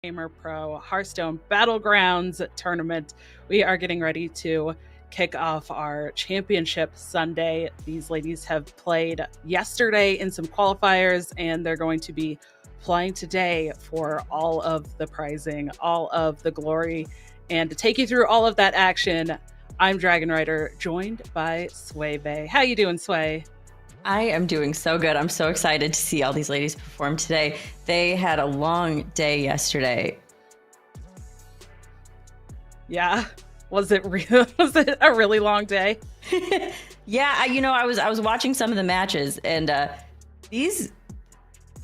Gamer Pro Hearthstone Battlegrounds tournament. We are getting ready to kick off our championship Sunday. These ladies have played yesterday in some qualifiers, and they're going to be playing today for all of the prizing, all of the glory. And to take you through all of that action, I'm Dragon Rider, joined by Sway Bay. How you doing, Sway? I am doing so good. I'm so excited to see all these ladies perform today. They had a long day yesterday. Yeah. Was it real? Was it a really long day? Yeah, I was watching some of the matches, and there's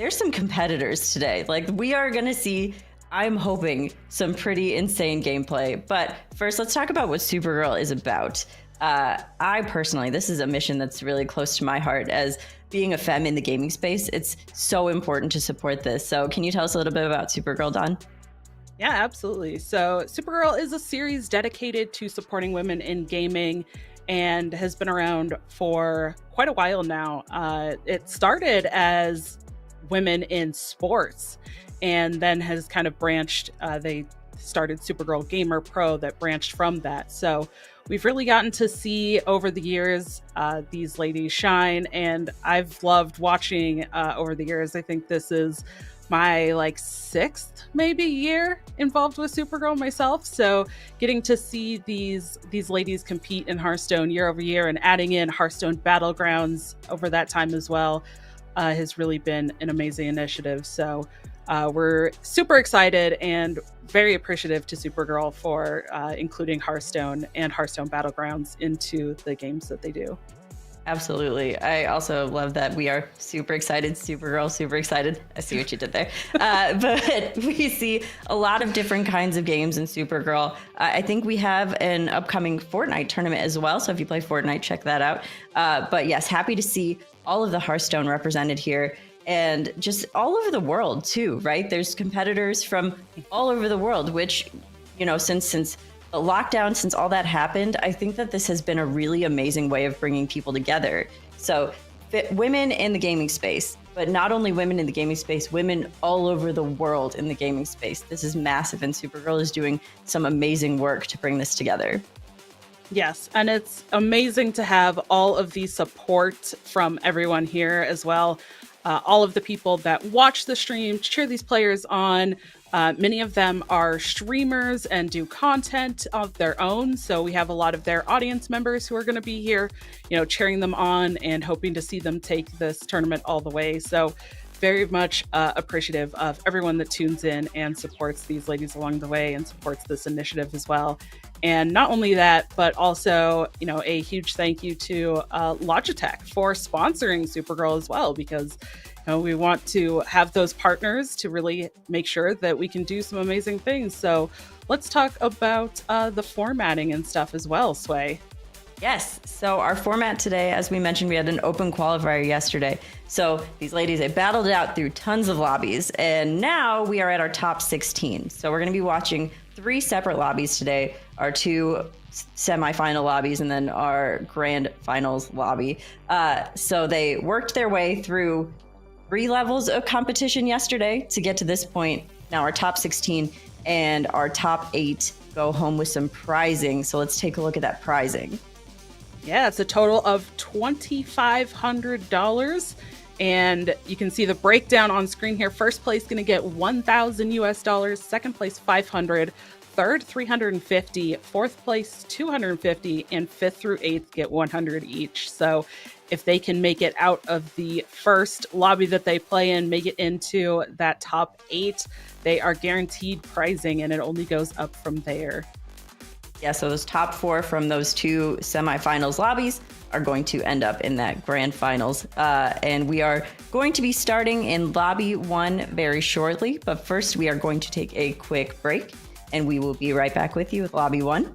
some competitors today. Like, we are gonna see, I'm hoping, some pretty insane gameplay. But first, let's talk about what Supergirl is about. I personally, this is a mission that's really close to my heart. As being a femme in the gaming space, it's so important to support this. So can you tell us a little bit about Supergirl, Dawn? Yeah, absolutely. So, Supergirl is a series dedicated to supporting women in gaming and has been around for quite a while now. It started as women in sports and then has kind of branched. They started Supergirl Gamer Pro that branched from that. So, we've really gotten to see over the years these ladies shine, and I've loved watching over the years. I think this is my sixth maybe year involved with Supergirl myself. So getting to see these ladies compete in Hearthstone year over year and adding in Hearthstone Battlegrounds over that time as well has really been an amazing initiative. So we're super excited and very appreciative to Supergirl for including Hearthstone and Hearthstone Battlegrounds into the games that they do. Absolutely. I also love that we are super excited. Supergirl, super excited. I see what you did there. But we see a lot of different kinds of games in Supergirl. I think we have an upcoming Fortnite tournament as well. So if you play Fortnite, check that out. But yes, happy to see all of the Hearthstone represented here, and just all over the world too, right? There's competitors from all over the world, which, since the lockdown, since all that happened, I think that this has been a really amazing way of bringing people together. So women in the gaming space, but not only women in the gaming space, women all over the world in the gaming space. This is massive, and Supergirl is doing some amazing work to bring this together. Yes, and it's amazing to have all of the support from everyone here as well. All of the people that watch the stream, cheer these players on. Many of them are streamers and do content of their own. So we have a lot of their audience members who are going to be here, cheering them on and hoping to see them take this tournament all the way. So very much appreciative of everyone that tunes in and supports these ladies along the way and supports this initiative as well. And not only that, but also, a huge thank you to Logitech for sponsoring Supergirl as well, because we want to have those partners to really make sure that we can do some amazing things. So let's talk about the formatting and stuff as well, Sway. Yes. So our format today, as we mentioned, we had an open qualifier yesterday. So these ladies, they battled it out through tons of lobbies, and now we are at our top 16. So we're going to be watching 3 separate lobbies today, our 2 semifinal lobbies, and then our grand finals lobby. So they worked their way through 3 levels of competition yesterday to get to this point. Now our top 16 and our top 8 go home with some prizing. So let's take a look at that prizing. Yeah, it's a total of $2,500. And you can see the breakdown on screen here. First place going to get 1,000 US dollars, second place 500, third 350, fourth place 250, and fifth through eighth get 100 each. So if they can make it out of the first lobby that they play in, make it into that top 8, they are guaranteed prizing, and it only goes up from there. Yeah, so those top 4 from those 2 semifinals lobbies are going to end up in that grand finals. And we are going to be starting in lobby 1 very shortly. But first, we are going to take a quick break, and we will be right back with you with lobby 1.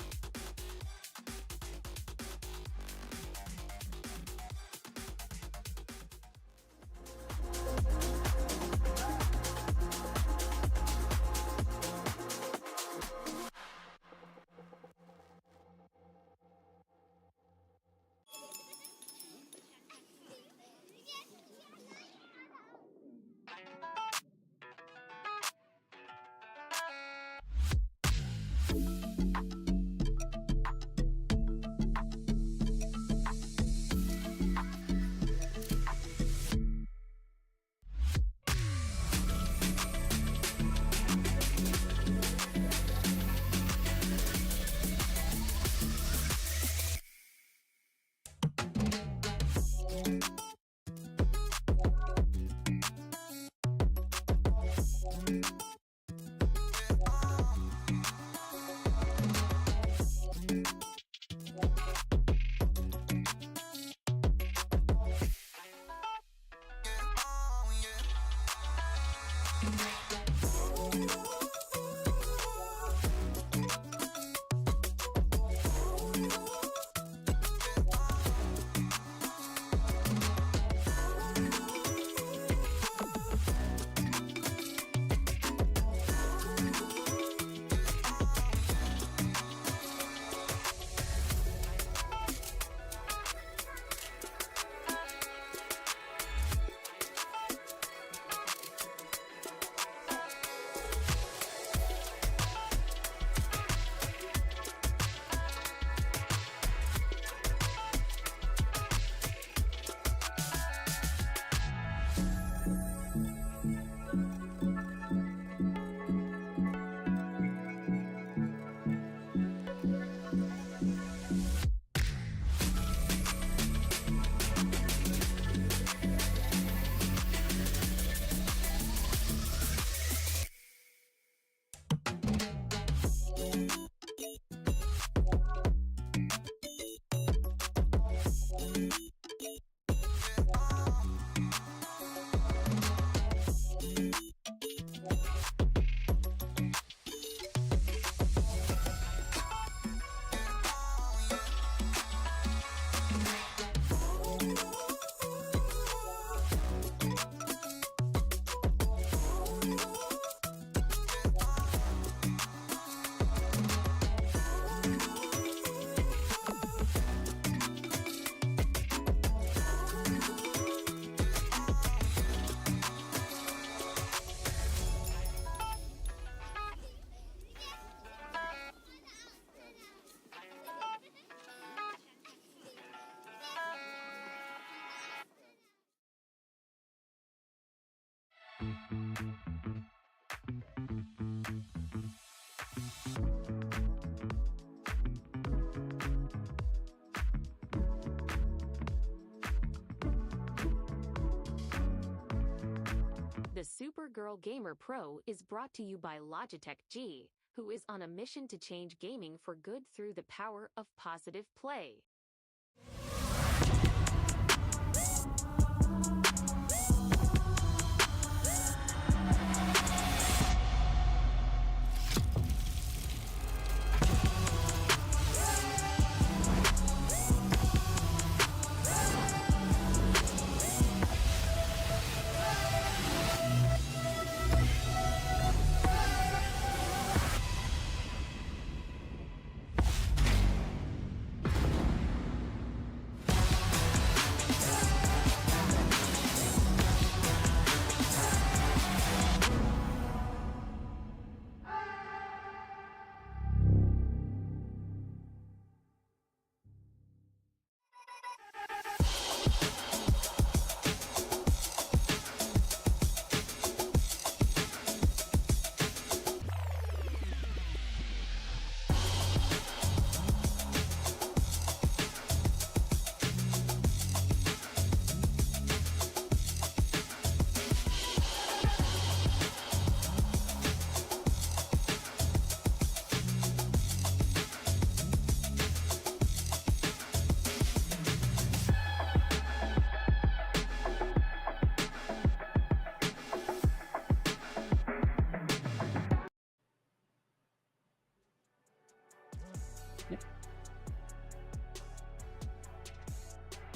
Supergirl Gamer Pro is brought to you by Logitech G, who is on a mission to change gaming for good through the power of positive play.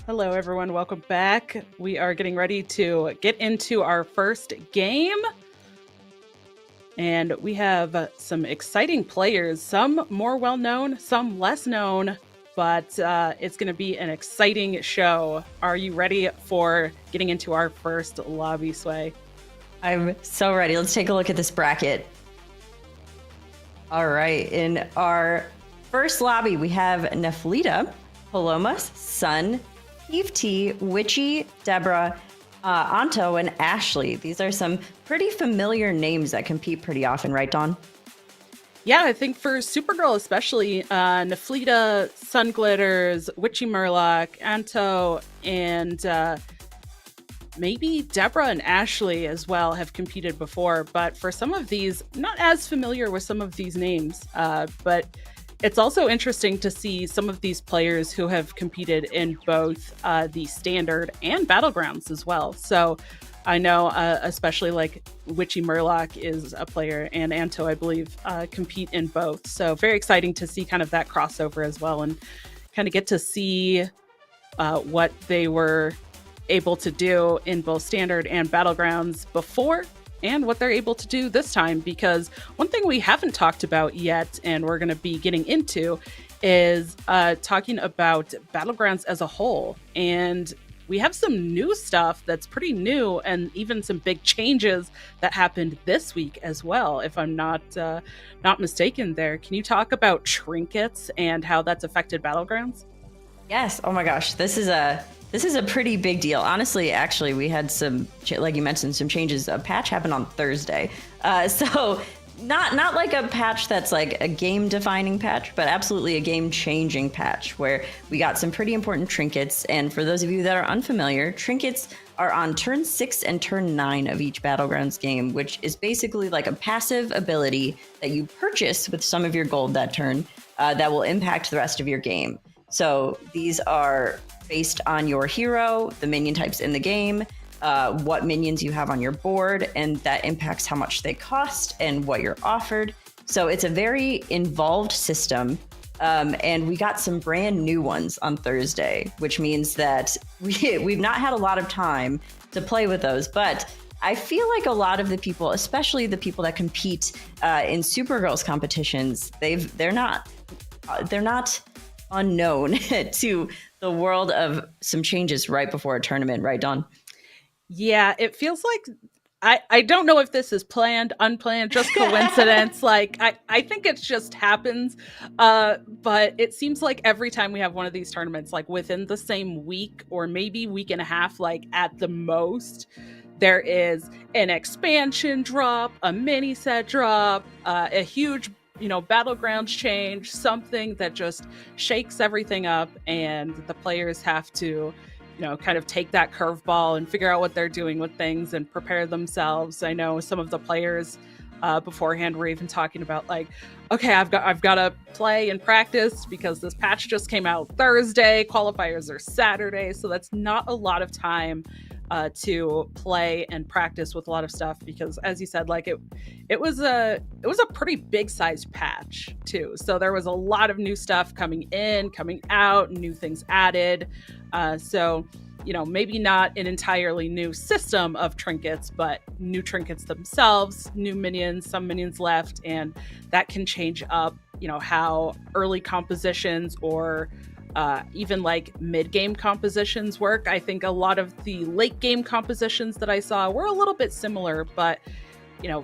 Hello, everyone. Welcome back. We are getting ready to get into our first game. And we have some exciting players, some more well-known, some less known, but it's going to be an exciting show. Are you ready for getting into our first lobby, Sway? I'm so ready. Let's take a look at this bracket. All right. In our first lobby, we have Neflita, Paloma, Sun, Eve T, Witchy, Deborah, Anto, and Ashley. These are some pretty familiar names that compete pretty often, right, Dawn? Yeah, I think for Supergirl especially, Neflita, Sun Glitters, Witchy Murloc, Anto, and maybe Deborah and Ashley as well have competed before. But for some of these, not as familiar with some of these names, but it's also interesting to see some of these players who have competed in both the standard and Battlegrounds as well. So I know especially like Witchy Murloc is a player, and Anto, I believe, compete in both. So very exciting to see kind of that crossover as well, and kind of get to see what they were able to do in both standard and Battlegrounds before, and what they're able to do this time. Because one thing we haven't talked about yet, and we're going to be getting into, is talking about Battlegrounds as a whole. And we have some new stuff that's pretty new, and even some big changes that happened this week as well, if I'm not mistaken there. Can you talk about trinkets and how that's affected Battlegrounds? Yes. Oh my gosh. This is a pretty big deal. Honestly, actually, we had some, like you mentioned, some changes. A patch happened on Thursday. So not like a patch that's like a game-defining patch, but absolutely a game-changing patch where we got some pretty important trinkets. And for those of you that are unfamiliar, trinkets are on turn 6 and turn 9 of each Battlegrounds game, which is basically like a passive ability that you purchase with some of your gold that turn that will impact the rest of your game. So these are based on your hero, the minion types in the game, what minions you have on your board, and that impacts how much they cost and what you're offered. So it's a very involved system, and we got some brand new ones on Thursday, which means that we've not had a lot of time to play with those, but I feel like a lot of the people, especially the people that compete in Supergirls competitions, they're not unknown to the world of some changes right before a tournament, right, Dawn? Yeah, it feels like I don't know if this is planned, unplanned, just coincidence. Like I think it just happens. But it seems like every time we have one of these tournaments, like within the same week or maybe week and a half, like at the most, there is an expansion drop, a mini set drop, a huge Battlegrounds change, something that just shakes everything up, and the players have to kind of take that curveball and figure out what they're doing with things and prepare themselves. I know some of the players beforehand were even talking about like, okay, I've got to play and practice because this patch just came out Thursday, qualifiers are Saturday, so that's not a lot of time to play and practice with a lot of stuff, because as you said, like it was a pretty big sized patch too, so there was a lot of new stuff coming in, coming out, new things added. So maybe not an entirely new system of trinkets, but new trinkets themselves, new minions, some minions left, and that can change up how early compositions or even like mid-game compositions work. I think a lot of the late game compositions that I saw were a little bit similar, but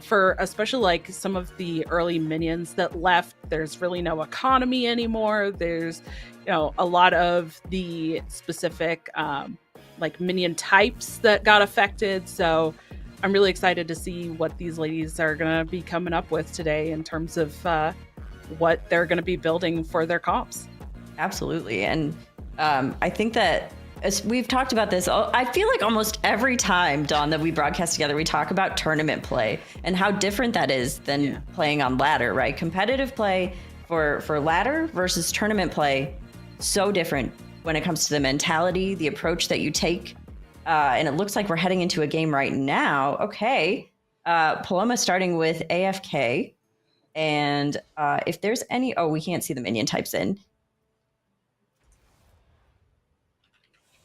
for especially like some of the early minions that left, there's really no economy anymore. There's a lot of the specific like minion types that got affected. So I'm really excited to see what these ladies are going to be coming up with today in terms of what they're going to be building for their comps. Absolutely. And I think that as we've talked about this, I feel like almost every time, Dawn, that we broadcast together, we talk about tournament play and how different that is than playing on ladder, right? Competitive play for ladder versus tournament play, so different when it comes to the mentality, the approach that you take. And it looks like we're heading into a game right now. Okay. Paloma starting with AFK. And if there's any, we can't see the minion types in.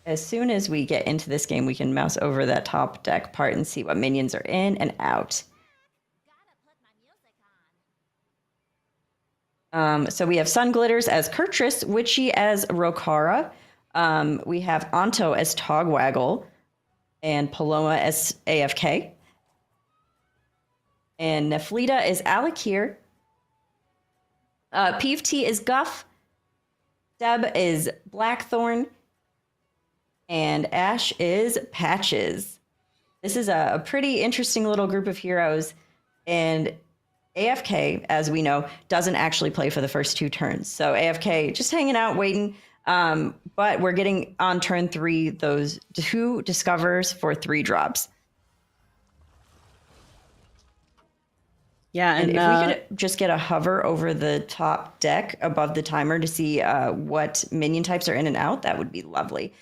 As soon as we get into this game, we can mouse over that top deck part and see what minions are in and out. So we have Sun Glitters as Kurtrus, Witchy as Rokara. We have Anto as Togwaggle and Paloma as AFK. And Neflita is Alakir. Peeve T is Guff. Deb is Blackthorn. And Ash is Patches. This is a pretty interesting little group of heroes. And AFK, as we know, doesn't actually play for the first 2 turns. So AFK just hanging out, waiting. But we're getting on turn 3 those 2 discovers for 3 drops. Yeah, and if we could just get a hover over the top deck above the timer to see what minion types are in and out, that would be lovely.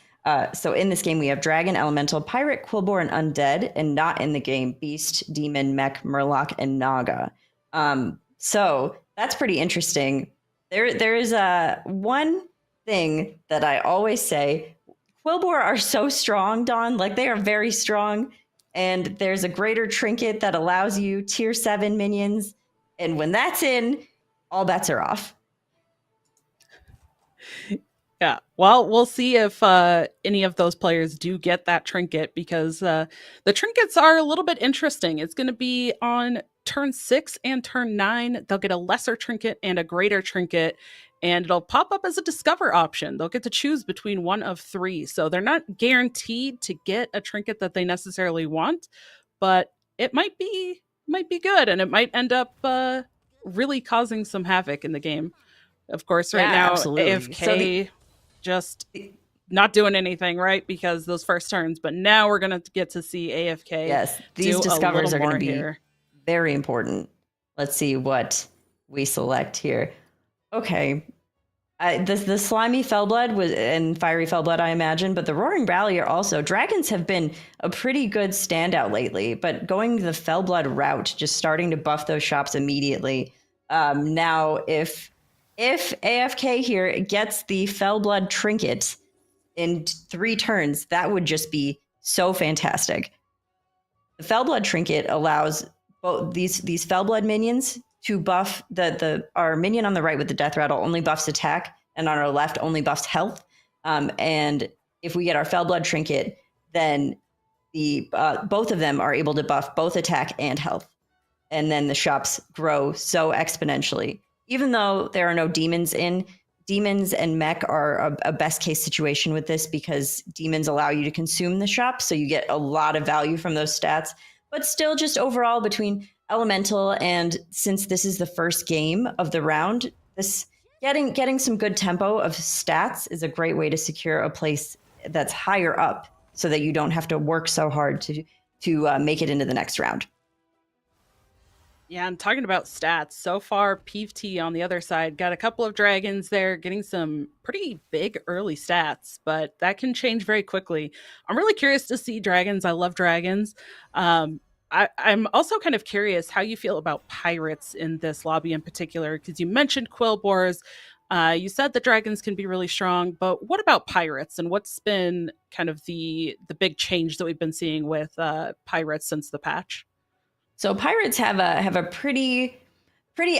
So in this game, we have Dragon, Elemental, Pirate, Quillbore, and Undead, and not in the game, Beast, Demon, Mech, Murloc, and Naga. So that's pretty interesting. There is one thing that I always say. Quillbore are so strong, Dawn. Like, they are very strong. And there's a greater trinket that allows you tier 7 minions. And when that's in, all bets are off. Yeah, well, we'll see if any of those players do get that trinket, because the trinkets are a little bit interesting. It's going to be on turn 6 and turn 9. They'll get a lesser trinket and a greater trinket, and it'll pop up as a discover option. They'll get to choose between one of 3. So they're not guaranteed to get a trinket that they necessarily want, but it might be good, and it might end up really causing some havoc in the game. Of course, right now, absolutely. AFK just not doing anything, right? Because those first turns, but now we're going to get to see AFK. Yes, these discovers are going to be very important. Let's see what we select here. Okay. The slimy Fellblood and fiery Fellblood, I imagine, but the Roaring Rally are also. Dragons have been a pretty good standout lately, but going the Fellblood route, just starting to buff those shops immediately. Now, if AFK here gets the Fellblood trinket in 3 turns, that would just be so fantastic. The Fellblood trinket allows both these Fellblood minions to buff our minion on the right with the death rattle only buffs attack, and on our left only buffs health. And if we get our Fellblood trinket, then both of them are able to buff both attack and health. And then the shops grow so exponentially. Even though there are no demons in, demons and mech are a best case situation with this, because demons allow you to consume the shop, so you get a lot of value from those stats. But still, just overall between elemental and, since this is the first game of the round, this getting some good tempo of stats is a great way to secure a place that's higher up, so that you don't have to work so hard to make it into the next round. Yeah, and talking about stats, so far, PVT on the other side got a couple of dragons there, getting some pretty big early stats, but that can change very quickly. I'm really curious to see dragons. I love dragons. I'm also kind of curious how you feel about pirates in this lobby in particular, because you mentioned quill boars. You said that dragons can be really strong, but what about pirates? And what's been kind of the big change that we've been seeing with pirates since the patch? So pirates have a pretty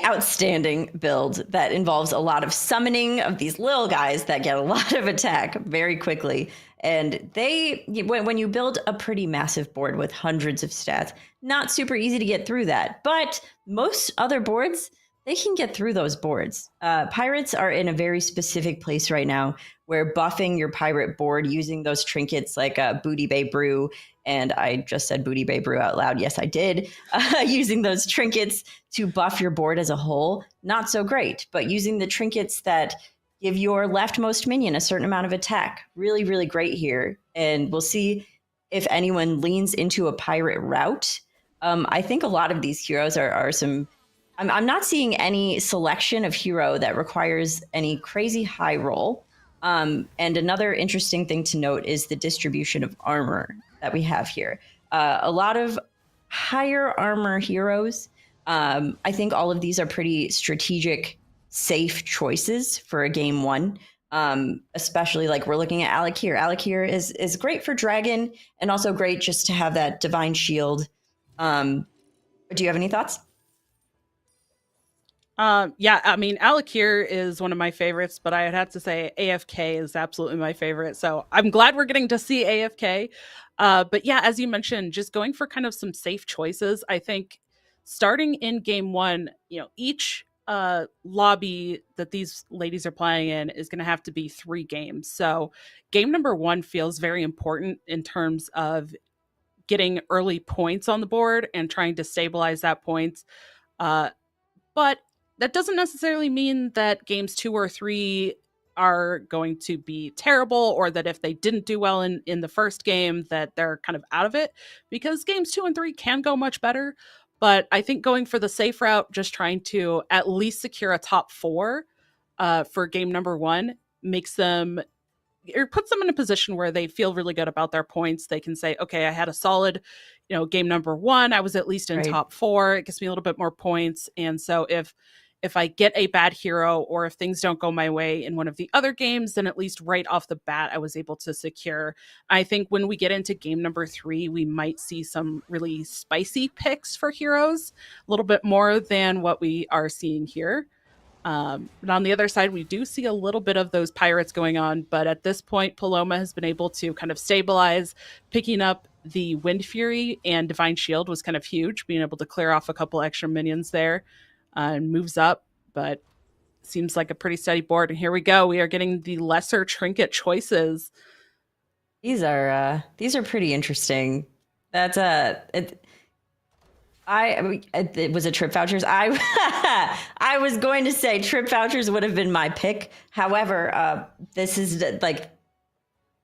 outstanding build that involves a lot of summoning of these little guys that get a lot of attack very quickly. And when you build a pretty massive board with hundreds of stats, not super easy to get through that. But most other boards, they can get through those boards. Pirates are in a very specific place right now where buffing your pirate board using those trinkets like Booty Bay Brew, and I just said Booty Bay Brew out loud. Yes, I did. Using those trinkets to buff your board as a whole, not so great. But using the trinkets that give your leftmost minion a certain amount of attack, really, really great here. And we'll see if anyone leans into a pirate route. I think a lot of these heroes are some. I'm not seeing any selection of hero that requires any crazy high roll. And another interesting thing to note is the distribution of armor that we have here. A lot of higher armor heroes. I think all of these are pretty strategic, safe choices for a game one. Especially like we're looking at Alec here. Alec here is great for dragon and also great just to have that divine shield. Do you have any thoughts? Yeah, I mean, Alakir is one of my favorites, but I'd have to say AFK is absolutely my favorite. So I'm glad we're getting to see AFK. But yeah, as you mentioned, just going for kind of some safe choices. I think starting in game one, each lobby that these ladies are playing in is going to have to be 3 games. So game number 1 feels very important in terms of getting early points on the board and trying to stabilize that points. But that doesn't necessarily mean that games 2 or 3 are going to be terrible, or that if they didn't do well in the first game that they're kind of out of it, because games 2 and 3 can go much better. But I think going for the safe route, just trying to at least secure a top 4 for game number 1 makes them, or puts them in a position where they feel really good about their points. They can say, okay, I had a solid, game number 1. I was at least in Right. top 4. It gives me a little bit more points. And so if I get a bad hero, or if things don't go my way in one of the other games, then at least right off the bat, I was able to secure. I think when we get into game number 3, we might see some really spicy picks for heroes, a little bit more than what we are seeing here. But on the other side, we do see a little bit of those pirates going on. But at this point, Paloma has been able to kind of stabilize. Picking up the Wind Fury and Divine Shield was kind of huge, being able to clear off a couple extra minions there, and moves up. But seems like a pretty steady board. And here we go. We are getting the lesser trinket choices. These are pretty interesting. That's it was a trip vouchers. I was going to say trip vouchers would have been my pick. However, this is like,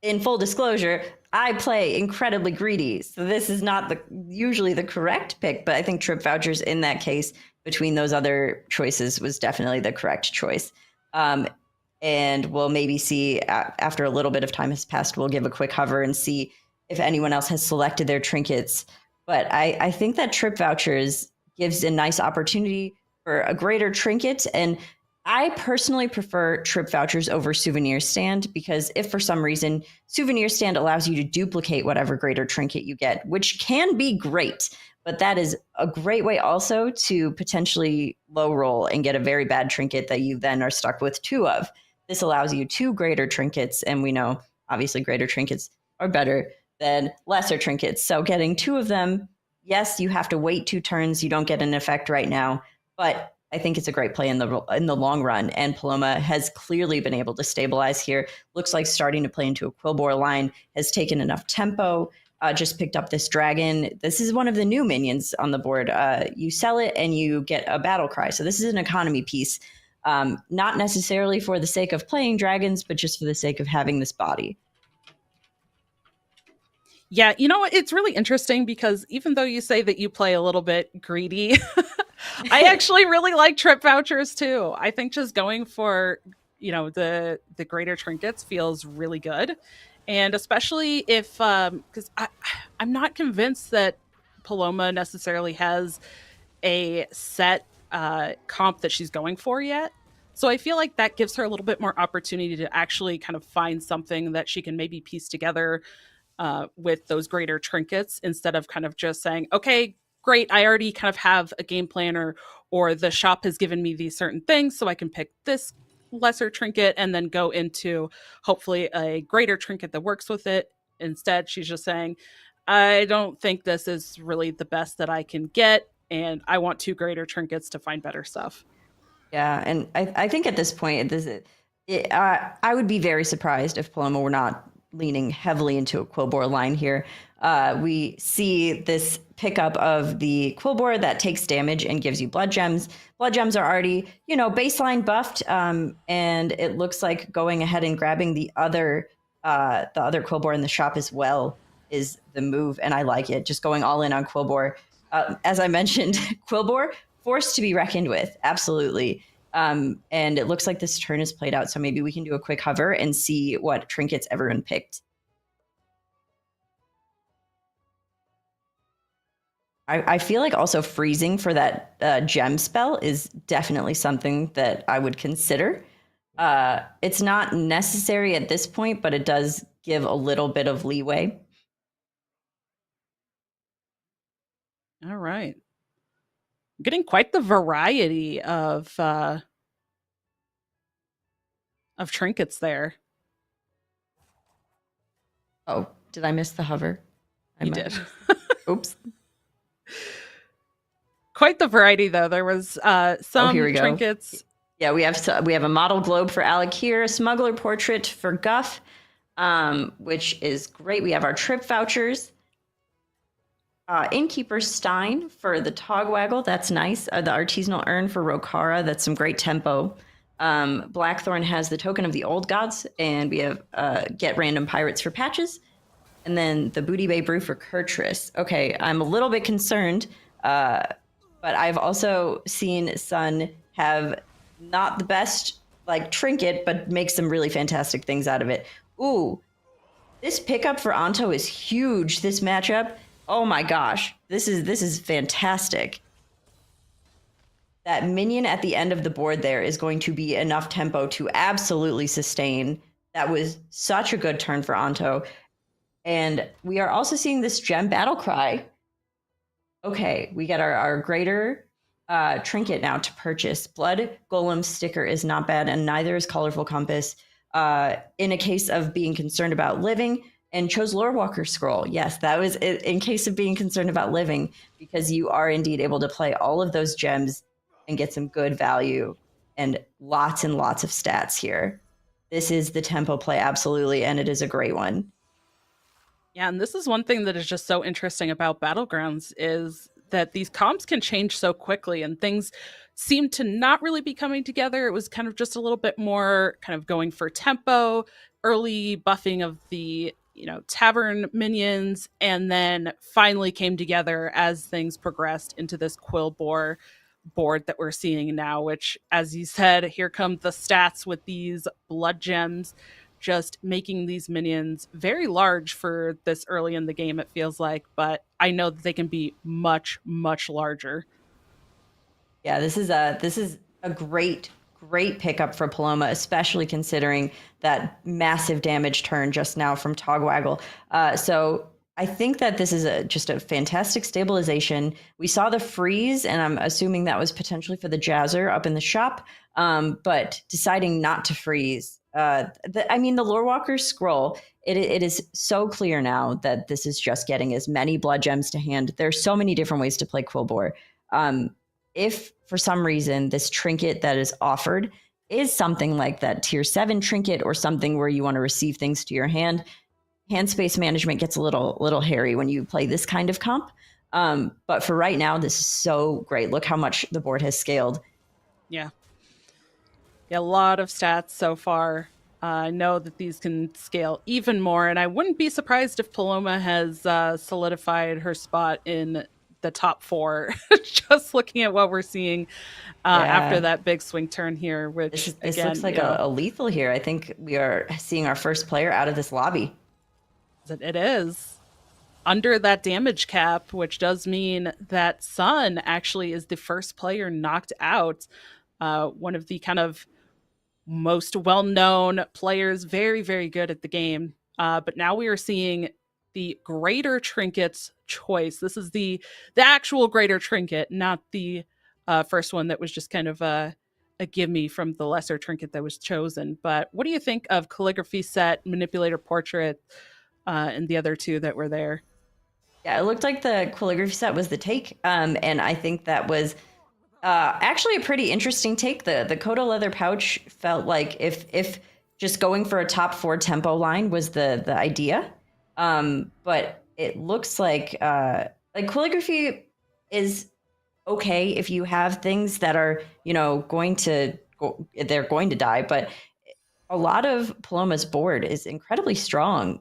in full disclosure, I play incredibly greedy, so this is not usually the correct pick. But I think trip vouchers in that case, between those other choices, was definitely the correct choice. And we'll maybe see after a little bit of time has passed. We'll give a quick hover and see if anyone else has selected their trinkets. But I think that trip vouchers gives a nice opportunity for a greater trinket. And I personally prefer trip vouchers over souvenir stand, because if for some reason souvenir stand allows you to duplicate whatever greater trinket you get, which can be great, but that is a great way also to potentially low roll and get a very bad trinket that you then are stuck with 2 of. This allows you 2 greater trinkets, and we know obviously greater trinkets are better than lesser trinkets. So getting 2 of them, yes, you have to wait 2 turns. You don't get an effect right now, but I think it's a great play in the long run. And Paloma has clearly been able to stabilize here. Looks like starting to play into a Quillbore line, has taken enough tempo. Just picked up this dragon. This is one of the new minions on the board. You sell it and you get a battle cry. So this is an economy piece, not necessarily for the sake of playing dragons, but just for the sake of having this body. Yeah, it's really interesting because even though you say that you play a little bit greedy, I actually really like trip vouchers too. I think just going for, the greater trinkets feels really good. And especially if cuz I'm not convinced that Paloma necessarily has a set comp that she's going for yet. So I feel like that gives her a little bit more opportunity to actually kind of find something that she can maybe piece together with those greater trinkets instead of kind of just saying, okay, great, I already kind of have a game plan, or the shop has given me these certain things, so I can pick this lesser trinket and then go into hopefully a greater trinket that works with it. Instead, she's just saying, I don't think this is really the best that I can get, and I want two greater trinkets to find better stuff. Yeah, and I think at this point, I would be very surprised if Paloma were not leaning heavily into a Quillbore line here. We see this pickup of the Quillbore that takes damage and gives you blood gems. Blood gems are already, baseline buffed, and it looks like going ahead and grabbing the other Quillbore in the shop as well is the move, and I like it. Just going all in on Quillbore. As I mentioned, Quillbore forced to be reckoned with, absolutely. And it looks like this turn is played out, so maybe we can do a quick hover and see what trinkets everyone picked. I feel like also freezing for that gem spell is definitely something that I would consider. It's not necessary at this point, but it does give a little bit of leeway. All right. Getting quite the variety of trinkets there. Oh, did I miss the hover? You did. Oops. Quite the variety, though. There was some here we go. trinkets. Yeah, we have a model globe for Alec here, a smuggler portrait for Guff, which is great. We have our trip vouchers. Innkeeper Stein for the Togwaggle, that's nice. The artisanal urn for Rokara, that's some great tempo. Blackthorn has the token of the old gods, and we have get random pirates for patches. And then the Booty Bay brew for Kurtris. Okay, I'm a little bit concerned, but I've also seen Sun have not the best trinket, but make some really fantastic things out of it. Ooh, this pickup for Anto is huge. This matchup. Oh my gosh, this is fantastic. That minion at the end of the board there is going to be enough tempo to absolutely sustain. That was such a good turn for Anto. And we are also seeing this gem battle cry. Okay, we get our greater trinket now to purchase. Blood Golem sticker is not bad, and neither is Colorful Compass. In a case of being concerned about living, and chose Lorewalker Scroll. Yes, that was in case of being concerned about living, because you are indeed able to play all of those gems and get some good value and lots of stats here. This is the tempo play, absolutely, and it is a great one. Yeah, and this is one thing that is just so interesting about Battlegrounds is that these comps can change so quickly and things seem to not really be coming together. It was kind of just a little bit more kind of going for tempo, early buffing of the, tavern minions, and then finally came together as things progressed into this Quillbore board that we're seeing now, which, as you said, here come the stats with these blood gems, just making these minions very large for this early in the game, it feels like, but I know that they can be much, much larger. Yeah, this is a great pickup for Paloma, especially considering that massive damage turn just now from Togwaggle. So I think that this is just a fantastic stabilization. We saw the freeze, and I'm assuming that was potentially for the Jazzer up in the shop, but deciding not to freeze. The Lorewalker Scroll, it is so clear now that this is just getting as many blood gems to hand. There's so many different ways to play Quillbore. If for some reason this trinket that is offered is something like that tier 7 trinket, or something where you want to receive things to your hand space management gets a little hairy when you play this kind of comp. But for right now, this is so great. Look how much the board has scaled. Yeah, a lot of stats so far. I know that these can scale even more, and I wouldn't be surprised if Paloma has solidified her spot in the top four, just looking at what we're seeing after Yeah. that big swing turn here, which This looks again, like a lethal here. I think we are seeing our first player out of this lobby. it is under that damage cap, which does mean that Sun actually is the first player knocked out. One of the kind of most well-known players, very, very good at the game. But now we are seeing the greater trinkets choice. This is the actual greater trinket, not the first one that was just kind of a gimme from the lesser trinket that was chosen. But what do you think of calligraphy set, manipulator portrait, and the other two that were there? Yeah, it looked like the calligraphy set was the take, and I think that was actually a pretty interesting take. The Kodo leather pouch felt like if just going for a top 4 tempo line was the idea, but it looks like calligraphy is okay if you have things that are going to they're going to die, but a lot of Paloma's board is incredibly strong.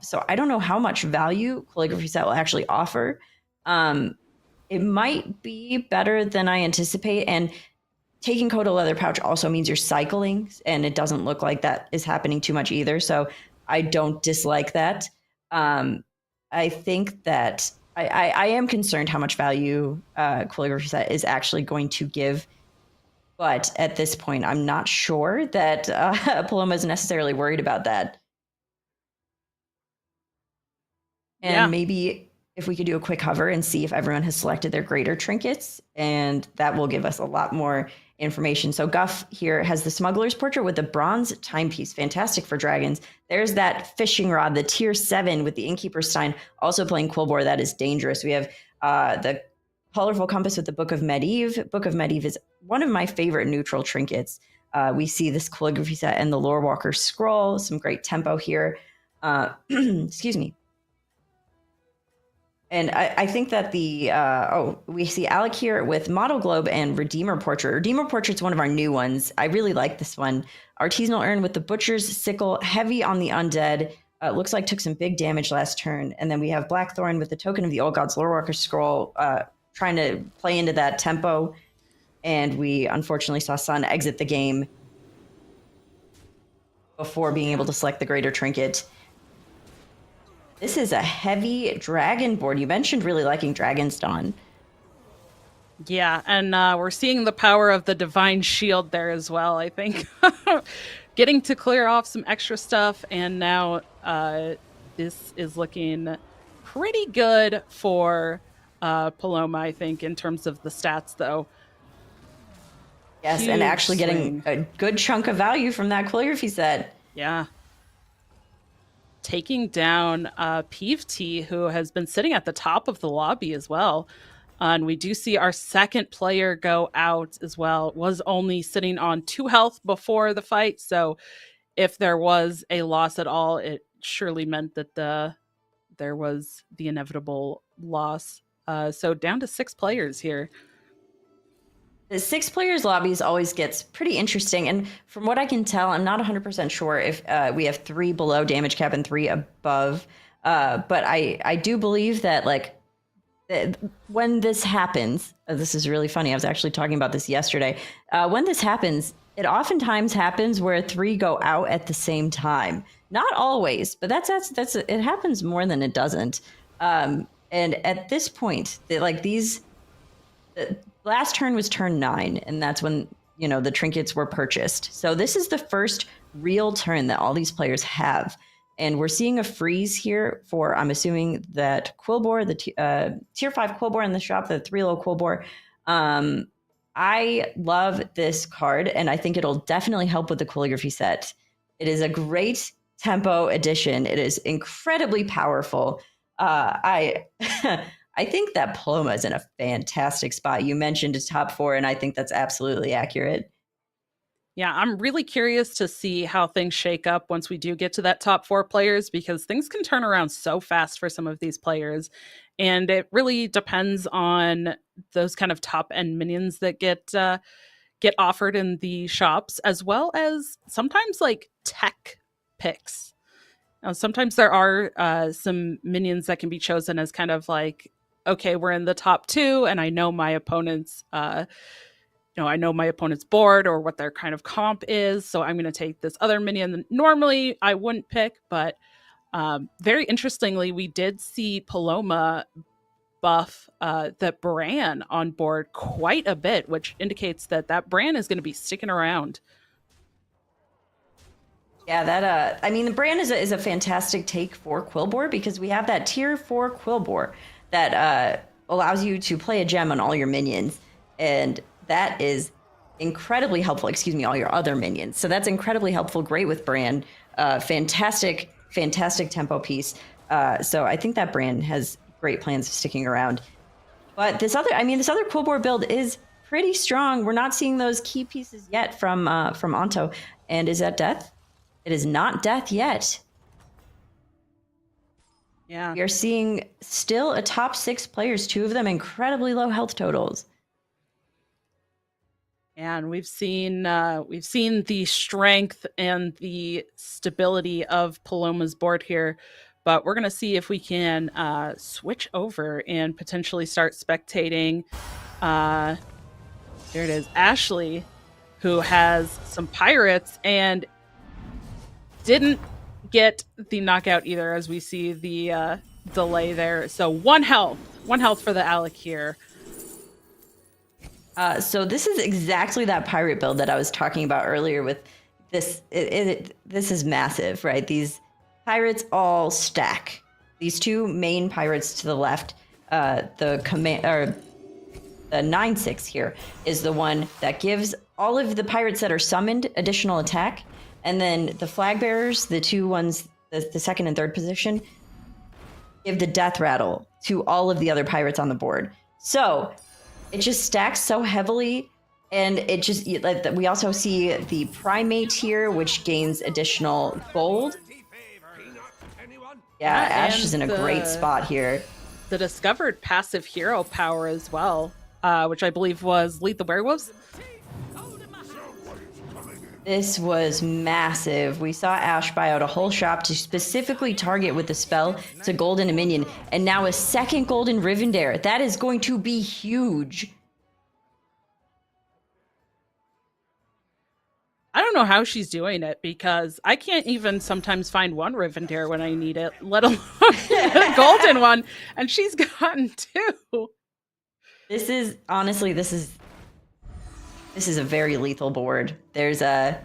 So I don't know how much value calligraphy set will actually offer. Um, it might be better than I anticipate. And taking Kodo leather pouch also means you're cycling, and it doesn't look like that is happening too much either. So I don't dislike that. I think that I am concerned how much value calligraphy set is actually going to give. But at this point, I'm not sure that Paloma is necessarily worried about that. And Yeah. maybe if we could do a quick hover and see if everyone has selected their greater trinkets, and that will give us a lot more information. So Guff here has the smuggler's portrait with the bronze timepiece, fantastic for dragons. There's that fishing rod, the tier 7 with the innkeeper stein, also playing Quillbore. That is dangerous. We have the colorful compass with the Book of Medivh. Book of Medivh is one of my favorite neutral trinkets. We see this calligraphy set and the Lore Walker scroll, some great tempo here. Excuse me. And I think that we see Alec here with Model Globe and Redeemer Portrait. Redeemer Portrait's one of our new ones. I really like this one. Artisanal Urn with the Butcher's Sickle, heavy on the undead. Looks like took some big damage last turn. And then we have Blackthorn with the Token of the Old Gods Lorewalker Scroll, trying to play into that tempo. And we unfortunately saw Sun exit the game before being able to select the Greater Trinket. This is a heavy dragon board. You mentioned really liking dragons, Dawn. Yeah, and we're seeing the power of the divine shield there as well, I think. Getting to clear off some extra stuff, and now this is looking pretty good for Paloma, I think, in terms of the stats, though. Yes, Huge and actually swing. getting a good chunk of value from that calligraphy set. Yeah. Taking down Peeve T, who has been sitting at the top of the lobby as well. And we do see our second player go out as well. Was only sitting on 2 health before the fight. So if there was a loss at all, it surely meant that there was the inevitable loss. So down to 6 players here. The 6 players lobbies always gets pretty interesting. And from what I can tell, I'm not 100% sure if we have 3 below damage cap and 3 above. But I do believe that when this happens, this is really funny. I was actually talking about this yesterday. When this happens, it oftentimes happens where 3 go out at the same time. Not always, but that's it happens more than it doesn't. And at this point, these. Last turn was turn 9, and that's when the trinkets were purchased. So this is the first real turn that all these players have, and we're seeing a freeze here for, I'm assuming, that Quillbore, the tier 5 Quillbore in the shop, the 3-low Quillbore. I love this card, and I think it'll definitely help with the calligraphy set. It is a great tempo addition. It is incredibly powerful. I I think that Paloma is in a fantastic spot. You mentioned a top 4, and I think that's absolutely accurate. Yeah, I'm really curious to see how things shake up once we do get to that top 4 players, because things can turn around so fast for some of these players. And it really depends on those kind of top end minions that get get offered in the shops, as well as sometimes like tech picks. Now, sometimes there are some minions that can be chosen as kind of like, okay, we're in the top 2, and I know my opponent's I know my opponent's board or what their kind of comp is, so I'm going to take this other minion that normally I wouldn't pick. But very interestingly, we did see Paloma buff the Bran on board quite a bit, which indicates that Bran is going to be sticking around. Yeah, that I mean, the Bran is a fantastic take for Quillbore, because we have that tier 4 Quillbore that allows you to play a gem on all your minions, and that is incredibly helpful. Excuse me, all your other minions. So that's incredibly helpful. Great with Bran. Fantastic tempo piece. So I think that Bran has great plans of sticking around. But this other Quillbore build is pretty strong. We're not seeing those key pieces yet from Anto. And is that death? It is not death yet. Yeah. We are seeing still a top 6 players, 2 of them incredibly low health totals. And we've seen the strength and the stability of Paloma's board here, but we're gonna see if we can switch over and potentially start spectating. There it is, Ashley, who has some pirates and didn't get the knockout either, as we see the delay there. So one health for the Alec here. So this is exactly that pirate build that I was talking about earlier with this. This is massive, right? These pirates all stack. These 2 main pirates to the left, the 9/6 here is the one that gives all of the pirates that are summoned additional attack. And then the flag bearers, the 2 ones, the second and third position, give the death rattle to all of the other pirates on the board. So it just stacks so heavily, and it just, we also see the primate here, which gains additional gold. Yeah, Ash is in a great spot here. The discovered passive hero power as well, which I believe was Lead the Werewolves. This was massive. We saw Ash buy out a whole shop to specifically target with the spell to golden a minion, and now a second golden Rivendare. That is going to be huge. I don't know how she's doing it, because I can't even sometimes find one Rivendare when I need it, let alone a golden one, and she's gotten 2. This is honestly, this is a very lethal board. There's at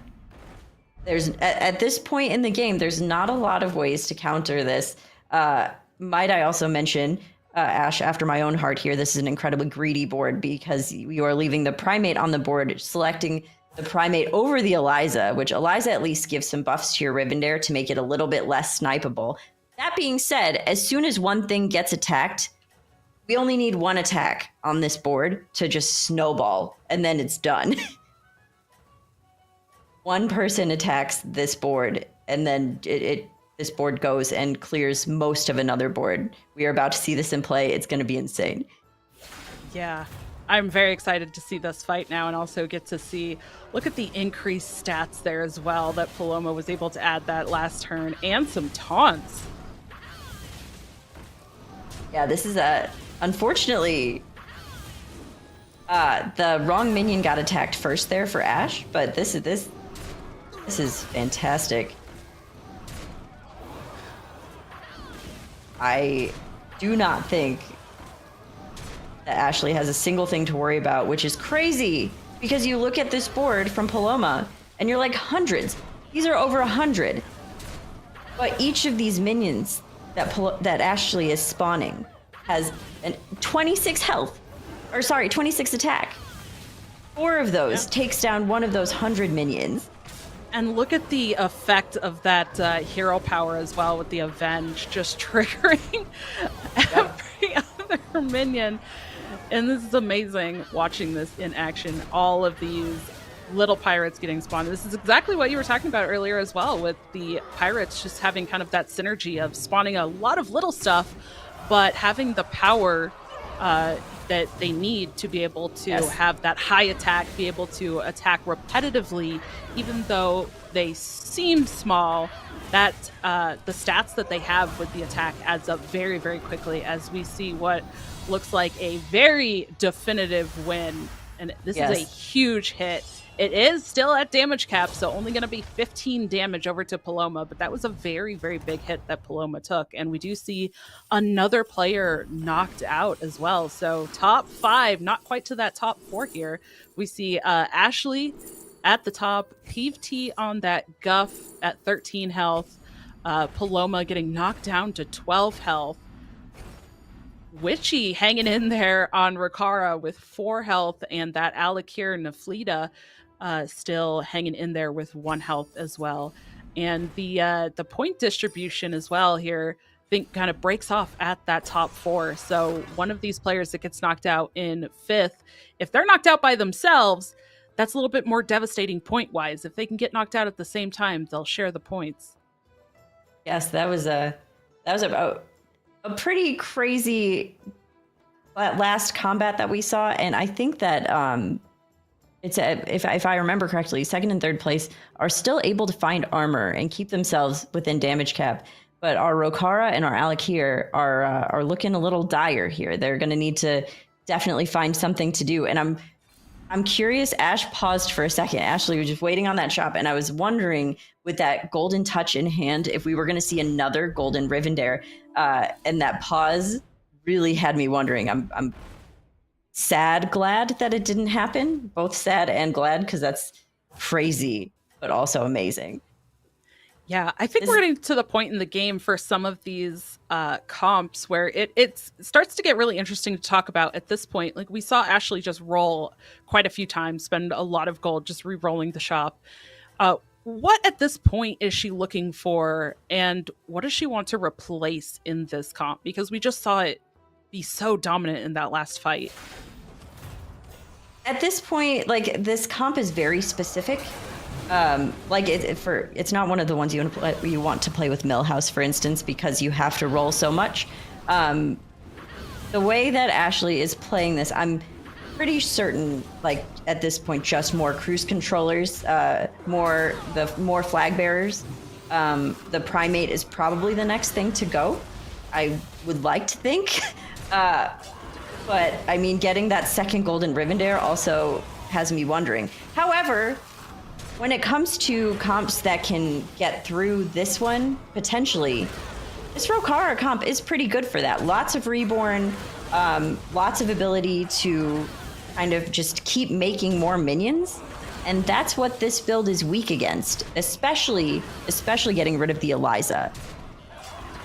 this point in the game, there's not a lot of ways to counter this. Might I also mention, Ash, after my own heart here, this is an incredibly greedy board, because you are leaving the primate on the board, selecting the primate over the Eliza, which Eliza at least gives some buffs to your Rivendare to make it a little bit less snipeable. That being said, as soon as one thing gets attacked, we only need 1 attack on this board to just snowball, and then it's done. One person attacks this board, and then this board goes and clears most of another board. We are about to see this in play. It's going to be insane. Yeah, I'm very excited to see this fight now, and also get to see, look at the increased stats there as well that Paloma was able to add that last turn, and some taunts. Yeah, this is unfortunately, the wrong minion got attacked first there for Ash, but this is fantastic. I do not think that Ashley has a single thing to worry about, which is crazy, because you look at this board from Paloma and you're like, hundreds. These are over 100. But each of these minions that Ashley is spawning has 26 health, or sorry, 26 attack. 4 of those takes down one of those 100 minions. And look at the effect of that hero power as well, with the Avenge just triggering every other minion. And this is amazing, watching this in action. All of these little pirates getting spawned. This is exactly what you were talking about earlier as well, with the pirates just having kind of that synergy of spawning a lot of little stuff, but having the power that they need to be able to have that high attack, be able to attack repetitively, even though they seem small. That the stats that they have with the attack adds up very, very quickly as we see what looks like a very definitive win. And this is a huge hit. It is still at damage cap, so only going to be 15 damage over to Paloma, but that was a very, very big hit that Paloma took. And we do see another player knocked out as well. So top 5, not quite to that top 4 here. We see Ashley at the top, Peeve T on that Guff at 13 health, Paloma getting knocked down to 12 health, Witchy hanging in there on Rakara with 4 health, and that Alakir Naflita still hanging in there with 1 health as well. And the point distribution as well here, I think, kind of breaks off at that top 4. So one of these players that gets knocked out in 5th, if they're knocked out by themselves, that's a little bit more devastating point-wise. If they can get knocked out at the same time, they'll share the points. Yes, that was about a pretty crazy last combat that we saw, and I think that if I remember correctly, 2nd and 3rd place are still able to find armor and keep themselves within damage cap, but our Rokara and our Alakir are looking a little dire here. They're going to need to definitely find something to do, and I'm curious. Ash paused for a second. Ashley was just waiting on that shop, and I was wondering, with that golden touch in hand, if we were going to see another golden Rivendare. And that pause really had me wondering. I'm sad, glad that it didn't happen. Both sad and glad, because that's crazy, but also amazing. Yeah, I think we're getting to the point in the game for some of these comps where it starts to get really interesting to talk about at this point. Like, we saw Ashley just roll quite a few times, spend a lot of gold just re-rolling the shop. What at this point is she looking for, and what does she want to replace in this comp? Because we just saw it be so dominant in that last fight. At this point, like, this comp is very specific. It's not one of the ones you want to play with Millhouse, for instance, because you have to roll so much. The way that Ashley is playing this, I'm pretty certain, like, at this point, just more cruise controllers, more flag bearers. The primate is probably the next thing to go, I would like to think. But I mean, getting that 2nd golden Rivendare also has me wondering. However, when it comes to comps that can get through this one, potentially, this Rokara comp is pretty good for that. Lots of reborn, lots of ability to kind of just keep making more minions. And that's what this build is weak against, especially getting rid of the Eliza.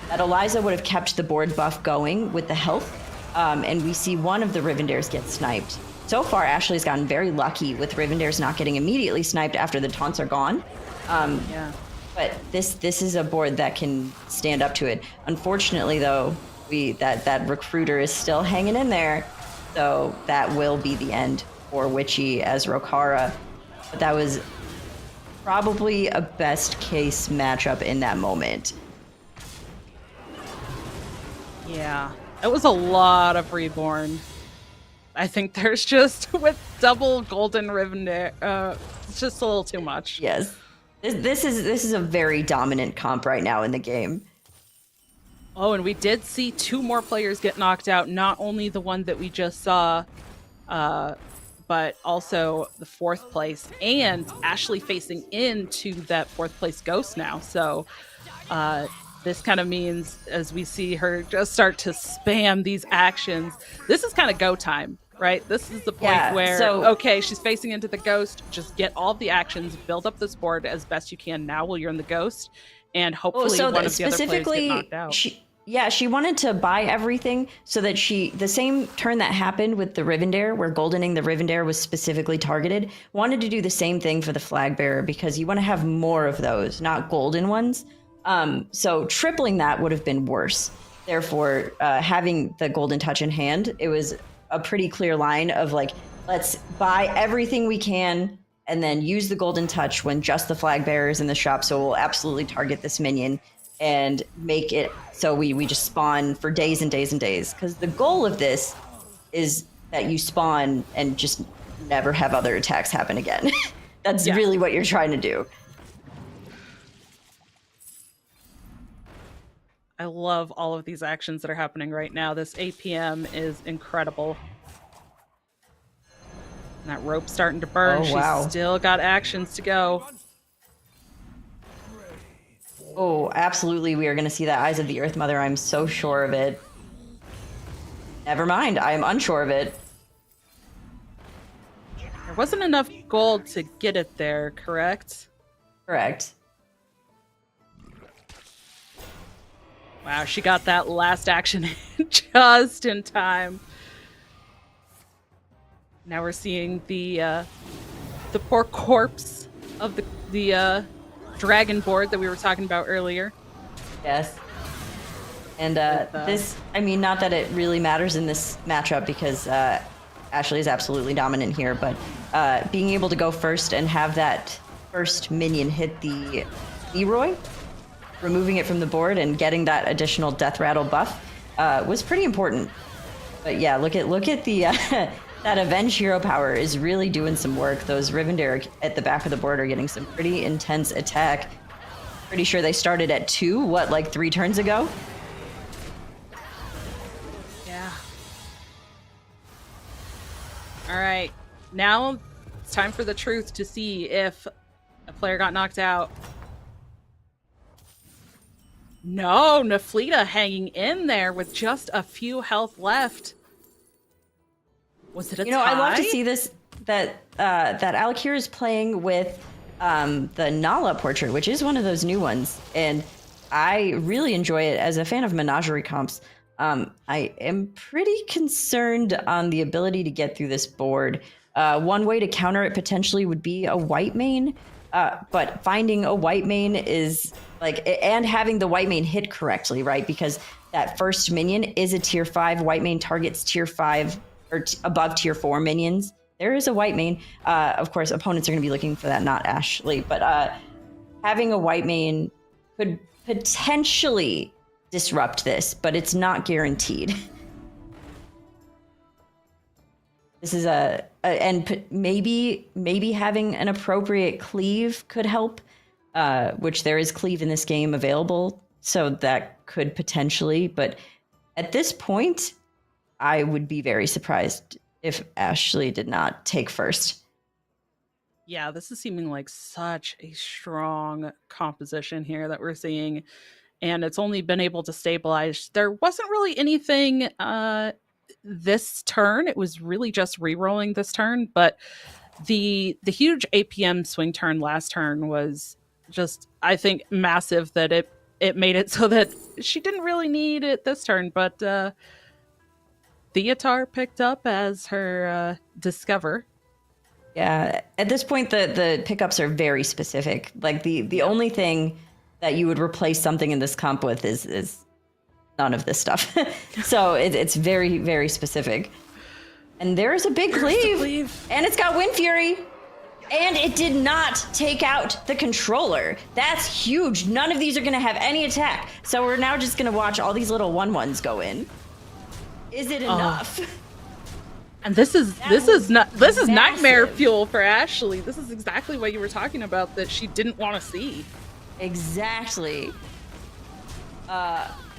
That Eliza would have kept the board buff going with the health, and we see one of the Rivendares get sniped. So far, Ashley's gotten very lucky with Rivendares not getting immediately sniped after the taunts are gone. But this is a board that can stand up to it. Unfortunately, though, that recruiter is still hanging in there, so that will be the end for Witchy as Rokara. But that was probably a best case matchup in that moment. Yeah, it was a lot of reborn. I think there's just, with double golden Rivendare, it's just a little too much. Yes. This is a very dominant comp right now in the game. Oh, and we did see 2 more players get knocked out. Not only the one that we just saw, but also the 4th place. And Ashley facing into that 4th place ghost now. So this kind of means, as we see her just start to spam these actions, this is kind of go time. Right? This is the point where, okay, she's facing into the ghost. Just get all of the actions, build up this board as best you can now while you're in the ghost, and hopefully one of the other players get knocked out. She wanted to buy everything so that the same turn that happened with the Rivendare, where goldening the Rivendare was specifically targeted, wanted to do the same thing for the flag bearer, because you want to have more of those, not golden ones. So tripling that would have been worse. Therefore, having the golden touch in hand, it was a pretty clear line of, like, let's buy everything we can and then use the golden touch when just the flag bearers in the shop. So we'll absolutely target this minion and make it so we just spawn for days and days and days. Because the goal of this is that you spawn and just never have other attacks happen again. That's really what you're trying to do. I love all of these actions that are happening right now. This APM is incredible. And that rope's starting to burn. Oh, wow. She's still got actions to go. Oh, absolutely. We are going to see that Eyes of the Earth Mother. I'm so sure of it. Never mind. I am unsure of it. There wasn't enough gold to get it there, correct? Correct. Wow, she got that last action just in time. Now we're seeing the poor corpse of the dragon board that we were talking about earlier. Yes. And this, I mean, not that it really matters in this matchup because Ashley is absolutely dominant here, but being able to go first and have that first minion hit the Leroy, removing it from the board and getting that additional death rattle buff was pretty important. But yeah, look at the that Avenge hero power is really doing some work. Those Rivendare at the back of the board are getting some pretty intense attack. Pretty sure they started at 2, like 3 turns ago? Yeah. All right, now it's time for the truth to see if a player got knocked out. No, Naflita hanging in there with just a few health left. Was it a tie? I love to see this, that Alakir is playing with the Nala portrait, which is one of those new ones. And I really enjoy it as a fan of menagerie comps. I am pretty concerned on the ability to get through this board. One way to counter it potentially would be a white main. But finding a white main is and having the white main hit correctly, right? Because that first minion is a tier 5. White main targets tier 5 or above tier 4 minions. There is a white main. Of course, opponents are going to be looking for that, not Ashley. But having a white main could potentially disrupt this, but it's not guaranteed. This is maybe having an appropriate cleave could help, which there is cleave in this game available, so that could potentially. But at this point, I would be very surprised if Ashley did not take first. Yeah, this is seeming like such a strong composition here that we're seeing, and it's only been able to stabilize. There wasn't really anything this turn. It was really just re-rolling this turn, but the huge APM swing turn last turn was just, I think, massive, that it made it so that she didn't really need it this turn. But Theatar picked up as her discover. Yeah, at this point the pickups are very specific. Like the only thing that you would replace something in this comp with is none of this stuff. So it's very, very specific. And there's a big cleave. And it's got Wind Fury. And it did not take out the controller. That's huge. None of these are going to have any attack. So we're now just going to watch all these little 1/1s go in. Is it enough? And this is nightmare fuel for Ashley. This is exactly what you were talking about that she didn't want to see. Exactly.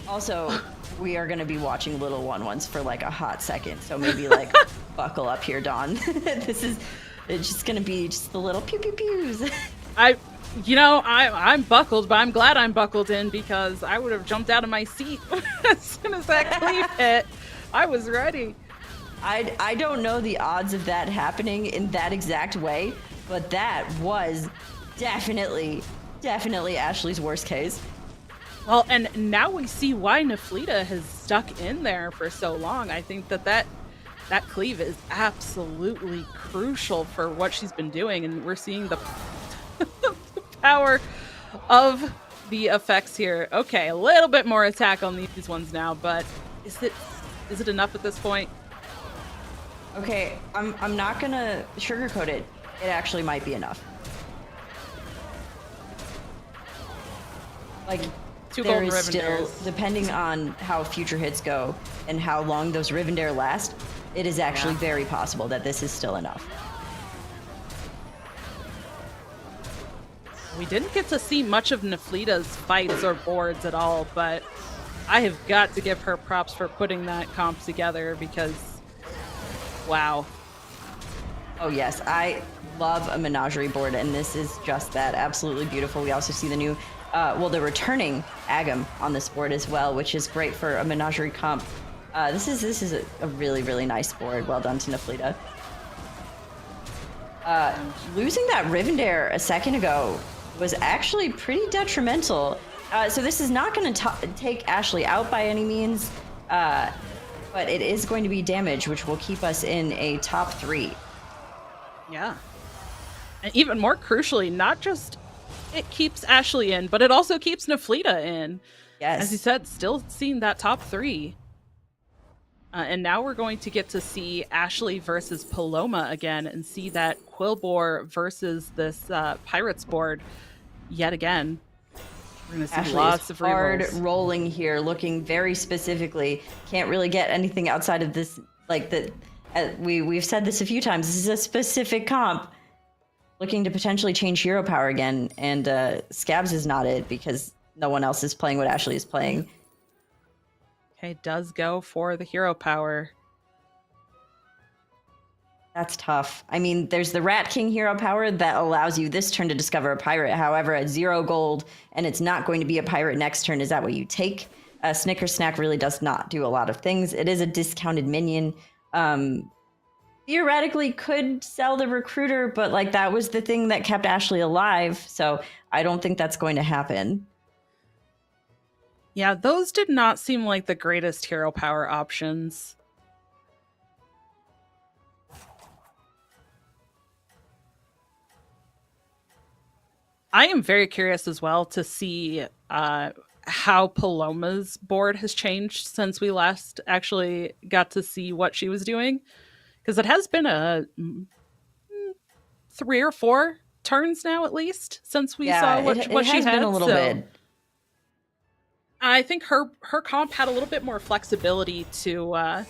Also, we are going to be watching little 1/1s for like a hot second. So maybe buckle up here, Dawn. It's just going to be just the little pew pew pews. I'm buckled, but I'm glad I'm buckled in, because I would have jumped out of my seat as soon as that cleave hit. I was ready. I don't know the odds of that happening in that exact way, but that was definitely Ashley's worst case. Well, and now we see why Naflita has stuck in there for so long. I think that cleave is absolutely crucial for what she's been doing, and we're seeing the power of the effects here. Okay, a little bit more attack on these ones now, but is it enough at this point? Okay, I'm not gonna sugarcoat it. It actually might be enough. There is still, depending on how future hits go and how long those Rivendare last, it is actually very possible that this is still enough. We didn't get to see much of Neflita's fights or boards at all, but I have got to give her props for putting that comp together because, wow. Oh yes, I love a menagerie board, and this is just that. Absolutely beautiful. We also see the new, the returning Agam on this board as well, which is great for a menagerie comp. This is a really, really nice board. Well done to Neflita. Losing that Rivendare a second ago was actually pretty detrimental. So this is not going to take Ashley out by any means, but it is going to be damage, which will keep us in a top 3. Yeah. And even more crucially, not just it keeps Ashley in, but it also keeps Neflita in. Yes. As you said, still seeing that top 3. And now we're going to get to see Ashley versus Paloma again and see that Quillbore versus this Pirates board yet again. We're going to see Ashley lots of hard rerolls. rolling here, looking very specifically. Can't really get anything outside of this. Like the, we've said this a few times. This is a specific comp. Looking to potentially change hero power again, and Scabs is not it because no one else is playing what Ashley is playing. Okay, does go for the hero power. That's tough. I mean, there's the Rat King hero power that allows you this turn to discover a pirate. However, at 0 gold, and it's not going to be a pirate next turn. Is that what you take? Snicker Snack really does not do a lot of things. It is a discounted minion. Theoretically could sell the recruiter, but like that was the thing that kept Ashley alive. So I don't think that's going to happen. Yeah, those did not seem like the greatest hero power options. I am very curious as well to see how Paloma's board has changed since we last actually got to see what she was doing. Because it has been a 3 or 4 turns now, at least, since we saw what she had. Been a little bit. I think her comp had a little bit more flexibility to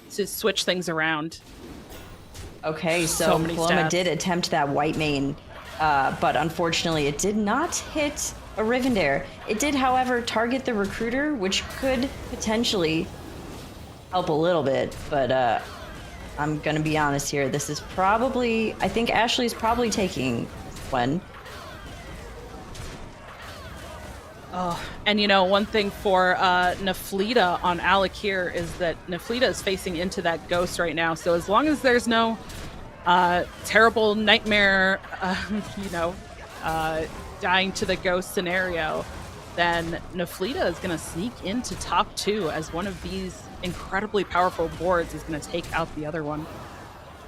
switch things around. Okay, so Paloma stats. did attempt that white mane, but unfortunately it did not hit a Rivendare. It did, however, target the recruiter, which could potentially help a little bit, but I'm gonna be honest here. This is probably, I think Ashley's probably taking this one. Oh, and you know, one thing for Neflita on Alec here is that Neflita is facing into that ghost right now. So as long as there's no terrible nightmare, dying to the ghost scenario, then Neflita is going to sneak into top 2 as one of these incredibly powerful boards is going to take out the other one.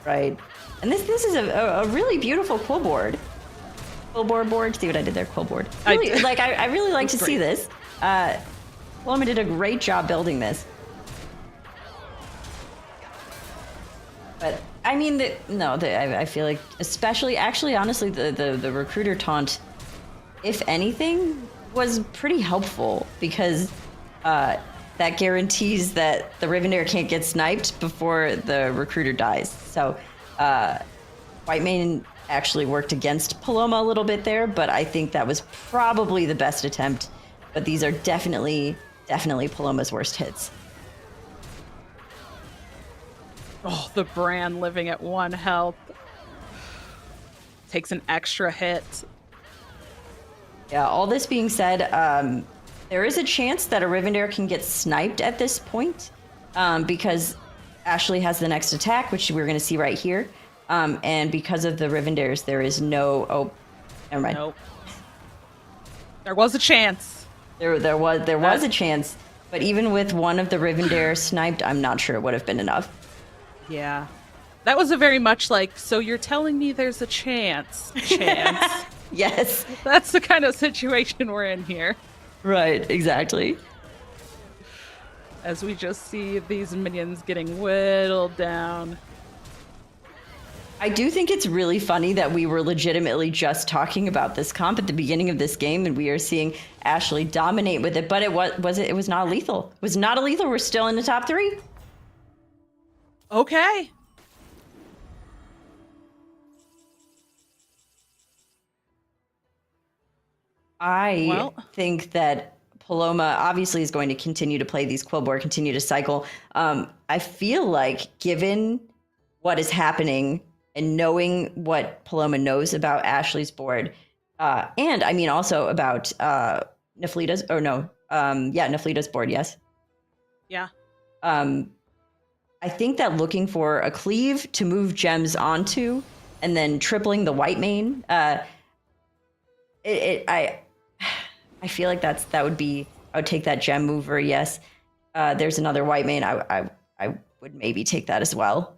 Right. And this is a really beautiful quill board. Board. See what I did there? Quill board. Really, I really like to see this. Paloma did a great job building this. But I mean, I feel like, actually, honestly, the recruiter taunt, if anything, was pretty helpful because that guarantees that the Rivendare can't get sniped before the recruiter dies. So Whitemane actually worked against Paloma a little bit there, but I think that was probably the best attempt. But these are definitely Paloma's worst hits. Oh, the Bran living at 1 health. Takes an extra hit. Yeah, all this being said, there is a chance that a Rivendare can get sniped at this point because Ashley has the next attack, which we're going to see right here. And because of the Rivendares, there is no... Oh, never mind. Nope. There was a chance. There was a chance, but even with one of the Rivendare sniped, I'm not sure it would have been enough. Yeah. That was a very much like, so you're telling me there's a chance. Yes. That's the kind of situation we're in here. Right, exactly. As we just see these minions getting whittled down. I do think it's really funny that we were legitimately just talking about this comp at the beginning of this game, and we are seeing Ashley dominate with it, but it was not lethal. It was not a lethal. We're still in the top 3. Okay. I Well, think that Paloma obviously is going to continue to play these Quillboar, continue to cycle. I feel like, given what is happening and knowing what Paloma knows about Ashley's board, and I mean also about Naflita's, or no, Naflita's board, yes. yeah. Um, I think that looking for a cleave to move gems onto, and then tripling the white main, I feel like that would be, I would take that gem mover. Yes, there's another white main. I would maybe take that as well.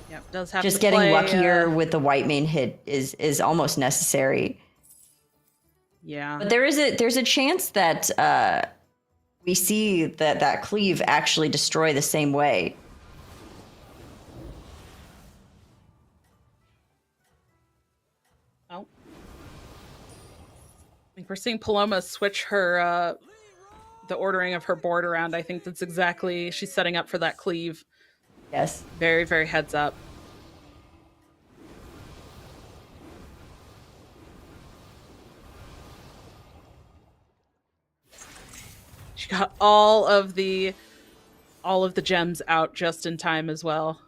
Yeah, does have Just to getting play, luckier with the white main hit is almost necessary. Yeah. But there's a chance that we see that cleave actually destroy the same way. Oh. I think we're seeing Paloma switch her the ordering of her board around. I think that's exactly, she's setting up for that cleave. Yes. Very, very heads up. She got all of the gems out just in time as well.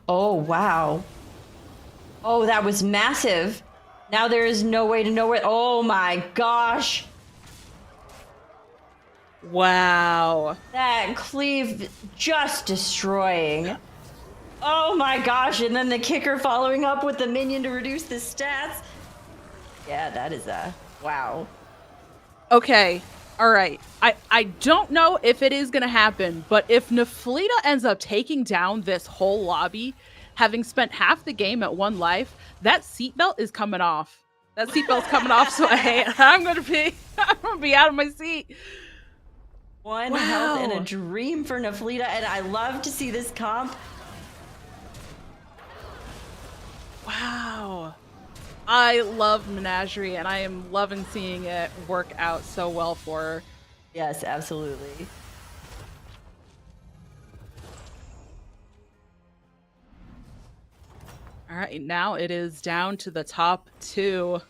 Oh, wow. Oh, that was massive. Now there is no way to know where. Oh my gosh. Wow. That cleave just destroying. Oh my gosh. And then the kicker following up with the minion to reduce the stats. Yeah, that is wow. Okay. All right. I don't know if it is going to happen, but if Naflita ends up taking down this whole lobby, having spent half the game at one life, that seatbelt is coming off. That seatbelt's coming off, so I'm gonna be out of my seat. One health and a dream for Naflita, and I love to see this comp. Wow. I love Menagerie, and I am loving seeing it work out so well for her. Yes, absolutely. All right, now it is down to the top two.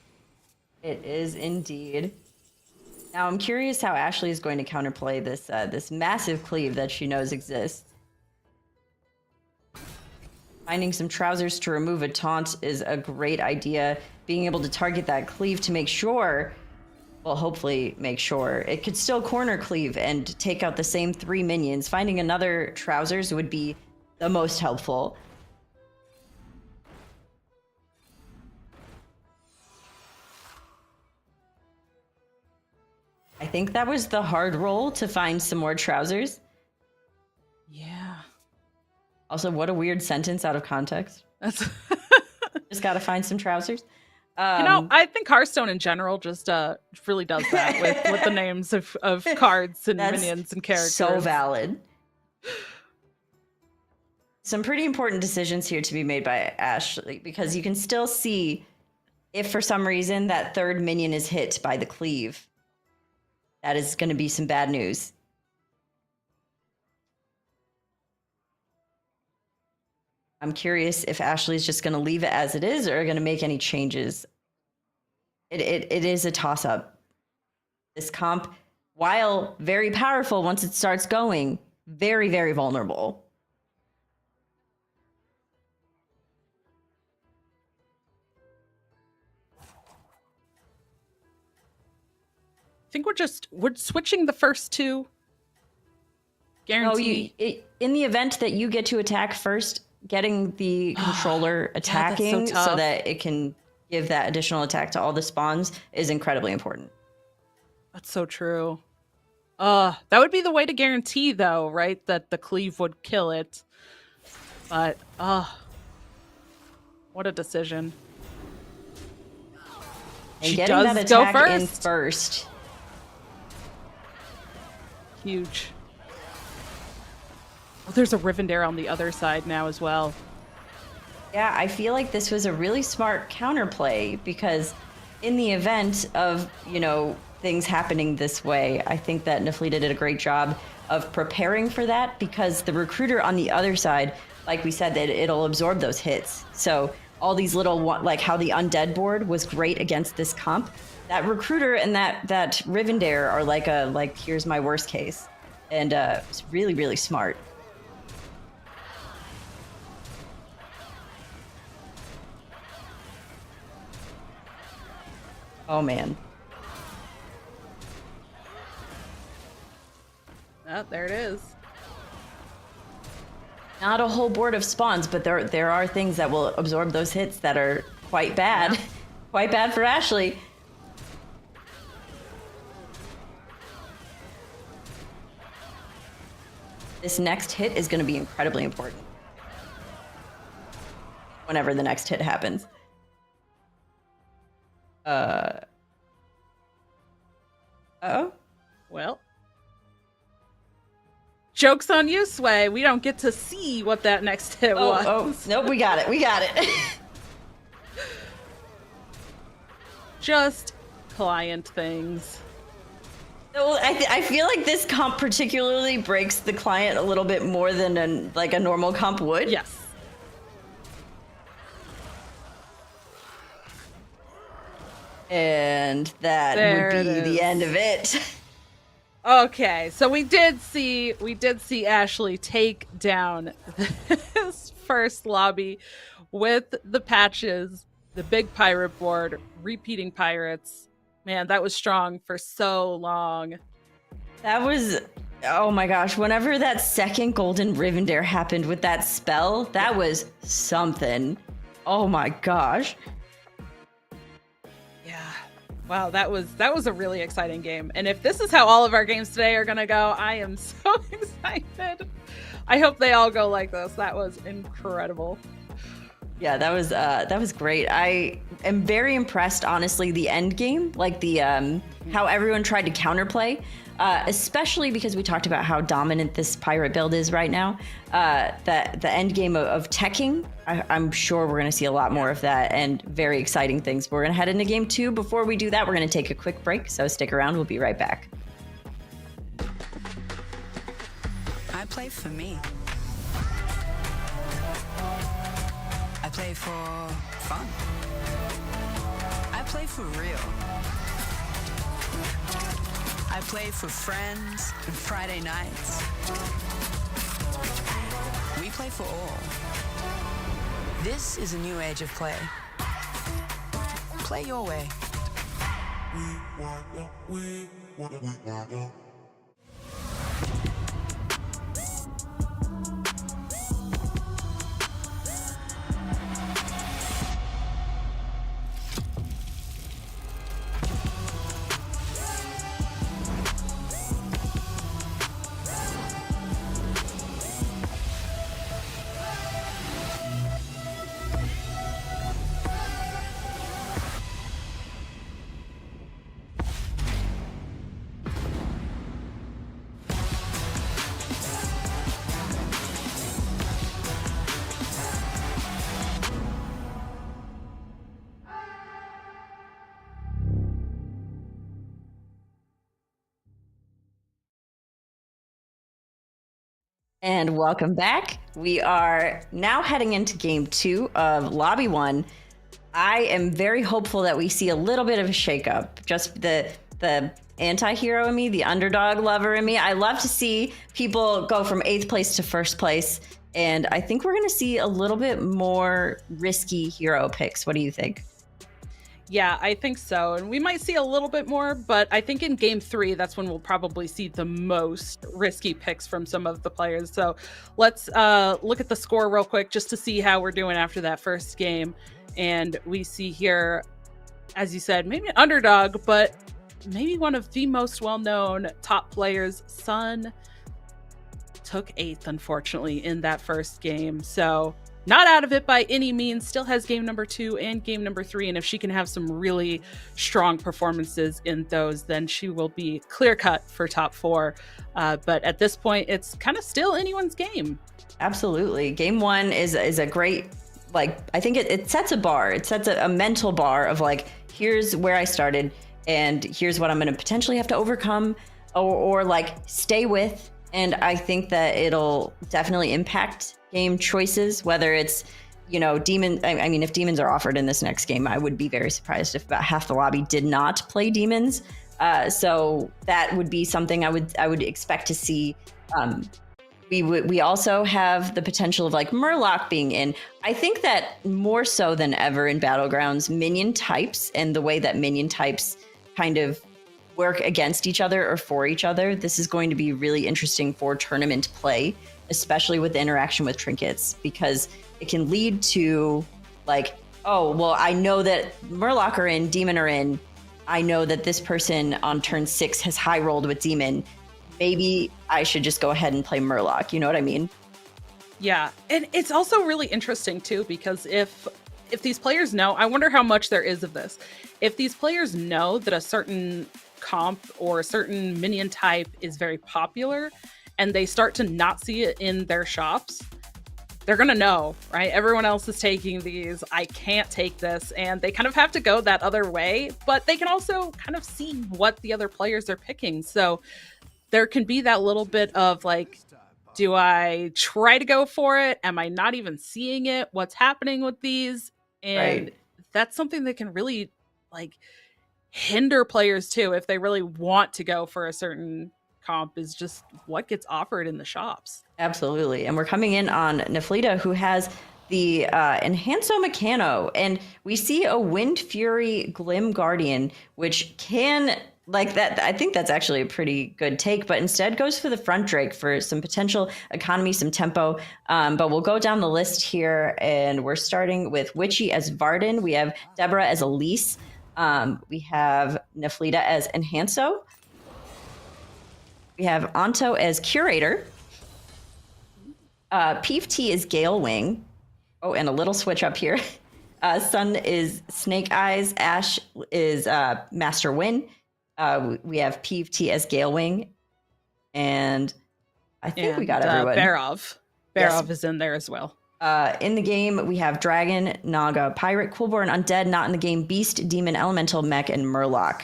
It is indeed. Now I'm curious how Ashley is going to counterplay this this massive cleave that she knows exists. Finding some trousers to remove a taunt is a great idea. Being able to target that cleave to make sure, well, hopefully make sure, it could still corner cleave and take out the same 3 minions. Finding another trousers would be the most helpful. I think that was the hard roll to find some more trousers. Yeah. Also, what a weird sentence out of context. That's Just gotta find some trousers. I think Hearthstone in general just really does that with the names of cards and minions and characters. So valid. Some pretty important decisions here to be made by Ashley, because you can still see if for some reason that third minion is hit by the cleave. That is going to be some bad news. I'm curious if Ashley's just going to leave it as it is or going to make any changes. It is a toss-up. This comp, while very powerful once it starts going, very, very vulnerable. I think we're switching the first two. Guarantee. No, in the event that you get to attack first, getting the controller attacking so that it can give that additional attack to all the spawns is incredibly important. That's so true. That would be the way to guarantee, though, right? That the cleave would kill it. But, what a decision. And she getting does that go attack in first. Huge. Oh, there's a Rivendare on the other side now as well. Yeah, I feel like this was a really smart counterplay because in the event of, things happening this way, I think that Naflita did a great job of preparing for that, because the recruiter on the other side, like we said, that it'll absorb those hits. So all these little, like how the undead board was great against this comp, that recruiter and that Rivendare are like here's my worst case. And it's really, really smart. Oh, man. Oh, there it is. Not a whole board of spawns, but there are things that will absorb those hits that are quite bad. Yeah. Quite bad for Ashley. This next hit is going to be incredibly important. Whenever the next hit happens. Uh-oh. Well. Joke's on you, Sway. We don't get to see what that next hit was. Oh, nope, we got it. We got it. Just client things. So I feel like this comp particularly breaks the client a little bit more than a normal comp would. Yes. And that would be the end of it. Okay, so we did see Ashley take down this first lobby with the patches, the big pirate board, repeating pirates. Man, that was strong for so long. That was, oh my gosh, whenever that second golden Rivendare happened with that spell, that was something. Oh my gosh. Wow, that was a really exciting game. And if this is how all of our games today are gonna go, I am so excited. I hope they all go like this. That was incredible. Yeah, that was great. I am very impressed, honestly, the end game, like the how everyone tried to counterplay, especially because we talked about how dominant this pirate build is right now. The end game of teching, I'm sure we're going to see a lot more of that and very exciting things. We're going to head into game 2. Before we do that, we're going to take a quick break, so stick around. We'll be right back. I play for me. I play for fun. I play for real. I play for friends and Friday nights. We play for all. This is a new age of play. Play your way. And welcome back. We are now heading into game 2 of Lobby 1. I am very hopeful that we see a little bit of a shakeup. Just the anti-hero in me, the underdog lover in me. I love to see people go from 8th place to 1st place. And I think we're going to see a little bit more risky hero picks. What do you think? Yeah, I think so. And we might see a little bit more, but I think in game 3, that's when we'll probably see the most risky picks from some of the players. So let's look at the score real quick just to see how we're doing after that first game. And we see here, as you said, maybe an underdog, but maybe one of the most well-known top players. Sun took 8th, unfortunately, in that first game. So not out of it by any means, still has game number 2 and game number 3. And if she can have some really strong performances in those, then she will be clear cut for top 4. But at this point, it's kind of still anyone's game. Absolutely. Game 1 is a great, like, I think it sets a bar. It sets a mental bar of like, here's where I started and here's what I'm going to potentially have to overcome or like stay with And I think that it'll definitely impact game choices, whether it's, demon. I mean, if demons are offered in this next game, I would be very surprised if about half the lobby did not play demons. So that would be something I would expect to see. We also have the potential of like Murloc being in. I think that more so than ever in Battlegrounds, minion types and the way that minion types kind of work against each other or for each other. This is going to be really interesting for tournament play, especially with the interaction with trinkets, because it can lead to like, oh, well, I know that Murloc are in, Demon are in. I know that this person on turn 6 has high rolled with Demon. Maybe I should just go ahead and play Murloc. You know what I mean? Yeah. And it's also really interesting too, because if these players know, I wonder how much there is of this. If these players know that a certain comp or a certain minion type is very popular and they start to not see it in their shops, they're going to know, right? Everyone else is taking these. I can't take this. And they kind of have to go that other way, but they can also kind of see what the other players are picking. So there can be that little bit of like, do I try to go for it? Am I not even seeing it? What's happening with these? And that's something that can really like hinder players too if they really want to go for a certain comp, is just what gets offered in the shops. Absolutely. And we're coming in on Neflita, who has the Enhanso Mechano, and we see a Wind Fury Glim Guardian, which can, like that, I think that's actually a pretty good take, but instead goes for the front Drake for some potential economy, some tempo. But we'll go down the list here, and we're starting with Witchy as Varden. We have Deborah as Elise. We have Neflita as Enhanso. We have Anto as Curator. Peeve T is Gale Wing. Oh, and a little switch up here. Sun is Snake Eyes. Ash is Master Win. We have Peeve T as Gale Wing. And I think we got everyone. Barov. Barov is in there as well. In the game, we have Dragon, Naga, Pirate, Coolborn, Undead. Not in the game, Beast, Demon, Elemental, Mech, and Murloc.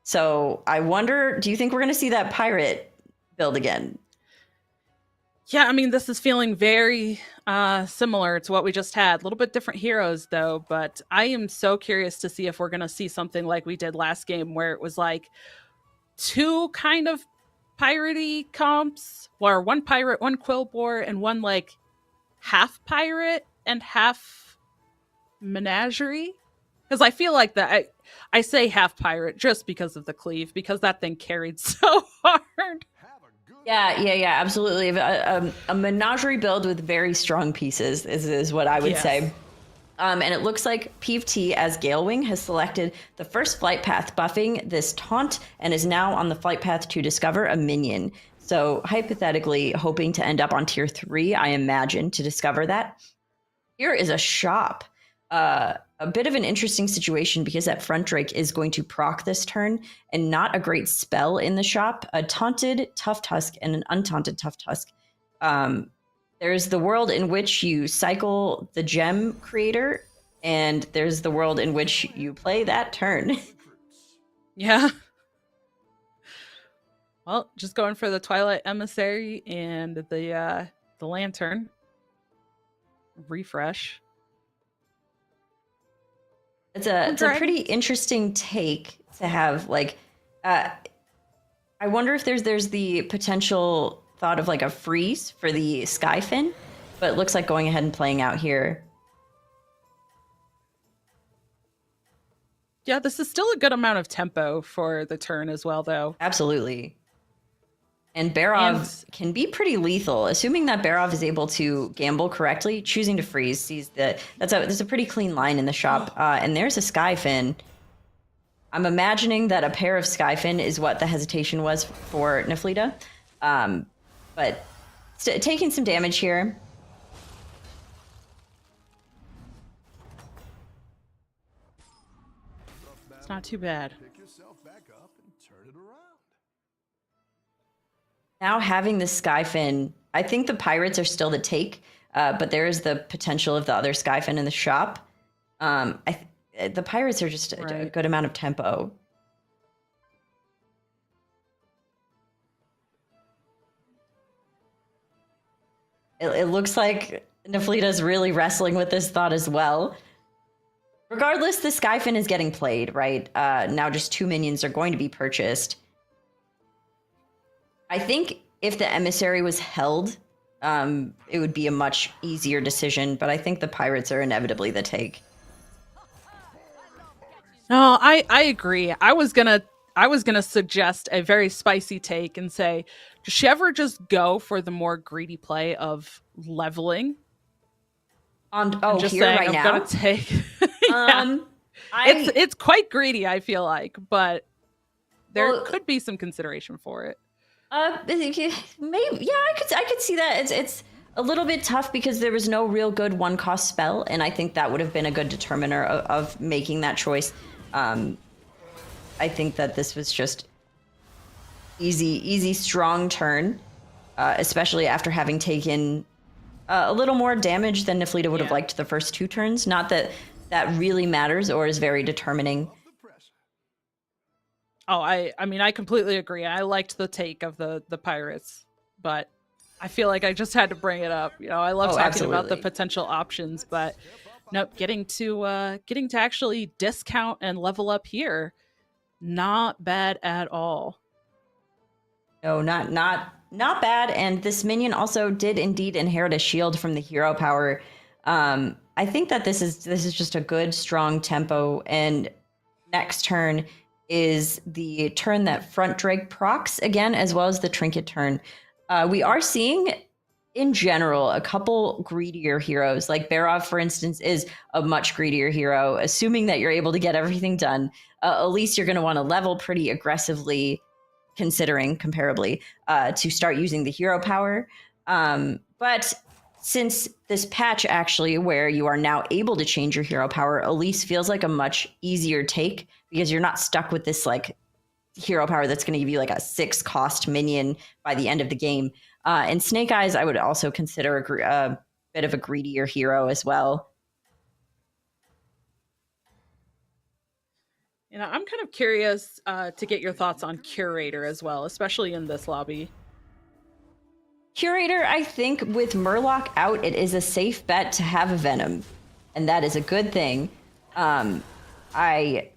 So I wonder, do you think we're going to see that Pirate build again? Yeah, I mean, this is feeling very similar to what we just had. A little bit different heroes, though, but I am so curious to see if we're going to see something like we did last game, where it was like two kind of piratey comps, where one pirate, one Quillbore, and one like half pirate and half menagerie. Because I feel like that I say half pirate just because of the cleave, because that thing carried so hard. Yeah, absolutely. A menagerie build with very strong pieces is what I would say. And it looks like Peeve T as Galewing has selected the first flight path, buffing this taunt, and is now on the flight path to discover a minion. So hypothetically, hoping to end up on tier 3, I imagine, to discover that. Here is a shop. A bit of an interesting situation because that front Drake is going to proc this turn, and not a great spell in the shop. A taunted Tough Tusk and an untaunted Tough Tusk. There's the world in which you cycle the gem creator, and there's the world in which you play that turn. Yeah. Well, just going for the Twilight Emissary and the Lantern. Refresh. It's a pretty interesting take to have. Like, I wonder if there's the potential thought of like a freeze for the Skyfin, but it looks like going ahead and playing out here. Yeah, this is still a good amount of tempo for the turn as well, though. Absolutely. And Barov can be pretty lethal, assuming that Barov is able to gamble correctly. Choosing to freeze sees that there's a pretty clean line in the shop, and there's a Skyfin. I'm imagining that a pair of Skyfin is what the hesitation was for Neflita, but taking some damage here. It's not too bad. Now having the Skyfin, I think the pirates are still the take, but there is the potential of the other Skyfin in the shop. The pirates are just a good amount of tempo. It looks like Naflita's really wrestling with this thought as well. Regardless, the Skyfin is getting played, right? Now just 2 minions are going to be purchased. I think if the Emissary was held, it would be a much easier decision, but I think the Pirates are inevitably the take. No, I agree. I was gonna suggest a very spicy take and say, does she ever just go for the more greedy play of leveling? Just here right now. I'm gonna take. Yeah. It's quite greedy, I feel like, but there could be some consideration for it. Maybe, yeah, I could see that. It's a little bit tough because there was no real good 1-cost spell, and I think that would have been a good determiner of making that choice. I think that this was just easy, strong turn, especially after having taken a little more damage than Naflita would have liked the first 2 turns. Not that that really matters or is very determining. Oh, I mean, I completely agree. I liked the take of the Pirates, but I feel like I just had to bring it up. You know, I love talking about the potential options, but nope, getting to actually discount and level up here, not bad at all. No, not bad. And this minion also did indeed inherit a shield from the hero power. I think that this is just a good, strong tempo. And next turn is the turn that Front Drake procs again, as well as the Trinket turn. We are seeing, in general, a couple greedier heroes. Like Barov, for instance, is a much greedier hero. Assuming that you're able to get everything done, at least you're going to want to level pretty aggressively, considering comparably, to start using the hero power. But since this patch actually, where you are now able to change your hero power, Elise feels like a much easier take because you're not stuck with this like hero power that's going to give you like a 6-cost minion by the end of the game. And Snake Eyes, I would also consider a bit of a greedier hero as well. You know, I'm kind of curious to get your thoughts on Curator as well, especially in this lobby. Curator, I think with Murloc out, it is a safe bet to have a Venom, and that is a good thing. I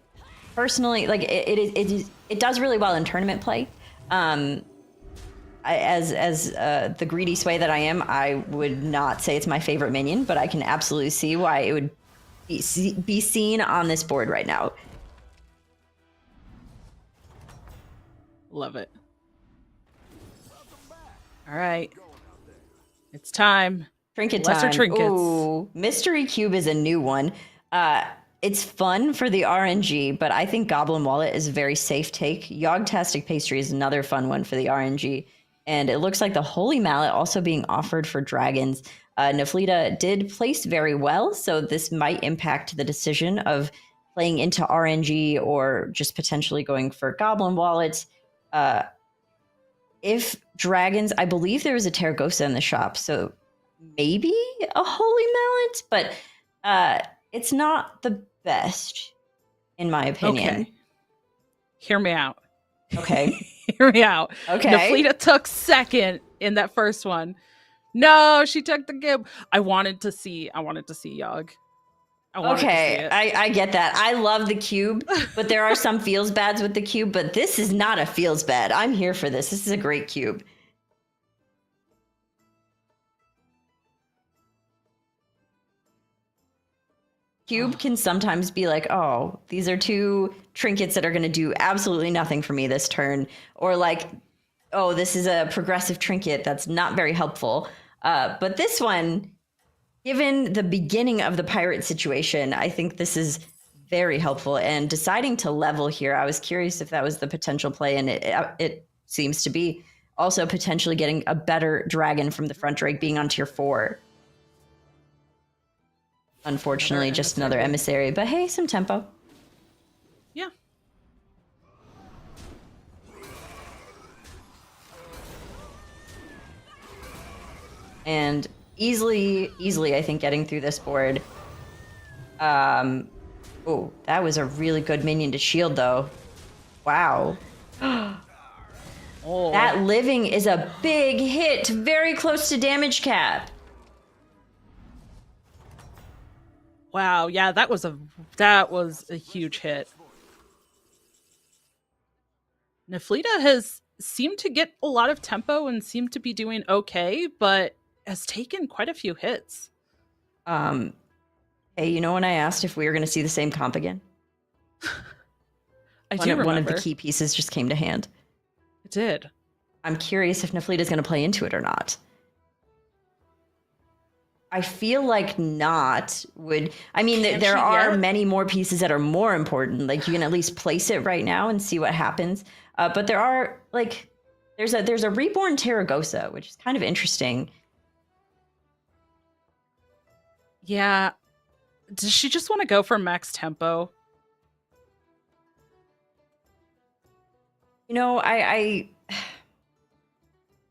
personally like it does really well in tournament play. As the greedy sway that I am, I would not say it's my favorite minion, but I can absolutely see why it would be seen on this board right now. Love it. All right. It's time. Trinket Lesser time. trinkets. Ooh, Mystery Cube is a new one. It's fun for the RNG, but I think Goblin Wallet is a very safe take. Yogtastic Pastry is another fun one for the RNG. And it looks like the Holy Mallet also being offered for dragons. Naflita did place very well, so this might impact the decision of playing into RNG or just potentially going for Goblin Wallet. If dragons, I believe there was a Terragosa in the shop, so maybe a Holy Mallet, but it's not the best, in my opinion. Okay. Hear me out. Okay. Hear me out. Okay. Naflita took second in that first one. No, she took the Gib. I wanted to see Yogg. Okay, I get that. I love the cube, but there are some feels bads with the cube, but this is not a feels bad. I'm here for this. This is a great cube. Cube can sometimes be like, oh, these are 2 trinkets that are going to do absolutely nothing for me this turn. Or like, oh, this is a progressive trinket that's not very helpful. But this one, given the beginning of the pirate situation, I think this is very helpful. And deciding to level here, I was curious if that was the potential play, and it seems to be. Also potentially getting a better dragon from the Front Drake being on tier 4. Unfortunately, just another emissary, but hey, some tempo. Yeah. And easily, I think getting through this board. Oh, that was a really good minion to shield, though. Wow. Oh. That living is a big hit, very close to damage cap. Wow, yeah, that was a huge hit. Naflita has seemed to get a lot of tempo and seemed to be doing okay, but has taken quite a few hits. Um, hey, you know when I asked if we were going to see the same comp again? I do remember. One of the key pieces just came to hand. It did. I'm curious if Naflita is going to play into it or not. I feel like not would. I mean, there are many more pieces that are more important. Like you can at least place it right now and see what happens. But there are like there's a reborn Terragosa, which is kind of interesting. Yeah. Does she just want to go for max tempo? You know, I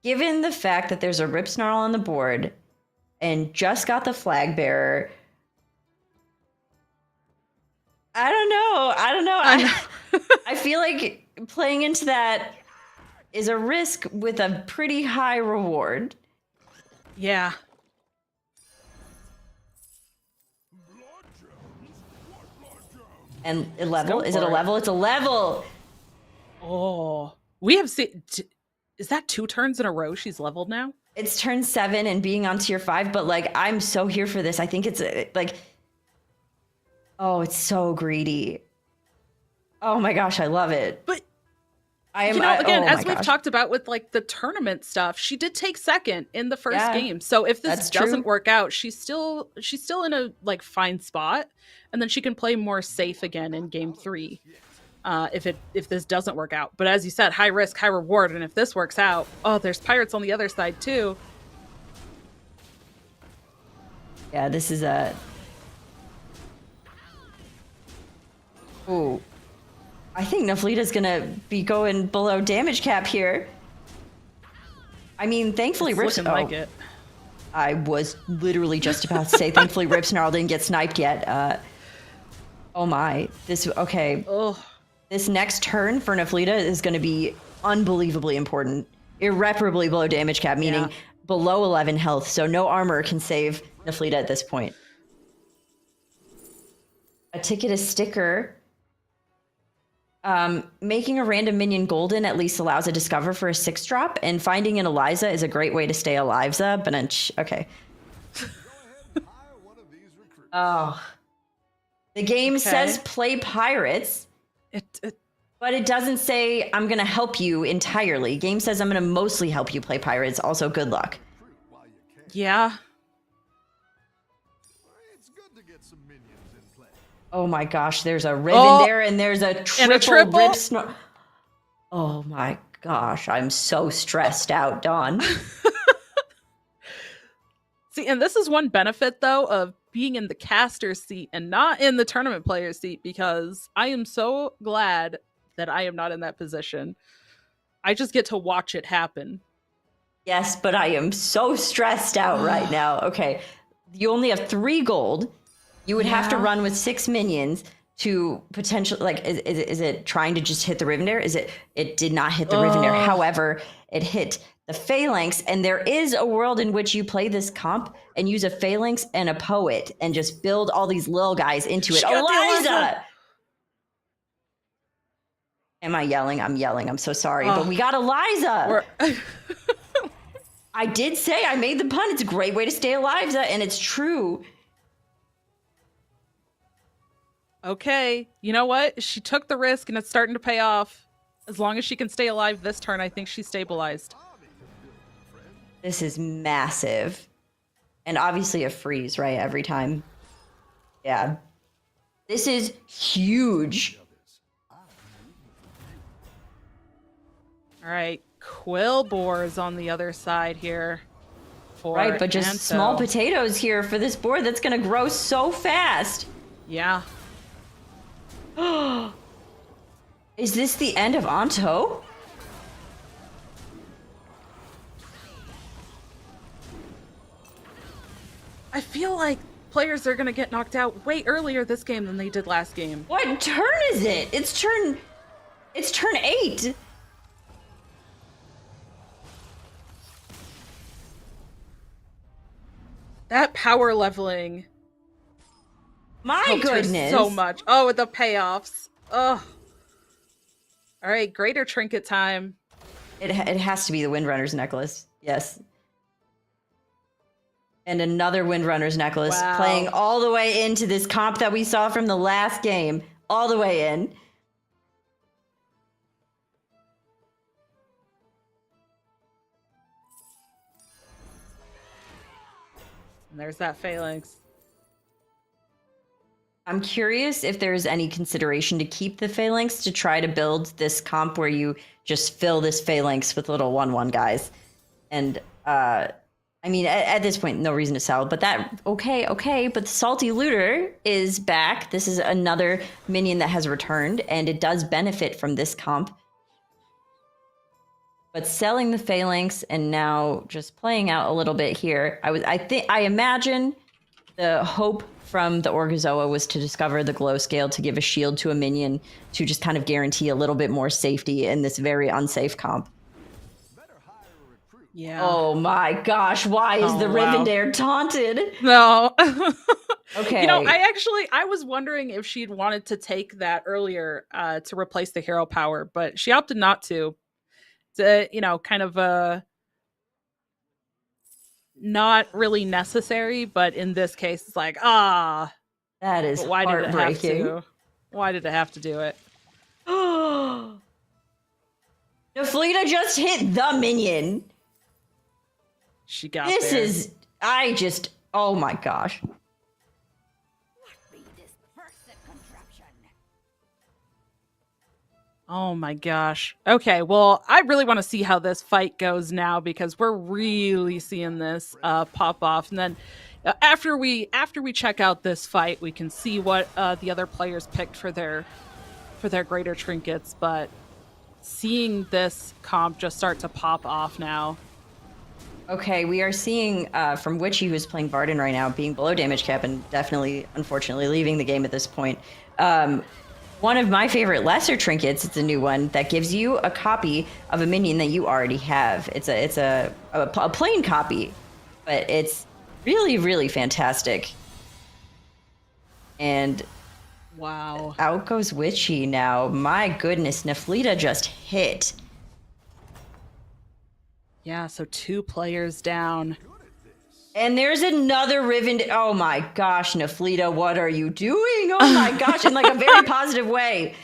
given the fact that there's a Rip Snarl on the board and just got the flag bearer, I don't know. I feel like playing into that is a risk with a pretty high reward. Yeah. And a level? Is it a level? It's a level! Oh. We have seen... Is that 2 turns in a row she's leveled now? It's turn 7 and being on tier 5, but like, I'm so here for this. I think it's like... Oh, it's so greedy. Oh my gosh, I love it. But... as we've talked about with like the tournament stuff, she did take second in the first game. So if this doesn't work out, she's still in a like fine spot, and then she can play more safe again in game 3. If this doesn't work out. But as you said, high risk, high reward, and if this works out, oh, there's pirates on the other side too. Yeah, this is a... Ooh. I think Naflita's gonna be going below damage cap here. I mean, thankfully It's looking like it. I was literally just about to say, thankfully Rip Snarl didn't get sniped yet. Oh my. Okay. Ugh. This next turn for Naflita is going to be unbelievably important. Irreparably below damage cap, meaning below 11 health, so no armor can save Naflita at this point. A ticket, a sticker. Making a random minion golden at least allows a discover for a 6-drop, and finding an Eliza is a great way to stay alive. Okay. Oh. The game says play pirates. But it doesn't say I'm going to help you entirely. Game says I'm going to mostly help you play pirates. Also, good luck. Yeah. It's good to get some minions in play. Oh my gosh, there's a Riven there, and there's a triple Rip Snarl. Oh my gosh, I'm so stressed out, Dawn. See, and this is one benefit, though, of being in the caster seat and not in the tournament player seat, because I am so glad that I am not in that position. I just get to watch it happen. Yes, but I am so stressed out right now. Okay, you only have 3 gold. You would have to run with 6 minions to potentially, like, is it trying to just hit the Rivendare? It did not hit the Rivendare. However, it hit the Phalanx, and there is a world in which you play this comp and use a Phalanx and a Poet and just build all these little guys into it. Eliza! Am I yelling? I'm yelling. I'm so sorry. But we got Eliza. I did say, I made the pun. It's a great way to stay alive, and it's true. Okay, you know what? She took the risk, and it's starting to pay off. As long as she can stay alive this turn, I think she's stabilized. This is massive. And obviously a freeze, right? Every time. Yeah. This is huge. All right, Quillbore is on the other side here. Right, but just small potatoes here for this board that's going to grow so fast. Yeah. Is this the end of Anto? I feel like players are going to get knocked out way earlier this game than they did last game. What turn is it? It's turn 8. That power leveling My Helped her goodness. so much. Oh, with the payoffs. Oh. All right, greater trinket time. It has to be the Windrunner's necklace. Yes. And another Windrunner's necklace Wow. playing all the way into this comp that we saw from the last game. All the way in. And there's that phalanx. I'm curious if there's any consideration to keep the phalanx to try to build this comp where you just fill this phalanx with little 1/1 guys. And I mean, at this point, no reason to sell, but okay, but the Salty Looter is back. This is another minion that has returned, and it does benefit from this comp. But selling the phalanx and now just playing out a little bit here, I imagine the hope from the Orgozoa was to discover the glow scale to give a shield to a minion to just kind of guarantee a little bit more safety in this very unsafe comp. Yeah. Oh my gosh, why is the Rivendare taunted? No. Okay. You know, I was wondering if she'd wanted to take that earlier to replace the hero power, but she opted not to. It's you know, kind of not really necessary, but in this case, it's like, that is why did it have heartbreaking. to? Why did it have to do it? Naflita just hit the minion. She got This there. is, oh my gosh. Oh my gosh. Okay, well, I really want to see how this fight goes now because we're really seeing this pop off. And then after we check out this fight, we can see what the other players picked for their greater trinkets. But seeing this comp just start to pop off now. Okay, we are seeing from Witchy, who's playing Varden right now, being below damage cap and definitely, unfortunately, leaving the game at this point. One of my favorite lesser trinkets, it's a new one, that gives you a copy of a minion that you already have. It's a plain copy, but it's really, really fantastic. And Wow. out goes Witchy now. My goodness, Naflita just hit. Yeah, so 2 players down. And there's another Rivendare. Oh my gosh, Naflita, what are you doing? Oh my gosh, in like a very positive way.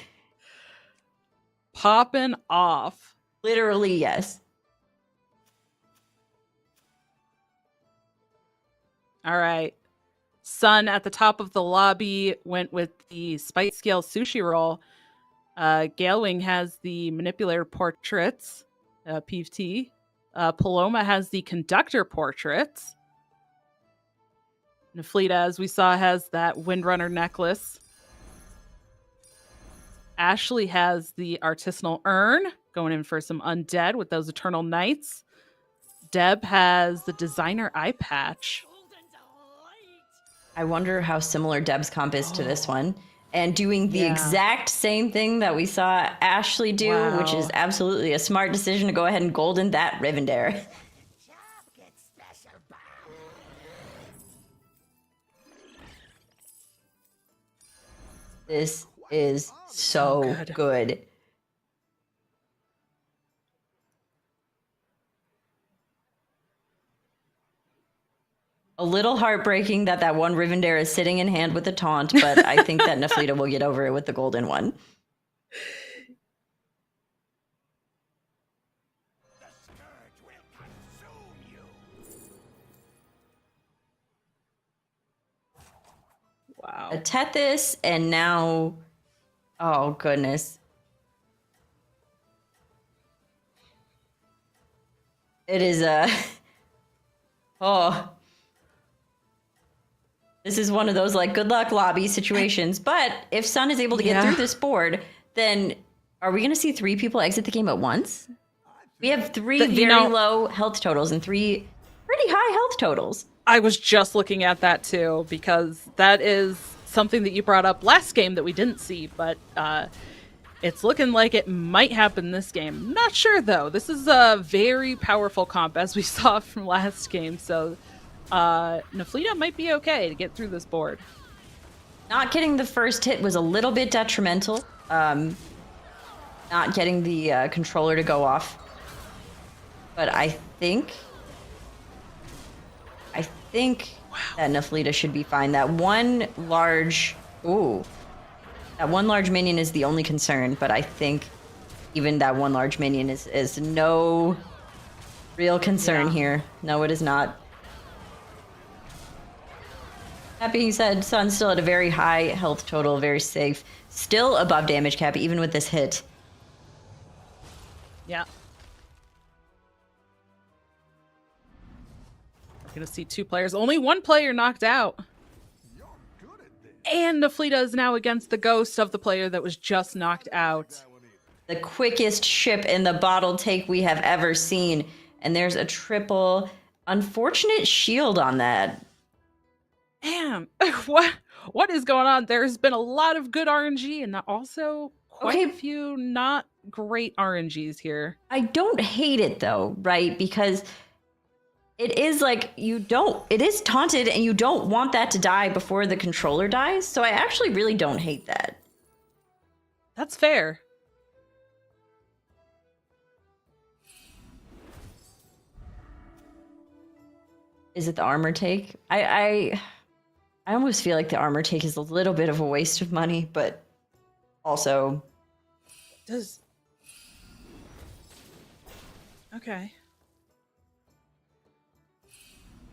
Popping off. Literally, yes. All right. Sun at the top of the lobby went with the Spite Scale Sushi Roll. Galewing has the Manipulator Portraits, PFT. Paloma has the Conductor Portraits. Naflita, as we saw, has that Windrunner necklace. Ashley has the Artisanal Urn, going in for some undead with those Eternal Knights. Deb has the Designer Eye Patch. I wonder how similar Deb's comp is to this one. And doing the Yeah. exact same thing that we saw Ashley do, Wow. which is absolutely a smart decision to go ahead and golden that Rivendare. This is so good. A little heartbreaking that one Rivendare is sitting in hand with a taunt, but I think that Naflita will get over it with the golden one. Wow. A Tethys, and now, oh goodness. It is a, oh. This is one of those like good luck lobby situations, but if Sun is able to get through this board, then are we going to see 3 people exit the game at once? We have 3 very low health totals and 3 pretty high health totals. I was just looking at that too, because that is something that you brought up last game that we didn't see, but it's looking like it might happen this game. Not sure though. This is a very powerful comp as we saw from last game, so Naflita might be okay to get through this board. Not getting the first hit was a little bit detrimental. Not getting the controller to go off. But I think that Naflita should be fine. That one large minion is the only concern, but I think even that one large minion is no real concern here. No, it is not. That being said, Sun's still at a very high health total, very safe. Still above damage cap, even with this hit. Yeah. We're going to see 2 players. Only 1 player knocked out. You're good at this. And Naflita is now against the ghost of the player that was just knocked out. The quickest ship in the bottle take we have ever seen. And there's a triple unfortunate shield on that. Damn. What is going on? There's been a lot of good RNG and also quite a few not great RNGs here. I don't hate it though, right? Because it is like it is taunted and you don't want that to die before the controller dies. So I actually really don't hate that. That's fair. Is it the armor take? I almost feel like the armor take is a little bit of a waste of money, but also Okay.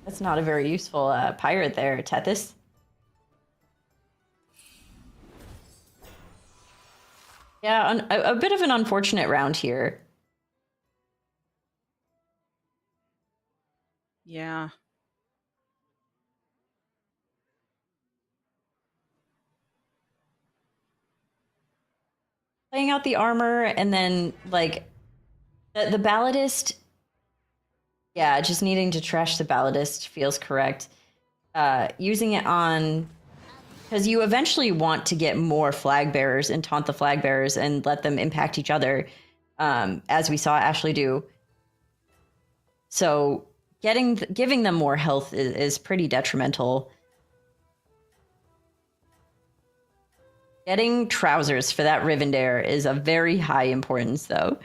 That's not a very useful pirate there, Tethys. Yeah, a bit of an unfortunate round here. Yeah. Playing out the armor and then, like, the balladist. Yeah, just needing to trash the balladist feels correct. Using it on... Because you eventually want to get more flag bearers and taunt the flag bearers and let them impact each other, as we saw Ashley do. So giving them more health is pretty detrimental. Getting trousers for that Rivendare is of very high importance, though.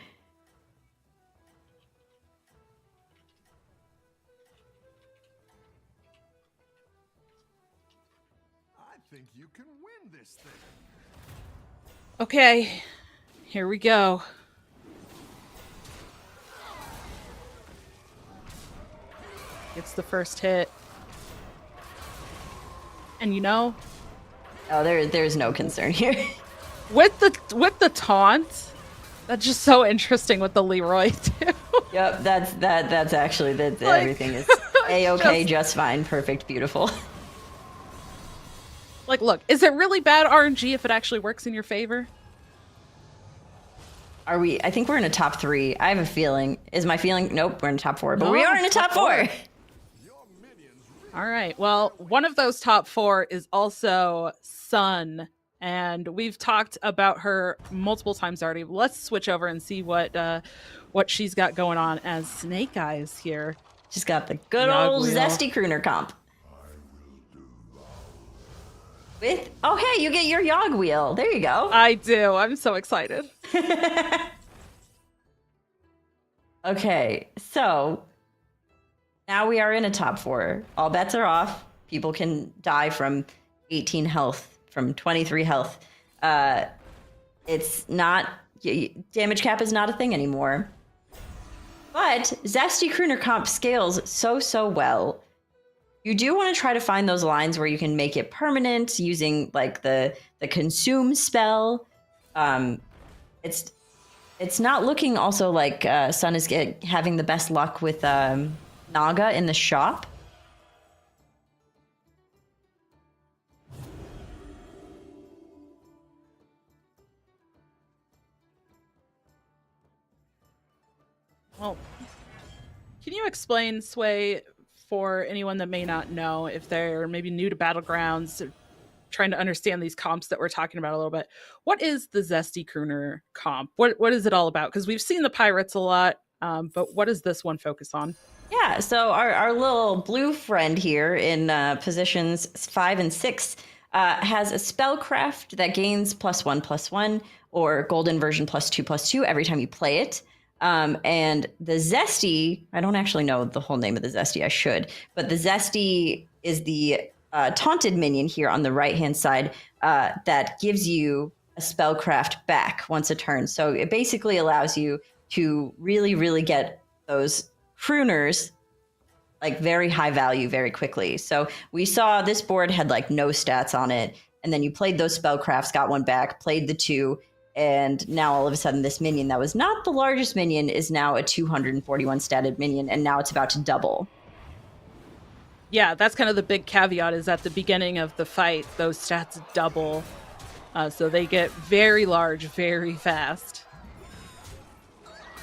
I think you can win this thing. Okay. Here we go. It's the first hit. And you know, Oh, there's no concern here. with the taunt, that's just so interesting with the Leroy too. Yep, that's actually Like, everything is a-okay, just fine, perfect, beautiful. Like, look, is it really bad RNG if it actually works in your favor? Are we? I think we're in a top 3. I have a feeling. Is my feeling? Nope, we're in a top 4. But No, we are in a top 4. Your minions All right. Well, one of those top 4 is also Sun, and we've talked about her multiple times already. Let's switch over and see what she's got going on as Snake Eyes here. She's got the good Yog old wheel. zesty crooner comp. With hey, you get your Yog wheel. There you go. I do. I'm so excited. Okay, so now we are in a top 4. All bets are off. People can die from 18 health, from 23 health. It's not... Damage cap is not a thing anymore. But Zesty Crooner comp scales so well. You do want to try to find those lines where you can make it permanent using, like, the consume spell. It's not looking also like Sun is having the best luck with Naga in the shop. Well, can you explain, Sway, for anyone that may not know, if they're maybe new to Battlegrounds, trying to understand these comps that we're talking about a little bit, what is the Zesty Crooner comp? What is it all about? Because we've seen the pirates a lot, but what does this one focus on? Yeah, so our little blue friend here in positions 5 and 6 has a spellcraft that gains +1/+1 or golden version +2/+2 every time you play it. And the Zesty, I don't actually know the whole name of the Zesty, I should, but the Zesty is the taunted minion here on the right-hand side that gives you a spellcraft back once a turn. So it basically allows you to really, really get those crooners like very high value very quickly. So we saw this board had like no stats on it, and then you played those spellcrafts, got one back, played the two, and now all of a sudden this minion that was not the largest minion is now a 241 statted minion, and now it's about to double. Yeah, that's kind of the big caveat, is at the beginning of the fight, those stats double. So they get very large, very fast.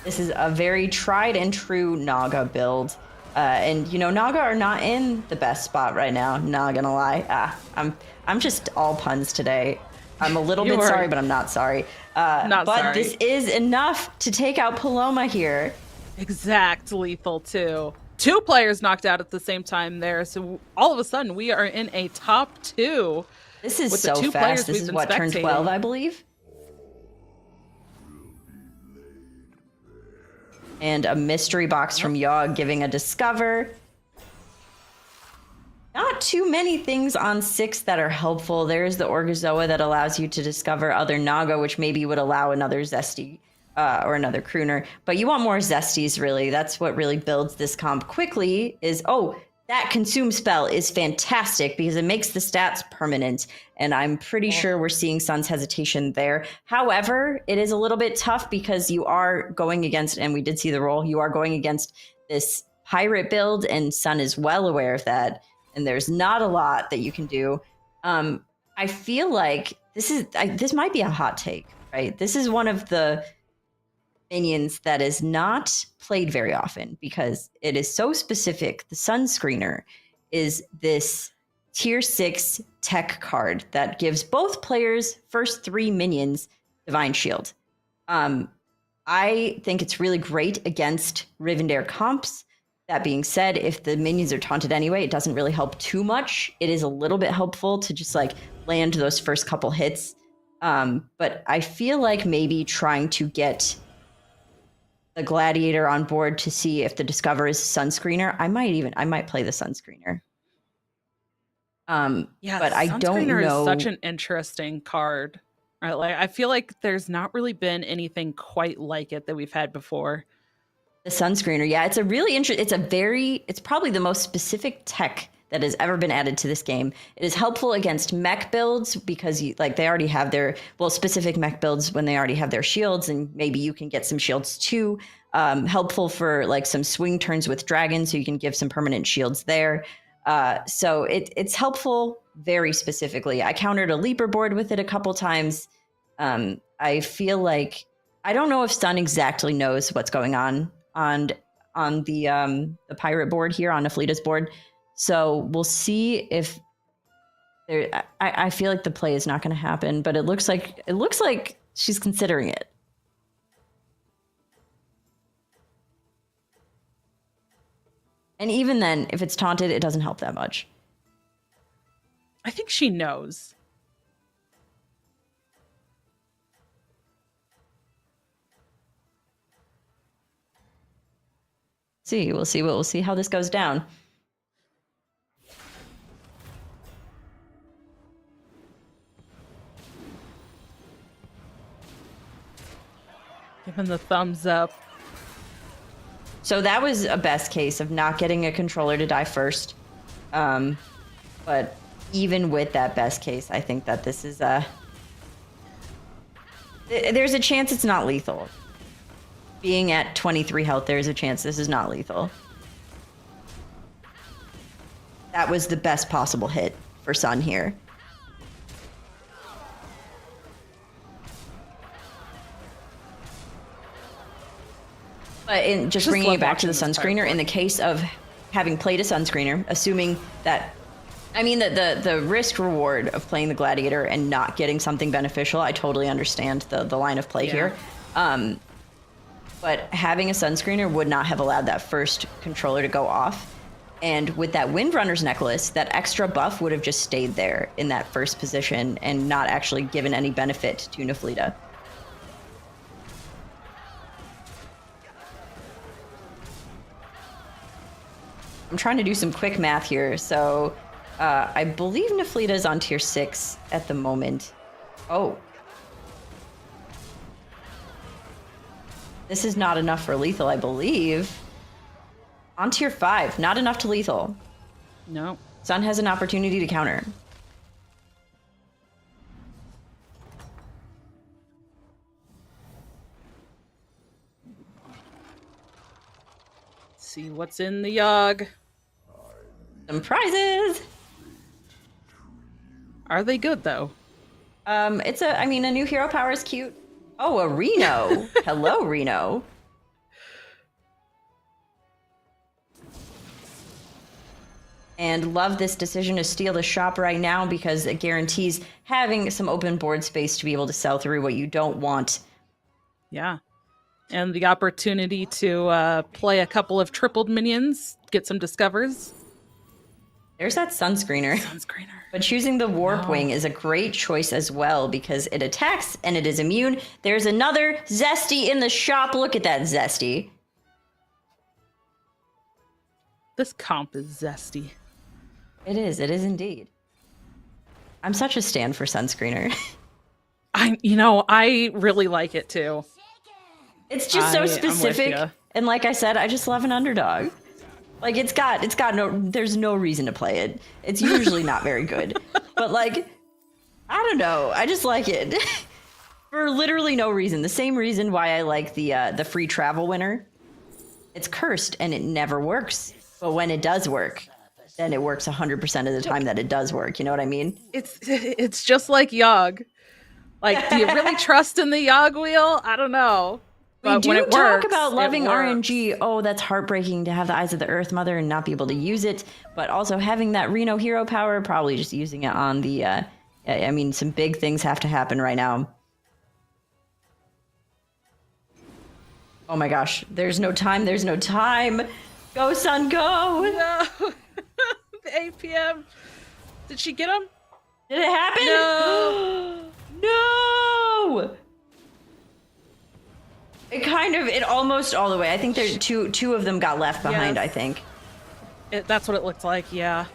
This is a very tried and true Naga build. And you know, Naga are not in the best spot right now, not gonna lie. I'm just all puns today. I'm a little bit sorry, but I'm not sorry. But sorry. This is enough to take out Paloma here. Exact lethal too. 2 players knocked out at the same time there, so all of a sudden we are in a top 2. This is so fast. This is what, turn 12, I believe? And a mystery box from Yogg giving a discover. Not too many things on 6 that are helpful. There's the Orgozoa that allows you to discover other Naga, which maybe would allow another Zesty or another Crooner. But you want more Zesties, really. That's what really builds this comp quickly is, oh, that consume spell is fantastic because it makes the stats permanent. And I'm pretty sure we're seeing Sun's hesitation there. However, it is a little bit tough because you are going against, and we did see the roll, you are going against this pirate build, and Sun is well aware of that. And there's not a lot that you can do. I feel like this might be a hot take, right? This is one of the minions that is not played very often because it is so specific. The Sunscreener is this tier 6 tech card that gives both players first 3 minions Divine Shield. I think it's really great against Rivendare comps. That being said, if the minions are taunted anyway, it doesn't really help too much. It is a little bit helpful to just like land those first couple hits. But I feel like maybe trying to get the Gladiator on board to see if the Discover is Sunscreener. I might play the Sunscreener. Yeah, but I don't know. Is such an interesting card. Right? Like, I feel like there's not really been anything quite like it that we've had before. The Sunscreener, yeah, it's a really interesting. It's probably the most specific tech that has ever been added to this game. It is helpful against mech builds because they already have their specific mech builds when they already have their shields, and maybe you can get some shields too. Helpful for like some swing turns with dragons, so you can give some permanent shields there. So it's helpful very specifically. I countered a leaper board with it a couple times. I feel like I don't know if Sun exactly knows what's going on the pirate board here, on Neflita's board. So we'll see if there. I feel like the play is not going to happen, but it looks like she's considering it. And even then, if it's taunted, it doesn't help that much. I think she knows. We'll see how this goes down. Give him the thumbs up. So that was a best case of not getting a controller to die first. But even with that best case, I think that this is there's a chance it's not lethal. Being at 23 health, there's a chance this is not lethal. That was the best possible hit for Sun here. But just bringing it back to the Sunscreener, in the case of having played a Sunscreener, assuming that, the risk reward of playing the Gladiator and not getting something beneficial, I totally understand the line of play here. But having a Sunscreener would not have allowed that first controller to go off. And with that Windrunner's necklace, that extra buff would have just stayed there in that first position and not actually given any benefit to Naflida. I'm trying to do some quick math here. So I believe Naflida is on tier 6 at the moment. Oh. This is not enough for lethal, I believe. On tier 5, not enough to lethal. No. Sun has an opportunity to counter. Let's see what's in the Yogg. Some prizes. Are they good though? I mean, a new hero power is cute. Oh, a Reno. Hello, Reno. And love this decision to steal the shop right now because it guarantees having some open board space to be able to sell through what you don't want. Yeah. And the opportunity to play a couple of tripled minions, get some discovers. There's that sunscreener. Sunscreener. But choosing the Warp Wing is a great choice as well because it attacks and it is immune. There's another Zesty in the shop. Look at that Zesty. This comp is zesty. It is indeed. I'm such a stan for sunscreener. I really like it too. It's just so specific. And like I said, I just love an underdog. Like it's got there's no reason to play it. It's usually not very good. But like, I don't know. I just like it. For literally no reason. The same reason why I like the free travel winner. It's cursed and it never works. But when it does work, then it works 100% of the time that it does work. You know what I mean? It's just like Yogg. Like, do you really trust in the Yogg wheel? I don't know. But we when do it talk works, about loving it works. RNG. Oh, that's heartbreaking to have the Eyes of the Earth Mother and not be able to use it. But also having that Reno hero power, probably just using it on the... I mean, some big things have to happen right now. Oh my gosh. There's no time. There's no time. Go, Sun, go! No. The 8 p.m. Did she get him? Did it happen? No. No! It almost all the way. I think there's two of them got left behind, Yes. I think. That's what it looked like, yeah.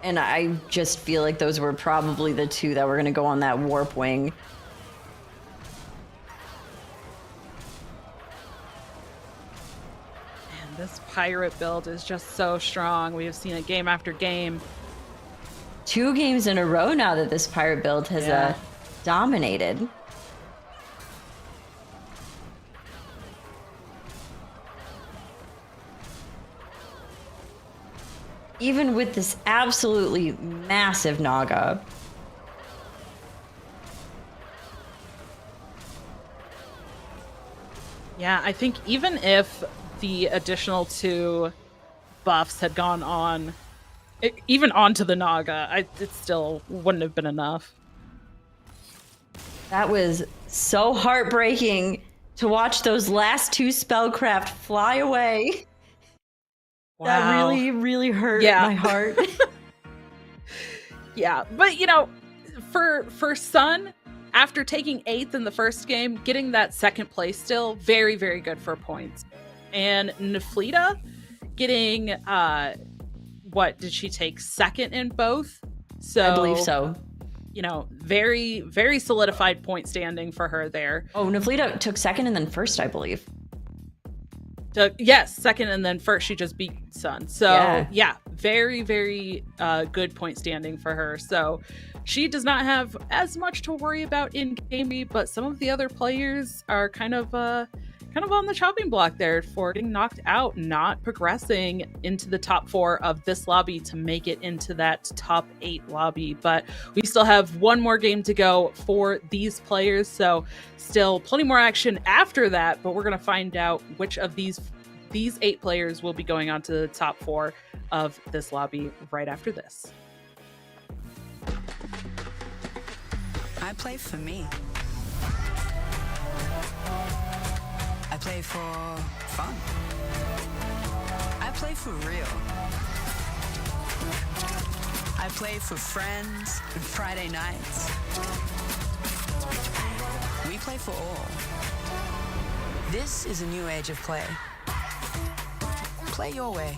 And I just feel like those were probably the two that were going to go on that Warp Wing. Man, this pirate build is just so strong. We have seen it game after game. 2 games in a row now that this pirate build has dominated. Even with this absolutely massive Naga. Yeah, I think even if the additional 2 buffs had gone on, even onto the Naga, it still wouldn't have been enough. That was so heartbreaking to watch those last 2 spellcraft fly away. Wow. That really, really hurt my heart. Yeah, but for Sun, after taking 8th in the first game, getting that second place still very, very good for points. And Naflida getting what did she take? 2nd in both? So I believe so. Very, very solidified point standing for her there. Oh, Naflida took 2nd and then 1st, I believe. Yes, 2nd and then 1st she just beat Sun. So yeah very, very good point standing for her. So she does not have as much to worry about in game, but some of the other players are kind of on the chopping block there for getting knocked out, not progressing into the top 4 of this lobby to make it into that top 8 lobby. But we still have one more game to go for these players, so still plenty more action after that, but we're going to find out which of these 8 players will be going on to the top 4 of this lobby right after this. I play for me. I play for fun. I play for real. I play for friends and Friday nights. We play for all. This is a new age of play. Play your way.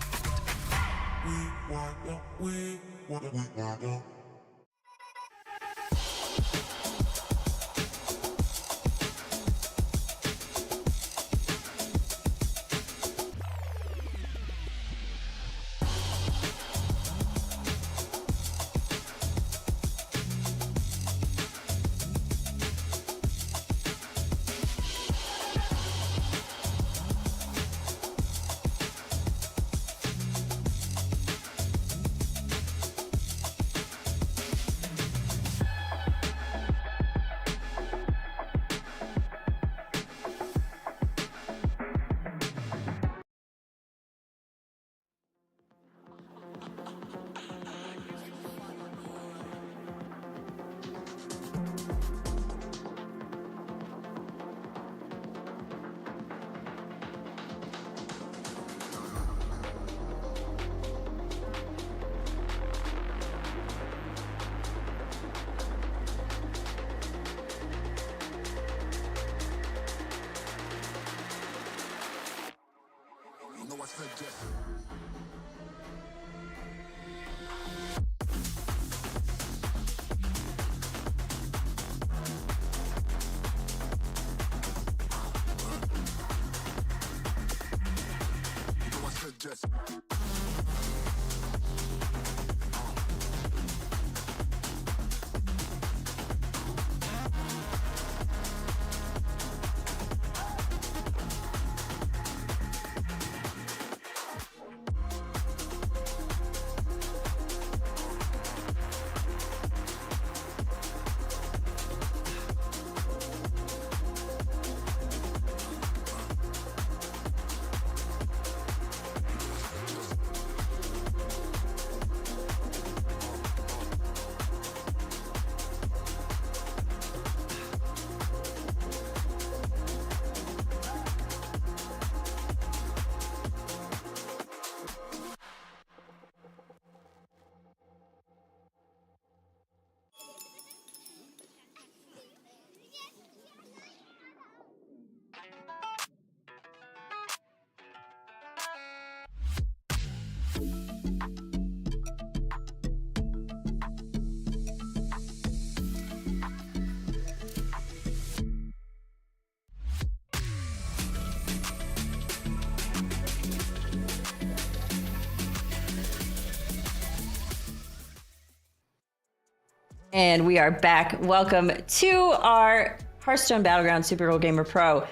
And we are back. Welcome to our Hearthstone Battlegrounds Supergirl Gamer Pro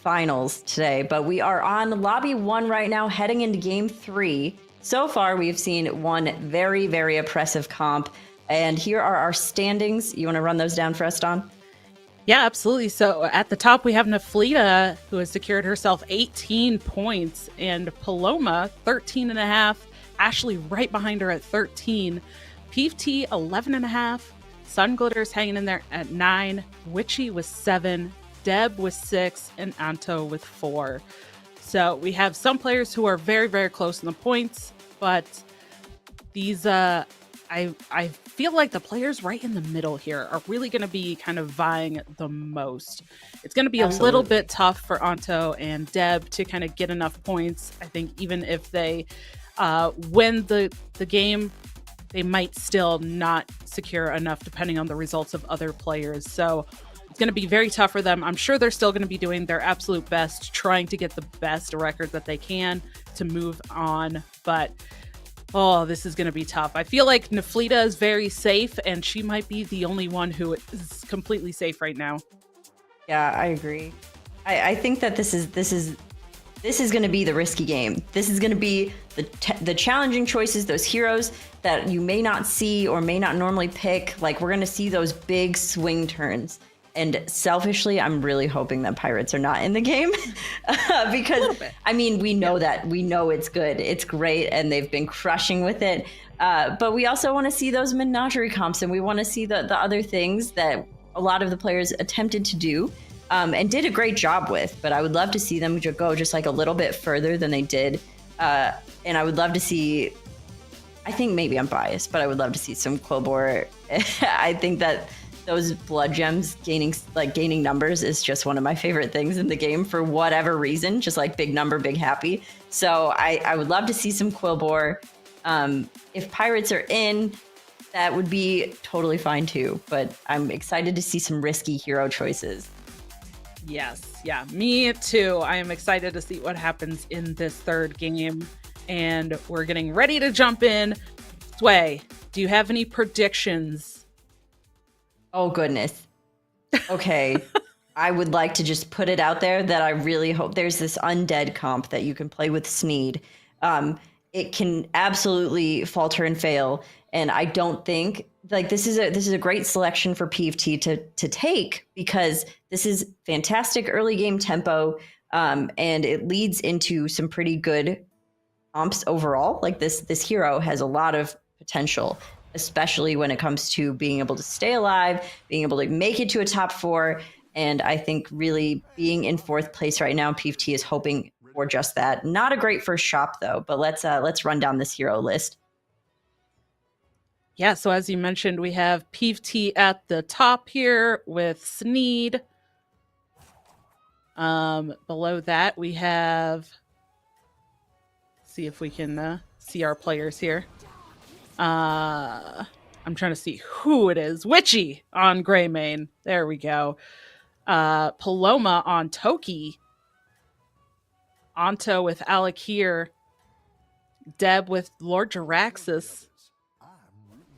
finals today. But we are on lobby 1 right now, heading into game 3. So far, we've seen one very, very oppressive comp. And here are our standings. You want to run those down for us, Dawn? Yeah, absolutely. So at the top, we have Naflita, who has secured herself 18 points, and Paloma, 13 and a half. Ashley right behind her at 13. Peef 11 and a half. Sun Glitter's hanging in there at 9. Witchy with 7. Deb with 6. And Anto with 4. So we have some players who are very, very close in the points, but these, I feel like the players right in the middle here are really going to be kind of vying the most. It's going to be a little bit tough for Anto and Deb to kind of get enough points. I think even if they win the game, they might still not secure enough depending on the results of other players. So it's going to be very tough for them. I'm sure they're still going to be doing their absolute best, trying to get the best record that they can to move on. But oh, this is going to be tough. I feel like Naflita is very safe, and she might be the only one who is completely safe right now. Yeah, I agree. I think that this is going to be the risky game. This is going to be the challenging choices, those heroes that you may not see or may not normally pick. Like, we're going to see those big swing turns. And selfishly, I'm really hoping that pirates are not in the game because, I mean, we know that. We know it's good. It's great. And they've been crushing with it. But we also want to see those menagerie comps, and we want to see the other things that a lot of the players attempted to do and did a great job with. But I would love to see them go just like a little bit further than they did. And I would love to see, I think maybe I'm biased, but I would love to see some Quillbore. I think that those blood gems gaining numbers is just one of my favorite things in the game for whatever reason, just like big number, big happy. So I would love to see some Quillbore. If pirates are in, that would be totally fine too, but I'm excited to see some risky hero choices. Yes, yeah, me too. I am excited to see what happens in this third game, and we're getting ready to jump in. Sway, do you have any predictions? Oh, goodness. Okay. I would like to just put it out there that I really hope there's this undead comp that you can play with Sneed. It can absolutely falter and fail. And I don't think like this is a great selection for PFT to take, because this is fantastic early game tempo. And it leads into some pretty good comps overall. Like this hero has a lot of potential, especially when it comes to being able to stay alive, being able to make it to a top 4. And I think really being in 4th place right now, PFT is hoping for just that. Not a great first shop though, but let's run down this hero list. Yeah, so as you mentioned, we have PFT at the top here with Sneed. Below that, we have, see if we can see our players here. I'm trying to see who it is. Witchy on Greymane. There we go. Paloma on Toki. Anto with Alakir. Deb with Lord Jaraxxus.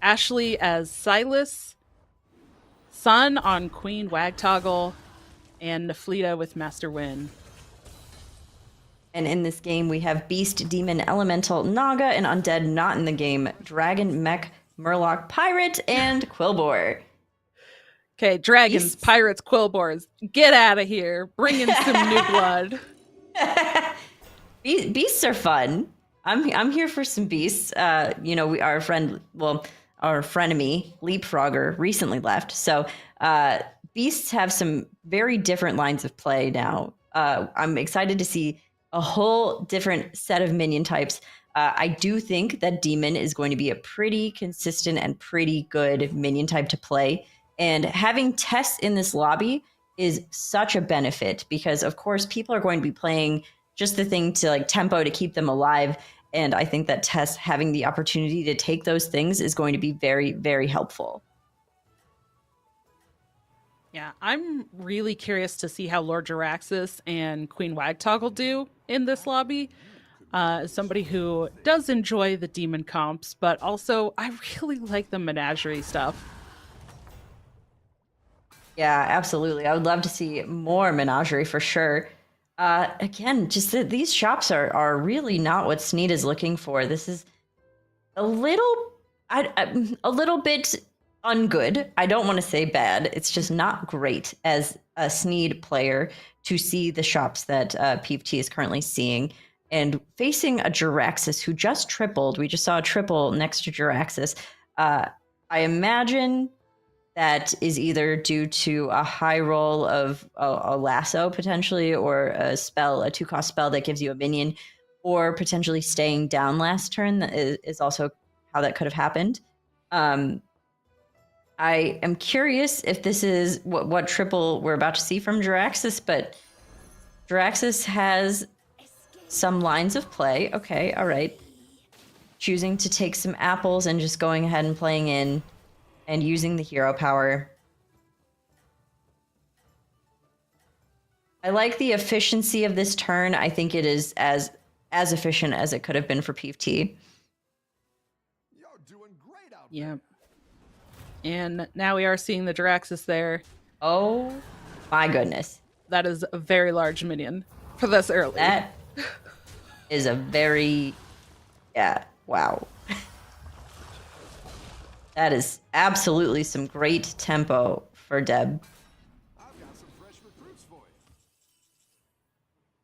Ashley as Silas. Sun on Queen Wagtoggle. And Neflita with Master Win. And in this game, we have Beast, Demon, Elemental, Naga, and Undead not in the game. Dragon, Mech, Murloc, Pirate, and Quillbore. Okay, dragons, Beasts. pirates, Quillbores, get out of here. Bring in some new blood. Beasts are fun. I'm here for some beasts. Our frenemy, Leapfrogger, recently left. So beasts have some very different lines of play now. I'm excited to see a whole different set of minion types. I do think that Demon is going to be a pretty consistent and pretty good minion type to play. And having Tess in this lobby is such a benefit because, of course, people are going to be playing just the thing to like tempo to keep them alive. And I think that Tess having the opportunity to take those things is going to be very, very helpful. Yeah, I'm really curious to see how Lord Jaraxxus and Queen Wagtoggle do in this lobby. As somebody who does enjoy the demon comps, but also I really like the menagerie stuff. Yeah, absolutely. I would love to see more menagerie for sure. Again, just that these shops are really not what Sneed is looking for. This is a little bit ungood. I don't want to say bad. It's just not great as a Sneed player to see the shops that PFT is currently seeing. And facing a Jaraxxus who just tripled. We just saw a triple next to Jaraxxus. I imagine that is either due to a high roll of a lasso potentially, or a 2-cost spell that gives you a minion, or potentially staying down last turn. That is also how that could have happened. I am curious if this is what triple we're about to see from Jaraxxus, but Jaraxxus has some lines of play. Okay, all right. Choosing to take some apples and just going ahead and playing in and using the hero power. I like the efficiency of this turn. I think it is as efficient as it could have been for PFT. You're doing great out Yeah. And now we are seeing the Jaraxxus there. Oh my goodness. That is a very large minion for this early. That is a very, wow. That is absolutely some great tempo for Deb. I've got some fresh recruits for you.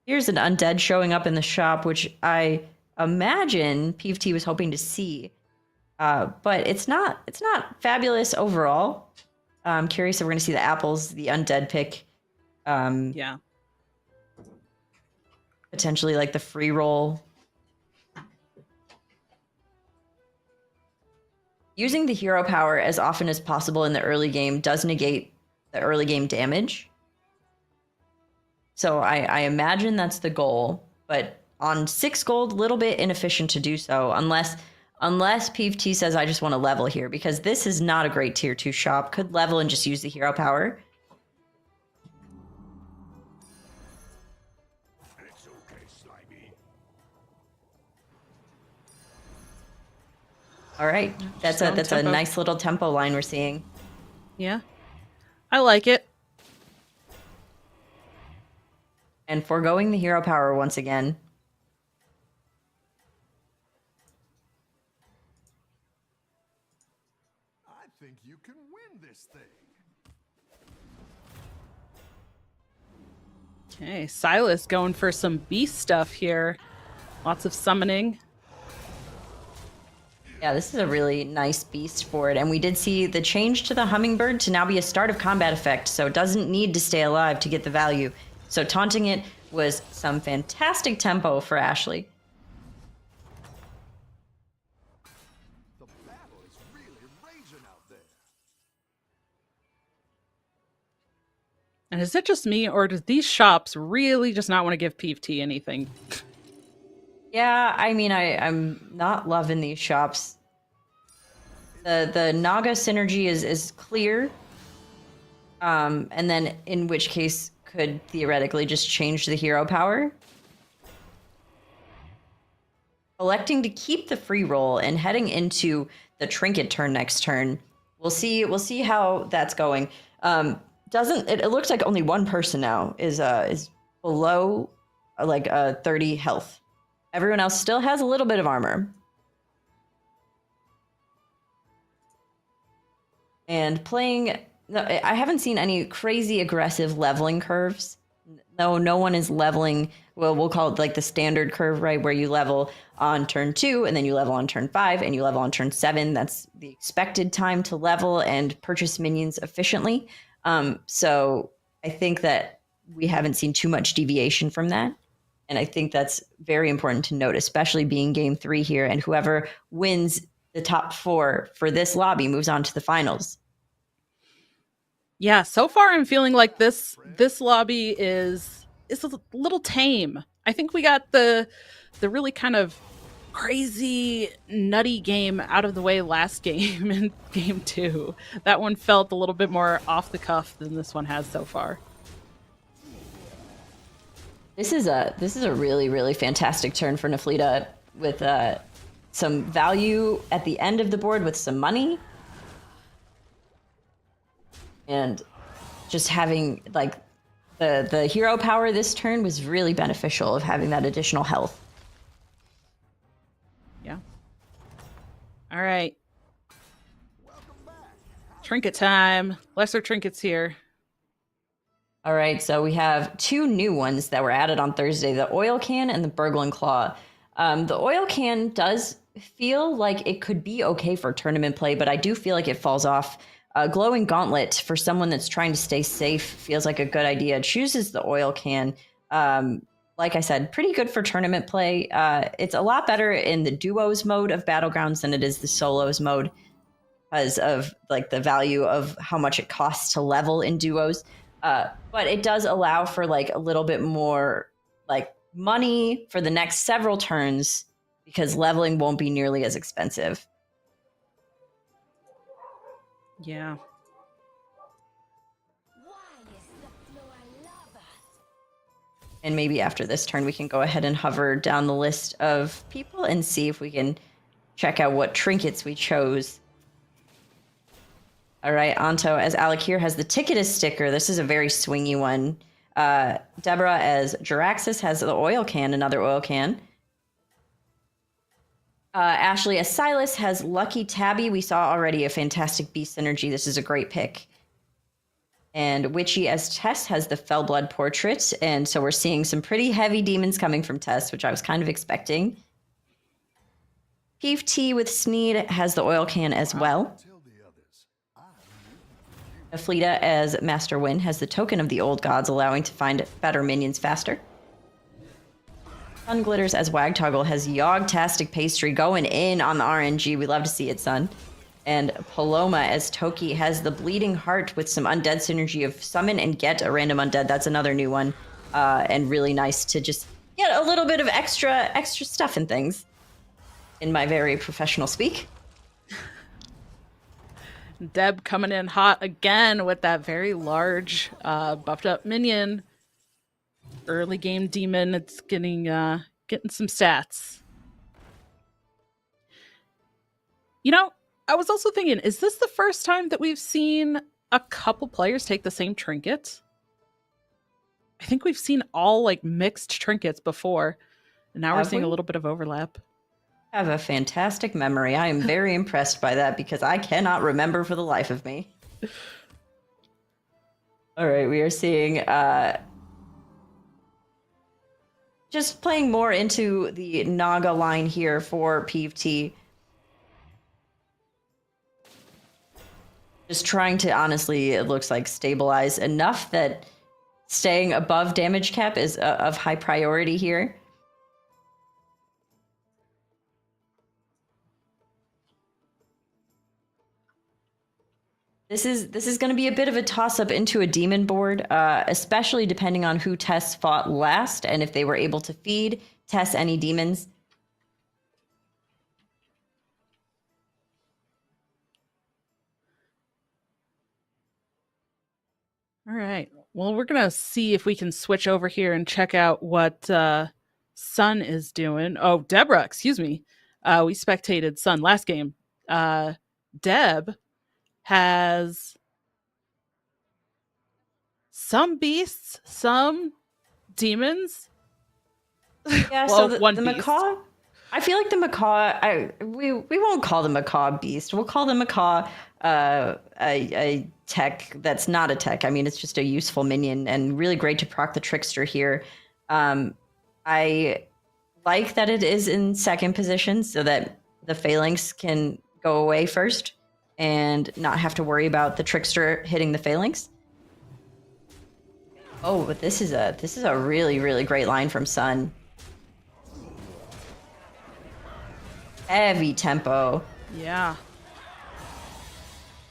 Here's an undead showing up in the shop, which I imagine PFT was hoping to see. But it's not fabulous overall. I'm curious if we're going to see the apples, the undead pick, Yeah. potentially like the free roll. Using the hero power as often as possible in the early game does negate the early game damage. So I imagine that's the goal, but on 6 gold, a little bit inefficient to do so unless PvT says I just want to level here, because this is not a great tier 2 shop. Could level and just use the hero power. It's okay, Slimy. All right, that's Just going a tempo. nice little tempo line we're seeing. Yeah. I like it. And foregoing the hero power once again. I think you can win this thing. Okay, Silas going for some beast stuff here. Lots of summoning. Yeah, this is a really nice beast board. And we did see the change to the hummingbird to now be a start of combat effect, so it doesn't need to stay alive to get the value. So taunting it was some fantastic tempo for Ashley. The battle is really raging out there. And is it just me, or does these shops really just not want to give PvT anything? Yeah, I mean, I'm not loving these shops. The Naga synergy is clear. And then in which case could theoretically just change the hero power. Electing to keep the free roll and heading into the trinket turn next turn. We'll see how that's going. It looks like only one person now is below like 30 health. Everyone else still has a little bit of armor. And playing, I haven't seen any crazy aggressive leveling curves. No one is leveling, well, we'll call it like the standard curve, right? Where you level on turn 2, and then you level on turn 5, and you level on turn 7. That's the expected time to level and purchase minions efficiently. So I think that we haven't seen too much deviation from that. And I think that's very important to note, especially being game 3 here. And whoever wins the top 4 for this lobby moves on to the finals. Yeah, so far I'm feeling like this lobby is a little tame. I think we got the really kind of crazy nutty game out of the way last game in game 2. That one felt a little bit more off the cuff than this one has so far. This is a really, really fantastic turn for Naflita with some value at the end of the board with some money. And just having like the hero power this turn was really beneficial of having that additional health. Yeah. All right. Trinket time. Lesser trinkets here. All right, so we have 2 new ones that were added on Thursday, the oil can and the Burgling Claw. The oil can does feel like it could be okay for tournament play, but I do feel like it falls off. Glowing Gauntlet, for someone that's trying to stay safe, feels like a good idea. Chooses the oil can. Like I said, pretty good for tournament play. It's a lot better in the duos mode of Battlegrounds than it is the solos mode because of like the value of how much it costs to level in duos. But it does allow for like a little bit more like money for the next several turns because leveling won't be nearly as expensive. Yeah. And maybe after this turn, we can go ahead and hover down the list of people and see if we can check out what trinkets we chose. All right, Anto, as Alec here has the Ticketus sticker. This is a very swingy one. Deborah as Jiraxis has the oil can, another oil can. Ashley as Silas has Lucky Tabby. We saw already a fantastic beast synergy. This is a great pick. And Witchy as Tess has the Fellblood portrait. And so we're seeing some pretty heavy demons coming from Tess, which I was kind of expecting. PvT with Sneed has the oil can as well. Tell the others, I'm you. Aflita as Master Win has the token of the old gods, allowing to find better minions faster. Sun Glitters as Wagtoggle has Yogg-tastic Pastry going in on the RNG. We love to see it, Sun. And Paloma as Toki has the Bleeding Heart with some undead synergy of summon and get a random undead. That's another new one. And really nice to just get a little bit of extra stuff and things in my very professional speak. Deb coming in hot again with that very large buffed up minion. Early game demon. It's getting some stats. You know, I was also thinking, is this the first time that we've seen a couple players take the same trinket? I think we've seen all like mixed trinkets before, and now we're seeing a little bit of overlap. I have a fantastic memory. I am very impressed by that because I cannot remember for the life of me. All right, we are seeing just playing more into the Naga line here for PvT. Just trying to, honestly, it looks like stabilize enough that staying above damage cap is of high priority here. This is going to be a bit of a toss-up into a demon board, especially depending on who Tess fought last and if they were able to feed Tess any demons. All right. Well, we're going to see if we can switch over here and check out what Sun is doing. Oh, Deborah, excuse me. We spectated Sun last game. Deb has some beasts, some demons. Yeah, well, so one the beast. macaw, I feel like the macaw, we won't call the macaw beast. We'll call the macaw a tech that's not a tech. I mean, it's just a useful minion and really great to proc the trickster here. I like that it is in second position so that the phalanx can go away first and not have to worry about the trickster hitting the phalanx. Oh, but this is a really, really great line from Sun. Heavy tempo. Yeah.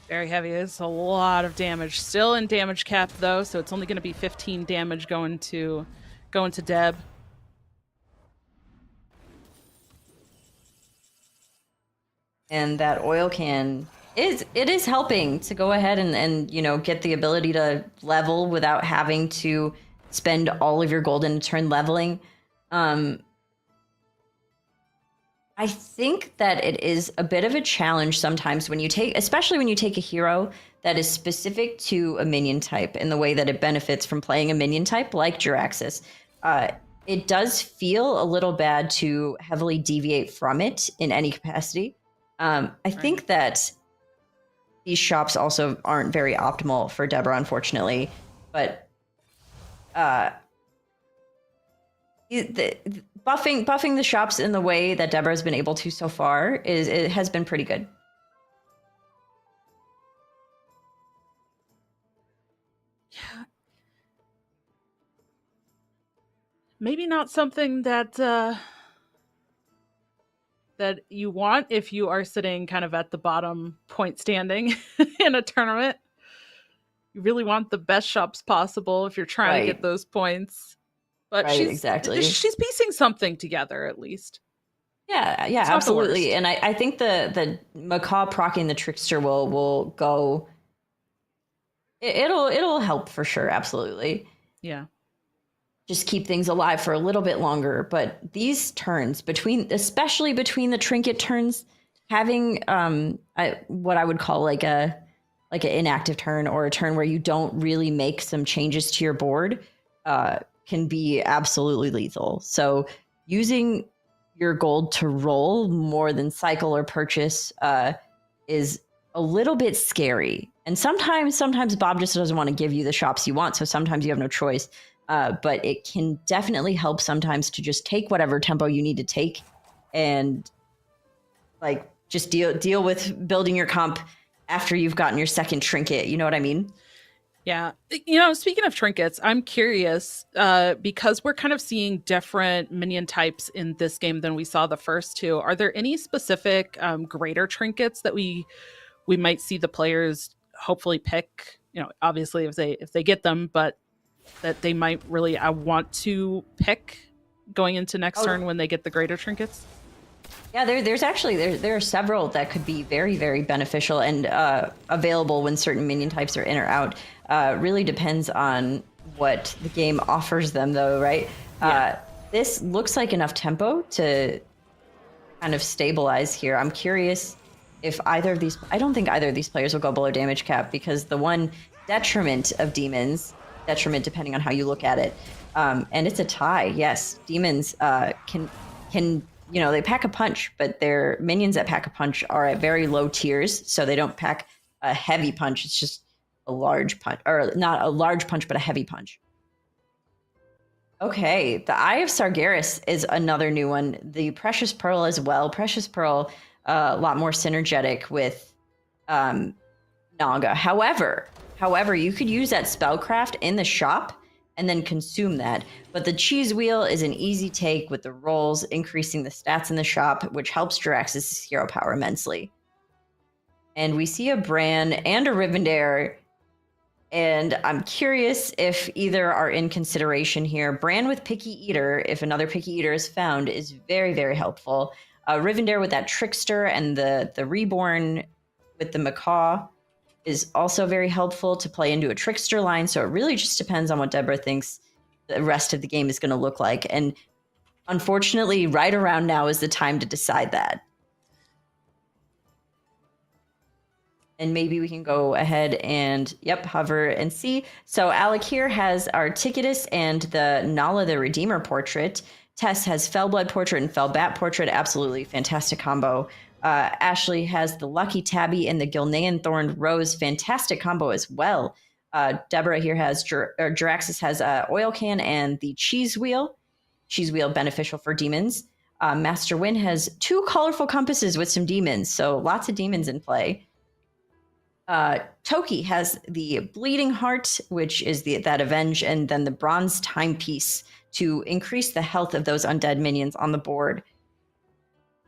Very heavy. It's a lot of damage. Still in damage cap though, so it's only going to be 15 damage going to Deb. And that oil can is helping to go ahead and you know get the ability to level without having to spend all of your gold in a turn leveling. I think that it is a bit of a challenge sometimes when you take, especially when you take a hero that is specific to a minion type in the way that it benefits from playing a minion type like Jiraxis. It does feel a little bad to heavily deviate from it in any capacity. I think that these shops also aren't very optimal for Deborah, unfortunately, but buffing the shops in the way that Deborah has been able to so far it has been pretty good. Yeah. Maybe not something that that you want if you are sitting kind of at the bottom point standing in a tournament. You really want the best shops possible if you're trying to get those points. But right, exactly. She's piecing something together at least. Yeah, absolutely. And I think the macaw proccing the trickster will go. It'll help for sure. Absolutely. Yeah. Just keep things alive for a little bit longer. But these turns especially between the trinket turns, having what I would call like an inactive turn or a turn where you don't really make some changes to your board can be absolutely lethal. So using your gold to roll more than cycle or purchase is a little bit scary. And sometimes Bob just doesn't want to give you the shops you want. So sometimes you have no choice. But it can definitely help sometimes to just take whatever tempo you need to take and like just deal with building your comp after you've gotten your second trinket. You know what I mean? Yeah. Speaking of trinkets, I'm curious because we're kind of seeing different minion types in this game than we saw the first two. Are there any specific greater trinkets that we might see the players hopefully pick? Obviously if they get them, but that they might really want to pick going into next turn when they get the greater trinkets? Yeah, there's actually there are several that could be very, very beneficial and available when certain minion types are in or out. Really depends on what the game offers them, though, right? Yeah. This looks like enough tempo to kind of stabilize here. I'm curious if either of these. I don't think either of these players will go below damage cap, because the one detriment of demons, detriment depending on how you look at it, and it's a tie. Yes, demons can they pack a punch, but their minions that pack a punch are at very low tiers, so they don't pack a heavy punch. It's just a large punch, or not a large punch, but a heavy punch. Okay, the Eye of Sargeras is another new one. The Precious Pearl as well. Precious Pearl, a lot more synergetic with Naga. However, you could use that spellcraft in the shop and then consume that. But the cheese wheel is an easy take with the rolls, increasing the stats in the shop, which helps Jirax's hero power immensely. And we see a Bran and a Rivendare, and I'm curious if either are in consideration here. Bran with Picky Eater, if another Picky Eater is found, is very, very helpful. Rivendare with that Trickster and the Reborn with the Macaw is also very helpful to play into a Trickster line. So it really just depends on what Deborah thinks the rest of the game is going to look like. And unfortunately, right around now is the time to decide that. And maybe we can go ahead and, hover and see. So Alec here has our Ticketus and the Nala the Redeemer portrait. Tess has Fellblood portrait and Fellbat portrait. Absolutely fantastic combo. Ashley has the Lucky Tabby and the Gilnean Thorned Rose. Fantastic combo as well. Deborah here has, Jiraxis has Oil Can and the Cheese Wheel. Cheese Wheel beneficial for demons. Master Win has 2 colorful compasses with some demons. So lots of demons in play. Toki has the Bleeding Heart, which is that Avenge, and then the Bronze Timepiece to increase the health of those undead minions on the board.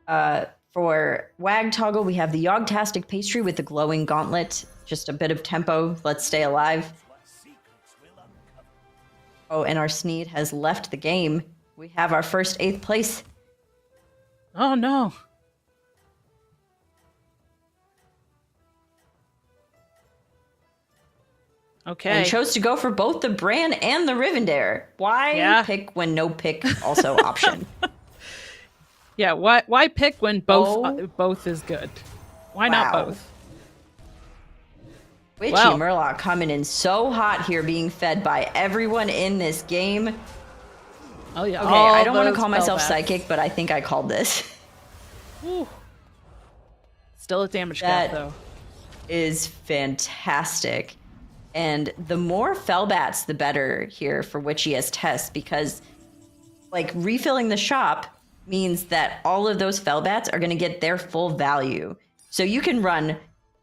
For Wag Toggle, we have the Yogtastic Pastry with the Glowing Gauntlet. Just a bit of tempo. Let's stay alive. Oh, and our Sneed has left the game. We have our first 8th place. Oh, no. Okay. And chose to go for both the Bran and the Rivendare. Why pick when no pick also option? Yeah, why pick when both is good? Why not both? Witchy Murloc coming in so hot here, being fed by everyone in this game. Oh yeah. Okay, I don't want to call myself psychic, but I think I called this. Ooh. Still a damage cap though. Is fantastic. And the more Fellbats, the better here for Witchy as Tess, because refilling the shop means that all of those Fellbats are going to get their full value. So you can run,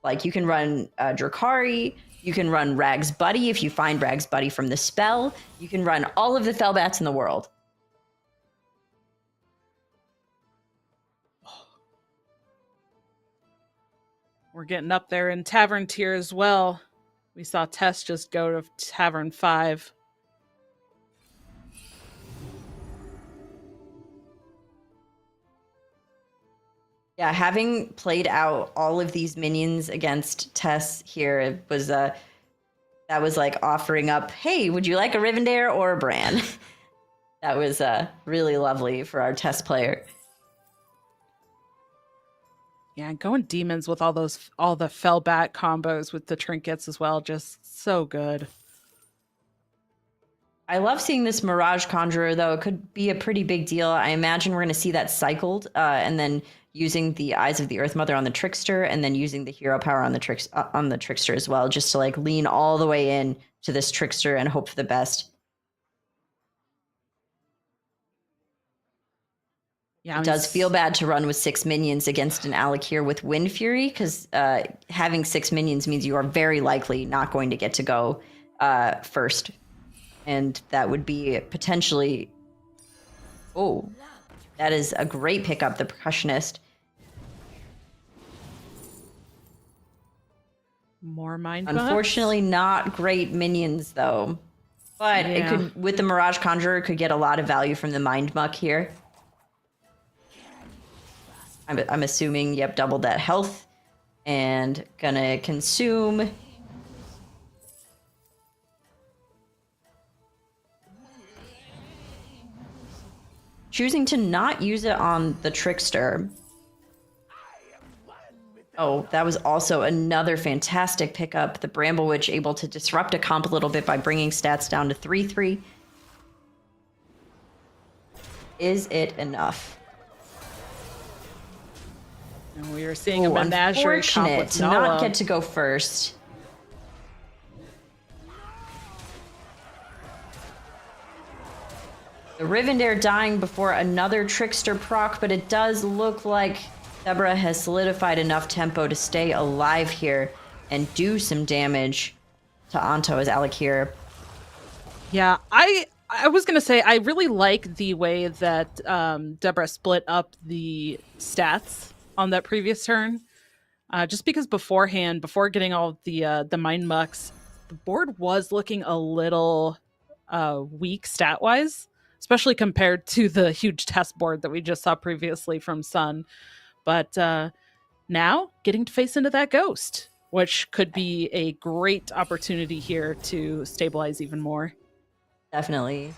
Drakari, you can run Rag's Buddy if you find Rag's Buddy from the spell. You can run all of the Fellbats in the world. We're getting up there in Tavern tier as well. We saw Tess just go to Tavern 5. Yeah, having played out all of these minions against Tess here, it was that was like offering up, hey, would you like a Rivendare or a Bran? That was really lovely for our Tess player. Yeah, going demons with all the Fellbat combos with the trinkets as well, just so good. I love seeing this Mirage Conjurer, though. It could be a pretty big deal. I imagine we're going to see that cycled, and then using the Eyes of the Earth Mother on the Trickster, and then using the hero power on the Trickster as well, just to lean all the way in to this Trickster and hope for the best. Yeah, It does feel bad to run with 6 minions against an Alakir with Wind Fury, because having 6 minions means you are very likely not going to get to go first. And that would be potentially... Oh, that is a great pickup, the Percussionist. More mind Unfortunately, not great minions, though. But it could, with the Mirage Conjurer, could get a lot of value from the Mind Muck here. I'm assuming, yep, doubled that health. And gonna consume. Choosing to not use it on the Trickster. Oh, that was also another fantastic pickup. The Bramble Witch able to disrupt a comp a little bit by bringing stats down to 3/3. Is it enough? And we are seeing a menagerie comp with to Nala. not get to go first. The Rivendare dying before another Trickster proc, but it does look like Deborah has solidified enough tempo to stay alive here and do some damage to Anto as Alakir. Yeah, I was gonna say I really like the way that Deborah split up the stats on that previous turn. Just because beforehand, before getting all of the mind mucks, the board was looking a little weak stat wise, especially compared to the huge test board that we just saw previously from Sun. But now getting to face into that ghost, which could be a great opportunity here to stabilize even more. Definitely.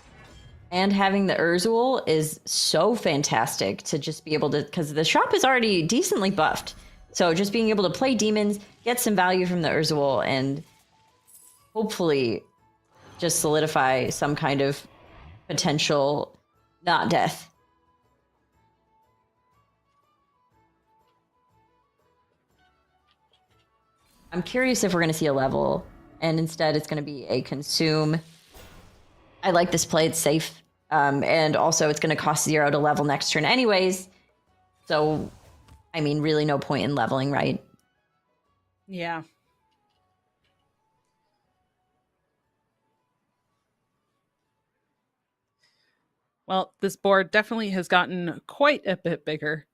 And having the Urzul is so fantastic to just be able to, because the shop is already decently buffed. So just being able to play demons, get some value from the Urzul, and hopefully just solidify some kind of potential not death. I'm curious if we're going to see a level, and instead it's going to be a consume. I like this play, it's safe. And also it's going to cost 0 to level next turn anyways. So, I mean, really no point in leveling, right? Yeah. Well, this board definitely has gotten quite a bit bigger.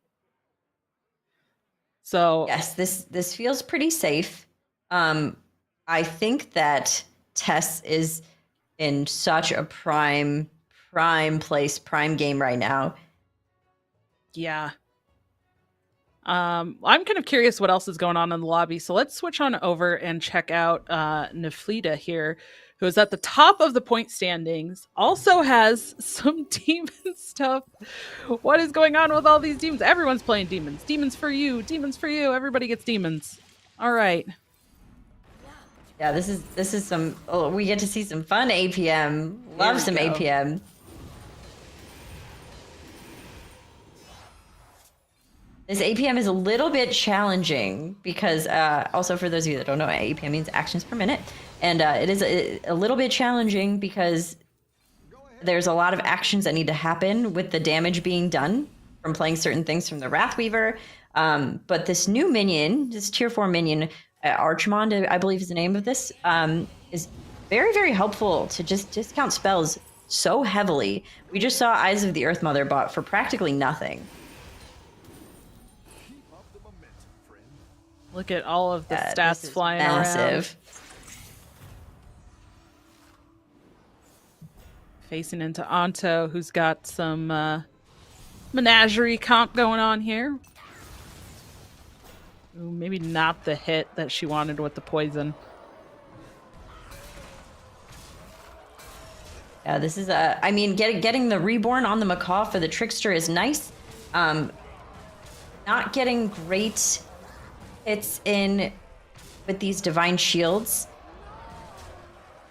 So yes, this feels pretty safe. I think that Tess is in such a prime place, prime game right now. Yeah. I'm kind of curious what else is going on in the lobby. So let's switch on over and check out Neflida here, who is at the top of the point standings, also has some demon stuff. What is going on with all these demons? Everyone's playing demons. Demons for you. Demons for you. Everybody gets demons. All right. Yeah, this is some... Oh, we get to see some fun APM. Love some APM. This APM is a little bit challenging because, also for those of you that don't know, APM means actions per minute. And it is a little bit challenging because there's a lot of actions that need to happen with the damage being done from playing certain things from the Wrathweaver. But this new minion, this tier 4 minion, Archmond, I believe is the name of this, is very, very helpful to just discount spells so heavily. We just saw Eyes of the Earth Mother bought for practically nothing. Look at all of the stats flying massive around. Facing into Anto, who's got some menagerie comp going on here. Ooh, maybe not the hit that she wanted with the poison. Yeah, this is I mean, getting the reborn on the macaw for the trickster is nice. Not getting great hits in with these divine shields.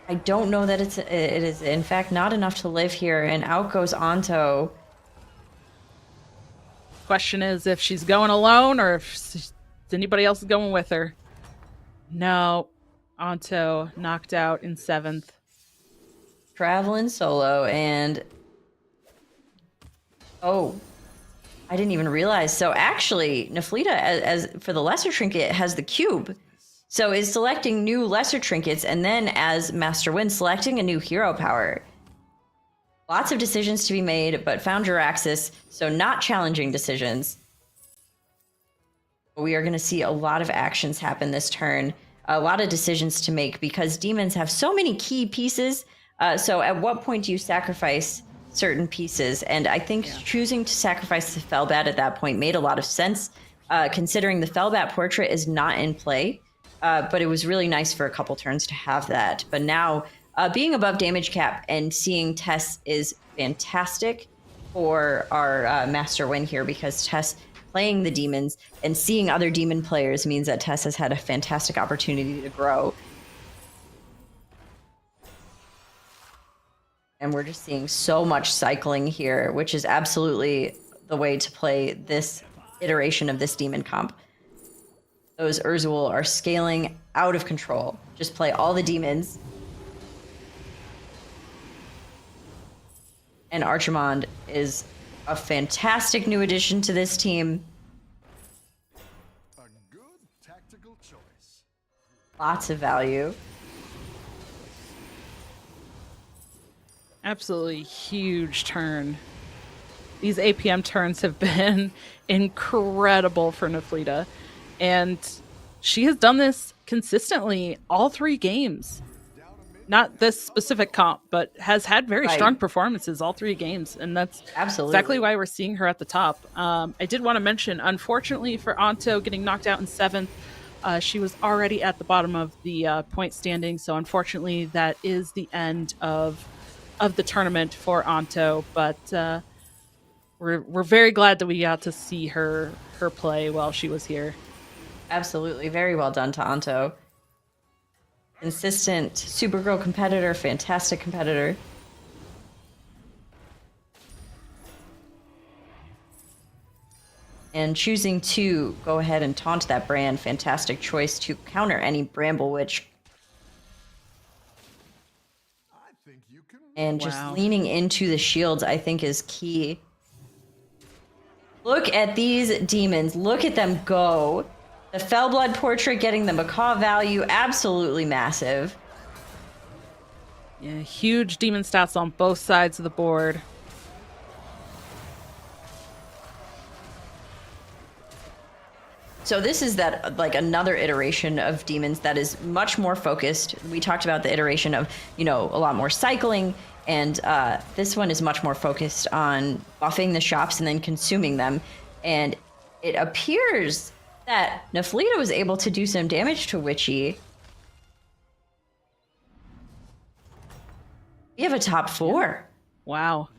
I don't know that it is in fact not enough to live here, and out goes Anto. Question is if she's going alone or if anybody else is going with her. No, Anto knocked out in 7th. Traveling solo, and oh, I didn't even realize. So actually, Naflita, as for the lesser trinket, has the cube. So is selecting new lesser trinkets, and then as Master Wind, selecting a new hero power. Lots of decisions to be made, but found Jiraxis, so not challenging decisions. We are going to see a lot of actions happen this turn, a lot of decisions to make, because demons have so many key pieces. So at what point do you sacrifice certain pieces? And I think choosing to sacrifice the Felbat at that point made a lot of sense, considering the Felbat portrait is not in play. But it was really nice for a couple turns to have that. But now, being above damage cap and seeing Tess is fantastic for our Master Win here, because Tess playing the demons and seeing other demon players means that Tess has had a fantastic opportunity to grow. And we're just seeing so much cycling here, which is absolutely the way to play this iteration of this demon comp. Those Urzul are scaling out of control. Just play all the demons. And Archimond is a fantastic new addition to this team. A good tactical choice. Lots of value. Absolutely huge turn. These APM turns have been incredible for Naflita. And she has done this consistently all 3 games. Not this specific comp, but has had very strong performances all 3 games. And that's exactly why we're seeing her at the top. I did want to mention, unfortunately for Anto getting knocked out in 7th, she was already at the bottom of the point standing. So unfortunately, that is the end of the tournament for Anto. But we're very glad that we got to see her play while she was here. Absolutely. Very well done to Anto. Consistent Supergirl competitor, fantastic competitor. And choosing to go ahead and taunt that brand, fantastic choice to counter any Bramble Witch. I think you can. And just leaning into the shields, I think, is key. Look at these demons. Look at them go. The Fellblood portrait getting the macaw value, absolutely massive. Yeah, huge demon stats on both sides of the board. So this is that, like, another iteration of demons that is much more focused. We talked about the iteration of, a lot more cycling, and this one is much more focused on buffing the shops and then consuming them. And it appears that Naflita was able to do some damage to Witchy. We have a top 4. Wow.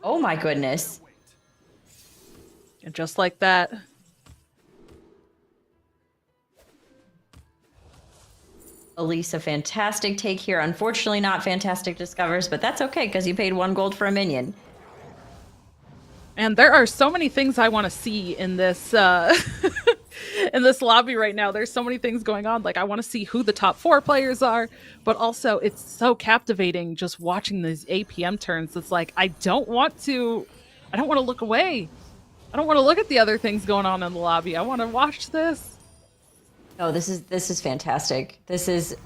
Oh my goodness. And just like that. Elise, a fantastic take here. Unfortunately, not fantastic discovers, but that's okay because you paid 1 gold for a minion. And there are so many things I want to see in this in this lobby right now. There's so many things going on. Like, I want to see who the top 4 players are, but also it's so captivating just watching these APM turns. It's like, I don't want to look away. I don't want to look at the other things going on in the lobby. I want to watch this. Oh, this is fantastic. This is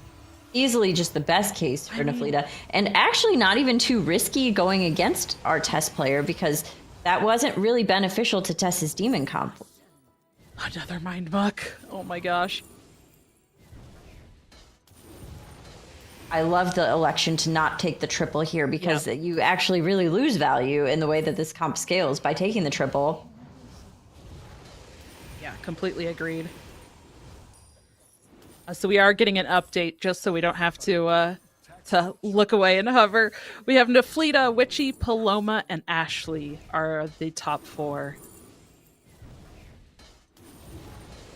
easily just the best case for Naflita, and actually not even too risky going against our Tess player, because that wasn't really beneficial to Tess's demon comp. Another mind muck. Oh my gosh. I love the election to not take the triple here, because you actually really lose value in the way that this comp scales by taking the triple. Yeah, completely agreed. So we are getting an update just so we don't have to look away and hover. We have Naflita, Witchy, Paloma, and Ashley are the top 4.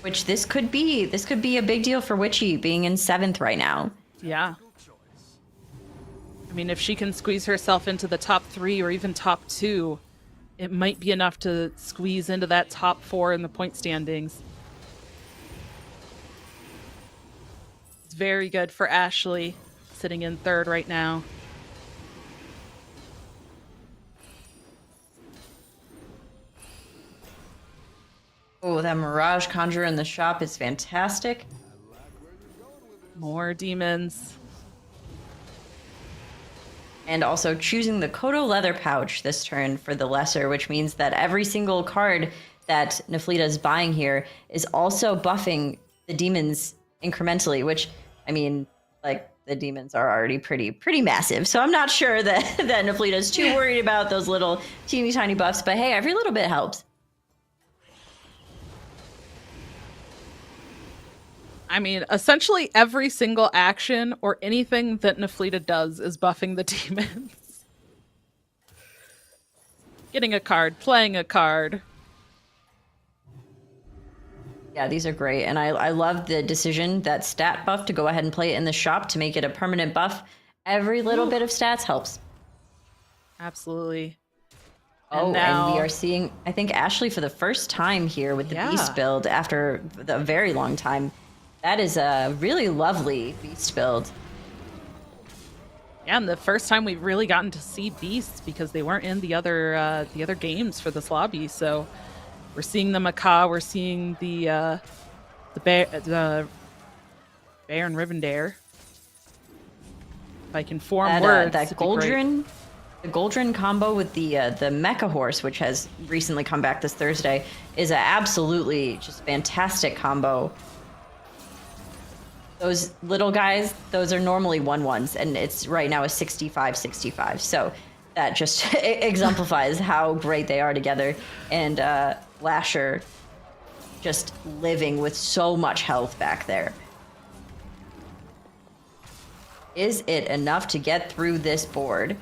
Which this could be a big deal for Witchy being in 7th right now. Yeah. I mean, if she can squeeze herself into the top 3 or even top 2, it might be enough to squeeze into that top 4 in the point standings. It's very good for Ashley, sitting in 3rd right now. Oh, that Mirage Conjurer in the shop is fantastic. More demons. And also choosing the Kodo leather pouch this turn for the lesser, which means that every single card that Naflita is buying here is also buffing the demons incrementally, which, I mean, like, the demons are already pretty massive. So I'm not sure that, that Naflita is too worried about those little teeny tiny buffs, but hey, every little bit helps. I mean, essentially every single action or anything that Naflita does is buffing the demons. Getting a card, playing a card. Yeah, these are great. And I love the decision, that stat buff, to go ahead and play it in the shop to make it a permanent buff. Every little bit of stats helps. Absolutely. And we are seeing, I think, Ashley for the first time here with the Beast build after a very long time. That is a really lovely Beast build. Yeah, and the first time we've really gotten to see Beasts because they weren't in the other games for this lobby. So we're seeing the Macaw, we're seeing the Bear and Rivendare. If I can form words, that Goldrin, the Goldrin combo with the Mecha Horse, which has recently come back this Thursday, is a absolutely just fantastic combo. Those little guys, those are normally 1/1s, and it's right now a 65-65. So that just exemplifies how great they are together. And Lasher just living with so much health back there. Is it enough to get through this board?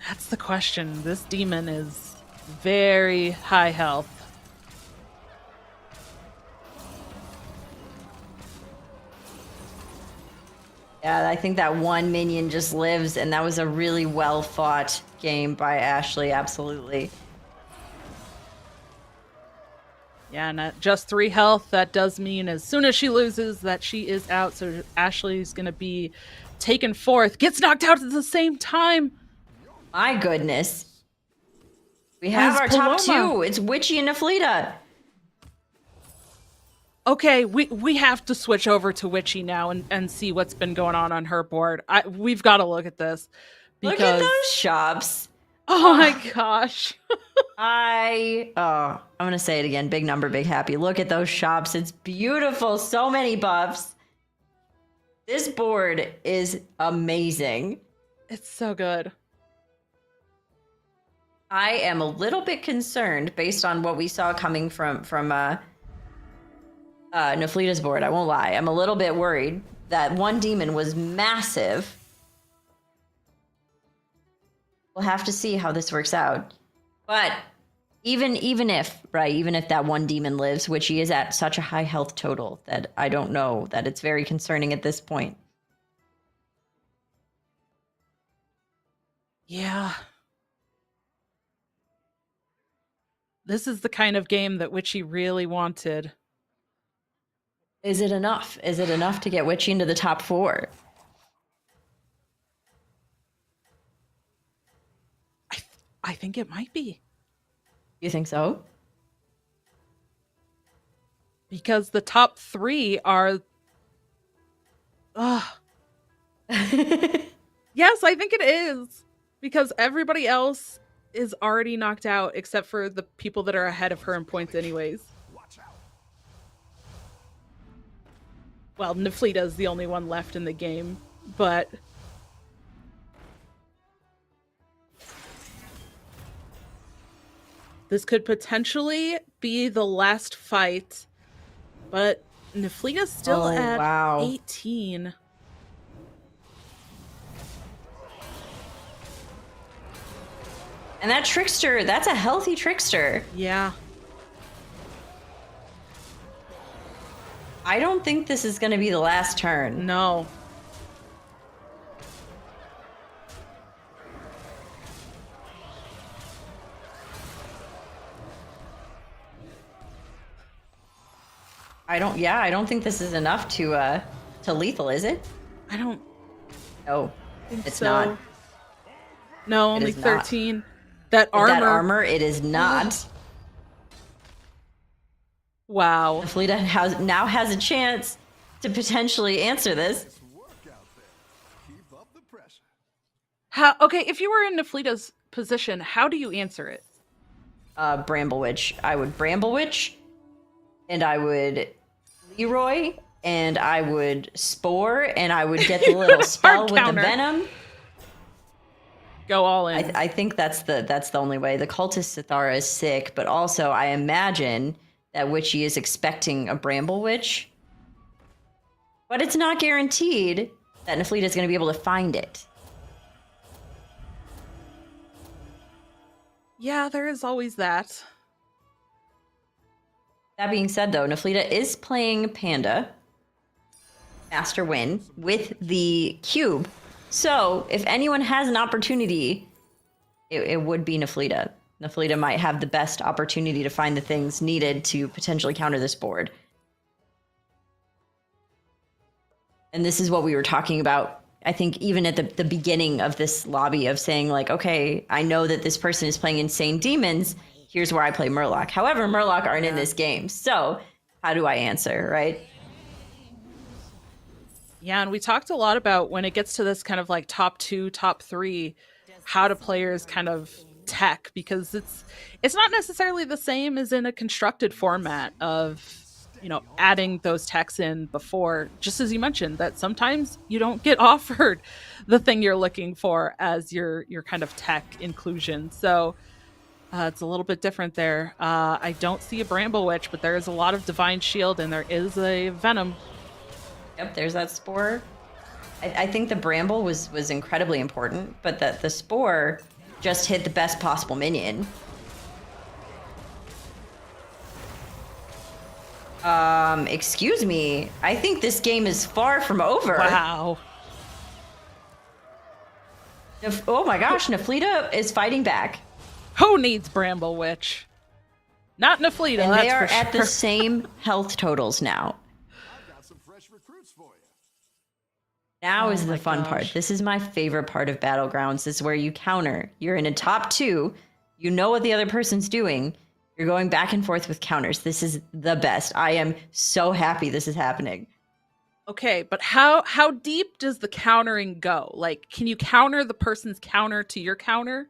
That's the question. This demon is very high health. Yeah, I think that one minion just lives, and that was a really well fought game by Ashley, absolutely. Yeah, and at just 3 health, that does mean as soon as she loses that she is out. So Ashley's going to be taken forth, gets knocked out at the same time. My goodness. We have our top 2. It's Witchy and Naflita. Okay, we have to switch over to Witchy now and see what's been going on her board. We've got to look at this. Look at those shops. Oh my gosh. I'm going to say it again. Big number, big happy. Look at those shops. It's beautiful. So many buffs. This board is amazing. It's so good. I am a little bit concerned based on what we saw coming from Naflita's board. I won't lie. I'm a little bit worried that one demon was massive. We'll have to see how this works out. But even if that one demon lives, which he is at such a high health total that I don't know, that it's very concerning at this point. Yeah. This is the kind of game that Witchy really wanted. Is it enough? Is it enough to get Witchy into the top 4? I think it might be. You think so? Because the top 3 are... Yes, I think it is. Because everybody else is already knocked out except for the people that are ahead of her in points anyways. Well, Naflita is the only one left in the game, but... This could potentially be the last fight, but Naflita's still at 18. And that Trickster, that's a healthy Trickster. Yeah. I don't think this is going to be the last turn. No. I don't think this is enough to lethal, is it? I don't No, think it's so. not. No, It only is not. 13. That armor. That armor, it is not. Wow. Naflita now has a chance to potentially answer this. Nice work out there. Keep up the pressure. Okay, if you were in Naflita's position, how do you answer it? Bramble Witch. I would Bramble Witch, and I would Leroy, and I would Spore, and I would get the little spell with the counter. venom. Go all in. I think that's the only way. The Cultist Sithara is sick, but also I imagine that Witchy is expecting a Bramble Witch. But it's not guaranteed that Naflita is going to be able to find it. Yeah, there is always that. That being said, though, Naflita is playing Panda, Master Win, with the cube. So if anyone has an opportunity, it would be Naflita. Naflita might have the best opportunity to find the things needed to potentially counter this board. And this is what we were talking about, I think, even at the beginning of this lobby, of saying, like, okay, I know that this person is playing Insane Demons. Here's where I play Murloc. However, Murloc aren't in this game. So how do I answer, right? Yeah, and we talked a lot about when it gets to this kind of like top 2, top 3, how do players kind of tech, because it's not necessarily the same as in a constructed format of, you know, adding those techs in before, just as you mentioned, that sometimes you don't get offered the thing you're looking for as your kind of tech inclusion. So it's a little bit different there. I don't see a Bramble Witch, but there is a lot of Divine Shield, and there is a Venom. Yep, there's that Spore. I think the Bramble was incredibly important, but that the Spore just hit the best possible minion. Excuse me. I think this game is far from over. Wow. Oh my gosh, Naflita is fighting back. Who needs Bramble Witch? Not Naflita, And that's they are for at sure. the same health totals now. I've got some fresh recruits for you. Now Oh is the my fun part. gosh. This is my favorite part of Battlegrounds. This is where you counter. You're in a top 2. You know what the other person's doing. You're going back and forth with counters. This is the best. I am so happy this is happening. Okay, but how deep does the countering go? Like, can you counter the person's counter to your counter?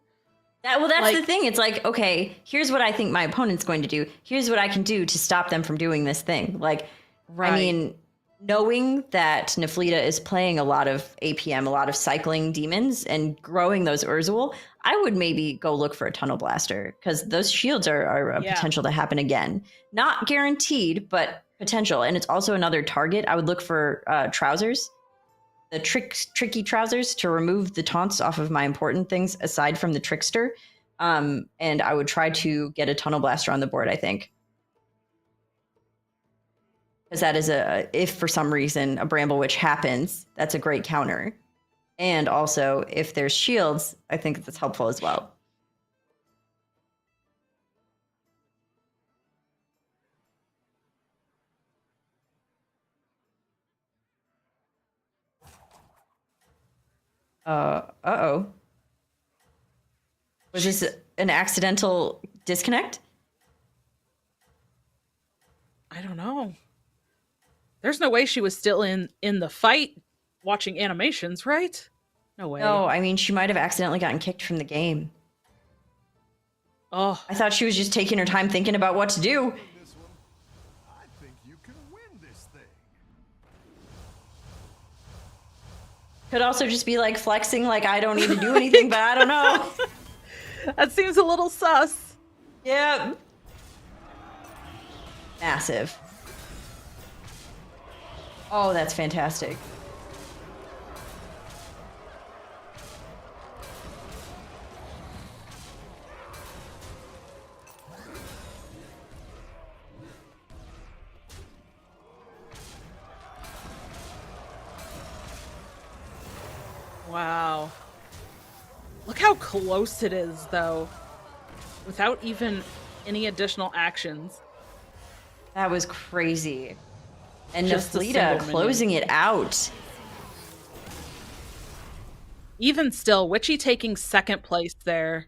That's Like- the thing. It's like, okay, here's what I think my opponent's going to do. Here's what I can do to stop them from doing this thing. Like, Right. I mean, knowing that Naflita is playing a lot of APM, a lot of cycling demons, and growing those Urzul, I would maybe go look for a Tunnel Blaster, because those shields are a Yeah. potential to happen again. Not guaranteed, but potential. And it's also another target. I would look for Trousers, the tricky Trousers, to remove the taunts off of my important things aside from the Trickster. And I would try to get a Tunnel Blaster on the board, I think. Because that is if for some reason a Bramble Witch happens, that's a great counter. And also, if there's shields, I think that's helpful as well. Uh-oh. Was this an accidental disconnect? I don't know. There's no way she was still in the fight watching animations, right? No way. No, I mean, she might have accidentally gotten kicked from the game. Oh, I thought she was just taking her time thinking about what to do. This one, I think you can win this thing. Could also just be like flexing, like I don't need to do anything, but I don't know. that seems a little sus. Yeah. Massive. Oh, that's fantastic. Wow. Look how close it is, though, without even any additional actions. That was crazy. And Just a Naflita single closing it out. even still, Witchy taking second place there,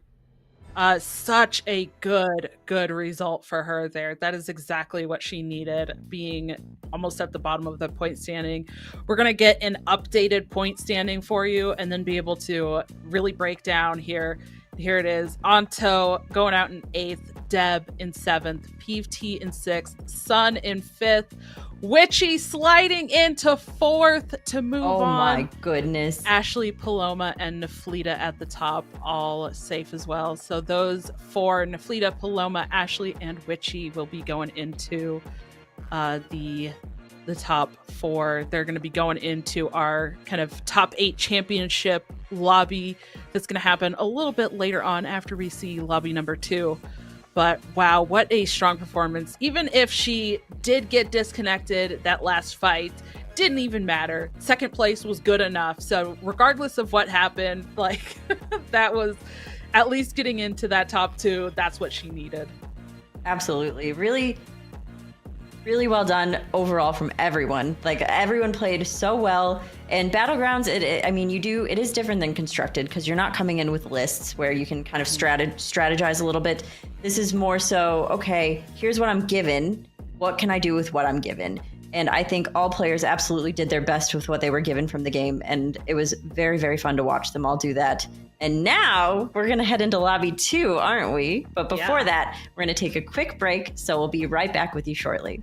such a good result for her there. That is exactly what she needed, being almost at the bottom of the point standing. We're going to get an updated point standing for you and then be able to really break down here. Here it is. Anto going out in 8th, Deb in 7th, Peeve T in 6th, Sun in 5th, Witchy sliding into 4th to move on. Oh my goodness. Ashley, Paloma, and Naflita at the top, all safe as well. So those 4, Naflita, Paloma, Ashley, and Witchy, will be going into the top 4. They're going to be going into our kind of top 8 championship lobby that's going to happen a little bit later on after we see lobby number 2. But wow, what a strong performance. Even if she did get disconnected that last fight, didn't even matter. Second place was good enough. So regardless of what happened, like that was at least getting into that top 2. That's what she needed. Absolutely. Really, really well done overall from everyone. Like everyone played so well. And Battlegrounds, it is different than Constructed because you're not coming in with lists where you can kind of strategize a little bit. This is more so, okay, here's what I'm given. What can I do with what I'm given? And I think all players absolutely did their best with what they were given from the game. And it was very, very fun to watch them all do that. And now we're going to head into lobby 2, aren't we? But before that, we're going to take a quick break. So we'll be right back with you shortly.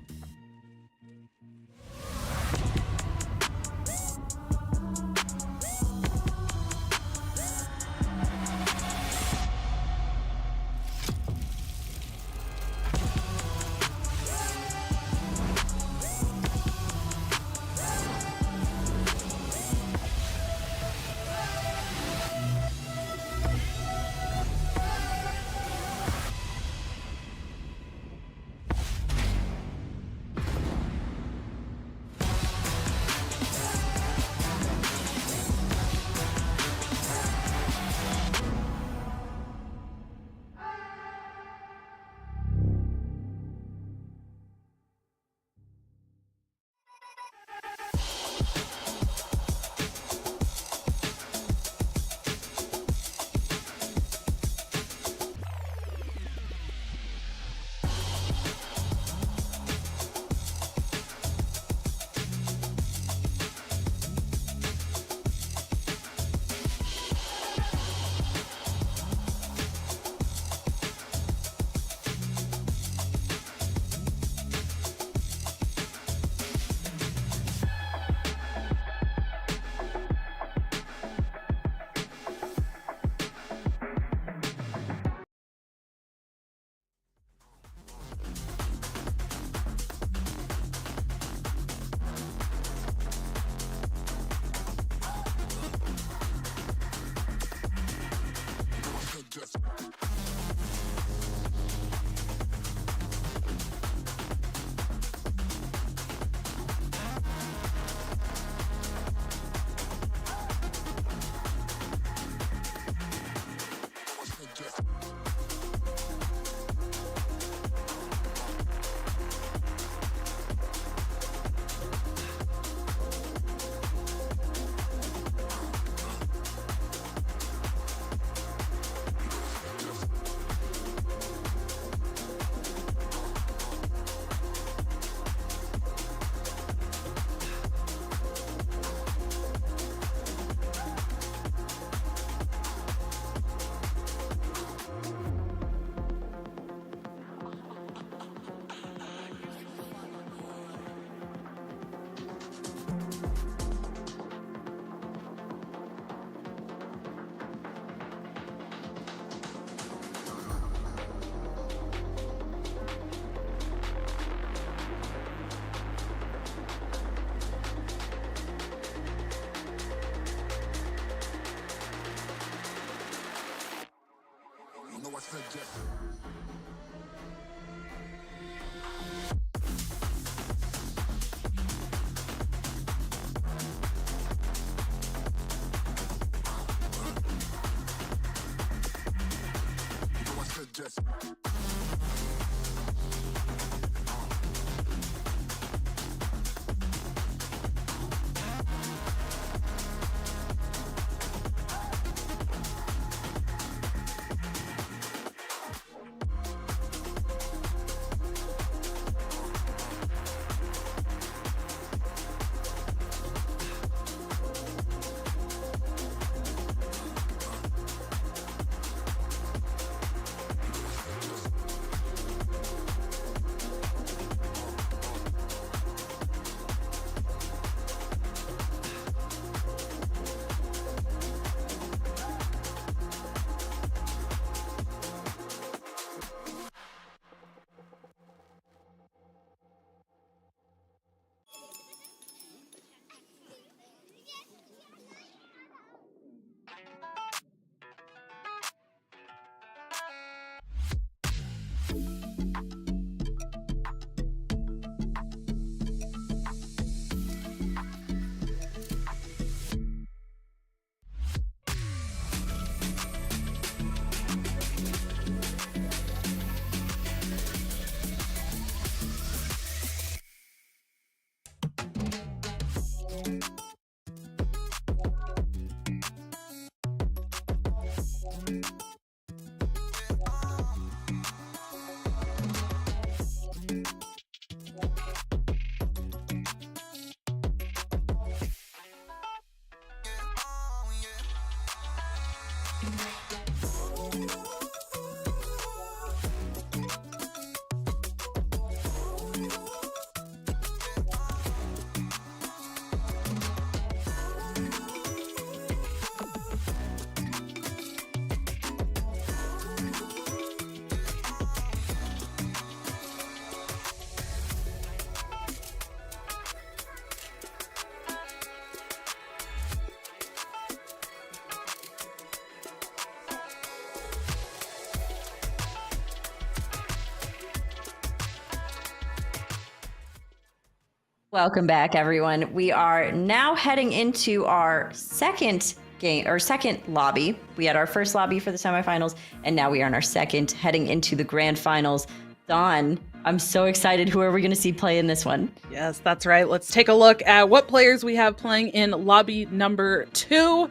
Welcome back, everyone. We are now heading into our second game or second lobby. We had our first lobby for the semifinals, and now we are in our second, heading into the grand finals. Dawn, I'm so excited. Who are we going to see play in this one? Yes, that's right. Let's take a look at what players we have playing in lobby number 2.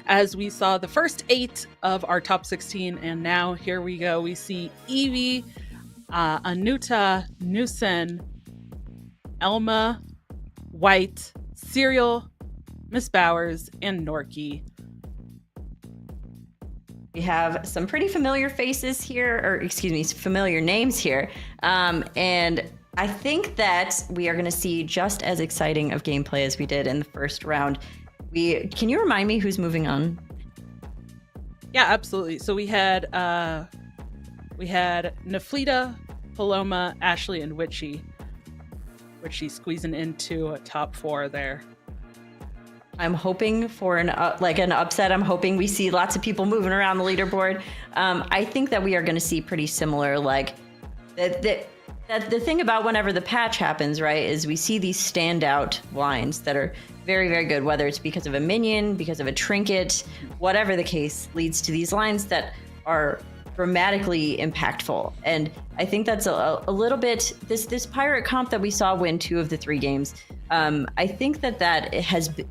As we saw the first 8 of our top 16, and now here we go. We see Evie, Anuta, Nusen, Elma, White, Serial, Miss Bowers, and Norky. We have some pretty familiar faces here, or excuse me, familiar names here. And I think that we are going to see just as exciting of gameplay as we did in the first round. Can you remind me who's moving on? Yeah, absolutely. So we had Naflita, Paloma, Ashley, and Witchy squeezing into a top 4 there. I'm hoping for an upset. I'm hoping we see lots of people moving around the leaderboard. I think that we are going to see pretty similar, like the thing about whenever the patch happens, right, is we see these standout lines that are very, very good, whether it's because of a minion, because of a trinket, whatever the case, leads to these lines that are dramatically impactful. And I think that's a little bit this pirate comp that we saw win 2 of the 3 games. I think that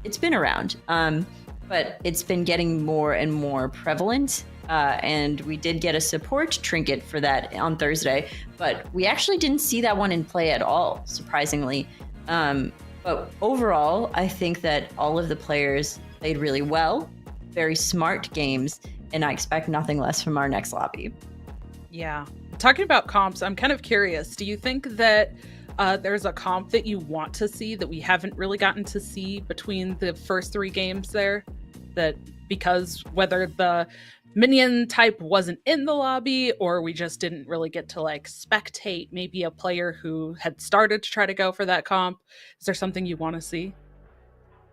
it's been around, but it's been getting more and more prevalent. And we did get a support trinket for that on Thursday, but we actually didn't see that one in play at all, surprisingly. But overall, I think that all of the players played really well, very smart games, and I expect nothing less from our next lobby. Yeah. Talking about comps, I'm kind of curious. Do you think that there's a comp that you want to see that we haven't really gotten to see between the first 3 games there? That because whether the minion type wasn't in the lobby or we just didn't really get to like spectate maybe a player who had started to try to go for that comp. Is there something you want to see?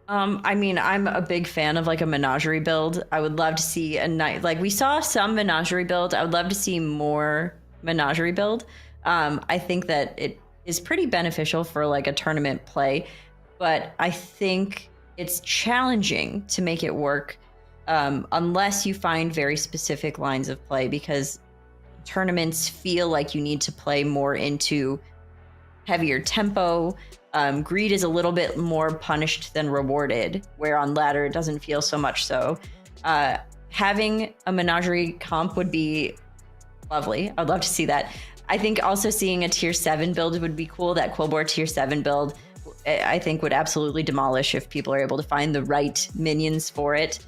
I mean, I'm a big fan of like a menagerie build. I would love to see a night, like we saw some menagerie build. I would love to see more menagerie build. I think that it is pretty beneficial for like a tournament play, but I think it's challenging to make it work unless you find very specific lines of play, because tournaments feel like you need to play more into heavier tempo. Greed is a little bit more punished than rewarded, where on ladder it doesn't feel so much so. Having a menagerie comp would be lovely. I'd love to see that. I think also seeing a tier 7 build would be cool. That Quillbore tier 7 build, I think, would absolutely demolish if people are able to find the right minions for it.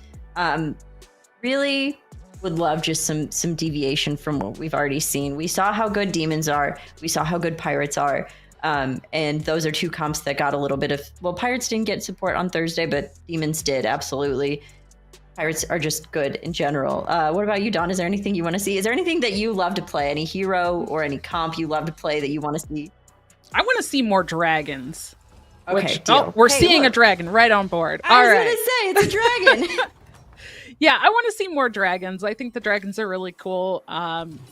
Really would love just some deviation from what we've already seen. We saw how good demons are. We saw how good pirates are. And those are 2 comps that got a little bit of, well, pirates didn't get support on Thursday, but demons did, absolutely. Pirates are just good in general. What about you, Dawn? Is there anything you want to see? Is there anything that you love to play? Any hero or any comp you love to play that you want to see? I want to see more dragons. Okay, we're seeing a dragon right on board. I was going to say, it's a dragon. Yeah, I want to see more dragons. I think the dragons are really cool.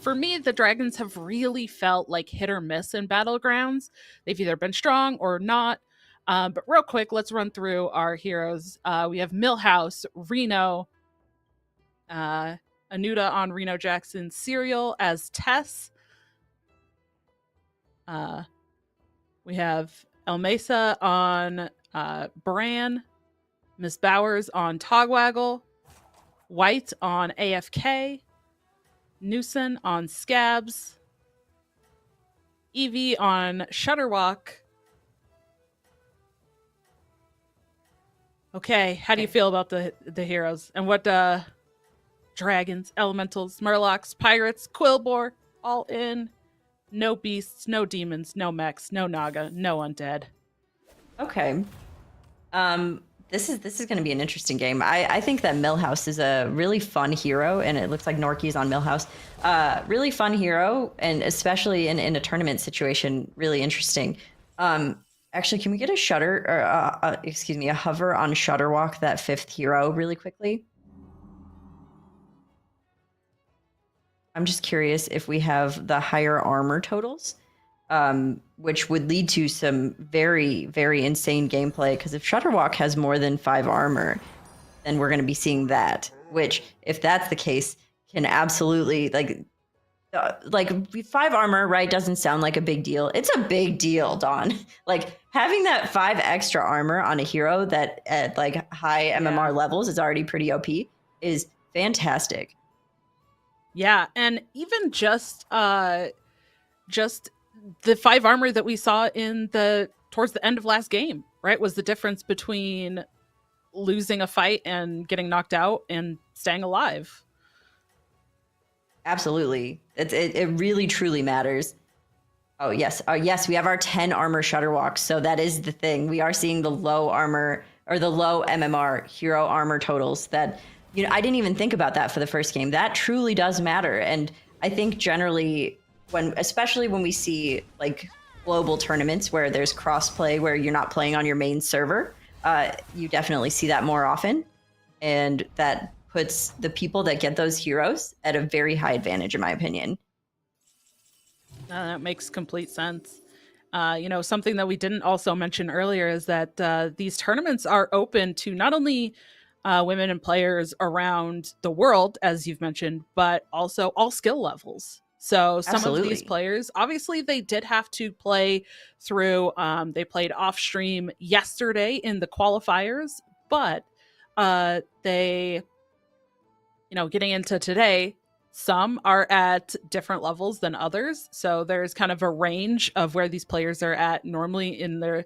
For me, the dragons have really felt like hit or miss in Battlegrounds. They've either been strong or not. But real quick, let's run through our heroes. We have Millhouse, Reno, Anuta on Reno Jackson, Serial as Tess. We have El Mesa on Bran, Miss Bowers on Togwaggle, White on AFK, Newson on Scabs, Evie on Shutterwalk. Okay, how do you feel about the heroes, and what dragons, elementals, murlocs, pirates, quillbore, all in. No beasts, no demons, no mechs, no naga, no undead. Okay. This is going to be an interesting game. I think that Millhouse is a really fun hero, and it looks like Norky's on Millhouse. Really fun hero, and especially in a tournament situation, really interesting. Actually, can we get a shutter, or excuse me, a hover on Shutterwalk, that 5th hero, really quickly? I'm just curious if we have the higher armor totals, which would lead to some very, very insane gameplay. Because if Shutterwalk has more than 5 armor, then we're going to be seeing that. Which, if that's the case, can absolutely like 5 armor, right? Doesn't sound like a big deal. It's a big deal, Dawn. Like having that 5 extra armor on a hero that at like high MMR levels is already pretty OP is fantastic. Yeah, and even just the 5 armor that we saw towards the end of last game, right, was the difference between losing a fight and getting knocked out and staying alive. Absolutely. It really truly matters. Oh, yes. Yes, we have our 10 armor Shutterwalks. So that is the thing. We are seeing the low armor or the low MMR hero armor totals that, I didn't even think about that for the first game. That truly does matter. And I think generally especially when we see like global tournaments where there's crossplay, where you're not playing on your main server, you definitely see that more often. And that puts the people that get those heroes at a very high advantage, in my opinion. That makes complete sense. Something that we didn't also mention earlier is that these tournaments are open to not only women and players around the world, as you've mentioned, but also all skill levels. So some of these players, obviously, they did have to play through. They played off stream yesterday in the qualifiers, but they, getting into today, some are at different levels than others. So there's kind of a range of where these players are at normally in their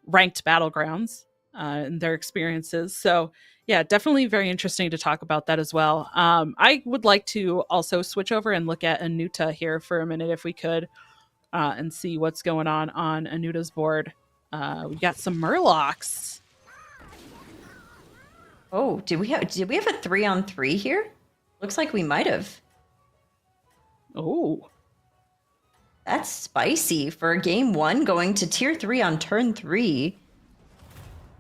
ranked battlegrounds and their experiences. So yeah, definitely very interesting to talk about that as well. I would like to also switch over and look at Anuta here for a minute, if we could, and see what's going on Anuta's board. We got some Murlocs. Oh, did we have a 3-on-3 here? Looks like we might have. Oh, that's spicy for game 1 going to tier 3 on turn 3.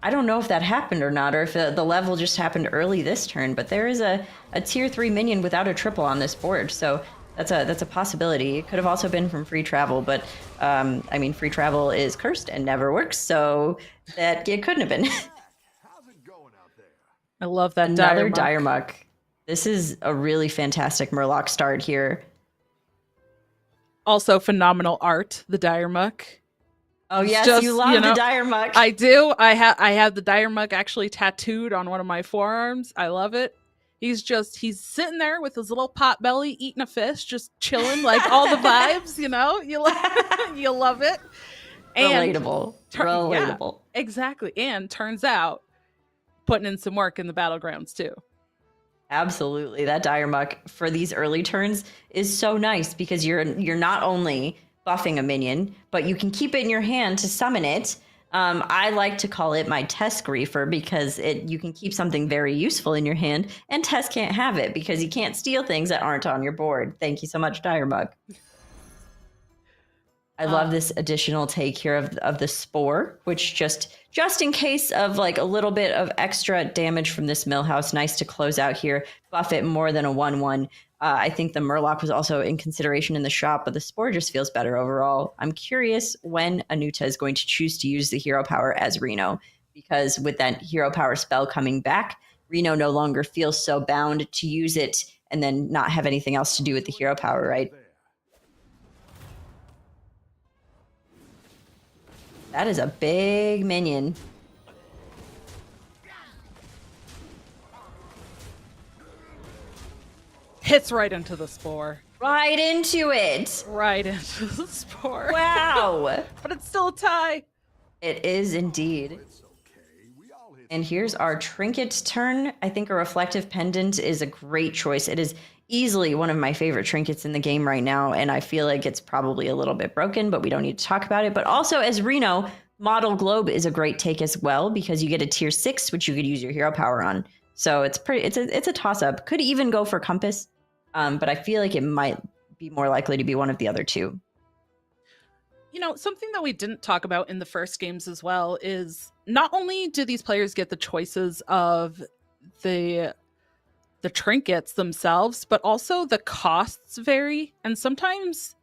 I don't know if that happened or not, or if the level just happened early this turn, but there is a tier 3 minion without a triple on this board, so that's a possibility. It could have also been from free travel, but free travel is cursed and never works, so that it couldn't have been. How's it going out there? I love that. Another dire muck. This is a really fantastic Murloc start here. Also phenomenal art, the dire muck. Oh yes, you love the dire muck. I do. I have the dire muck actually tattooed on one of my forearms. I love it. He's sitting there with his little pot belly eating a fish, just chilling, like all the vibes, you love it. And relatable. Yeah, exactly. And turns out putting in some work in the battlegrounds too. Absolutely. That dire muck for these early turns is so nice because you're not only buffing a minion, but you can keep it in your hand to summon it. I like to call it my Tess griefer because you can keep something very useful in your hand, and Tess can't have it because you can't steal things that aren't on your board. Thank you so much, dire muck. I love this additional take here of the spore, which just in case of like a little bit of extra damage from this Millhouse, nice to close out here, buff it more than a 1/1. I think the Murloc was also in consideration in the shop, but the spore just feels better overall. I'm curious when Anuta is going to choose to use the hero power as Reno, because with that hero power spell coming back, Reno no longer feels so bound to use it and then not have anything else to do with the hero power, right? That is a big minion. Hits right into the spore. Right into it. Right into the spore. Wow. But it's still a tie. It is indeed. And here's our trinket turn. I think a reflective pendant is a great choice. It is easily one of my favorite trinkets in the game right now, and I feel like it's probably a little bit broken, but we don't need to talk about it. But also, as Reno, Model Globe is a great take as well, because you get a tier 6, which you could use your hero power on. So it's a toss-up. Could even go for Compass, but I feel like it might be more likely to be one of the other two. You know, something that we didn't talk about in the first games as well is not only do these players get the choices of the trinkets themselves, but also the costs vary. And sometimes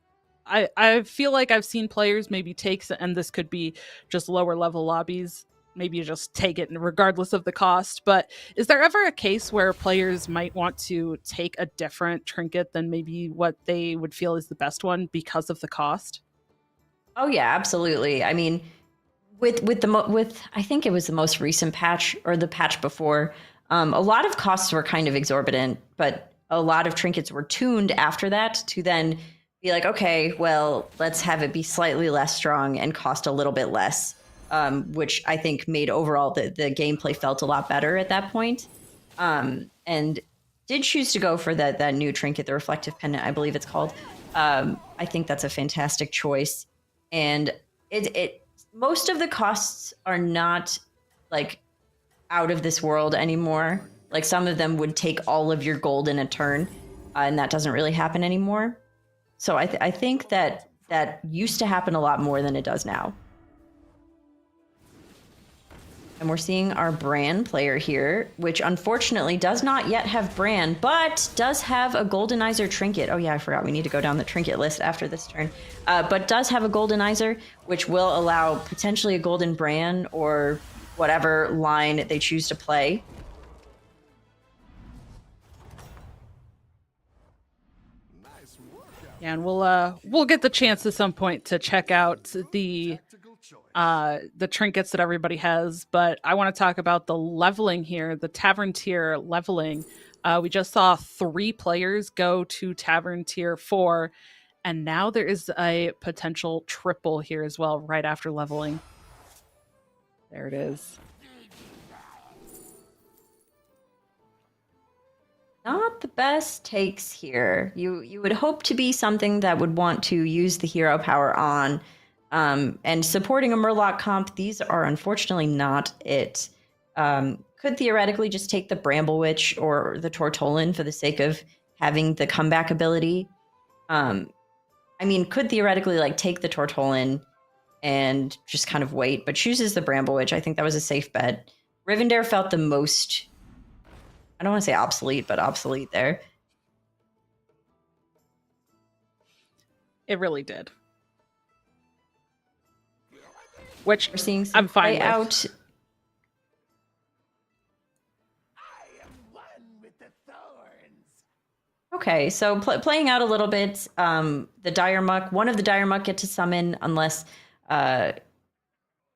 I feel like I've seen players maybe take, and this could be just lower level lobbies, maybe you just take it regardless of the cost. But is there ever a case where players might want to take a different trinket than maybe what they would feel is the best one because of the cost? Oh yeah, absolutely. I mean, with I think it was the most recent patch or the patch before, a lot of costs were kind of exorbitant, but a lot of trinkets were tuned after that to then be like, okay, well, let's have it be slightly less strong and cost a little bit less, which I think made overall the gameplay felt a lot better at that point. And did choose to go for that new trinket, the reflective pendant, I believe it's called. I think that's a fantastic choice. And it most of the costs are not like out of this world anymore. Like some of them would take all of your gold in a turn, and that doesn't really happen anymore. So I think that used to happen a lot more than it does now. And we're seeing our Bran player here, which unfortunately does not yet have Bran, but does have a Goldenizer trinket. Oh yeah, I forgot. We need to go down the trinket list after this turn. But does have a Goldenizer, which will allow potentially a Golden Bran or whatever line they choose to play. Nice workout. Yeah, and we'll get the chance at some point to check out the trinkets that everybody has, but I want to talk about the leveling here, the tavern tier leveling. We just saw 3 players go to tavern tier 4, and now there is a potential triple here as well right after leveling. There it is. Not the best takes here. You would hope to be something that would want to use the hero power on. And supporting a Murloc comp, these are unfortunately not it. Could theoretically just take the Bramble Witch or the Tortolin for the sake of having the comeback ability. I mean, could theoretically like take the Tortolin and just kind of wait, but chooses the Bramble Witch. I think that was a safe bet. Rivendare felt the most, I don't want to say obsolete, but obsolete there. It really did. Which We're seeing I'm fine with. out. Okay, so playing out a little bit. The Dire Muck, one of the Dire Muck get to summon unless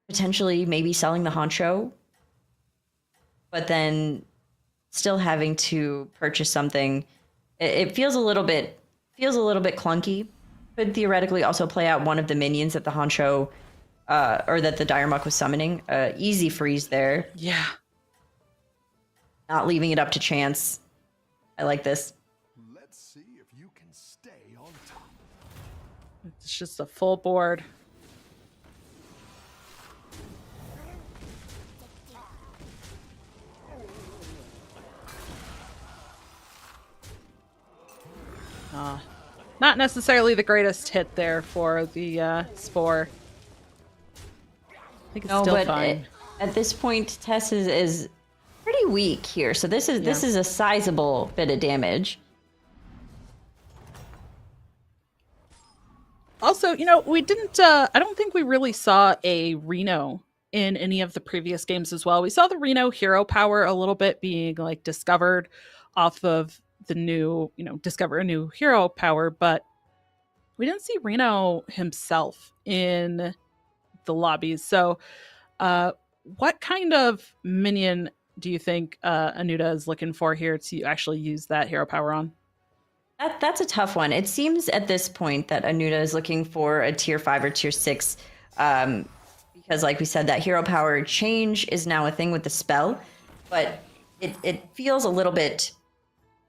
potentially maybe selling the Honcho, but then still having to purchase something. It feels a little bit clunky. Could theoretically also play out one of the minions that the Honcho or that the Dire Muck was summoning. Easy freeze there. Yeah. Not leaving it up to chance. I like this. Let's see if you can stay on top. It's just a full board. Not necessarily the greatest hit there for the Spore. I think it's still fine. At this point, Tess is pretty weak here. So this is a sizable bit of damage. Also, you know, we didn't I don't think we really saw a Reno in any of the previous games as well. We saw the Reno hero power a little bit being like discovered off of the new, you know, discover a new hero power, but we didn't see Reno himself in the lobbies. So what kind of minion do you think Anuda is looking for here to actually use that hero power on? That's a tough one. It seems at this point that Anuda is looking for a tier 5 or tier 6 because because like we said, that hero power change is now a thing with the spell, but it feels a little bit,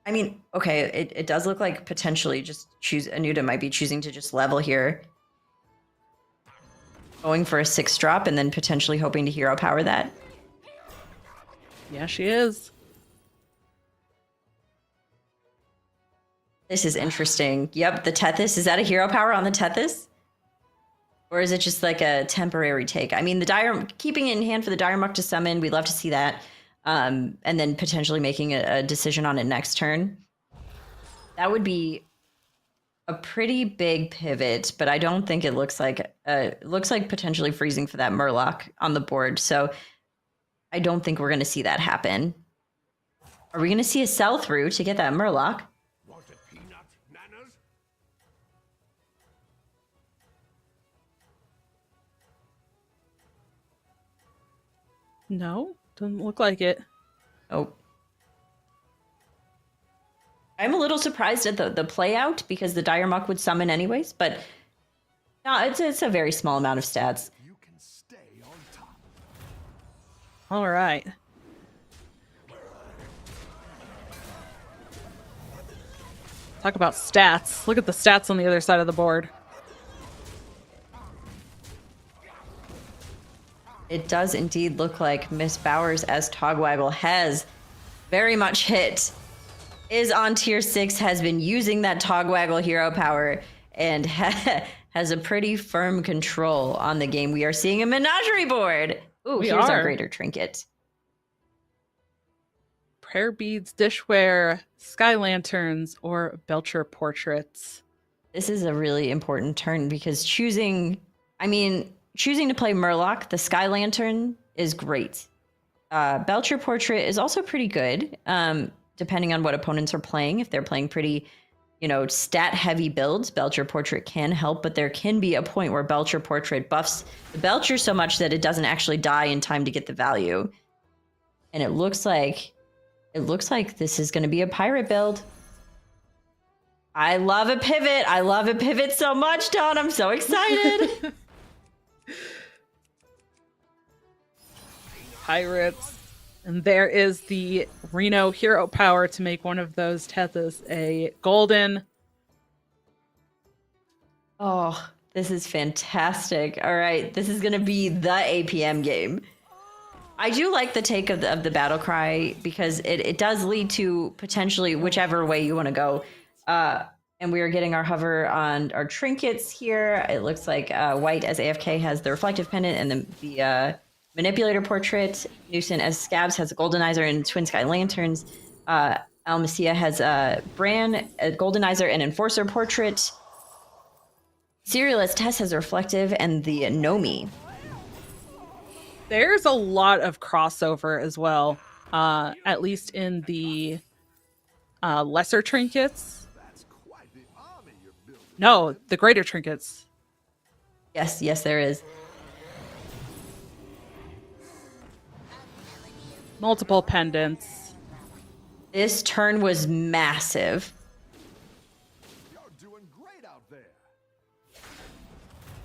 I mean, okay, it does look like potentially just Anuda might be choosing to just level here. Going for a 6-drop and then potentially hoping to hero power that. Yeah, she is. This is interesting. Yep, the Tethys. Is that a hero power on the Tethys? Or is it just like a temporary take? I mean, keeping it in hand for the Dire Muck to summon, we'd love to see that. And then potentially making a decision on it next turn. That would be a pretty big pivot, but I don't think it looks like potentially freezing for that Murloc on the board. So I don't think we're going to see that happen. Are we going to see a sell through to get that Murloc? Want a peanut, Nanas? No, doesn't look like it. Oh. I'm a little surprised at the play out because the Dire Muck would summon anyways, but no, it's a very small amount of stats. You can stay on top. All right. Talk about stats. Look at the stats on the other side of the board. It does indeed look like Miss Bowers as Togwaggle has very much hit. Is on tier 6, has been using that Togwaggle hero power, and has a pretty firm control on the game. We are seeing a menagerie board. Ooh, here's our greater trinket. Prayer beads, dishware, sky lanterns, or Belcher portraits. This is a really important turn because choosing to play Murloc, the sky lantern, is great. Belcher portrait is also pretty good. Depending on what opponents are playing. If they're playing pretty, stat-heavy builds, Belcher Portrait can help, but there can be a point where Belcher Portrait buffs the Belcher so much that it doesn't actually die in time to get the value. And it looks like this is going to be a pirate build. I love a pivot. I love a pivot so much, Dawn. I'm so excited. Pirates. And there is the Reno hero power to make one of those Tethys a golden. Oh, this is fantastic. All right, this is going to be the APM game. I do like the take of the battle cry because it does lead to potentially whichever way you want to go. And we are getting our hover on our trinkets here. It looks like White as AFK has the reflective pendant and the Manipulator portrait. Newson as Scabs has a Goldenizer and Twin Sky Lanterns. Almacia has Bran, a Goldenizer and Enforcer portrait. Serial as Tess has a reflective and the Nomi. There's a lot of crossover as well, at least in the lesser trinkets. That's quite the army you're building. No, the greater trinkets. Yes, there is. Multiple pendants. This turn was massive. You're doing great out there.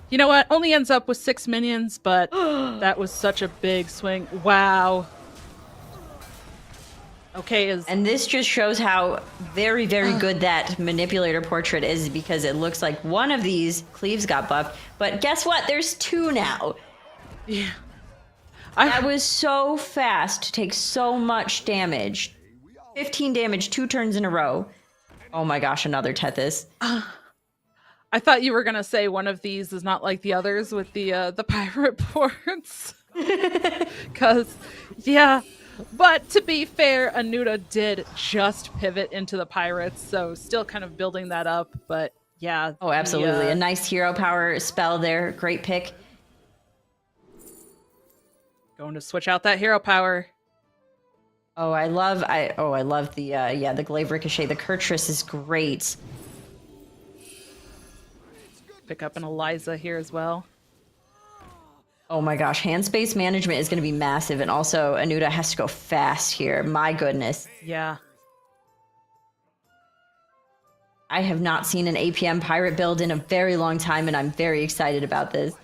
You know what? Only ends up with 6 minions, but that was such a big swing. Wow. Okay, and this just shows how very, very good that Manipulator portrait is because it looks like one of these Cleaves got buffed, but guess what? There's 2 now. Yeah. That was so fast to take so much damage. 15 damage 2 turns in a row. Oh my gosh, another Tethys. I thought you were gonna say one of these is not like the others with the pirate ports. Cause yeah. But to be fair, Anuda did just pivot into the pirates, so still kind of building that up, but yeah. Oh, absolutely. A nice hero power spell there. Great pick. Going to switch out that hero power. Oh, I love the the Glaive Ricochet. The Kurtrus is great. Pick up an Eliza here as well. Oh my gosh, hand space management is going to be massive, and also Anuda has to go fast here. My goodness. Yeah. I have not seen an APM pirate build in a very long time, and I'm very excited about this.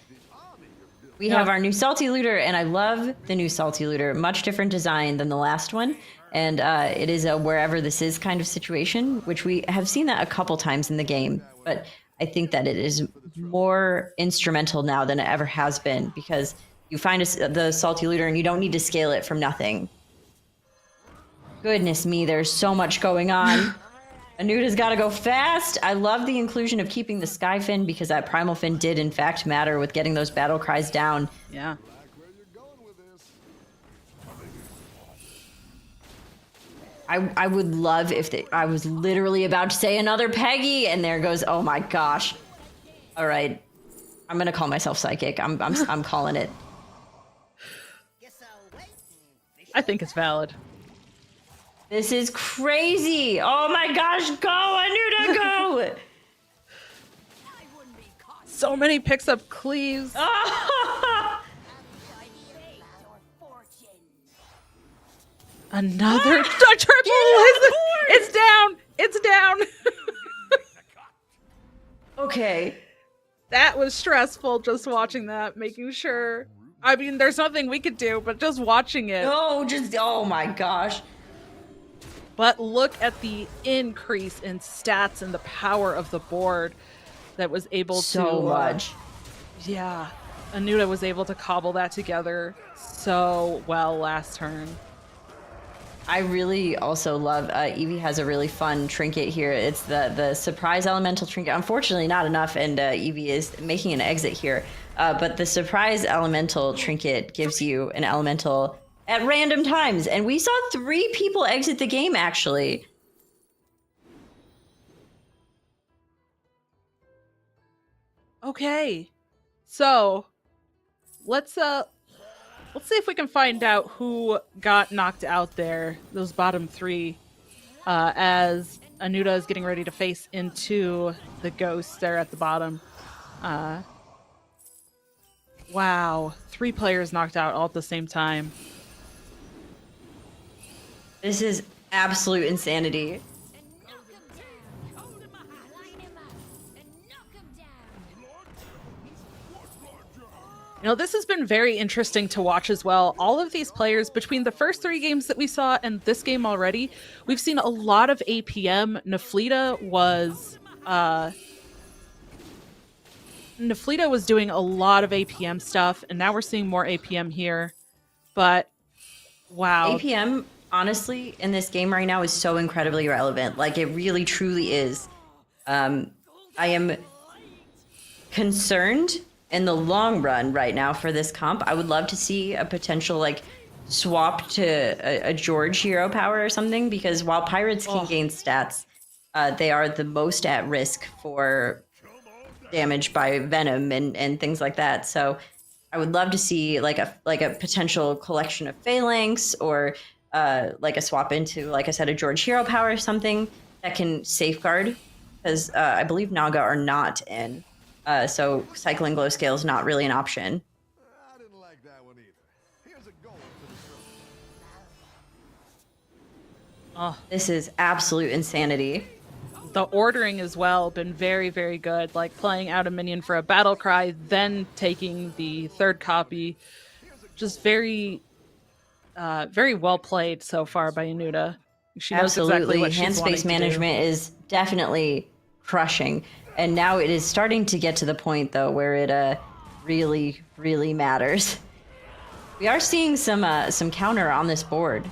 We have our new Salty Looter, and I love the new Salty Looter. Much different design than the last one. And it is a wherever this is kind of situation, which we have seen that a couple times in the game. But I think that it is more instrumental now than it ever has been, because you find the Salty Looter and you don't need to scale it from nothing. Goodness me, there's so much going on. Anuta's got to go fast. I love the inclusion of keeping the Sky Fin, because that Primal Fin did in fact matter with getting those battle cries down. Yeah. I would love if I was literally about to say another Peggy, and there goes, oh my gosh. All right, I'm gonna call myself psychic. I'm calling it. I think it's valid. This is crazy. Oh my gosh, go Anuta, go! So many picks up cleaves. Another triple. It's down. It's down. Okay. That was stressful just watching that, making sure. I mean, there's nothing we could do, but just watching it. No, oh my gosh. But look at the increase in stats and the power of the board that was able to. So much. Yeah. Anuta was able to cobble that together so well last turn. I really also love, Eevee has a really fun trinket here. It's the surprise elemental trinket. Unfortunately, not enough, and Eevee is making an exit here. But the surprise elemental trinket gives you an elemental at random times. And we saw 3 people exit the game, actually. Okay. So, let's see if we can find out who got knocked out there, those bottom 3, as Anuta is getting ready to face into the ghosts there at the bottom. Wow, 3 players knocked out all at the same time. This is absolute insanity. You know, this has been very interesting to watch as well. All of these players, between the first 3 games that we saw and this game already, we've seen a lot of APM. Naflita was doing a lot of APM stuff, and now we're seeing more APM here. But, wow. APM, honestly, in this game right now is so incredibly relevant. Like, it really, truly is. I am concerned in the long run right now for this comp. I would love to see a potential like swap to a George hero power or something, because while pirates can gain stats, they are the most at risk for damage by venom and things like that. So I would love to see like a potential collection of phalanx, or like a swap into, like I said, a George hero power or something that can safeguard, because I believe Naga are not in. So cycling glow scale is not really an option. I didn't like that one either. Here's a goal for the show. This is absolute insanity. The ordering as well been very, very good. Like playing out a minion for a battle cry, then taking the 3rd copy. Just very, very well played so far by Anuta. She knows exactly what she's hand space management is definitely crushing. And now it is starting to get to the point, though, where it really, really matters. We are seeing some counter on this board.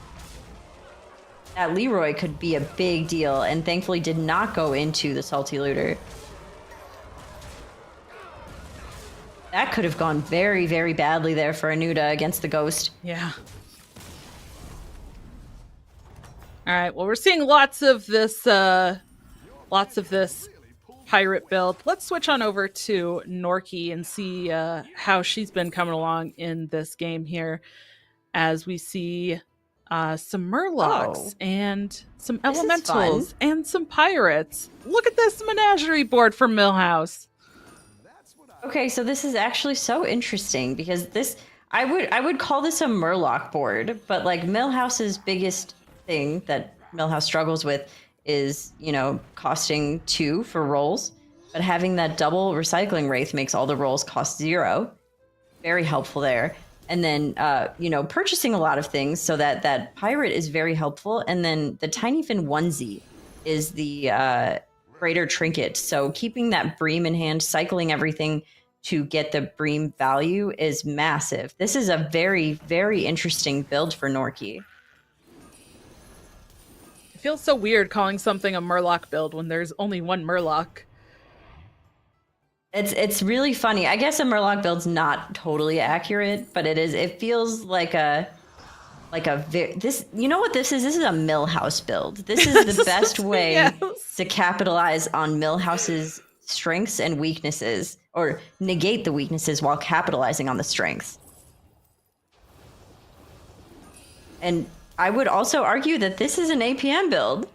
That Leroy could be a big deal, and thankfully did not go into the Salty Looter. That could have gone very, very badly there for Anuta against the Ghost. Yeah. All right. Well, we're seeing lots of this pirate build. Let's switch on over to Norky and see how she's been coming along in this game here, as we see some Murlocs and some elementals and some pirates. Look at this menagerie board from Millhouse. Okay, so this is actually so interesting, because this I would call this a Murloc board, but like Millhouse's biggest thing that Millhouse struggles with is, you know, costing 2 for rolls, but having that double recycling wraith makes all the rolls cost 0. very helpful there. And then, purchasing a lot of things so that pirate is very helpful. And then the Tiny Fin onesie is the greater trinket. So keeping that bream in hand, cycling everything to get the bream value is massive. This is a very, very interesting build for Norky. It feels so weird calling something a Murloc build when there's only one Murloc. It's really funny. I guess a Murloc build's not totally accurate, but it is. It feels like this. You know what this is? This is a Millhouse build. This is the best way Yes. to capitalize on Millhouse's strengths and weaknesses, or negate the weaknesses while capitalizing on the strengths. And I would also argue that this is an APM build.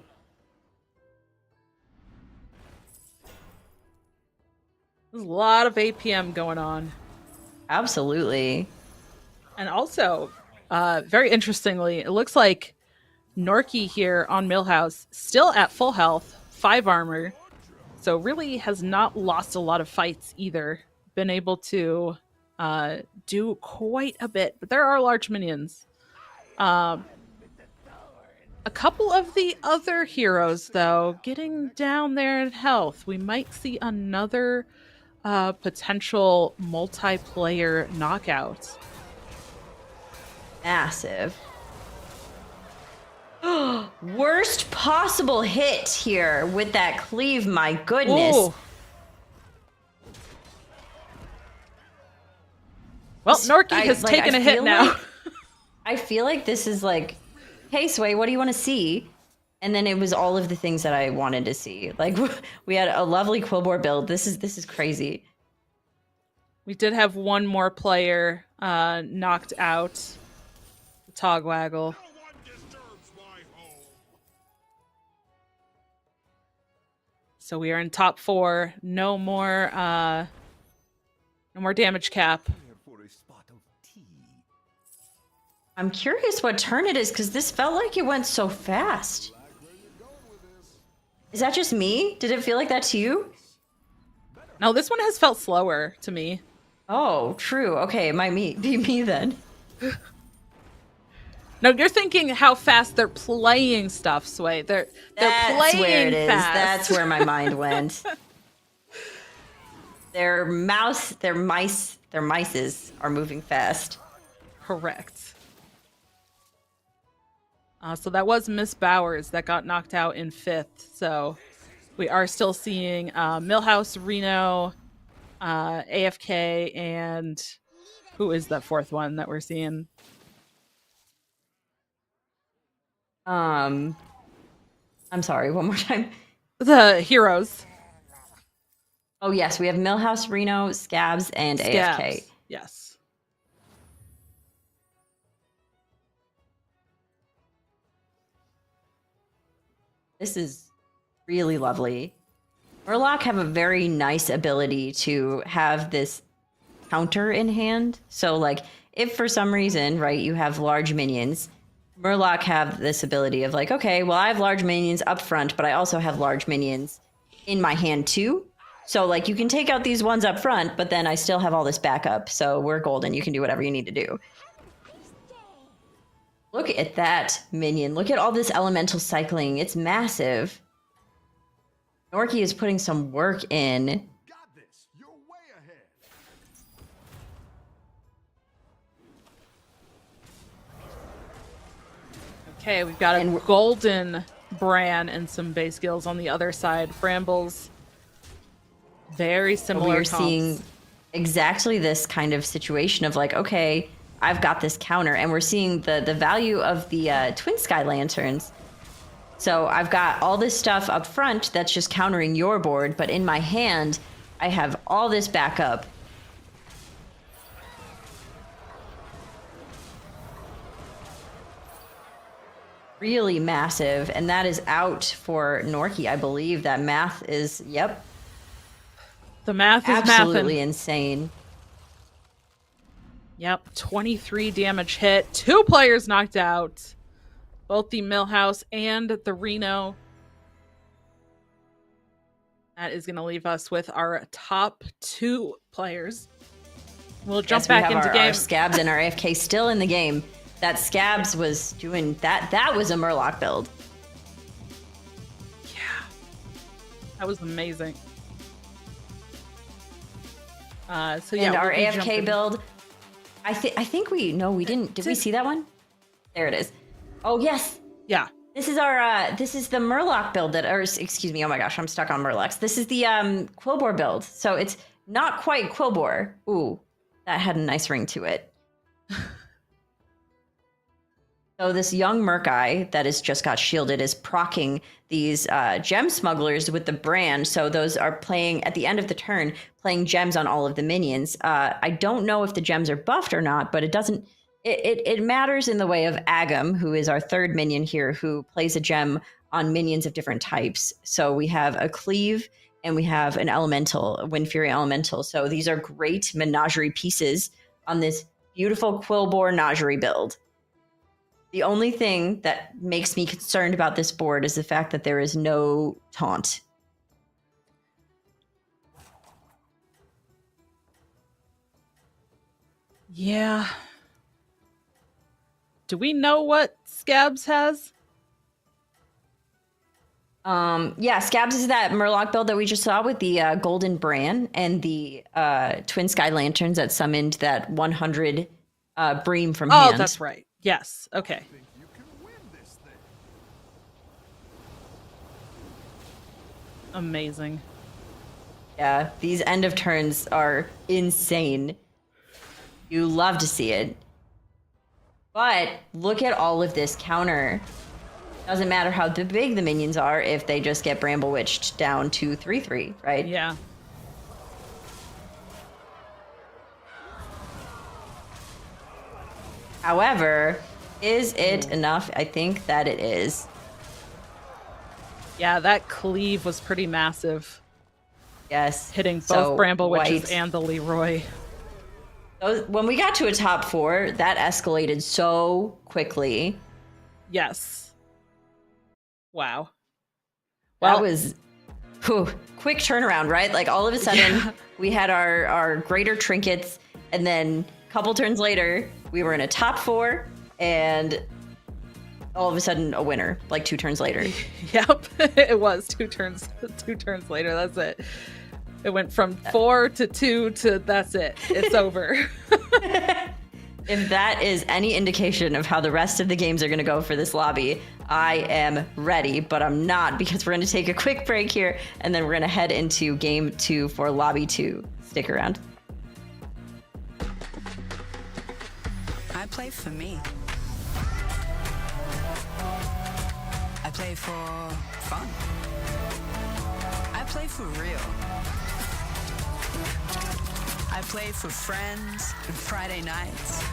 There's a lot of APM going on. Absolutely. And also, very interestingly, it looks like Norky here on Millhouse still at full health, 5 armor. So really has not lost a lot of fights either. Been able to do quite a bit, but there are large minions. A couple of the other heroes, though, getting down there in health. We might see another potential multiplayer knockout. Massive. Worst possible hit here with that cleave, my goodness. Ooh. Well, Norky has taken a hit now. I feel like this is like, hey, Sway, what do you want to see? And then it was all of the things that I wanted to see. Like, we had a lovely Quillbore build. This is crazy. We did have one more player knocked out. The Togwaggle. So we are in top 4. No more damage cap. I'm curious what turn it is, because this felt like it went so fast. Is that just me? Did it feel like that to you? No, this one has felt slower to me. Oh, true. Okay, it might be me then. No, you're thinking how fast they're playing stuff, Sway. They're That's playing where it is. fast. That's where my mind went. Their mices are moving fast. Correct. So that was Miss Bowers that got knocked out in 5th. So we are still seeing Millhouse, Reno, AFK, and who is that 4th one that we're seeing? I'm sorry, one more time. The heroes. Oh yes, we have Millhouse, Reno, Scabs, and Scabs. AFK. Yes. This is really lovely. Murloc have a very nice ability to have this counter in hand. So, like, if for some reason, right, you have large minions, Murloc have this ability of like, okay, well, I have large minions up front, but I also have large minions in my hand too. So, like, you can take out these ones up front, but then I still have all this backup. So we're golden. You can do whatever you need to do. Look at that minion. Look at all this elemental cycling. It's massive. Norky is putting some work in. Got this. You're way ahead. Okay, we've got a golden Bran and some base skills on the other side. Brambles. Very similar. We are comps. seeing exactly this kind of situation of like, okay, I've got this counter, and we're seeing the value of the Twin Sky Lanterns. So I've got all this stuff up front that's just countering your board, but in my hand, I have all this backup. Really massive, and that is out for Norky, I believe. That math is, yep. The math is absolutely mathin'. insane. Yep, 23 damage hit. 2 players knocked out. Both the Millhouse and the Reno. That is going to leave us with our top 2 players. We'll jump Yes, back we have into our game. Scabs and our AFK still in the game. That Scabs was doing that. That was a Murloc build. Yeah, that was amazing. So yeah, And our we'll be AFK jumping- build. I think we didn't. Did we see that one? There it is. Oh yes. Yeah. This is our this is the Murloc build that, or excuse me, oh my gosh, I'm stuck on Murlocs. This is the Quillbore build. So it's not quite Quillbore. Ooh, that had a nice ring to it. So this young Murkai that has just got shielded is proccing these gem smugglers with the brand. So those are playing at the end of the turn, playing gems on all of the minions. I don't know if the gems are buffed or not, but it doesn't. It matters in the way of Agam, who is our third minion here, who plays a gem on minions of different types. So we have a cleave and we have an elemental, a Wind Fury elemental. So these are great menagerie pieces on this beautiful Quillbore Menagerie build. The only thing that makes me concerned about this board is the fact that there is no taunt. Yeah. Do we know what Scabs has? Yeah, Scabs is that Murloc build that we just saw with the Golden Bran and the Twin Sky Lanterns that summoned that 100 Bream from hand. Oh, that's right. Yes. Okay. Think you can win this thing. Amazing. Yeah, these end of turns are insane. You love to see it. But look at all of this counter. Doesn't matter how big the minions are if they just get Bramble Witched down to 3/3, right? Yeah. However, is it enough? I think that it is. Yeah, that cleave was pretty massive, Yes. hitting both So, Bramble Witches white. and the Leroy. When we got to a top 4, that escalated so quickly. Yes. Wow. That Well, was quick turnaround, right? Like all of a sudden, we had our greater trinkets, and then a couple turns later, we were in a top 4, and all of a sudden, a winner. Like 2 turns later. Yep, it was 2 turns. 2 turns later. That's it. It went from 4 to 2 to that's it. It's over. If that is any indication of how the rest of the games are going to go for this lobby, I am ready, but I'm not, because we're going to take a quick break here, and then we're going to head into game 2 for lobby 2. Stick around. I play for me. I play for fun. I play for real. I play for friends and Friday nights.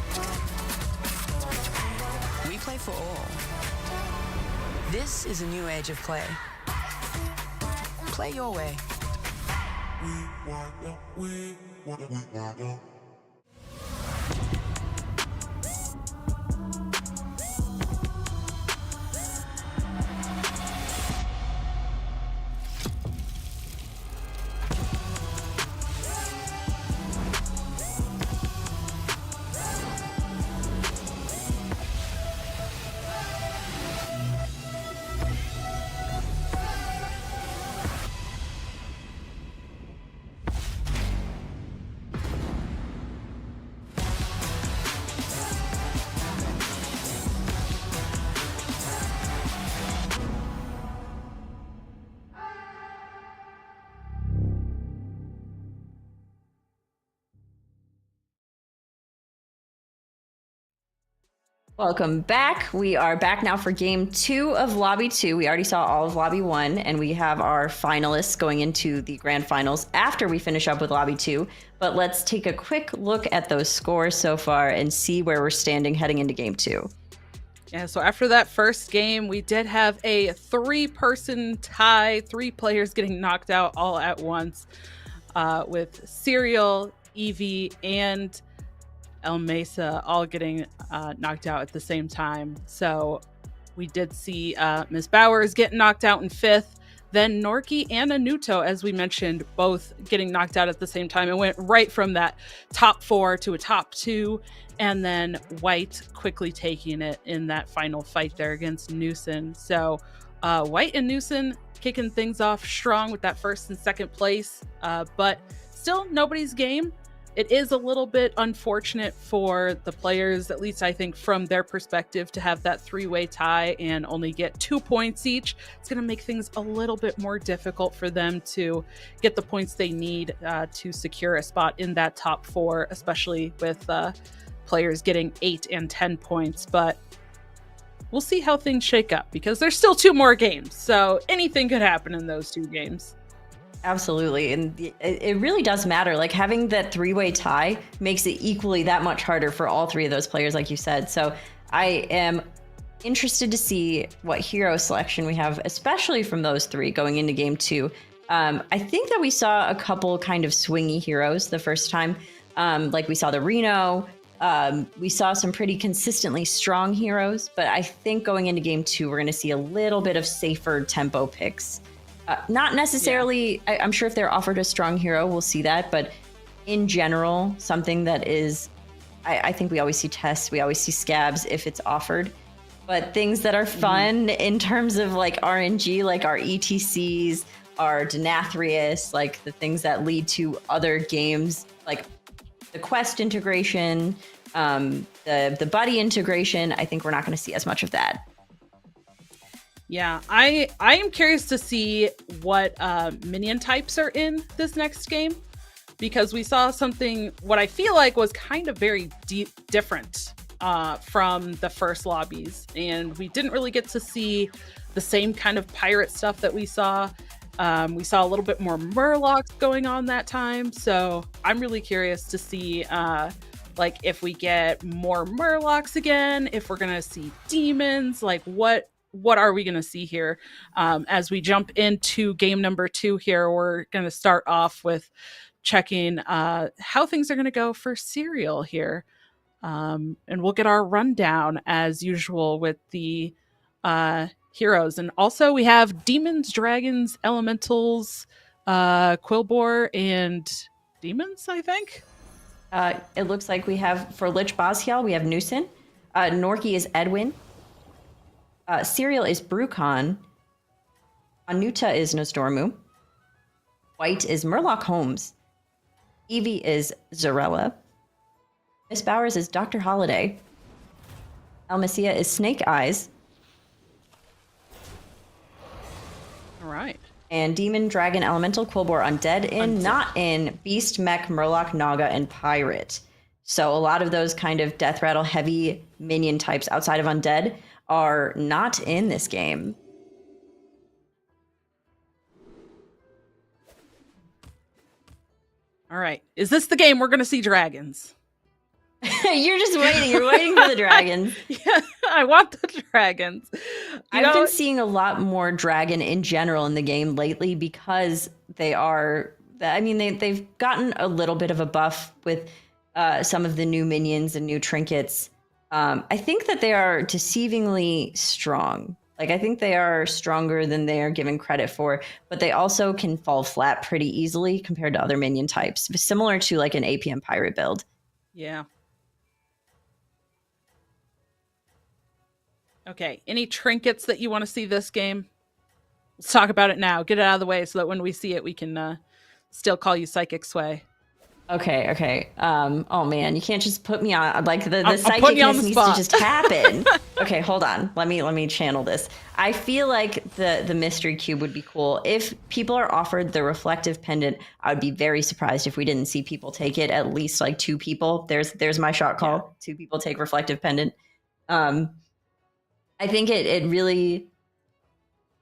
We play for all. This is a new age of play. Play your way. Welcome back. We are back now for game 2 of lobby 2. We already saw all of lobby 1, and we have our finalists going into the grand finals after we finish up with lobby 2. But let's take a quick look at those scores so far and see where we're standing heading into game 2. Yeah, so after that first game, we did have a 3-person tie, 3 players getting knocked out all at once, with Serial, Evie, and El Mesa all getting knocked out at the same time. So we did see Miss Bowers get knocked out in 5th, Then Norki and Anuto, as we mentioned, both getting knocked out at the same time. It went right from that top 4 to a top 2, and then White quickly taking it in that final fight there against Newson. So White and Newson kicking things off strong with that first and second place, but still nobody's game. It is a little bit unfortunate for the players, at least I think from their perspective, to have that 3-way tie and only get 2 points each. It's going to make things a little bit more difficult for them to get the points they need to secure a spot in that top 4, especially with players getting 8 and 10 points. But we'll see how things shake up because there's still 2 more games. So anything could happen in those 2 games. Absolutely. And it really does matter. Like having that 3-way tie makes it equally that much harder for all 3 of those players, like you said. So I am interested to see what hero selection we have, especially from those 3 going into game 2. I think that we saw a couple kind of swingy heroes the first time. Like we saw the Reno. We saw some pretty consistently strong heroes, but I think going into game 2, we're going to see a little bit of safer tempo picks. Not necessarily, yeah. I'm sure if they're offered a strong hero, we'll see that. But in general, something that is, I think we always see tests, we always see scabs if it's offered. But things that are fun in terms of like RNG, like our ETCs, our Denathrius, like the things that lead to other games, like the quest integration, the buddy integration, I think we're not going to see as much of that. Yeah, I am curious to see what minion types are in this next game, because we saw something what I feel like was kind of very different from the first lobbies, and we didn't really get to see the same kind of pirate stuff that we saw. We saw a little bit more Murlocs going on that time, so I'm really curious to see like if we get more Murlocs again, if we're gonna see demons, like what are we going to see here? As we jump into game number 2 here, we're going to start off with checking how things are going to go for Serial here. And we'll get our rundown as usual with the heroes. And also we have demons, dragons, elementals, Quillbore, and demons, I think. It looks like we have, for Lich Boshiel, we have Newson. Norki is Edwin. Serial is Brucon. Anuta is Nosdormu. White is Murloc Holmes. Evie is Zarella. Miss Bowers is Dr. Holiday. Almacia is Snake Eyes. All right. And Demon, Dragon, Elemental, Quillbore, Undead in, not in, Beast, Mech, Murloc, Naga, and Pirate. So a lot of those kind of Death Rattle heavy minion types outside of Undead are not in this game. All right. Is this the game we're going to see dragons? You're just waiting. You're waiting for the dragons. Yeah, I want the dragons. I've been seeing a lot more dragon in general in the game lately because they are, I mean, they've gotten a little bit of a buff with some of the new minions and new trinkets. I think that they are deceivingly strong. Like, I think they are stronger than they are given credit for, but they also can fall flat pretty easily compared to other minion types, similar to like an APM pirate build. Yeah. Okay, any trinkets that you want to see this game? Let's talk about it now. Get it out of the way so that when we see it, we can still call you Psychic Sway. Okay. Oh man, you can't just put me on like the psychicness needs to just happen. Okay, hold on. Let me channel this. I feel like the mystery cube would be cool. If people are offered the reflective pendant, I would be very surprised if we didn't see people take it. At least like 2 people. There's my shot call. Yeah. 2 people take reflective pendant. I think it really,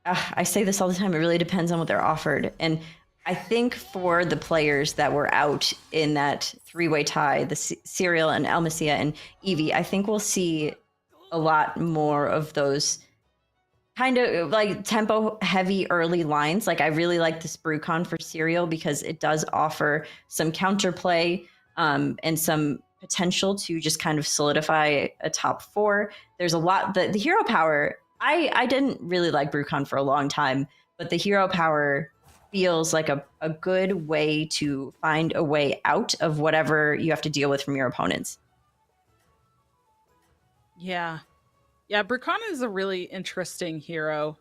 I say this all the time, it really depends on what they're offered. And I think for the players that were out in that 3-way tie, the Serial and Almacia and Evie, I think we'll see a lot more of those kind of like tempo heavy early lines. Like I really like this Brucon for Serial because it does offer some counterplay and some potential to just kind of solidify a top 4. There's a lot, the hero power. I didn't really like Brucon for a long time, but the hero power feels like a good way to find a way out of whatever you have to deal with from your opponents. Yeah. Yeah, Brucana is a really interesting hero.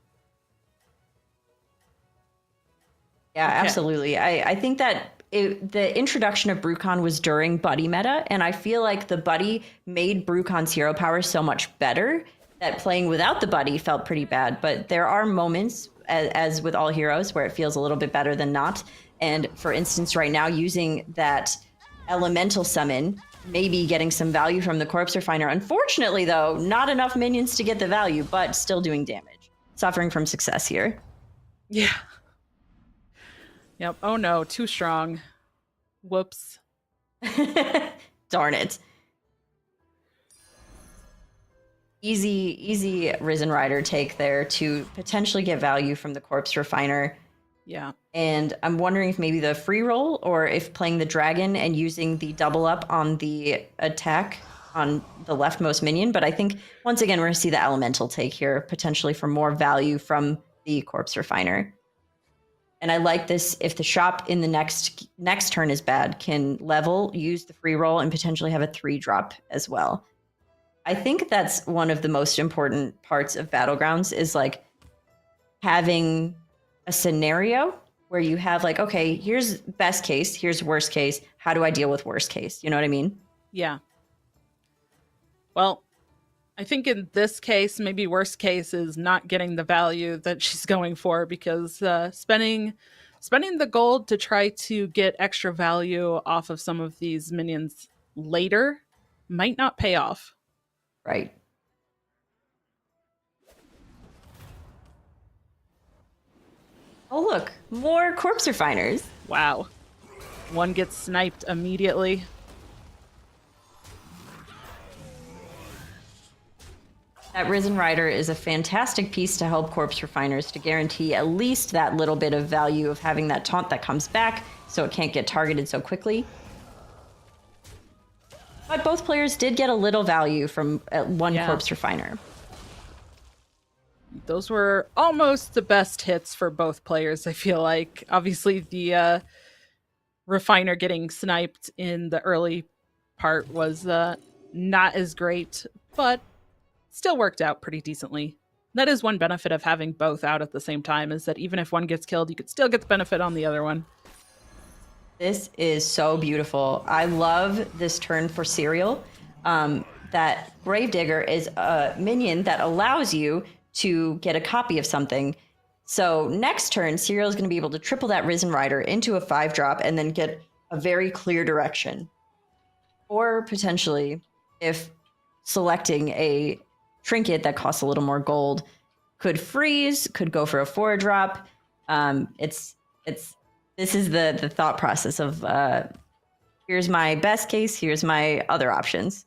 Yeah, Okay. absolutely. I think that the introduction of Brucon was during Buddy meta, and I feel like the Buddy made Brucon's hero power so much better that playing without the Buddy felt pretty bad. But there are moments, as with all heroes, where it feels a little bit better than not. And for instance, right now, using that elemental summon, maybe getting some value from the Corpse Refiner. Unfortunately, though, not enough minions to get the value, but still doing damage. Suffering from success here. Yeah. Yep. Oh no, too strong. Whoops. Darn it. Easy Risen Rider take there to potentially get value from the Corpse Refiner. Yeah. And I'm wondering if maybe the free roll or if playing the dragon and using the double up on the attack on the leftmost minion. But I think once again, we're going to see the elemental take here, potentially for more value from the Corpse Refiner. And I like this, if the shop in the next turn is bad, can level, use the free roll, and potentially have a 3-drop as well. I think that's one of the most important parts of Battlegrounds is like having a scenario where you have like, okay, here's best case, here's worst case. How do I deal with worst case? You know what I mean? Yeah. Well, I think in this case, maybe worst case is not getting the value that she's going for, because spending the gold to try to get extra value off of some of these minions later might not pay off. Right. Oh, look, more Corpse Refiners. Wow. One gets sniped immediately. That Risen Rider is a fantastic piece to help Corpse Refiners to guarantee at least that little bit of value of having that taunt that comes back so it can't get targeted so quickly. But both players did get a little value from one Corpse Refiner. Those were almost the best hits for both players, I feel like. Obviously, the Refiner getting sniped in the early part was not as great, but still worked out pretty decently. That is one benefit of having both out at the same time, is that even if one gets killed, you could still get the benefit on the other one. This is so beautiful. I love this turn for Serial. That Gravedigger is a minion that allows you to get a copy of something. So next turn, Serial is going to be able to triple that Risen Rider into a 5-drop and then get a very clear direction. Or potentially, if selecting a trinket that costs a little more gold, could freeze, could go for a 4-drop. This is the thought process of here's my best case, here's my other options.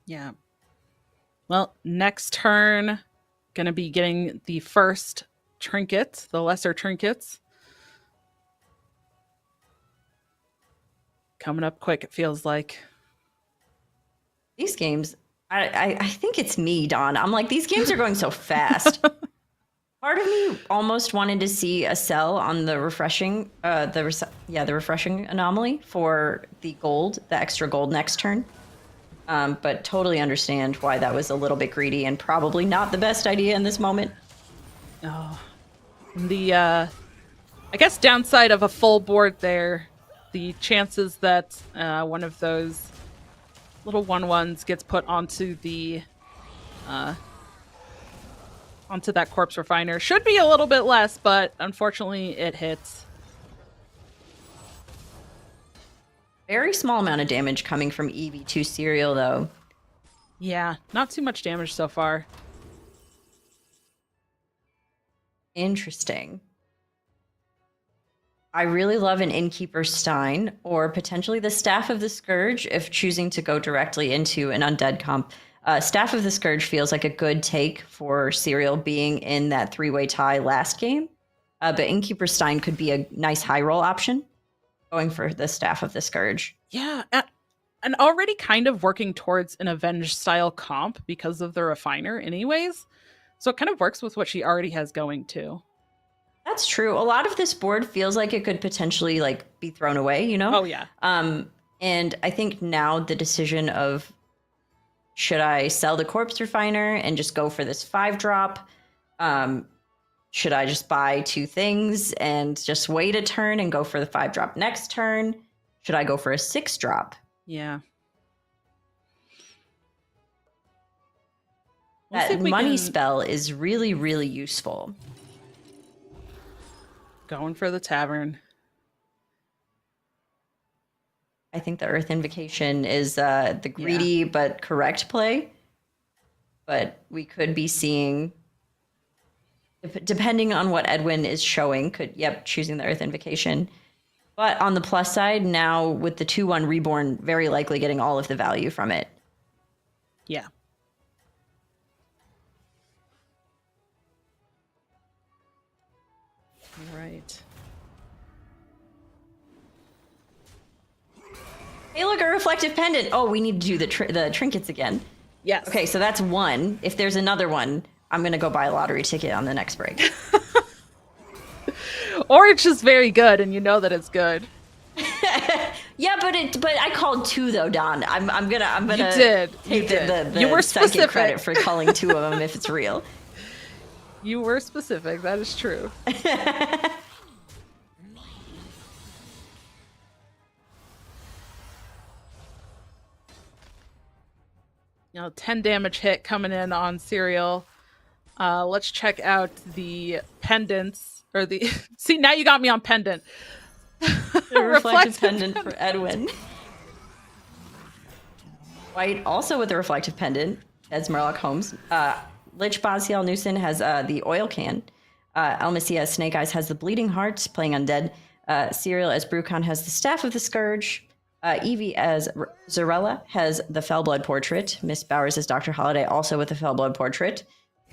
Yeah. Well, next turn, gonna be getting the first trinket, the lesser trinkets. Coming up quick, it feels like. These games, I think it's me, Dawn. I'm like, these games are going so fast. Part of me almost wanted to see a sell on the refreshing, the refreshing anomaly for the gold, the extra gold next turn. But totally understand why that was a little bit greedy and probably not the best idea in this moment. Oh, the I guess downside of a full board there, the chances that one of those little 1/1s gets put onto the onto that Corpse Refiner should be a little bit less, but unfortunately it hits. Very small amount of damage coming from EV2 Serial, though. Yeah, not too much damage so far. Interesting. I really love an Innkeeper Stein, or potentially the Staff of the Scourge, if choosing to go directly into an undead comp. Staff of the Scourge feels like a good take for Serial being in that 3-way tie last game. But Innkeeper Stein could be a nice high roll option, going for the Staff of the Scourge. Yeah, and already kind of working towards an Avenged style comp because of the Refiner anyways. So it kind of works with what she already has going too. That's true. A lot of this board feels like it could potentially like be thrown away, you know? Oh yeah. And I think now the decision of should I sell the corpse refiner and just go for this 5-drop? Should I just buy 2 things and just wait a turn and go for the 5-drop next turn? Should I go for a 6-drop? Yeah. We'll see That if we money can- spell is really, really useful. Going for the tavern. I think the Earth Invocation is the greedy but correct play. But we could be seeing, depending on what Edwin is showing, choosing the Earth Invocation. But on the plus side, now with the 2/1 Reborn, very likely getting all of the value from it. Yeah. All right. Hey, look, a reflective pendant. Oh, we need to do the trinkets again. Yes. Okay, so that's one. If there's another one, I'm going to go buy a lottery ticket on the next break. Or it's just very good, and you know that it's good. Yeah, but I called 2 though, Don. I'm gonna You did. take You did. the You were psychic specific. credit for calling 2 of them if it's real. You were specific. That is true. You know, 10 damage hit coming in on Serial. Let's check out the pendants. Or the... See, now you got me on pendant. The reflective pendant for Edwin. White also with the reflective pendant as Murloc Holmes. Lich Baziel Newson has the oil can. Elmacia as Snake Eyes has the bleeding heart playing undead. Serial as Brucon has the staff of the scourge. Evie as Zarella has the Fellblood portrait. Miss Bowers as Dr. Holiday also with the Fellblood portrait.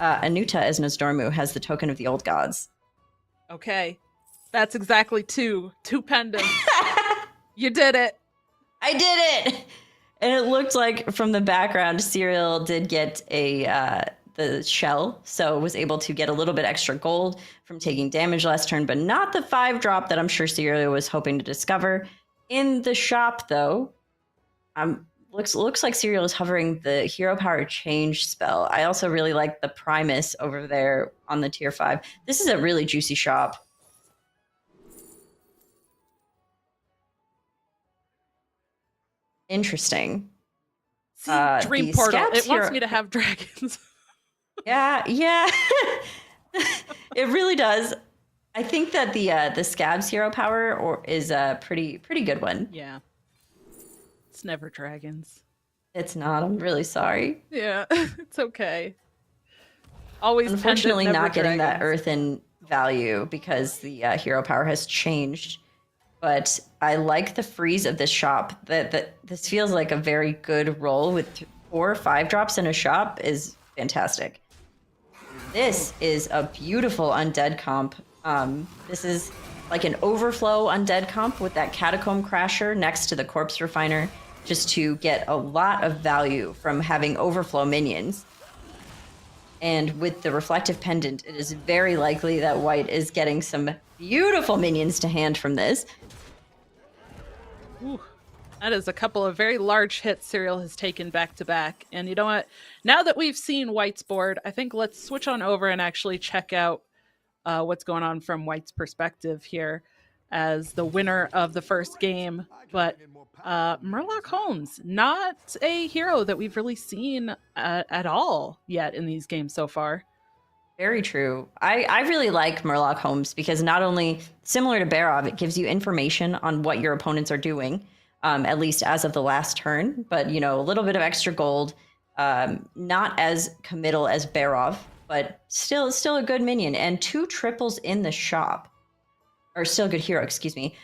Anuta as Nosdormu has the token of the old gods. Okay. That's exactly 2. 2 pendants. You did it. I did it! And it looked like from the background, Serial did get the shell, so was able to get a little bit extra gold from taking damage last turn, but not the 5-drop that I'm sure Serial was hoping to discover. In the shop, though, looks like Serial is hovering the Hero Power Change spell. I also really like the Primus over there on the tier 5. This is a really juicy shop. Interesting. See, Dream the Portal. Scabs It wants here- me to have dragons. Yeah. It really does. I think that the Scabs hero power is a pretty good one. Yeah. It's never dragons. It's not. I'm really sorry. Yeah, it's okay. Always Unfortunately, pendant, never not getting that dragons. earthen value because the hero power has changed. But I like the freeze of this shop. That this feels like a very good roll with 4 or 5 drops in a shop is fantastic. This is a beautiful undead comp. This is like an overflow undead comp with that catacomb crasher next to the corpse refiner, just to get a lot of value from having overflow minions. And with the reflective pendant, it is very likely that white is getting some beautiful minions to hand from this. Ooh, that is a couple of very large hits Serial has taken back to back. And you know what? Now that we've seen White's board, I think let's switch on over and actually check out what's going on from White's perspective here as the winner of the first game. But Murloc Holmes, not a hero that we've really seen at all yet in these games so far. Very true. I really like Murloc Holmes because not only, similar to Barov, it gives you information on what your opponents are doing, at least as of the last turn, but, you know, a little bit of extra gold, not as committal as Barov, but still a good minion, and 2 triples in the shop, or still a good hero, excuse me.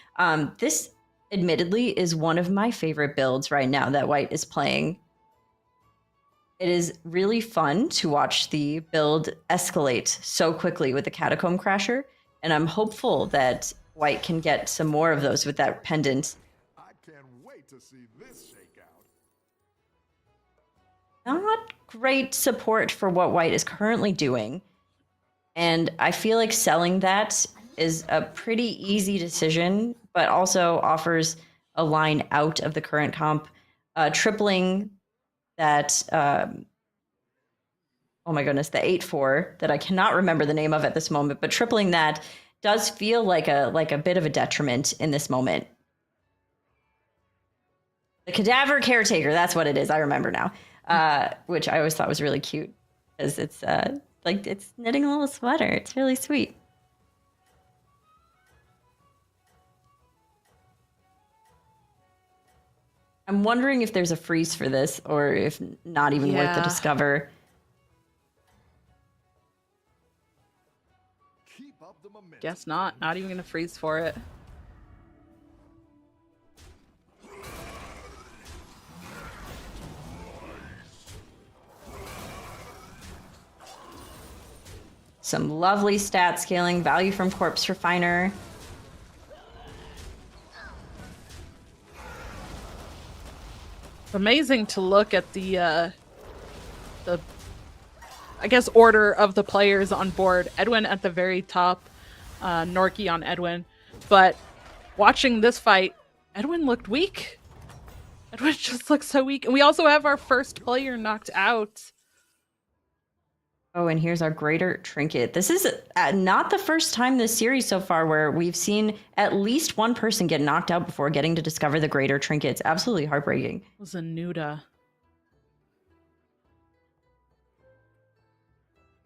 This, admittedly, is one of my favorite builds right now that White is playing. It is really fun to watch the build escalate so quickly with the Catacomb Crasher, and I'm hopeful that White can get some more of those with that pendant. I can't wait to see this shakeout. Not great support for what White is currently doing, and I feel like selling that is a pretty easy decision, but also offers a line out of the current comp, tripling that. Oh my goodness, the 8-4 that I cannot remember the name of at this moment, but tripling that does feel like a bit of a detriment in this moment. The Cadaver Caretaker, that's what it is. I remember now, which I always thought was really cute because it's like it's knitting a little sweater. It's really sweet. I'm wondering if there's a freeze for this or if not even worth the discover. Guess not. Not even gonna freeze for it. Some lovely stat scaling, value from Corpse Refiner. It's amazing to look at the I guess order of the players on board. Edwin at the very top, Norky on Edwin. But watching this fight, Edwin looked weak. Edwin just looks so weak. And we also have our first player knocked out. Oh, and here's our Greater Trinket. This is not the first time this series so far where we've seen at least one person get knocked out before getting to discover the Greater Trinket. It's absolutely heartbreaking. It was a Nuda.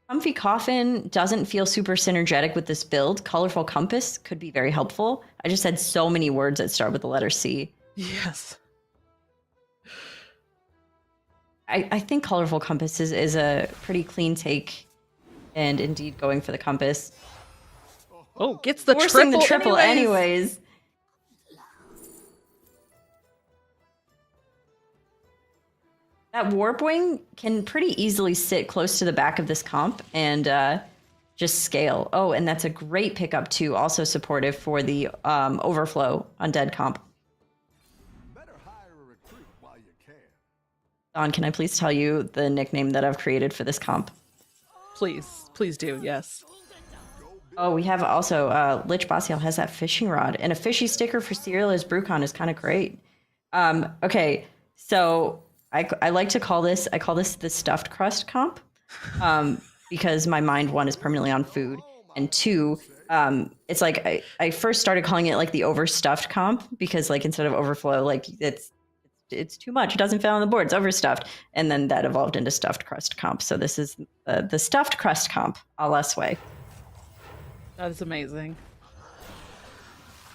Comfy Coffin doesn't feel super synergetic with this build. Colorful Compass could be very helpful. I just said so many words that start with the letter C. Yes. I think Colorful Compass is a pretty clean take, and indeed going for the compass. Oh, gets the Forcing triple, the triple anyways. That Warp Wing can pretty easily sit close to the back of this comp and just scale. Oh, and that's a great pickup too, also supportive for the Overflow Undead comp. Dawn, can I please tell you the nickname that I've created for this comp? Please do, yes. Oh, we have also Lich Basial has that fishing rod, and a fishy sticker for Serial as Brucon is kind of great. Okay, so I like to call this, I call this the stuffed crust comp, because my mind, one, is permanently on food, and two, it's like I first started calling it like the overstuffed comp because like instead of overflow, like it's too much. It doesn't fit on the board. It's overstuffed. And then that evolved into stuffed crust comp. So this is the stuffed crust comp, a la Sway. That is amazing.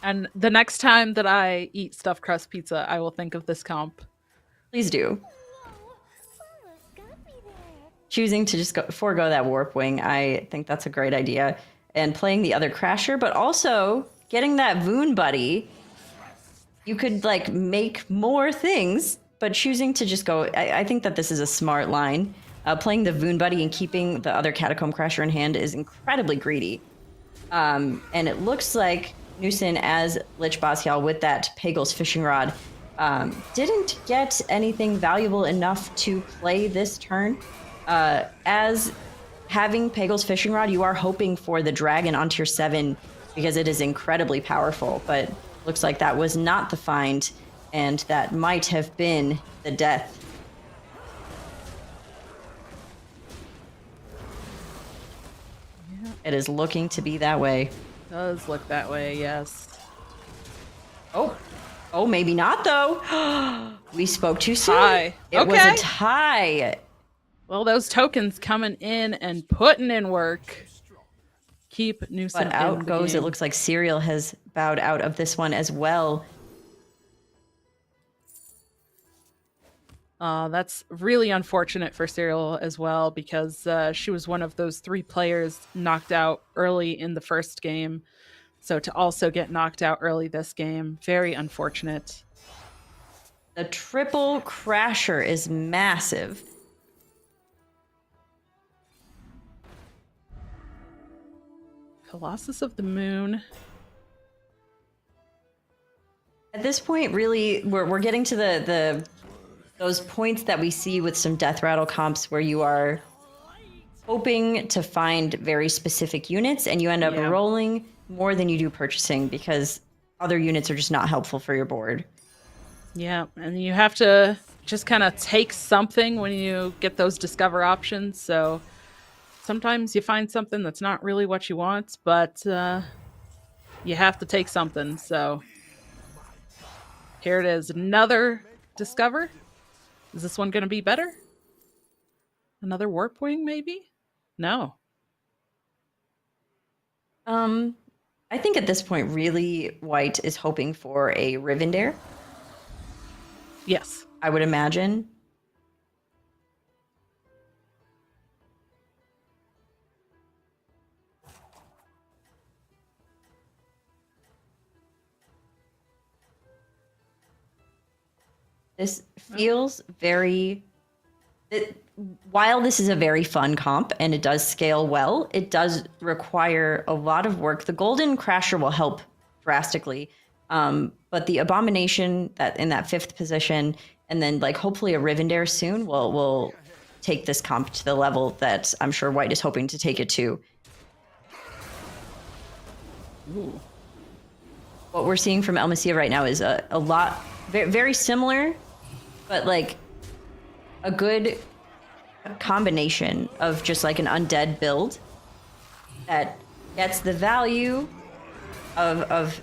And the next time that I eat stuffed crust pizza, I will think of this comp. Please do. Choosing to just forego that Warp Wing, I think that's a great idea. And playing the other Crasher, but also getting that Voon Buddy. You could like make more things, but choosing to just go, I think that this is a smart line. Playing the Voon Buddy and keeping the other Catacomb Crasher in hand is incredibly greedy. And it looks like Newson as Lich Basial with that Pagel's Fishing Rod didn't get anything valuable enough to play this turn. As having Pagel's Fishing Rod, you are hoping for the Dragon on tier 7 because it is incredibly powerful, but looks like that was not the find, and that might have been the death. Yeah. It is looking to be that way. Does look that way, yes. Oh, maybe not though. We spoke too soon. Tie. It was a tie. Well, those tokens coming in and putting in work. Keep Newsom But out in the goes. game. It looks like Serial has bowed out of this one as well. That's really unfortunate for Serial as well because she was one of those 3 players knocked out early in the first game. So to also get knocked out early this game, very unfortunate. The triple Crasher is massive. Colossus of the Moon. At this point, really, we're getting to those points that we see with some Death Rattle comps where you are hoping to find very specific units, and you end up rolling more than you do purchasing because other units are just not helpful for your board. Yeah, and you have to just kind of take something when you get those discover options. So sometimes you find something that's not really what you want, but you have to take something. So here it is, another discover. Is this one going to be better? Another warp wing, maybe? No. I think at this point, really, White is hoping for a Rivendare. Yes. I would imagine. This feels very... while this is a very fun comp and it does scale well, it does require a lot of work. The Golden Crasher will help drastically, but the Abomination that in that 5th position, and then like hopefully a Rivendare soon will take this comp to the level that I'm sure White is hoping to take it to. Ooh. What we're seeing from El Messia right now is a lot, very similar, but like a good combination of just like an undead build that gets the value of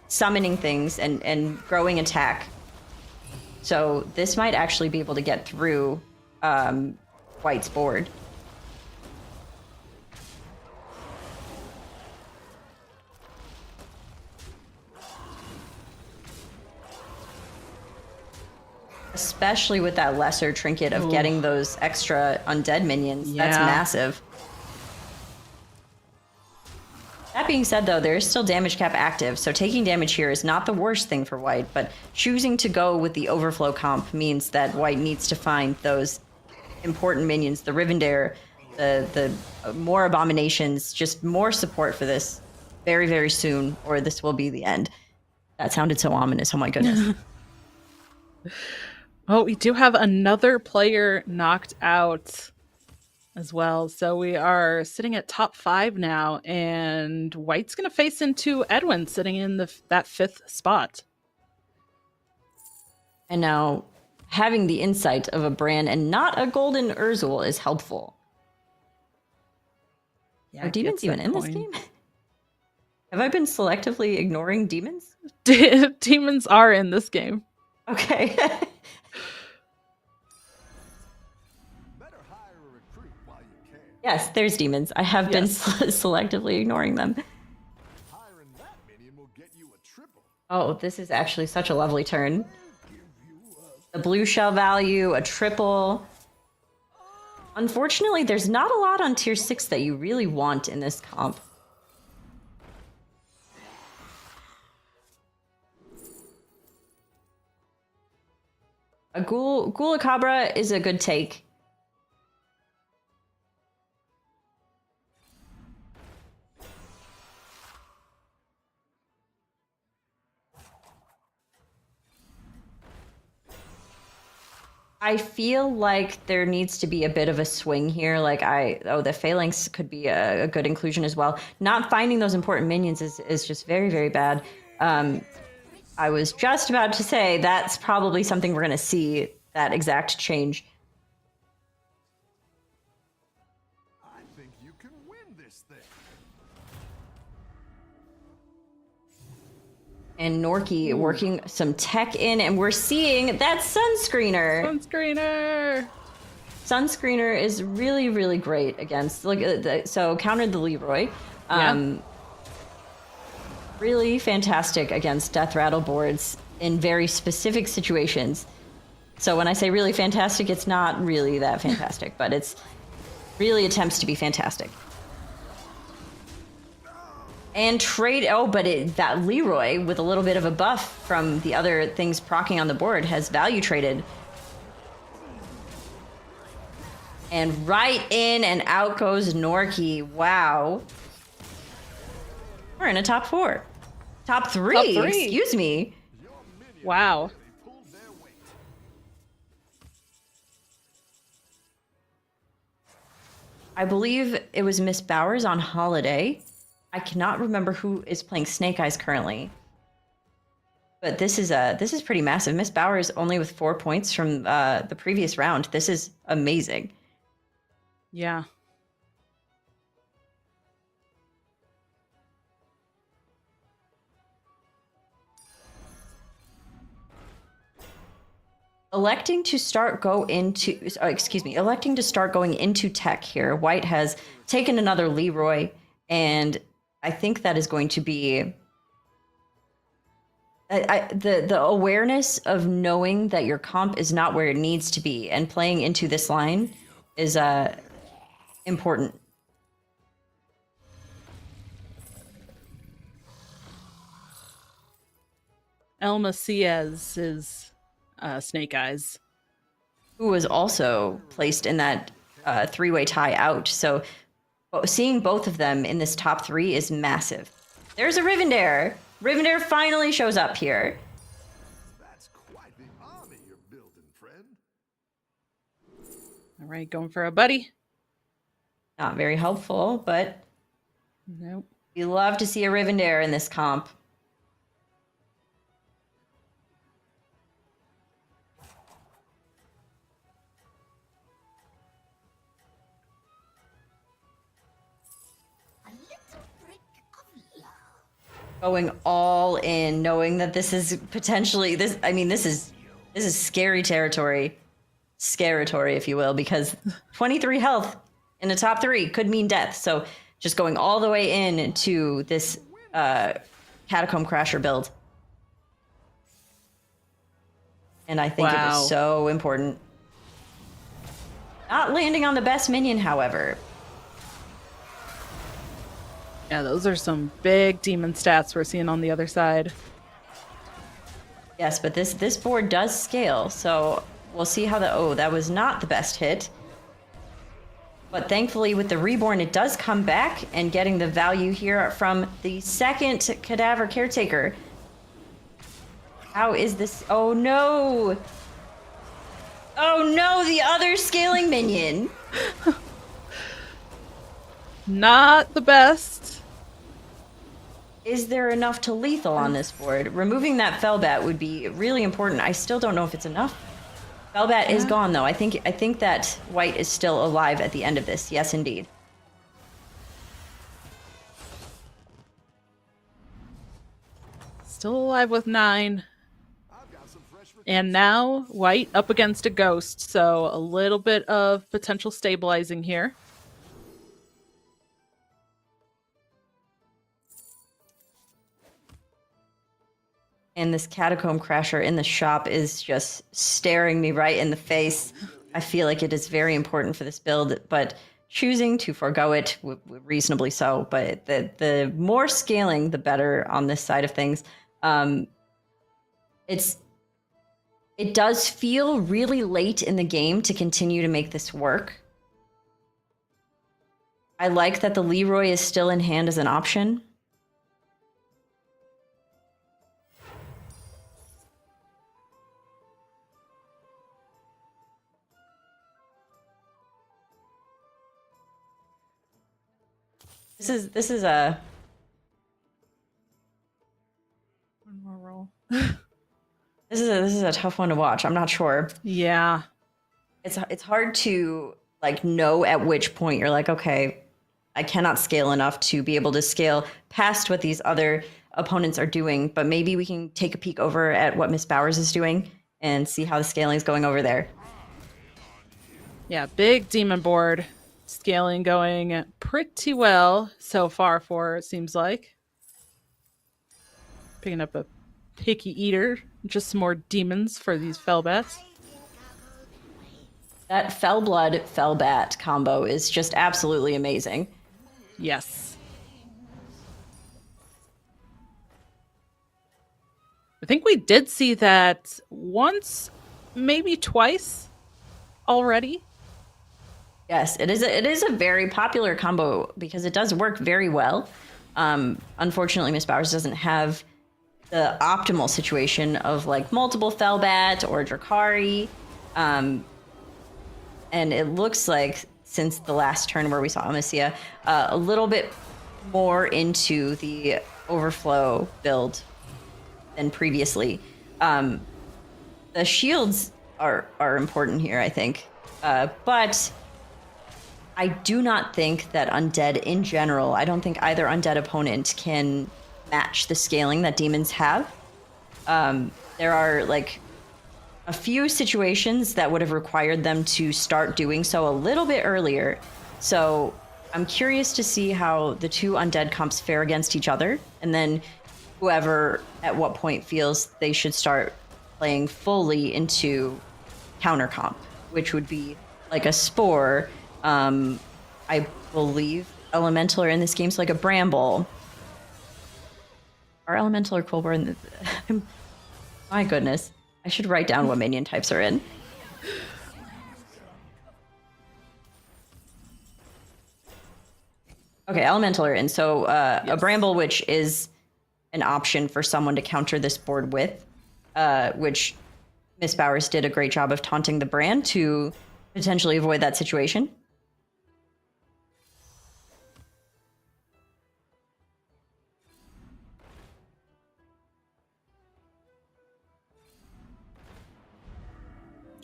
summoning things and growing attack. So this might actually be able to get through White's board. Especially with that lesser trinket of getting those extra undead minions. Yeah. That's massive. That being said, though, there is still damage cap active, so taking damage here is not the worst thing for White, but choosing to go with the overflow comp means that White needs to find those important minions, the Rivendare, the more Abominations, just more support for this very, very soon, or this will be the end. That sounded so ominous. Oh my goodness. Oh, we do have another player knocked out as well. So we are sitting at top 5 now, and White's going to face into Edwin sitting in that 5th spot. And now having the insight of a Bran and not a Golden Urzul is helpful. Yeah, are demons even in this game? Have I been selectively ignoring demons? Demons are in this game. Okay. Yes, there's demons. I have been selectively ignoring them. Oh, this is actually such a lovely turn. The blue shell value, a triple. Unfortunately, there's not a lot on tier 6 that you really want in this comp. A Ghoul-Cabra is a good take. I feel like there needs to be a bit of a swing here. Like the Phalanx could be a good inclusion as well. Not finding those important minions is just very, very bad. I was just about to say that's probably something we're going to see, that exact change. I think you can win this thing. And Norky working some tech in, and we're seeing that Sunscreener. Sunscreener is really, really great against, so countered the Leroy. Really fantastic against Death Rattle boards in very specific situations. So when I say really fantastic, it's not really that fantastic, but it's really attempts to be fantastic. And that Leroy, with a little bit of a buff from the other things proccing on the board, has value traded. And right in and out goes Norky. Wow. We're in a top 4. Top 3, excuse me. Wow. I believe it was Miss Bowers on holiday. I cannot remember who is playing Snake Eyes currently. But this is pretty massive. Miss Bowers only with 4 points from the previous round. This is amazing. Yeah. Electing to start going into tech here. White has taken another Leroy, and I think that is going to be the awareness of knowing that your comp is not where it needs to be and playing into this line is important. El Macias is Snake Eyes, who was also placed in that three-way tie out. So seeing both of them in this top three is massive. There's a Rivendare. Rivendare finally shows up here. That's quite the army you're building, friend. All right, going for a buddy. Not very helpful, but Nope. we love to see a Rivendare in this comp. Going all in, knowing that this is potentially this is scary territory. Scaratory, if you will, because 23 health in the top three could mean death. So just going all the way in to this Catacomb Crasher build. And I think it Wow. is so important. Not landing on the best minion, however. Yeah, those are some big demon stats we're seeing on the other side. Yes, but this board does scale, so we'll see how that was not the best hit. But thankfully with the Reborn, it does come back and getting the value here from the second Cadaver Caretaker. How is this? Oh no! Oh no, the other scaling minion! Not the best. Is there enough to lethal on this board? Removing that Fellbat would be really important. I still don't know if it's enough. Fellbat is gone though. I think that White is still alive at the end of this. Yes, indeed. Still alive with 9. And now White up against a ghost, so a little bit of potential stabilizing here. And this Catacomb Crasher in the shop is just staring me right in the face. I feel like it is very important for this build, but choosing to forego it reasonably so. But the more scaling, the better on this side of things. It does feel really late in the game to continue to make this work. I like that the Leroy is still in hand as an option. This is a One more roll. this is a tough one to watch. I'm not sure. Yeah. It's hard to like know at which point you're like, okay, I cannot scale enough to be able to scale past what these other opponents are doing, but maybe we can take a peek over at what Miss Bowers is doing and see how the scaling is going over there. Yeah, big demon board. Scaling going pretty well so far for it seems like. Picking up a picky eater. Just some more demons for these Fellbats. That Fellblood Fellbat combo is just absolutely amazing. Yes. I think we did see that once, maybe twice already. Yes, it is a very popular combo because it does work very well. Unfortunately, Miss Bowers doesn't have the optimal situation of like multiple Fellbat or Drakari. And it looks like since the last turn where we saw Amicia, a little bit more into the overflow build than previously. The shields are important here, I think. But I do not think that undead in general, I don't think either undead opponent can match the scaling that demons have. There are like a few situations that would have required them to start doing so a little bit earlier. So I'm curious to see how the two undead comps fare against each other, and then whoever at what point feels they should start playing fully into counter comp, which would be like a spore. I believe elemental are in this game, so like a bramble. Are elemental or quillbore in the... My goodness. I should write down what minion types are in. Okay, elemental are in. So yes. A bramble, which is an option for someone to counter this board with, which Miss Bowers did a great job of taunting the brand to potentially avoid that situation.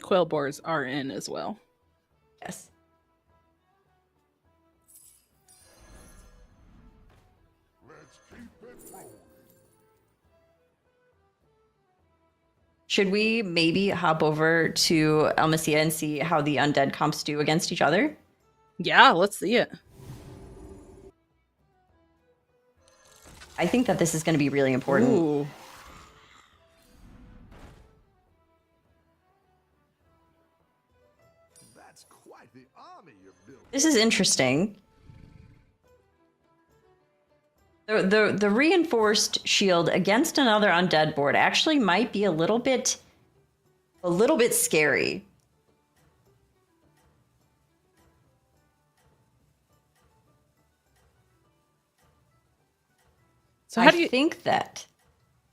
Quillbores are in as well. Yes. Let's keep it rolling. Should we maybe hop over to Elmacia and see how the undead comps do against each other? Yeah, let's see it. I think that this is going to be really important. Ooh. That's quite the army you're building. This is interesting. The reinforced shield against another undead board actually might be a little bit scary. So how do you think that?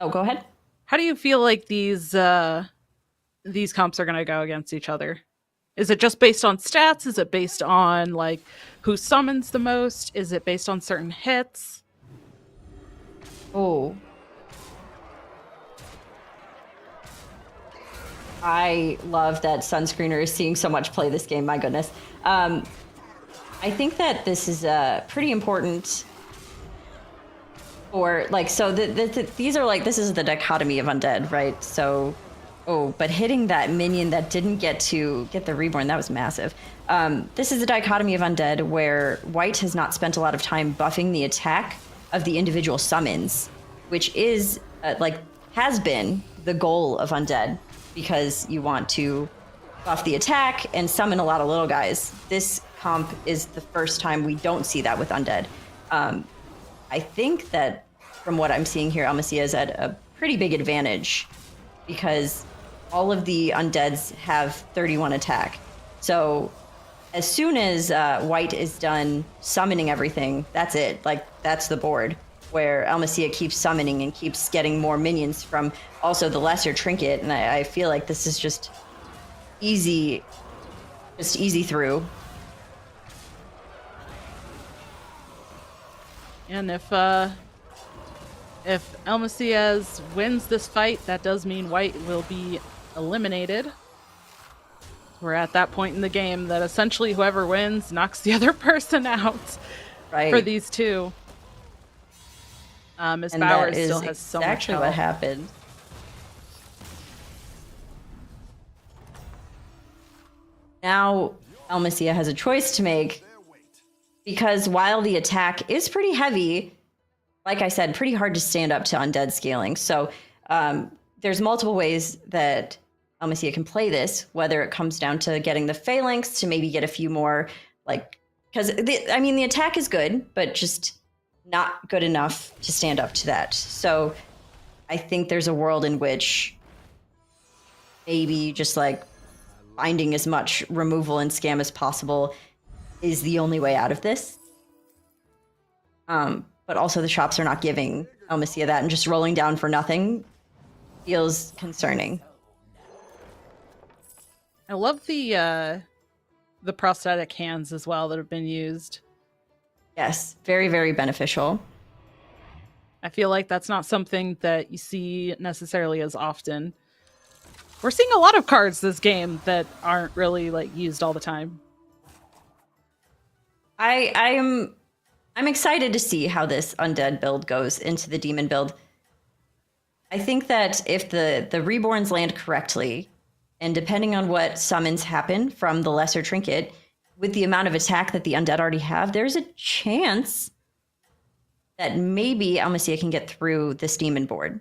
Oh, go ahead. How do you feel like these comps are going to go against each other? Is it just based on stats? Is it based on like who summons the most? Is it based on certain hits? Oh. I love that Sunscreener is seeing so much play this game. My goodness. I think that this is pretty important for like, so these are like, this is the dichotomy of undead, right? So, oh, but hitting that minion that didn't get to get the reborn, that was massive. This is the dichotomy of undead where white has not spent a lot of time buffing the attack of the individual summons, which is has been the goal of undead, because you want to buff the attack and summon a lot of little guys. This comp is the first time we don't see that with undead. I think that from what I'm seeing here, Elmacia is at a pretty big advantage because all of the undeads have 31 attack. So as soon as white is done summoning everything, that's it. Like, that's the board, where Elmacia keeps summoning and keeps getting more minions from also the lesser trinket. And I feel like this is just easy through. And if Elmacia wins this fight, that does mean white will be eliminated. We're at that point in the game that essentially whoever wins knocks the other person out. Right. For these two. Miss Bowers still has so much help. Exactly what happened. Now Elmacia has a choice to make, because while the attack is pretty heavy, like I said, pretty hard to stand up to undead scaling. So there's multiple ways that Elmacia can play this, whether it comes down to getting the phalanx to maybe get a few more, because the attack is good, but just not good enough to stand up to that. So I think there's a world in which maybe just finding as much removal and scam as possible is the only way out of this. But also the shops are not giving Elmacia that, and just rolling down for nothing feels concerning. I love the the prosthetic hands as well that have been used. Yes, very, very beneficial. I feel like that's not something that you see necessarily as often. We're seeing a lot of cards this game that aren't really like used all the time. I'm excited to see how this undead build goes into the demon build. I think that if the reborns land correctly, and depending on what summons happen from the lesser trinket, with the amount of attack that the undead already have, there's a chance that maybe Almacia can get through this demon board.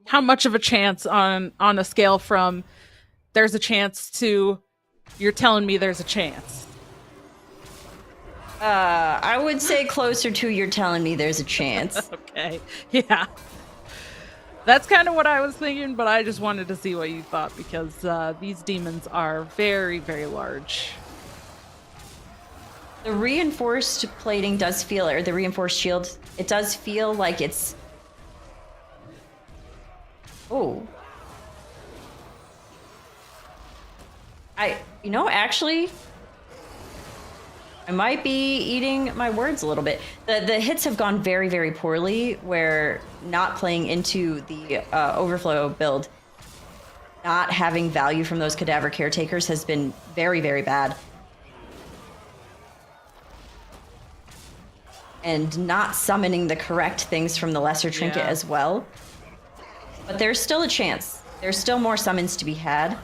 How much of a chance on a scale from there's a chance to you're telling me there's a chance? I would say closer to you're telling me there's a chance. Okay. Yeah. That's kind of what I was thinking, but I just wanted to see what you thought because these demons are very, very large. The reinforced plating does feel, or the reinforced shield, it does feel like it's... Oh. Actually, I might be eating my words a little bit. The hits have gone very, very poorly, where not playing into the overflow build, not having value from those cadaver caretakers has been very, very bad. And not summoning the correct things from the lesser trinket as well. But there's still a chance. There's still more summons to be had.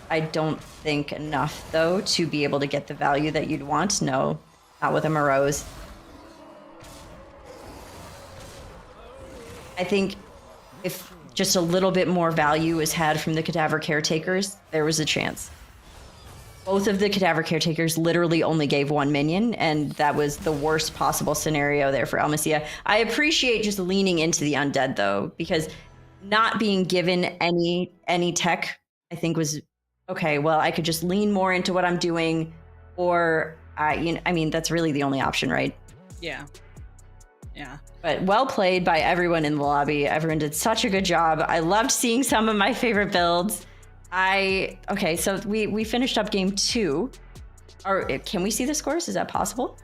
I don't think enough, though, to be able to get the value that you'd want. No, not with a Morose. I think if just a little bit more value is had from the cadaver caretakers, there was a chance. Both of the cadaver caretakers literally only gave one minion, and that was the worst possible scenario there for Almacia. I appreciate just leaning into the undead, though, because not being given any tech, I think was... okay, well, I could just lean more into what I'm doing, or that's really the only option, right? Yeah. But well played by everyone in the lobby. Everyone did such a good job. I loved seeing some of my favorite builds. So we finished up game 2. Or can we see the scores? Is that possible?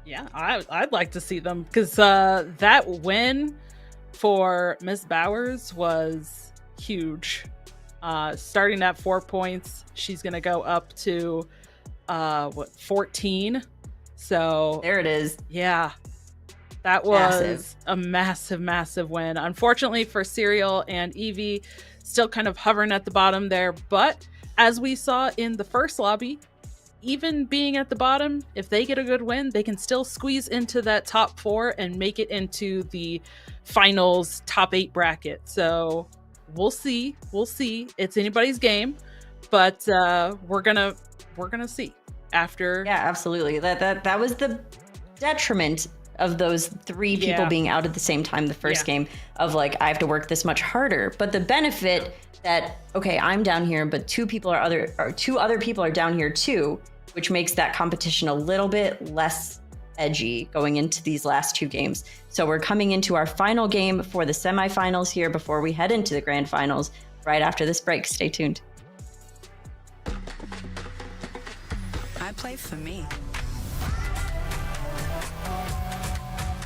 Yeah, I'd like to see them because that win for Miss Bowers was huge. Starting at 4 points, she's gonna go up to 14. So there it is. Yeah, that was a massive win. Unfortunately for Serial and Evie, still kind of hovering at the bottom there. But as we saw in the first lobby, even being at the bottom, if they get a good win, they can still squeeze into that top 4 and make it into the finals top 8 bracket. So we'll see. It's anybody's game, but we're gonna see after. Yeah, absolutely. That was the detriment of those 3 people being out at the same time the first game, of like, I have to work this much harder. But the benefit that, okay, I'm down here, but 2 other people are down here too, which makes that competition a little bit less edgy going into these last 2 games. So we're coming into our final game for the semifinals here before we head into the grand finals right after this break. Stay tuned. I play for me.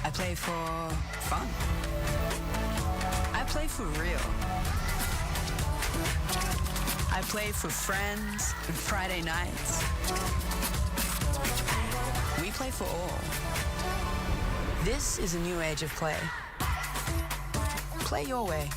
I play for fun. I play for real. I play for friends and Friday nights. We play for all. This is a new age of play. Play your way.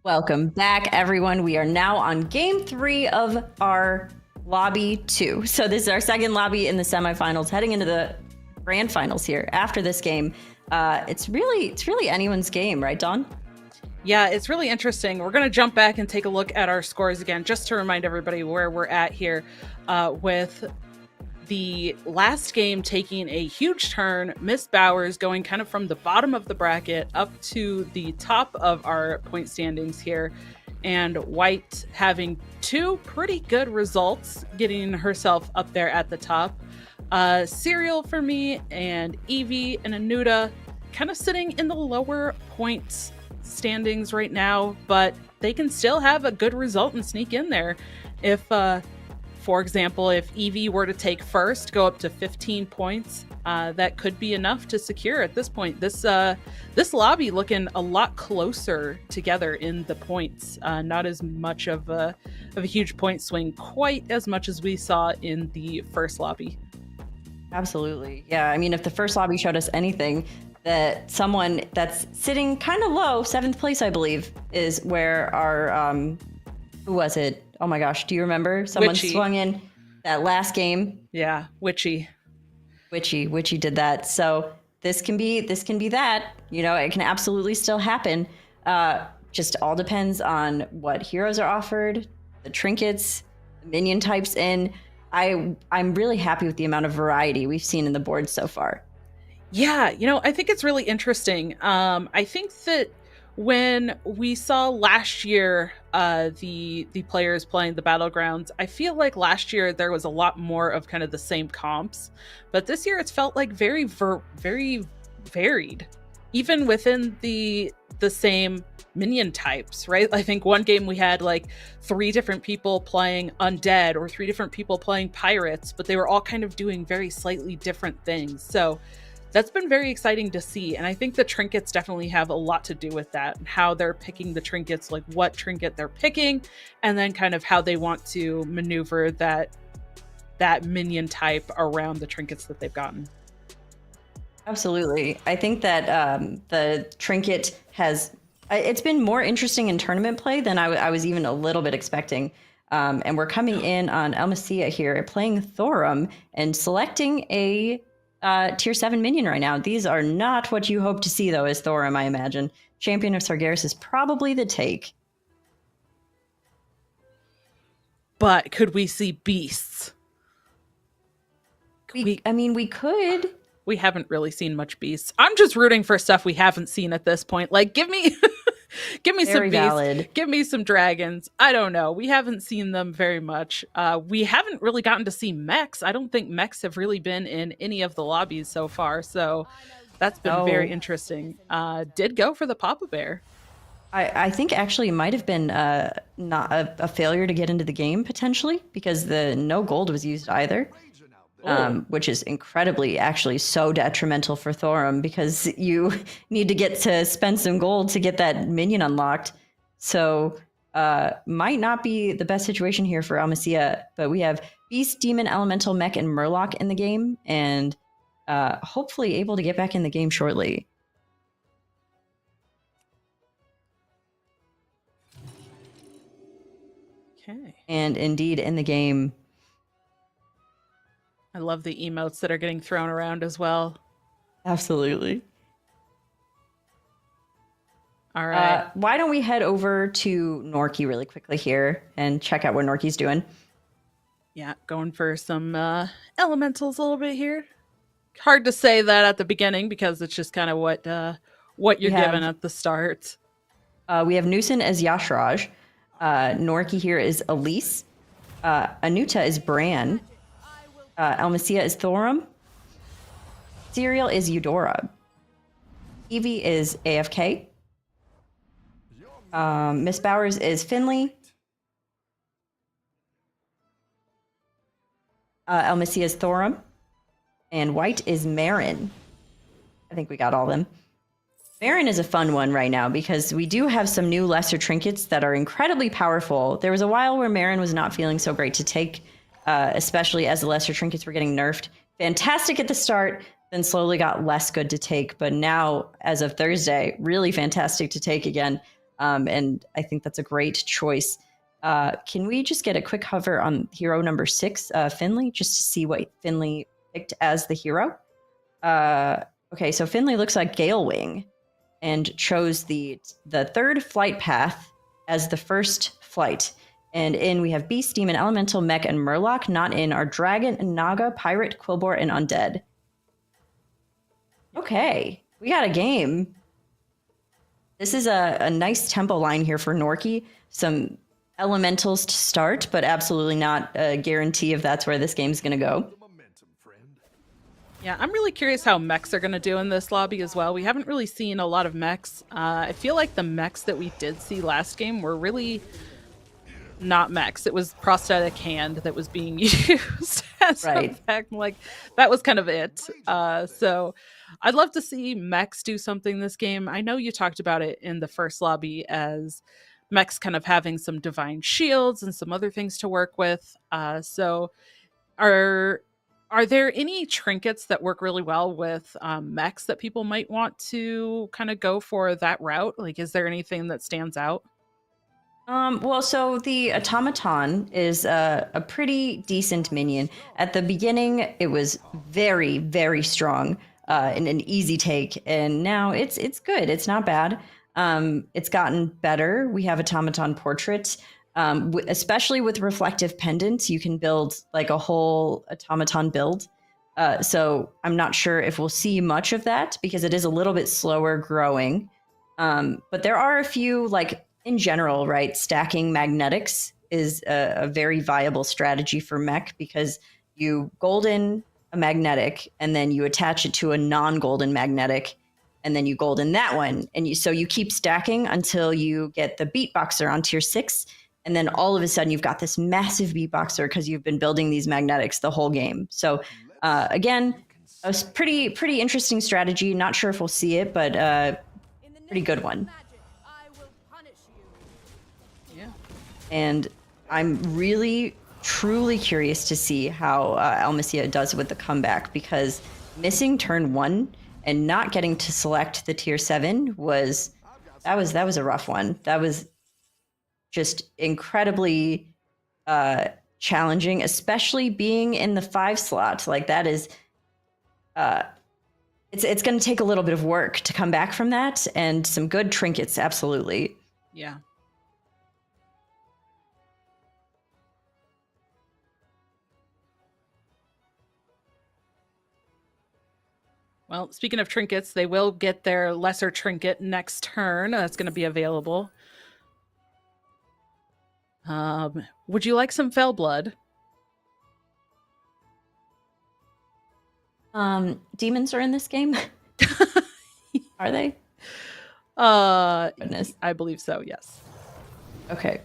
Welcome back, everyone. We are now on game 3 of our lobby 2. So this is our second lobby in the semifinals, heading into the grand finals here. After this game, it's really anyone's game, right, Dawn? Yeah, it's really interesting. We're going to jump back and take a look at our scores again, just to remind everybody where we're at here, with the last game taking a huge turn, Miss Bowers going kind of from the bottom of the bracket up to the top of our point standings here, and White having 2 pretty good results, getting herself up there at the top. Serial for me, and Evie and Anuda kind of sitting in the lower points standings right now, but they can still have a good result and sneak in there. If for example, if Evie were to take first, go up to 15 points, that could be enough to secure at this point. This lobby looking a lot closer together in the points. Not as much of a huge point swing, quite as much as we saw in the first lobby. Absolutely. Yeah, I mean, if the first lobby showed us anything, that someone that's sitting kind of low, 7th place, I believe, is where our, who was it? Oh my gosh, do you remember? Someone Witchy. swung in that last game. Yeah, Witchy did that. So this can be that. You know, it can absolutely still happen. Just all depends on what heroes are offered, the trinkets, the minion types in. I'm really happy with the amount of variety we've seen in the board so far. Yeah, you know, I think it's really interesting. I think that when we saw last year the players playing the Battlegrounds, I feel like last year there was a lot more of kind of the same comps, but this year it's felt like very varied, even within the same minion types, right? I think one game we had like 3 different people playing undead or 3 different people playing pirates, but they were all kind of doing very slightly different things. So that's been very exciting to see. And I think the trinkets definitely have a lot to do with that, and how they're picking the trinkets, like what trinket they're picking, and then kind of how they want to maneuver that minion type around the trinkets that they've gotten. Absolutely. I think that the trinket it's been more interesting in tournament play than I was even a little bit expecting. And we're coming in on Elmacia here, playing Thorum and selecting a tier 7 minion right now. These are not what you hope to see, though, as Thorum, I imagine. Champion of Sargeras is probably the take. But could we see beasts? We could. We haven't really seen much beasts. I'm just rooting for stuff we haven't seen at this point. Like, give me some beasts. Valid. Give me some dragons. I don't know. We haven't seen them very much. We haven't really gotten to see mechs. I don't think mechs have really been in any of the lobbies so far. So that's been very interesting. Did go for the Papa Bear. I think actually it might have been not a failure to get into the game, potentially, because the no gold was used either. Which is incredibly, actually, so detrimental for Thorum, because you need to get to spend some gold to get that minion unlocked. So might not be the best situation here for Almacia, but we have Beast, Demon, Elemental, Mech, and Murloc in the game, and hopefully able to get back in the game shortly. Okay. And indeed, in the game. I love the emotes that are getting thrown around as well. Absolutely. All right. Why don't we head over to Norky really quickly here and check out what Norky's doing? Yeah, going for some elementals a little bit here. Hard to say that at the beginning because it's just kind of what you're given at the start. We have Nusen as Yashraj. Norky here is Elise. Anuta is Bran. Almacia is Thorum. Serial is Eudora. Evie is AFK. Miss Bowers is Finley. Almacia is Thorum. And White is Marin. I think we got all of them. Marin is a fun one right now because we do have some new lesser trinkets that are incredibly powerful. There was a while where Marin was not feeling so great to take, especially as the lesser trinkets were getting nerfed. Fantastic at the start, then slowly got less good to take. But now, as of Thursday, really fantastic to take again. And I think that's a great choice. Can we just get a quick hover on hero number 6, Finley, just to see what Finley picked as the hero? Okay, so Finley looks like Galewing and chose the third flight path as the first flight. And in we have Beast, Demon, Elemental, Mech, and Murloc. Not in are Dragon, Naga, Pirate, Quillbore, and Undead. Okay, we got a game. This is a nice tempo line here for Norky. Some elementals to start, but absolutely not a guarantee if that's where this game's going to go. Yeah, I'm really curious how mechs are going to do in this lobby as well. We haven't really seen a lot of mechs. I feel like the mechs that we did see last game were really not mechs. It was prosthetic hand that was being used as a mech. Like, that was kind of it. So I'd love to see mechs do something this game. I know you talked about it in the first lobby as mechs kind of having some divine shields and some other things to work with. So are there any trinkets that work really well with mechs that people might want to kind of go for that route? Like, is there anything that stands out? Well, so the automaton is a pretty decent minion. At the beginning, it was very, very strong and an easy take, and now it's good. It's not bad. It's gotten better. We have automaton portraits. Especially with reflective pendants, you can build like a whole automaton build. So I'm not sure if we'll see much of that because it is a little bit slower growing. But there are a few, like in general, right? Stacking magnetics is a very viable strategy for mech because you golden a magnetic and then you attach it to a non-golden magnetic and then you golden that one. And you keep stacking until you get the beatboxer on tier 6. And then all of a sudden you've got this massive beatboxer because you've been building these magnetics the whole game. So again, a pretty interesting strategy. Not sure if we'll see it, but pretty good one. Yeah. And I'm really, truly curious to see how Almacia does with the comeback because missing turn 1 and not getting to select the tier 7 was a rough one. That was just incredibly challenging, especially being in the 5 slot. Like that is, it's going to take a little bit of work to come back from that, and some good trinkets, absolutely. Yeah. Well, speaking of trinkets, they will get their lesser trinket next turn. That's going to be available. Would you like some fell blood? Demons are in this game? Are they? Goodness. I believe so, yes. Okay.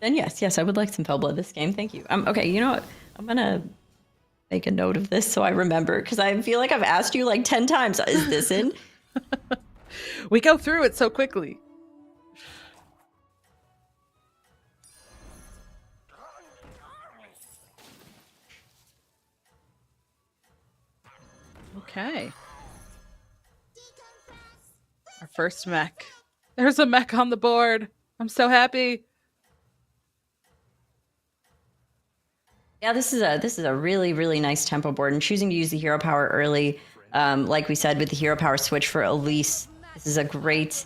Then yes, I would like some fell blood this game. Thank you. Okay, you know what? I'm gonna make a note of this so I remember, because I feel like I've asked you like 10 times, is this in? We go through it so quickly. Okay. Our first mech. There's a mech on the board. I'm so happy. Yeah, this is a really nice tempo board, and choosing to use the hero power early, like we said with the hero power switch for Elise, this is a great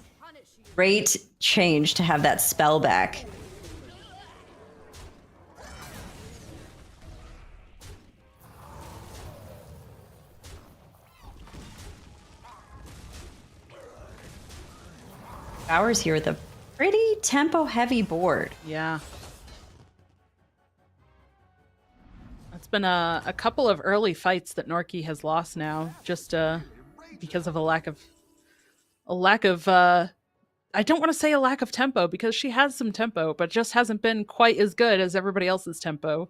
change to have that spell back. Hours here with a pretty tempo heavy board. Yeah. It's been a couple of early fights that Norky has lost now, just because of a lack of I don't want to say a lack of tempo, because she has some tempo, but just hasn't been quite as good as everybody else's tempo.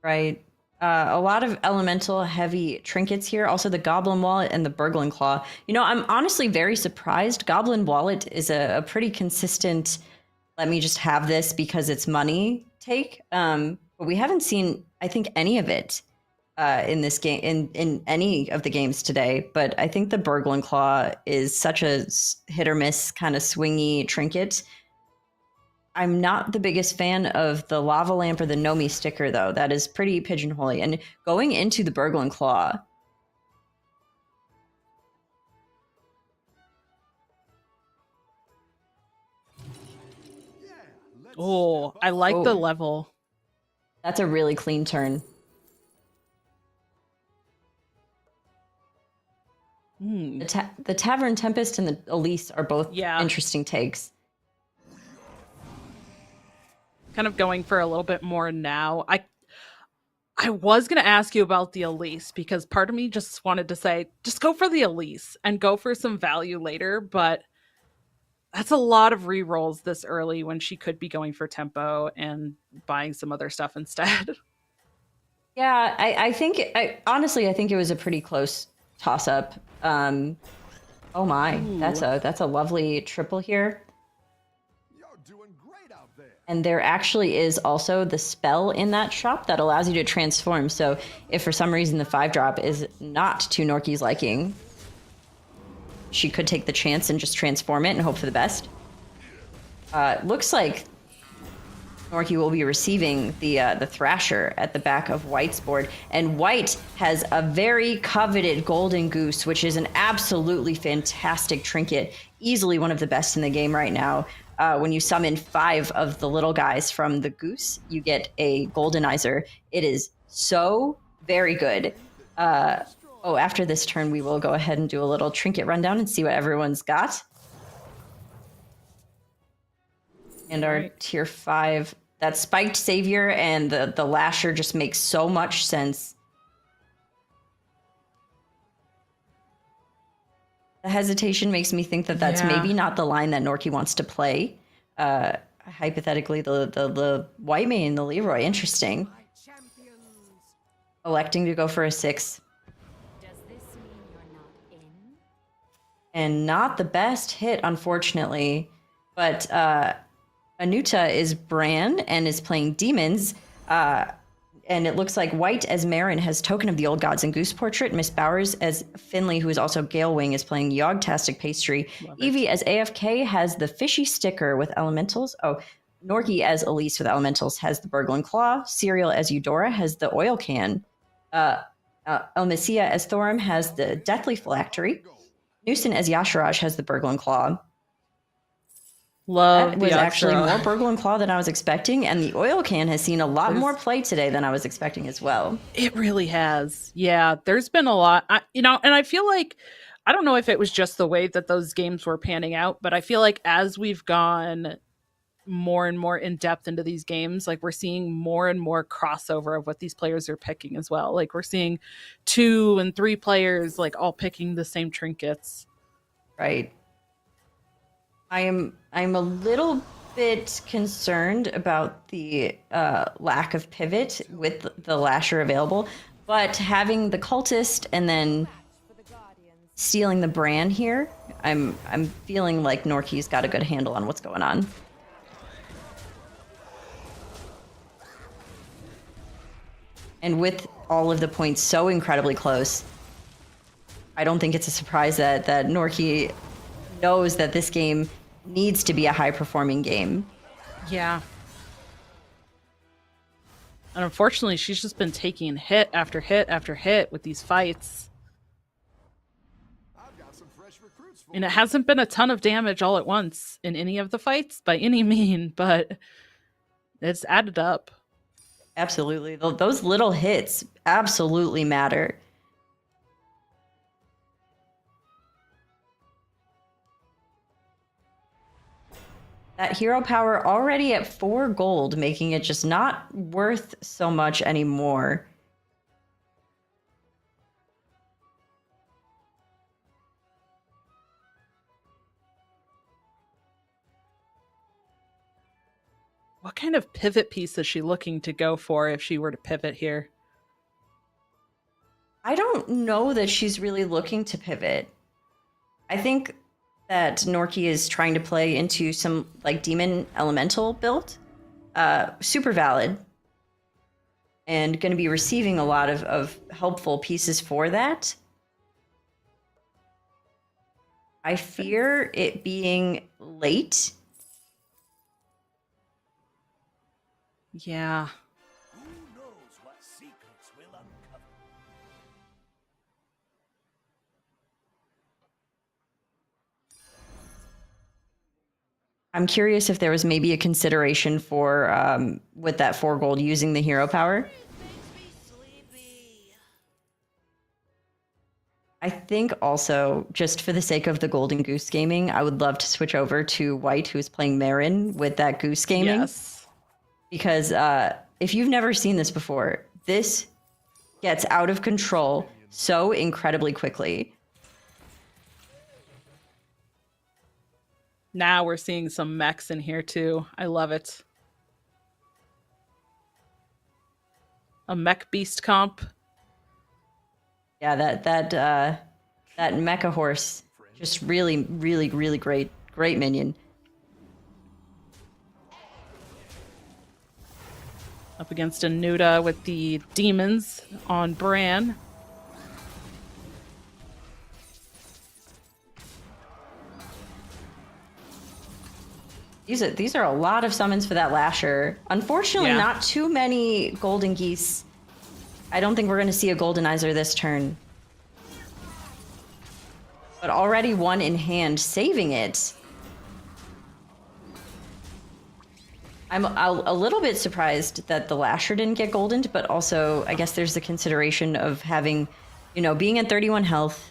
Right. A lot of elemental heavy trinkets here. Also the Goblin Wallet and the Burgling Claw. You know, I'm honestly very surprised. Goblin Wallet is a pretty consistent, let me just have this because it's money take. But we haven't seen, I think, any of it in this game, in any of the games today. But I think the Burgling Claw is such a hit or miss kind of swingy trinket. I'm not the biggest fan of the lava lamp or the Nomi sticker, though. That is pretty pigeonholy. And going into the Burgling Claw. Oh, I like the level. That's a really clean turn. The Tavern Tempest and the Elise are both interesting takes. Kind of going for a little bit more now. I was going to ask you about the Elise, because part of me just wanted to say, just go for the Elise and go for some value later, but that's a lot of re-rolls this early when she could be going for tempo and buying some other stuff instead. Yeah, honestly, I think it was a pretty close toss-up. Oh my, that's a lovely triple here. And there actually is also the spell in that shop that allows you to transform. So if for some reason the 5-drop is not to Norky's liking, she could take the chance and just transform it and hope for the best. Looks like Norky will be receiving the Thrasher at the back of White's board. And White has a very coveted Golden Goose, which is an absolutely fantastic trinket. Easily one of the best in the game right now. When you summon 5 of the little guys from the goose, you get a Goldenizer. It is so very good. After this turn, we will go ahead and do a little trinket rundown and see what everyone's got. And our tier 5, that Spiked Savior and the Lasher just makes so much sense. The hesitation makes me think that that's maybe not the line that Norky wants to play. Hypothetically, the White Mane, the Leroy, interesting. Electing to go for a 6. Does this mean you're not in? And not the best hit, unfortunately. But Anuta is Bran and is playing Demons. And it looks like White as Marin has Token of the Old Gods and Goose Portrait. Miss Bowers as Finley, who is also Galewing, is playing Yogtastic Pastry. Evie as AFK has the Fishy Sticker with Elementals. Norky as Elise with Elementals has the Burgling Claw. Serial as Eudora has the Oil Can. Elmisia as Thorum has the Deathly Phylactery. Newson as Yasharaj has the Burgling Claw. That was actually more Burgling Claw than I was expecting, and the Oil Can has seen a lot more play today than I was expecting as well. It really has. Yeah, there's been a lot. And I feel like, I don't know if it was just the way that those games were panning out, but I feel like as we've gone more and more in depth into these games, like we're seeing more and more crossover of what these players are picking as well. Like we're seeing 2 and 3 players like all picking the same trinkets. Right. I'm a little bit concerned about the lack of pivot with the Lasher available, but having the Cultist and then stealing the Bran here, I'm feeling like Norky's got a good handle on what's going on. And with all of the points so incredibly close, I don't think it's a surprise that Norki knows that this game needs to be a high-performing game. Yeah. And unfortunately, she's just been taking hit after hit after hit with these fights. I've got some fresh recruits for And it you. hasn't been a ton of damage all at once in any of the fights by any mean, but it's added up. Absolutely. Those little hits absolutely matter. That hero power already at 4 gold, making it just not worth so much anymore. What kind of pivot piece is she looking to go for if she were to pivot here? I don't know that she's really looking to pivot. I think that Norki is trying to play into some like demon elemental build. Super valid. And going to be receiving a lot of helpful pieces for that. I fear it being late. Yeah. Who knows what secrets will uncover? I'm curious if there was maybe a consideration for, with that 4 gold, using the hero power. I think also, just for the sake of the Golden Goose gaming, I would love to switch over to White, who's playing Marin with that Goose gaming. Yes. Because if you've never seen this before, this gets out of control so incredibly quickly. Now we're seeing some mechs in here too. I love it. A mech beast comp. Yeah, that mecha horse, just really, really, really great minion. Up against a Nuda with the demons on Bran. These are a lot of summons for that Lasher. Unfortunately, Yeah. not too many Golden Geese. I don't think we're going to see a Goldenizer this turn. But already one in hand, saving it. I'm a little bit surprised that the Lasher didn't get goldened, but also I guess there's the consideration of having, being at 31 health.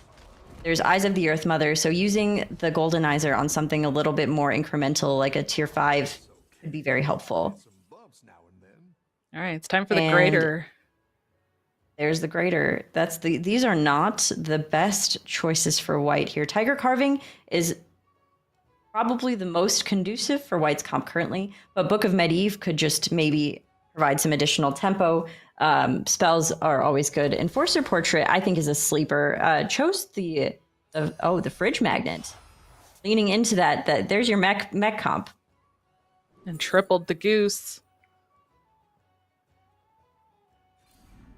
There's Eyes of the Earth Mother, so using the Goldenizer on something a little bit more incremental, like a tier 5, would be very helpful. Some bumps now and then. All right, it's time for the And greater. There's the greater. These are not the best choices for White here. Tiger Carving is probably the most conducive for White's comp currently, but Book of Medivh could just maybe provide some additional tempo. Spells are always good. Enforcer Portrait, I think, is a sleeper. Chose the Fridge Magnet. Leaning into that there's your mech comp. And tripled the goose.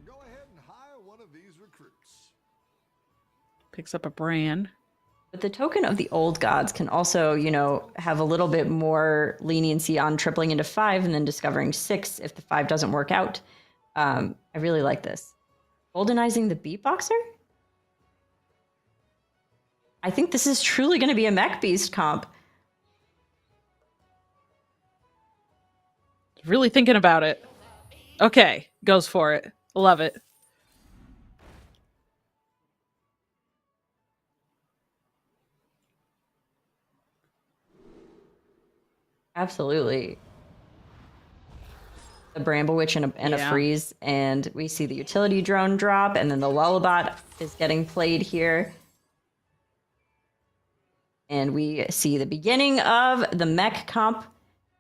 Go ahead and hire one of these recruits. Picks up a Bran. But the Token of the Old Gods can also, have a little bit more leniency on tripling into 5 and then discovering 6 if the 5 doesn't work out. I really like this. Goldenizing the Beatboxer? I think this is truly going to be a Mech Beast comp. Really thinking about it. Okay, goes for it. Love it. Absolutely. The Bramble Witch and a Yeah. freeze, and we see the utility drone drop, and then the Lullabot is getting played here. And we see the beginning of the mech comp,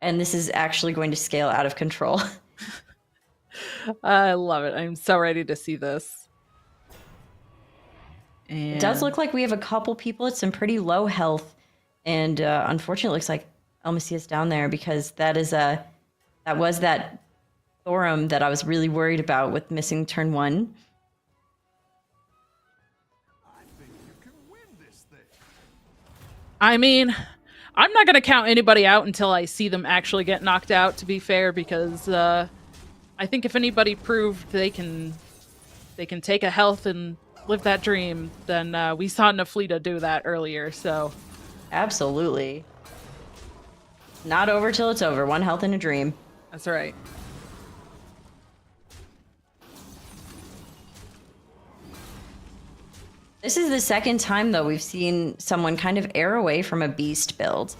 and this is actually going to scale out of control. I love it. I'm so ready to see this. And It does look like we have a couple people at some pretty low health, and unfortunately, it looks like Elmasia's down there because that was that Thorum that I was really worried about with missing turn 1. I think I mean, I'm not going to count anybody out until I see them actually get knocked out, to be fair, because I think if anybody proved they can take a health and live that dream, then we saw Naflita do that earlier, so. Absolutely. Not over till it's over. One health in a dream. That's right. This is the second time, though, we've seen someone kind of err away from a beast build.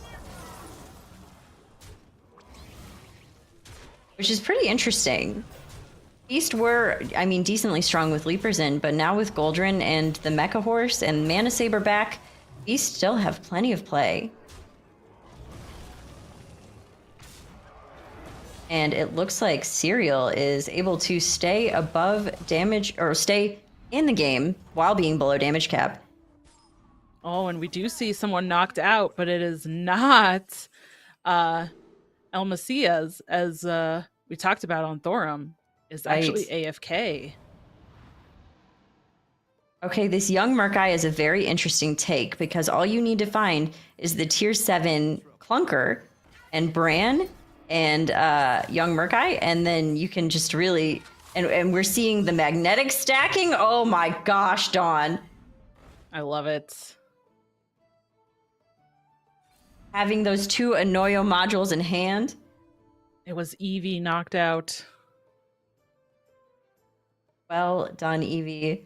Which is pretty interesting. Beast were, I mean, decently strong with Leapers in, but now with Goldrin and the Mecha Horse and Mana Saber back, Beast still have plenty of play. And it looks like Serial is able to stay above damage, or stay in the game while being below damage cap. Oh, and we do see someone knocked out, but it is not El Macias, as we talked about on Thorum, is actually AFK. Okay, this young Murkai is a very interesting take because all you need to find is the tier 7 Clunker and Bran and young Murkai, and then you can just really... And we're seeing the magnetic stacking. Oh my gosh, Dawn. I love it. Having those 2 Anoyo modules in hand. It was Eevee knocked out. Well done, Eevee.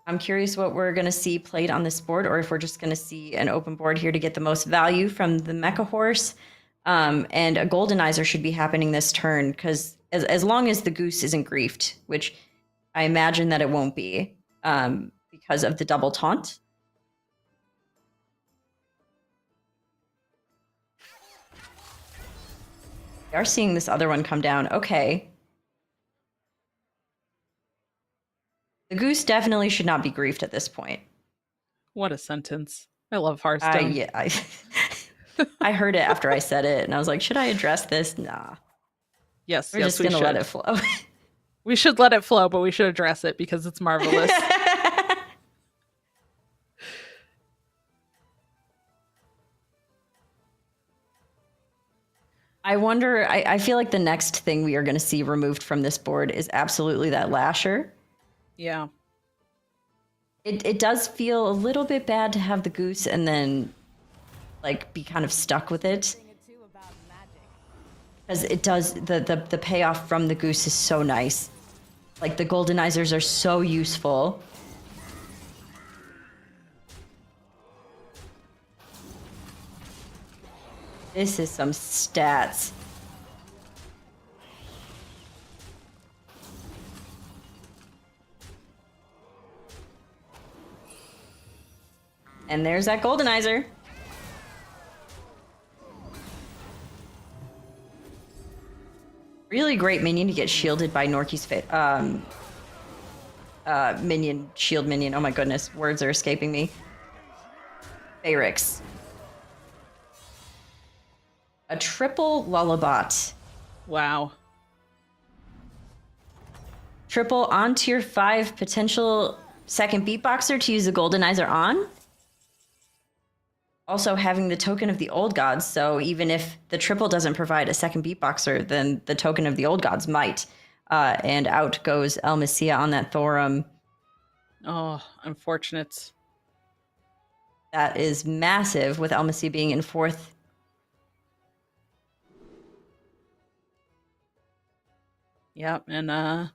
I'm curious what we're going to see played on this board, or if we're just going to see an open board here to get the most value from the Mecha Horse. And a Goldenizer should be happening this turn, because as long as the Goose isn't griefed, which I imagine that it won't be, because of the double taunt. We are seeing this other one come down. Okay. The Goose definitely should not be griefed at this point. What a sentence. I love Harthstone. Yeah, I heard it after I said it, and I was like, should I address this? Nah. Yes, We're just going to let it flow. We should let it flow, but we should address it because it's marvelous. I wonder, I feel like the next thing we are going to see removed from this board is absolutely that Lasher. Yeah. It does feel a little bit bad to have the Goose and then like be kind of stuck with it. Because it does, the payoff from the Goose is so nice. Like the Goldenizers are so useful. This is some stats. And there's that Goldenizer. Really great minion to get shielded by Norky's minion, shield minion. Oh my goodness, words are escaping me. Feyrix. A triple Lullabot. Wow. Triple on tier 5 potential second beatboxer to use the Goldenizer on. Also having the token of the old gods, so even if the triple doesn't provide a second beatboxer, then the token of the old gods might. And out goes El Messia on that Thorum. Oh, unfortunate. That is massive, with El Messia being in 4th. Yep, and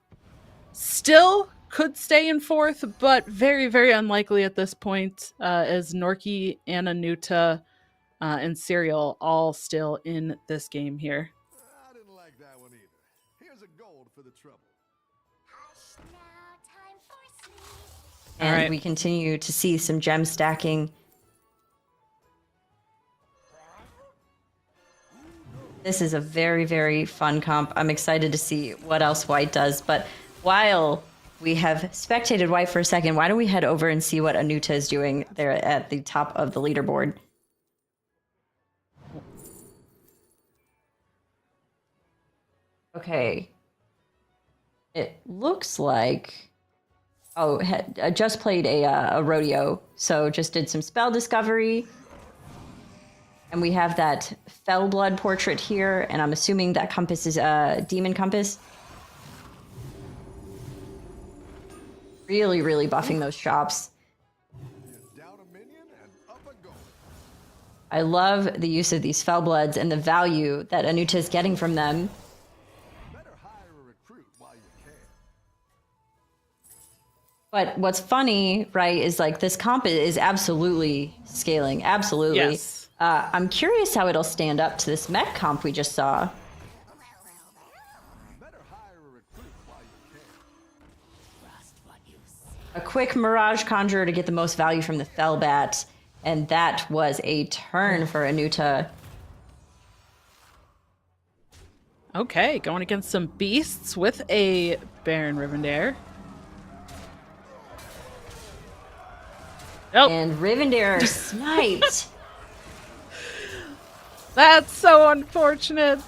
still could stay in 4th, but very, very unlikely at this point, as Norky, Ananuta, and Serial all still in this game here. I didn't like that one either. Here's a gold for the trouble. And right. we continue to see some gem stacking. This is a very, very fun comp. I'm excited to see what else White does. But while we have spectated White for a second, why don't we head over and see what Anuta is doing there at the top of the leaderboard? Okay. It looks like Oh, just played a rodeo, so just did some spell discovery. And we have that fell blood portrait here, and I'm assuming that compass is a demon compass. Really, really buffing those shops. Down a minion and up a goal. I love the use of these fell bloods and the value that Anuta is getting from them. Better hire a recruit while you can. But what's funny, right, is like this comp is absolutely scaling. Absolutely. Yes. I'm curious how it'll stand up to this mech comp we just saw. Better hire a recruit while you can. A quick Mirage Conjurer to get the most value from the Fellbat. And that was a turn for Anuta. Okay, going against some beasts with a Baron Rivendare. Oh, And Rivendare sniped. that's so unfortunate.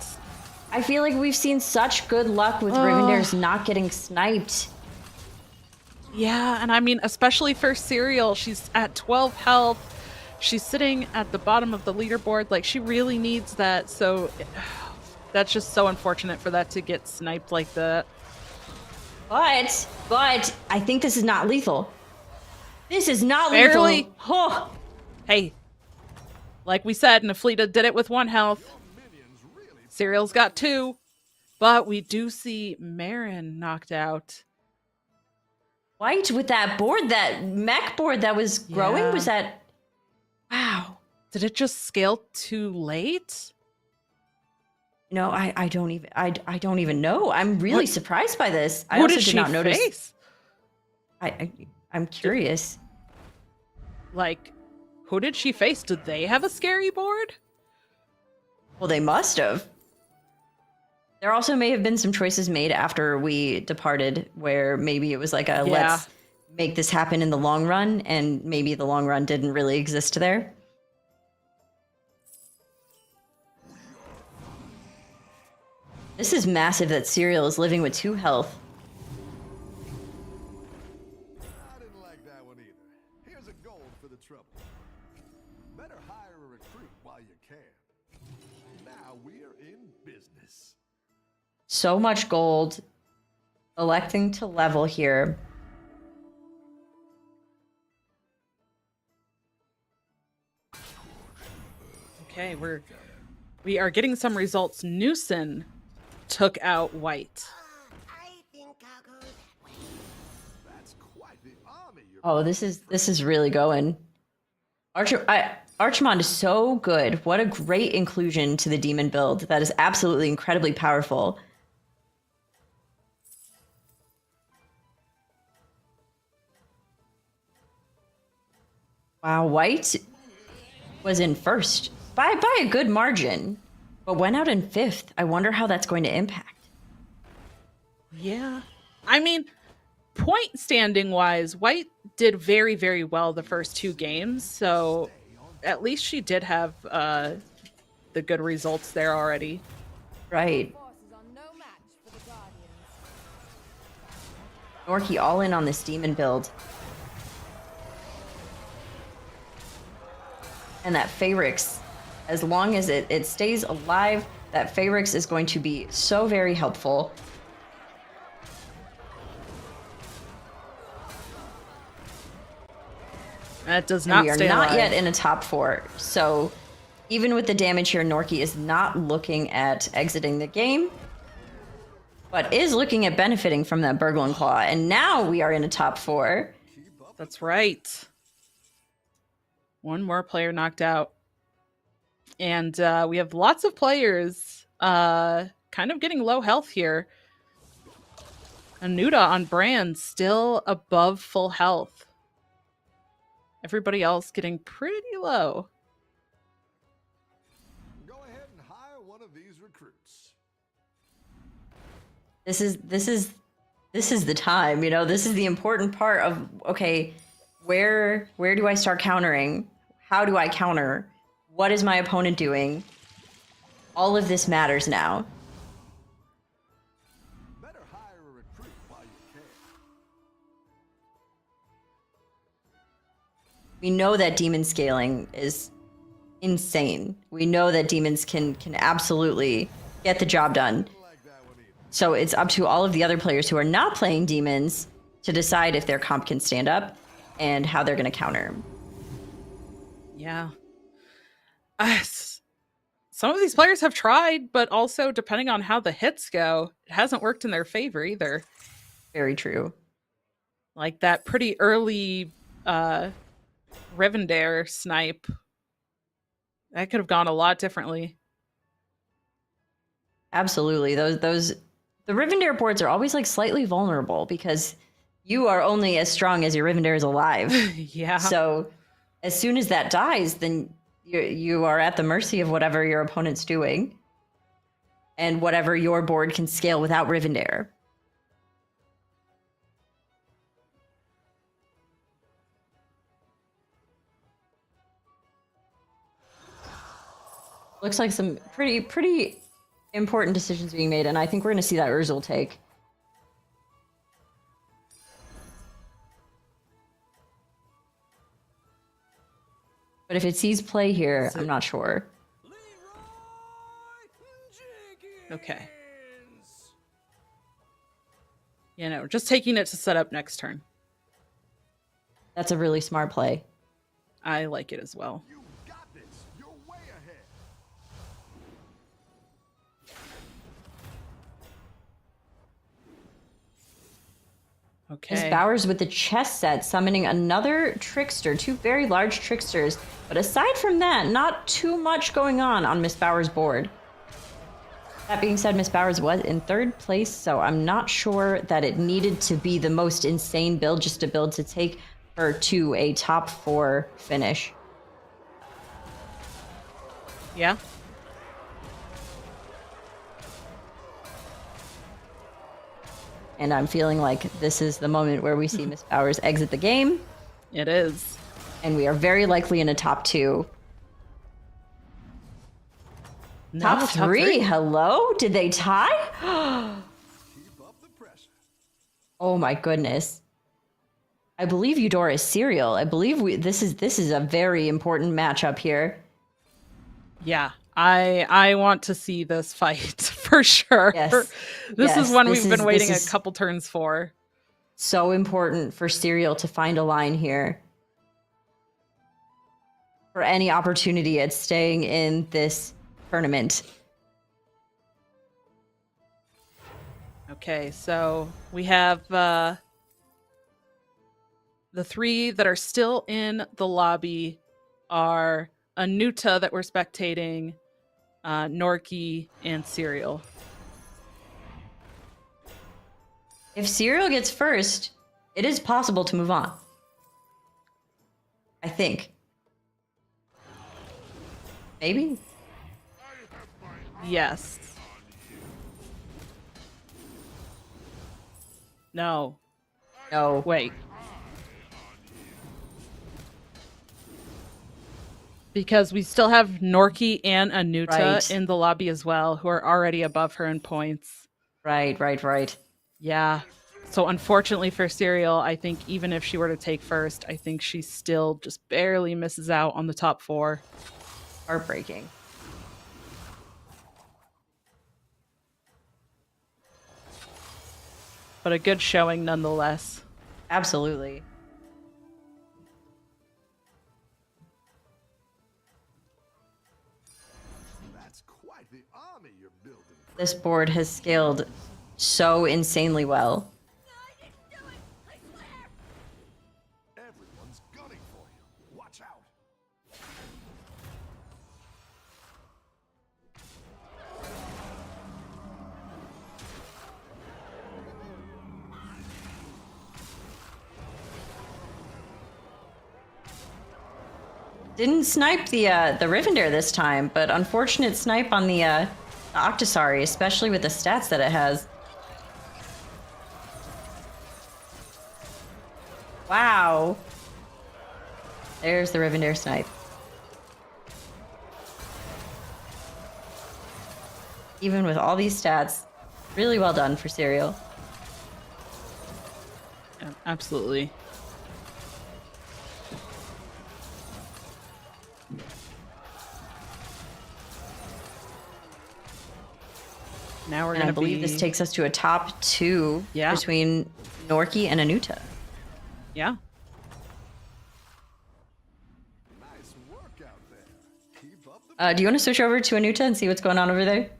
I feel like we've seen such good luck with Rivendare's not getting sniped. Yeah, and I mean, especially for Serial, she's at 12 health. She's sitting at the bottom of the leaderboard. Like, she really needs that. So that's just so unfortunate for that to get sniped like that. But I think this is not lethal. This is not Barely. lethal. Oh. Hey, like we said, Naflita did it with 1 health. Serial's got 2. But we do see Marin knocked out. White with that board, that mech board that was growing, Yeah. was that... Wow. Did it just scale too late? No, I don't even know. I'm really surprised by this. I Who also did she not notice. face? I'm curious. Like, who did she face? Did they have a scary board? Well, they must have. There also may have been some choices made after we departed where maybe it was like a let's make this happen in the long run, and maybe the long run didn't really exist there. This is massive that Serial is living with 2 health. I didn't like that one either. Here's a gold for the trouble. Better hire a recruit while you can. Now we're in business. So much gold. Electing to level here. Okay, we are getting some results. Newson took out White. That's quite the army you're Oh, this is really going. Archimond is so good. What a great inclusion to the demon build. That is absolutely incredibly powerful. Wow, White was in first by a good margin, but went out in 5th. I wonder how that's going to impact. Yeah. I mean, point standing wise, White did very, very well the first 2 games. So at least she did have the good results there already. Right. Norky all in on this demon build. And that Fayrix, as long as it stays alive, that Fayrix is going to be so very helpful. That does And not we are stay not alive. yet in a top 4. So even with the damage here, Norky is not looking at exiting the game, but is looking at benefiting from that Burglar Claw. And now we are in a top 4. That's right. 1 more player knocked out. And we have lots of players kind of getting low health here. Anuta on Brand still above full health. Everybody else getting pretty low. Go ahead and hire one of these recruits. This is the time, you know. This is the important part of, okay, where do I start countering? How do I counter? What is my opponent doing? All of this matters now. Better hire a recruit while you can. we know that demon scaling is insane. We know that demons can absolutely get the job done. So it's up to all of the other players who are not playing demons to decide if their comp can stand up and how they're going to counter. Yeah. Some of these players have tried, but also depending on how the hits go, it hasn't worked in their favor either. Very true. Like that pretty early Rivendare snipe. That could have gone a lot differently. Absolutely. The Rivendare boards are always like slightly vulnerable because you are only as strong as your Rivendare is alive. Yeah. So as soon as that dies, then you are at the mercy of whatever your opponent's doing and whatever your board can scale without Rivendare. Looks like some pretty important decisions being made, and I think we're going to see that Urzul take. But if it sees play here, I'm not sure. Okay. You know, just taking it to set up next turn. That's a really smart play. I like it as well. You got this. You're way ahead. Okay. Miss Bowers with the chess set, summoning another trickster, 2 very large tricksters. But aside from that, not too much going on Miss Bowers' board. That being said, Miss Bowers was in 3rd place, so I'm not sure that it needed to be the most insane build just to build to take her to a top 4 finish. Yeah. And I'm feeling like this is the moment where we see Miss Bowers exit the game. It is. And we are very likely in a top 2. No, Top 3, hello? Did they tie? Keep up the pressure. Oh my goodness. I believe Eudora is Serial. I believe this is a very important matchup here. Yeah. I want to see this fight for sure. Yes. This Yes. is one This we've been is- waiting a this is- couple turns for. So important for Serial to find a line here. For any opportunity at staying in this tournament. Okay, so we have the 3 that are still in the lobby are Anuta that we're spectating, Norki, and Serial. If Serial gets first, it is possible to move on. I think. Maybe? Yes. No. No. Wait. Because we still have Norki and Anuta Right. in the lobby as well, who are already above her in points. Right. Yeah. So unfortunately for Serial, I think even if she were to take first, I think she still just barely misses out on the top 4. Heartbreaking. But a good showing nonetheless. Absolutely. That's quite the army you're building. This board has scaled so insanely well. Everyone's gunning for you. Watch out. Didn't snipe the Rivendare this time, but unfortunate snipe on the Octosari, especially with the stats that it has. Wow. There's the Rivendare snipe. Even with all these stats, really well done for Serial. Yeah, absolutely. Now we're And going I to believe this takes us to a top 2 between Norki and Anuta. Yeah. Nice work out there. Keep up the Do you want to switch over to Anuta and see what's going on over there?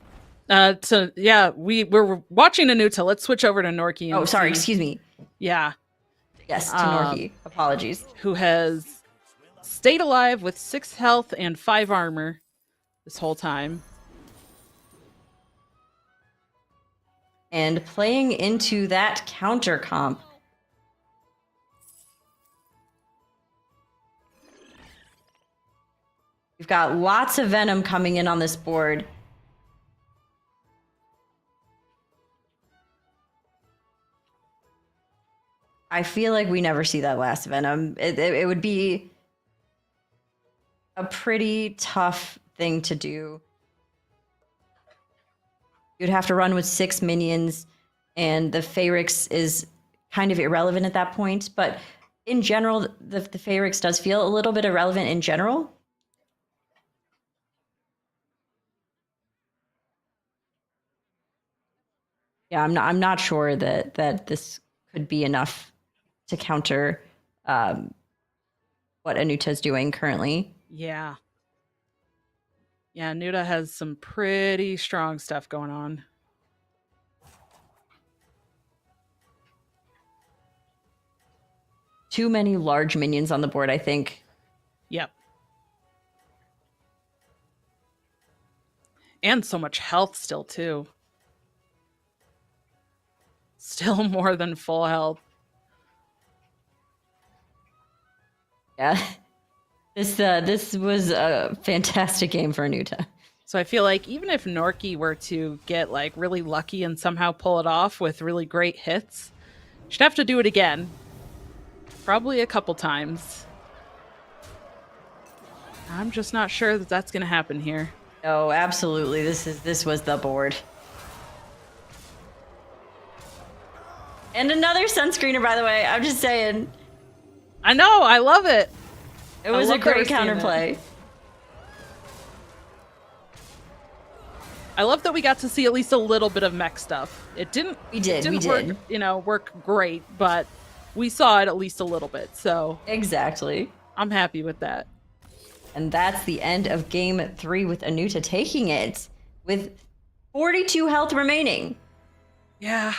So yeah, we're watching Anuta. Let's switch over to Norki. And Oh, sorry, see. excuse me. Yeah. Yes, to Norki. Apologies. Who has stayed alive with 6 health and 5 armor this whole time. And playing into that counter comp. We've got lots of Venom coming in on this board. I feel like we never see that last Venom. It would be a pretty tough thing to do. You'd have to run with 6 minions, and the Feyrix is kind of irrelevant at that point. But in general, the Feyrix does feel a little bit irrelevant in general. Yeah, I'm not sure that this could be enough to counter what Anuta's doing currently. Yeah. Yeah, Anuta has some pretty strong stuff going on. Too many large minions on the board, I think. Yep. And so much health still, too. Still more than full health. Yeah. This was a fantastic game for Anuta. So I feel like even if Norki were to get like really lucky and somehow pull it off with really great hits, she'd have to do it again. Probably a couple times. I'm just not sure that that's going to happen here. Oh, absolutely. This was the board. And another sunscreener, by the way. I'm just saying. I know. I love it. It was a great counterplay. I love that we got to see at least a little bit of mech stuff. It didn't. We did. Work great, but we saw it at least a little bit. So exactly. I'm happy with that. And that's the end of game 3 with Anuta taking it with 42 health remaining. Yeah.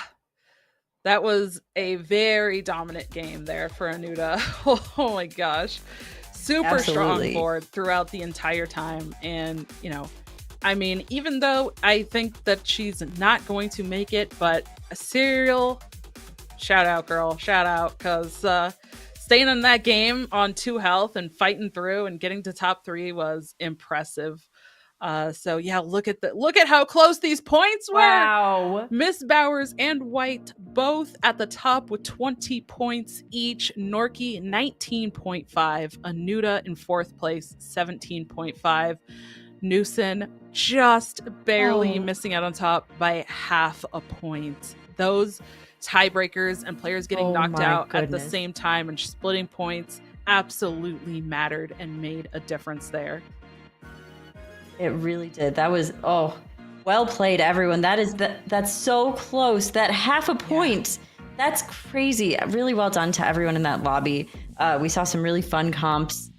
That was a very dominant game there for Anuta. Oh my gosh. Super strong board throughout the entire time. And, I mean, even though I think that she's not going to make it, but a serial shout out, girl. Shout out. Because staying in that game on 2 health and fighting through and getting to top 3 was impressive. So yeah, look at how close these points were. Wow. Miss Bowers and White both at the top with 20 points each. Norki 19.5. Anuta in 4th place, 17.5. Newson just barely missing out on top by half a point. Those tiebreakers and players getting knocked out at the same time and splitting points absolutely mattered and made a difference there. It really did. That was well played, everyone. That's so close. That half a point. Yeah. That's crazy. Really well done to everyone in that lobby. We saw some really fun comps.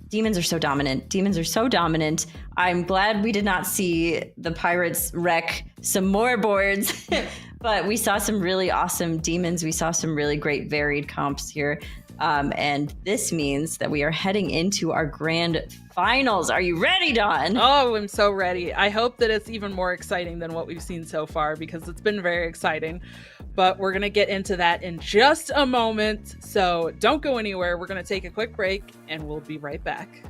Demons are so dominant. I'm glad we did not see the Pirates wreck some more boards, but we saw some really awesome demons. We saw some really great varied comps here. And this means that we are heading into our grand finals. Are you ready, Dawn? Oh, I'm so ready. I hope that it's even more exciting than what we've seen so far because it's been very exciting. But we're going to get into that in just a moment. So don't go anywhere. We're going to take a quick break and we'll be right back.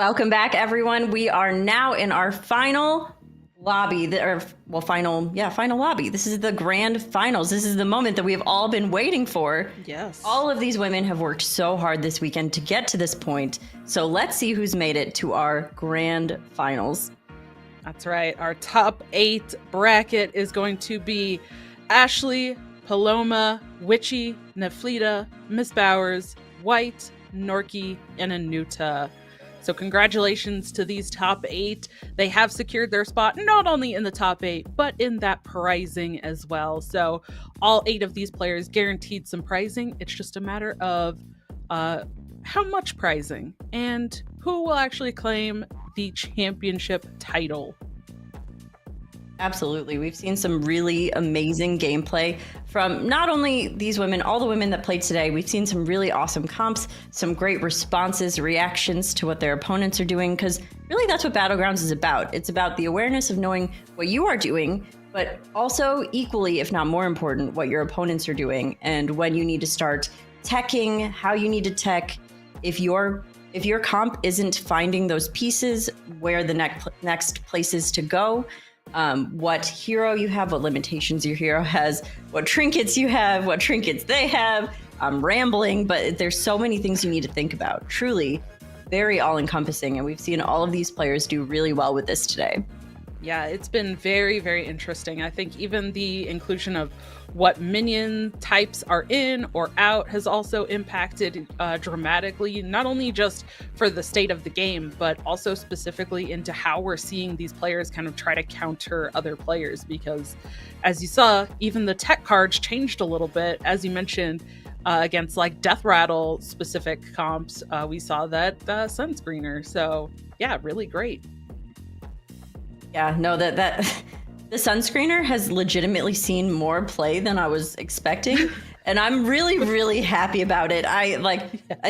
Welcome back, everyone. We are now in our final lobby, final lobby. This is the grand finals. This is the moment that we have all been waiting for. Yes. All of these women have worked so hard this weekend to get to this point. So let's see who's made it to our grand finals. That's right. Our top 8 bracket is going to be Ashley, Paloma, Witchy, Neflita, Miss Bowers, White, Norky, and Anuta. So congratulations to these top 8. They have secured their spot not only in the top 8, but in that pricing as well. So all 8 of these players guaranteed some pricing. It's just a matter of how much pricing and who will actually claim the championship title. Absolutely. We've seen some really amazing gameplay from not only these women, all the women that played today. We've seen some really awesome comps, some great responses, reactions to what their opponents are doing, because really that's what Battlegrounds is about. It's about the awareness of knowing what you are doing, but also equally, if not more important, what your opponents are doing and when you need to start teching, how you need to tech. If your comp isn't finding those pieces, where the next places to go, what hero you have, what limitations your hero has, what trinkets you have, what trinkets they have. I'm rambling, but there's so many things you need to think about. Truly very all-encompassing, and we've seen all of these players do really well with this today. Yeah, it's been very, very interesting. I think even the inclusion of what minion types are in or out has also impacted dramatically, not only just for the state of the game, but also specifically into how we're seeing these players kind of try to counter other players. Because as you saw, even the tech cards changed a little bit. As you mentioned, against like Death Rattle specific comps, we saw that sunscreener. So yeah, really great. Yeah, no, that the sunscreener has legitimately seen more play than I was expecting, and I'm really, really happy about it. I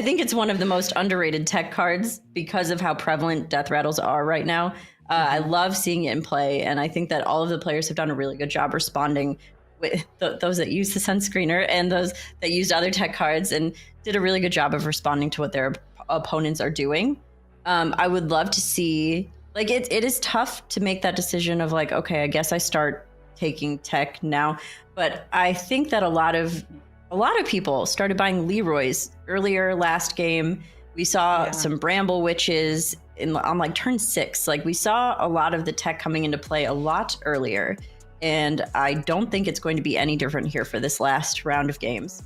think it's one of the most underrated tech cards because of how prevalent death rattles are right now. I love seeing it in play, and I think that all of the players have done a really good job responding with those that use the sunscreener and those that used other tech cards, and did a really good job of responding to what their opponents are doing. I would love to see. Like, it is tough to make that decision of like, okay, I guess I start taking tech now. But I think that a lot of people started buying Leroy's earlier last game. We saw some Bramble Witches on like turn 6. Like, we saw a lot of the tech coming into play a lot earlier. And I don't think it's going to be any different here for this last round of games.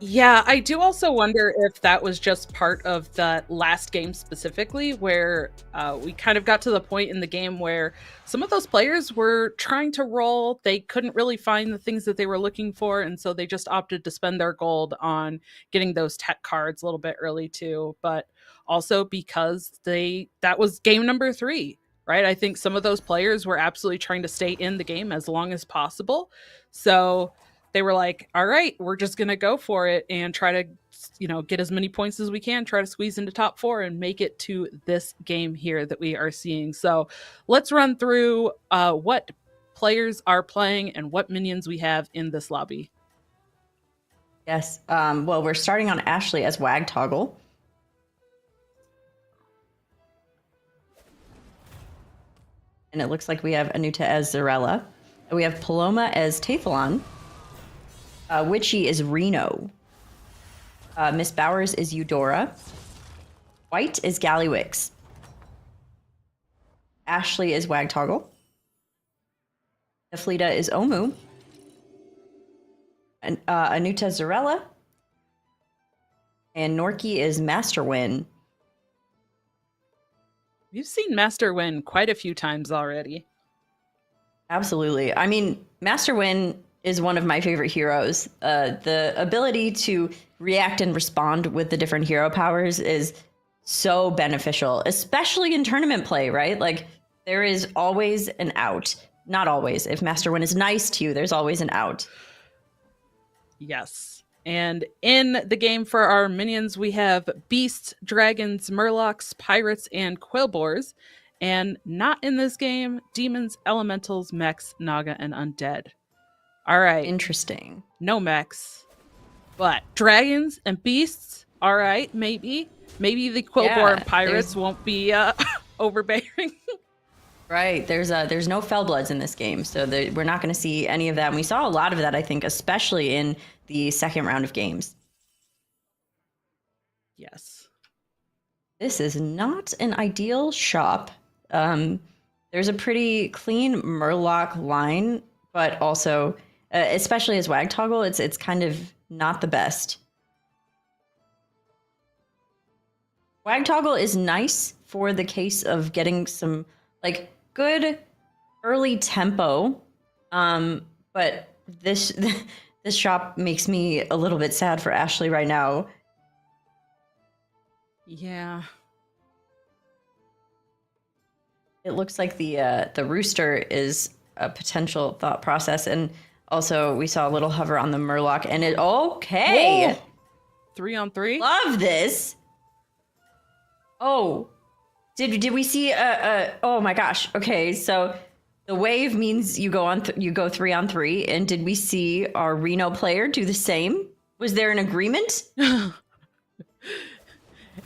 Yeah, I do also wonder if that was just part of the last game specifically, where we kind of got to the point in the game where some of those players were trying to roll. They couldn't really find the things that they were looking for, and so they just opted to spend their gold on getting those tech cards a little bit early too. But also because that was game number 3, right? I think some of those players were absolutely trying to stay in the game as long as possible. So they were like, all right, we're just going to go for it and try to, get as many points as we can, try to squeeze into top 4 and make it to this game here that we are seeing. So let's run through what players are playing and what minions we have in this lobby. Yes. Well, we're starting on Ashley as Wag Toggle. And it looks like we have Anuta as Zarella. We have Paloma as Teflon. Witchy is Reno. Miss Bowers is Eudora. White is Gallywix. Ashley is Wag Toggle. Neflita is Omu. And Anuta Zarella. And Norky is Master Win. We've seen Master Win quite a few times already. Absolutely. I mean, Master Win is one of my favorite heroes. The ability to react and respond with the different hero powers is so beneficial, especially in tournament play, right? Like, there is always an out. Not always. If Master Win is nice to you, there's always an out. Yes. And in the game for our minions, we have beasts, dragons, murlocs, pirates, and quillboars. And not in this game, demons, elementals, mechs, naga, and undead. All right. Interesting. No mechs, but dragons and beasts, All right, maybe the Quillborn Yeah, pirates won't be overbearing. right. There's no Fellbloods in this game, so we're not going to see any of that. And we saw a lot of that, I think, especially in the second round of games. Yes. This is not an ideal shop. There's a pretty clean Murloc line, but also, especially as Wagtoggle, it's kind of not the best. Wagtoggle is nice for the case of getting some like good early tempo, but this this shop makes me a little bit sad for Ashley right now. Yeah. It looks like the rooster is a potential thought process, and also we saw a little hover on the Murloc, and it okay. Whoa. 3-on-3. Love this. Oh, did we see oh my gosh. Okay, so the wave means you go 3-on-3, and did we see our Reno player do the same? Was there an agreement?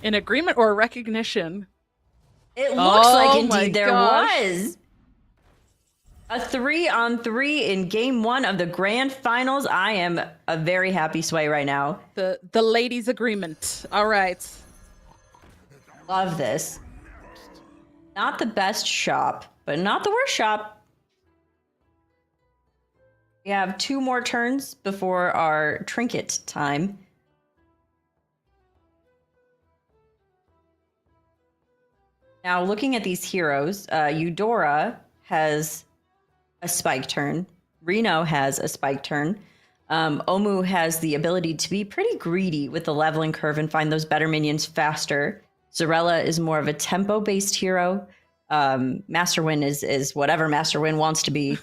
An agreement or a recognition? It looks like my indeed there gosh. was. A 3-on-3 in game 1 of the grand finals. I am a very happy Sway right now. The ladies' agreement. All right. Love this. Not the best shop, but not the worst shop. We have 2 more turns before our trinket time. Now, looking at these heroes, Eudora has a spike turn. Reno has a spike turn. Omu has the ability to be pretty greedy with the leveling curve and find those better minions faster. Zarella is more of a tempo-based hero. Master Win is whatever Master Win wants to be.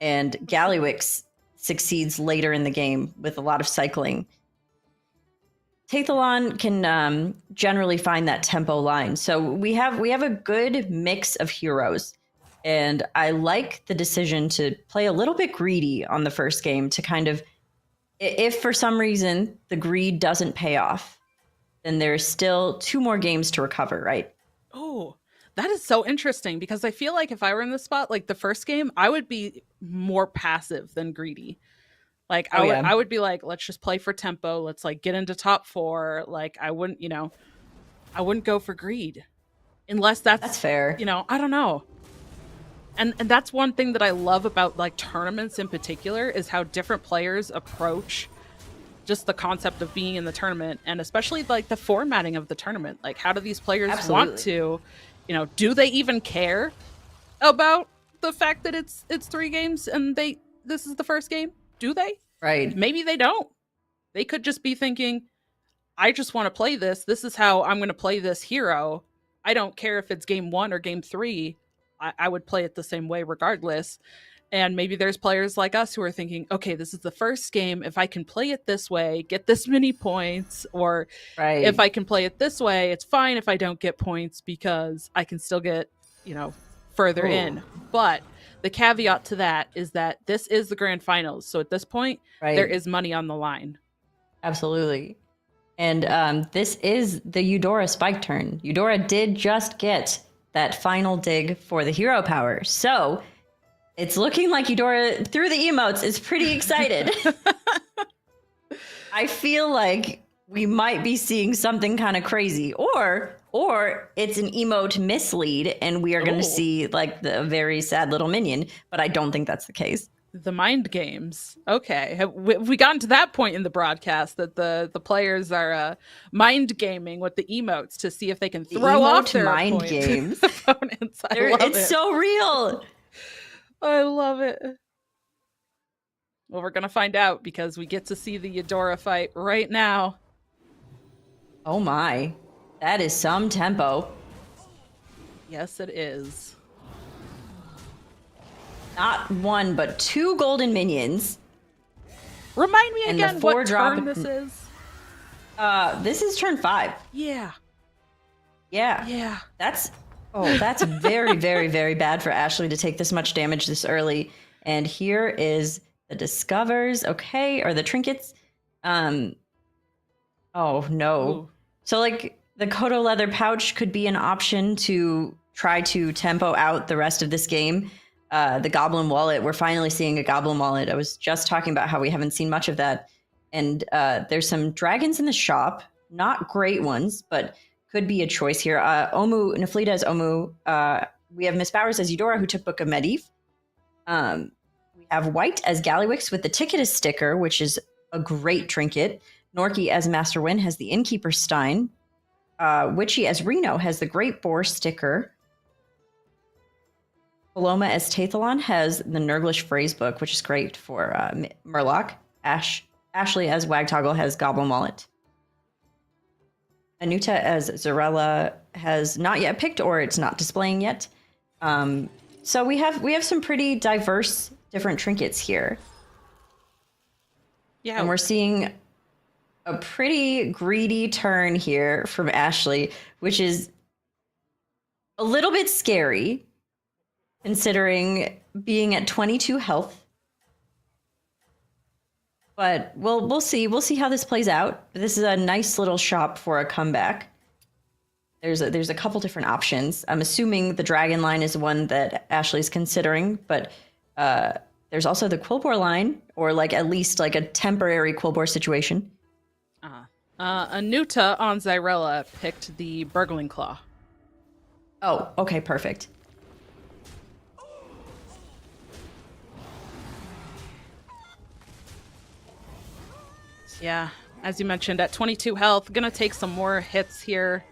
And Gallywix succeeds later in the game with a lot of cycling. Tathalon can generally find that tempo line. So we have a good mix of heroes. And I like the decision to play a little bit greedy on the first game to kind of, if for some reason the greed doesn't pay off, then there's still 2 more games to recover, right? Oh, that is so interesting because I feel like if I were in this spot, like the first game, I would be more passive than greedy. Like I would be like, let's just play for tempo. Let's like get into top 4. Like I wouldn't go for greed unless that's fair. I don't know. And that's one thing that I love about like tournaments in particular is how different players approach just the concept of being in the tournament, and especially like the formatting of the tournament. Like how do these players want to, do they even care about the fact that it's 3 games and this is the first game? Do they? Right. Maybe they don't. They could just be thinking, I just want to play this. This is how I'm going to play this hero. I don't care if it's game 1 or game 3. I would play it the same way regardless. And maybe there's players like us who are thinking, okay, this is the first game. If I can play it this way, get this many points, or if I can play it this way, it's fine if I don't get points because I can still get, further in. But the caveat to that is that this is the grand finals. So at this point, there is money on the line. Absolutely. And this is the Eudora spike turn. Eudora did just get that final dig for the hero power. So it's looking like Eudora, through the emotes, is pretty excited. I feel like we might be seeing something kind of crazy, or it's an emote mislead and we are going to see like the very sad little minion, but I don't think that's the case. The mind games. Okay. Have we gotten to that point in the broadcast that the players are mind gaming with the emotes to see if they can throw off their mind games? Opponents. It's so real. I love it. Well, we're going to find out because we get to see the Eudora fight right now. Oh my. That is some tempo. Yes, it is. Not 1, but 2 golden minions. Remind me again what turn this is. This is turn 5. Yeah. That's very, very, very bad for Ashley to take this much damage this early. And here is the discovers, or the trinkets. Oh, no. Ooh. So, like, the Kodo leather pouch could be an option to try to tempo out the rest of this game. The Goblin Wallet, we're finally seeing a Goblin Wallet. I was just talking about how we haven't seen much of that. And there's some dragons in the shop. Not great ones, but could be a choice here. Omu, Naflita as Omu. We have Miss Bowers as Eudora, who took Book of Medivh. We have White as Gallywix with the Ticketus sticker, which is a great trinket. Norky as Master Win has the Innkeeper Stein. Witchy as Reno has the Great Boar sticker. Paloma as Tathalon has the Nurglish phrase book, which is great for Murloc. Ashley as Wagtoggle has Goblin Wallet. Anuta as Zarella has not yet picked, or it's not displaying yet. So we have some pretty diverse different trinkets here. Yeah. And we're seeing a pretty greedy turn here from Ashley, which is a little bit scary considering being at 22 health. But we'll see. We'll see how this plays out. This is a nice little shop for a comeback. There's a couple different options. I'm assuming the Dragon line is one that Ashley's considering, but there's also the Quilboar line, or like at least like a temporary Quilboar situation. Anuta on Zyrella picked the Burgling Claw. Oh, okay, perfect. Yeah, as you mentioned, at 22 health, gonna take some more hits here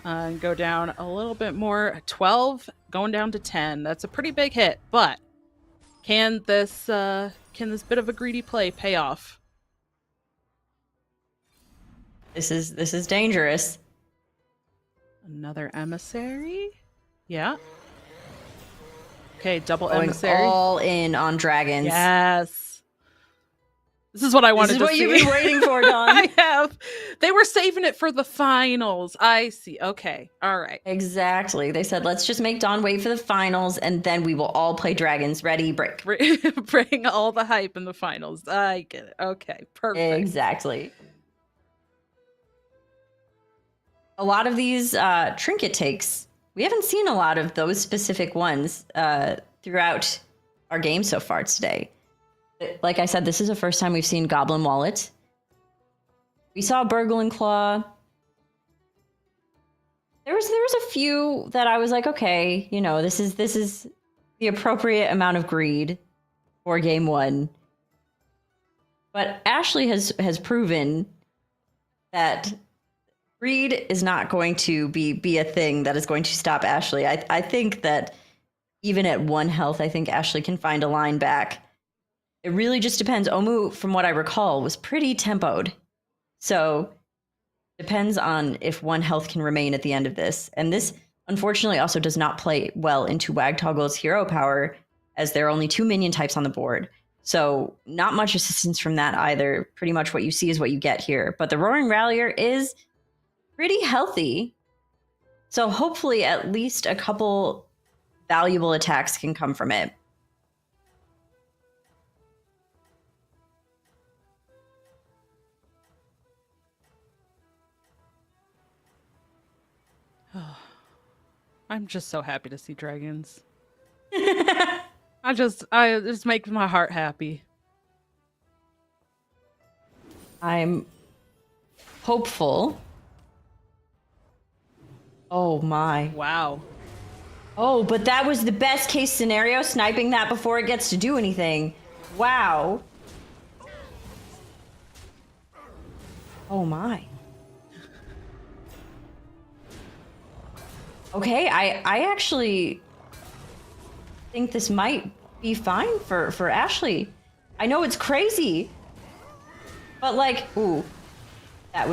and go down a little bit more. 12, going down to 10. That's a pretty big hit, but can this bit of a greedy play pay off? This is dangerous. Another emissary? Yeah. Okay, double Going emissary. all in on dragons. Yes. This is what I wanted to see. This is what you've been waiting for, Dawn. I have. They were saving it for the finals. I see. Okay. All right. Exactly. They said, let's just make Dawn wait for the finals, and then we will all play dragons. Ready, break. Bring all the hype in the finals. I get it. Okay. Perfect. Exactly. A lot of these trinket takes, we haven't seen a lot of those specific ones throughout our game so far today. Like I said, this is the first time we've seen Goblin Wallet. We saw Burgling Claw. There was a few that I was like, okay, you know, this is the appropriate amount of greed for game one. But Ashley has proven that greed is not going to be a thing that is going to stop Ashley. I think that even at 1 health, I think Ashley can find a line back. It really just depends. Omu, from what I recall, was pretty tempoed. So depends on if 1 health can remain at the end of this. And this, unfortunately, also does not play well into Wagtoggle's hero power, as there are only 2 minion types on the board. So not much assistance from that either. Pretty much what you see is what you get here. But the Roaring Rallier is pretty healthy. So hopefully at least a couple valuable attacks can come from it. I'm just so happy to see dragons. I just makes my heart happy. I'm hopeful. Oh my. Wow. Oh, but that was the best case scenario, sniping that before it gets to do anything. Wow. Oh my. Okay, I actually think this might be fine for Ashley. I know it's crazy, but like, ooh, that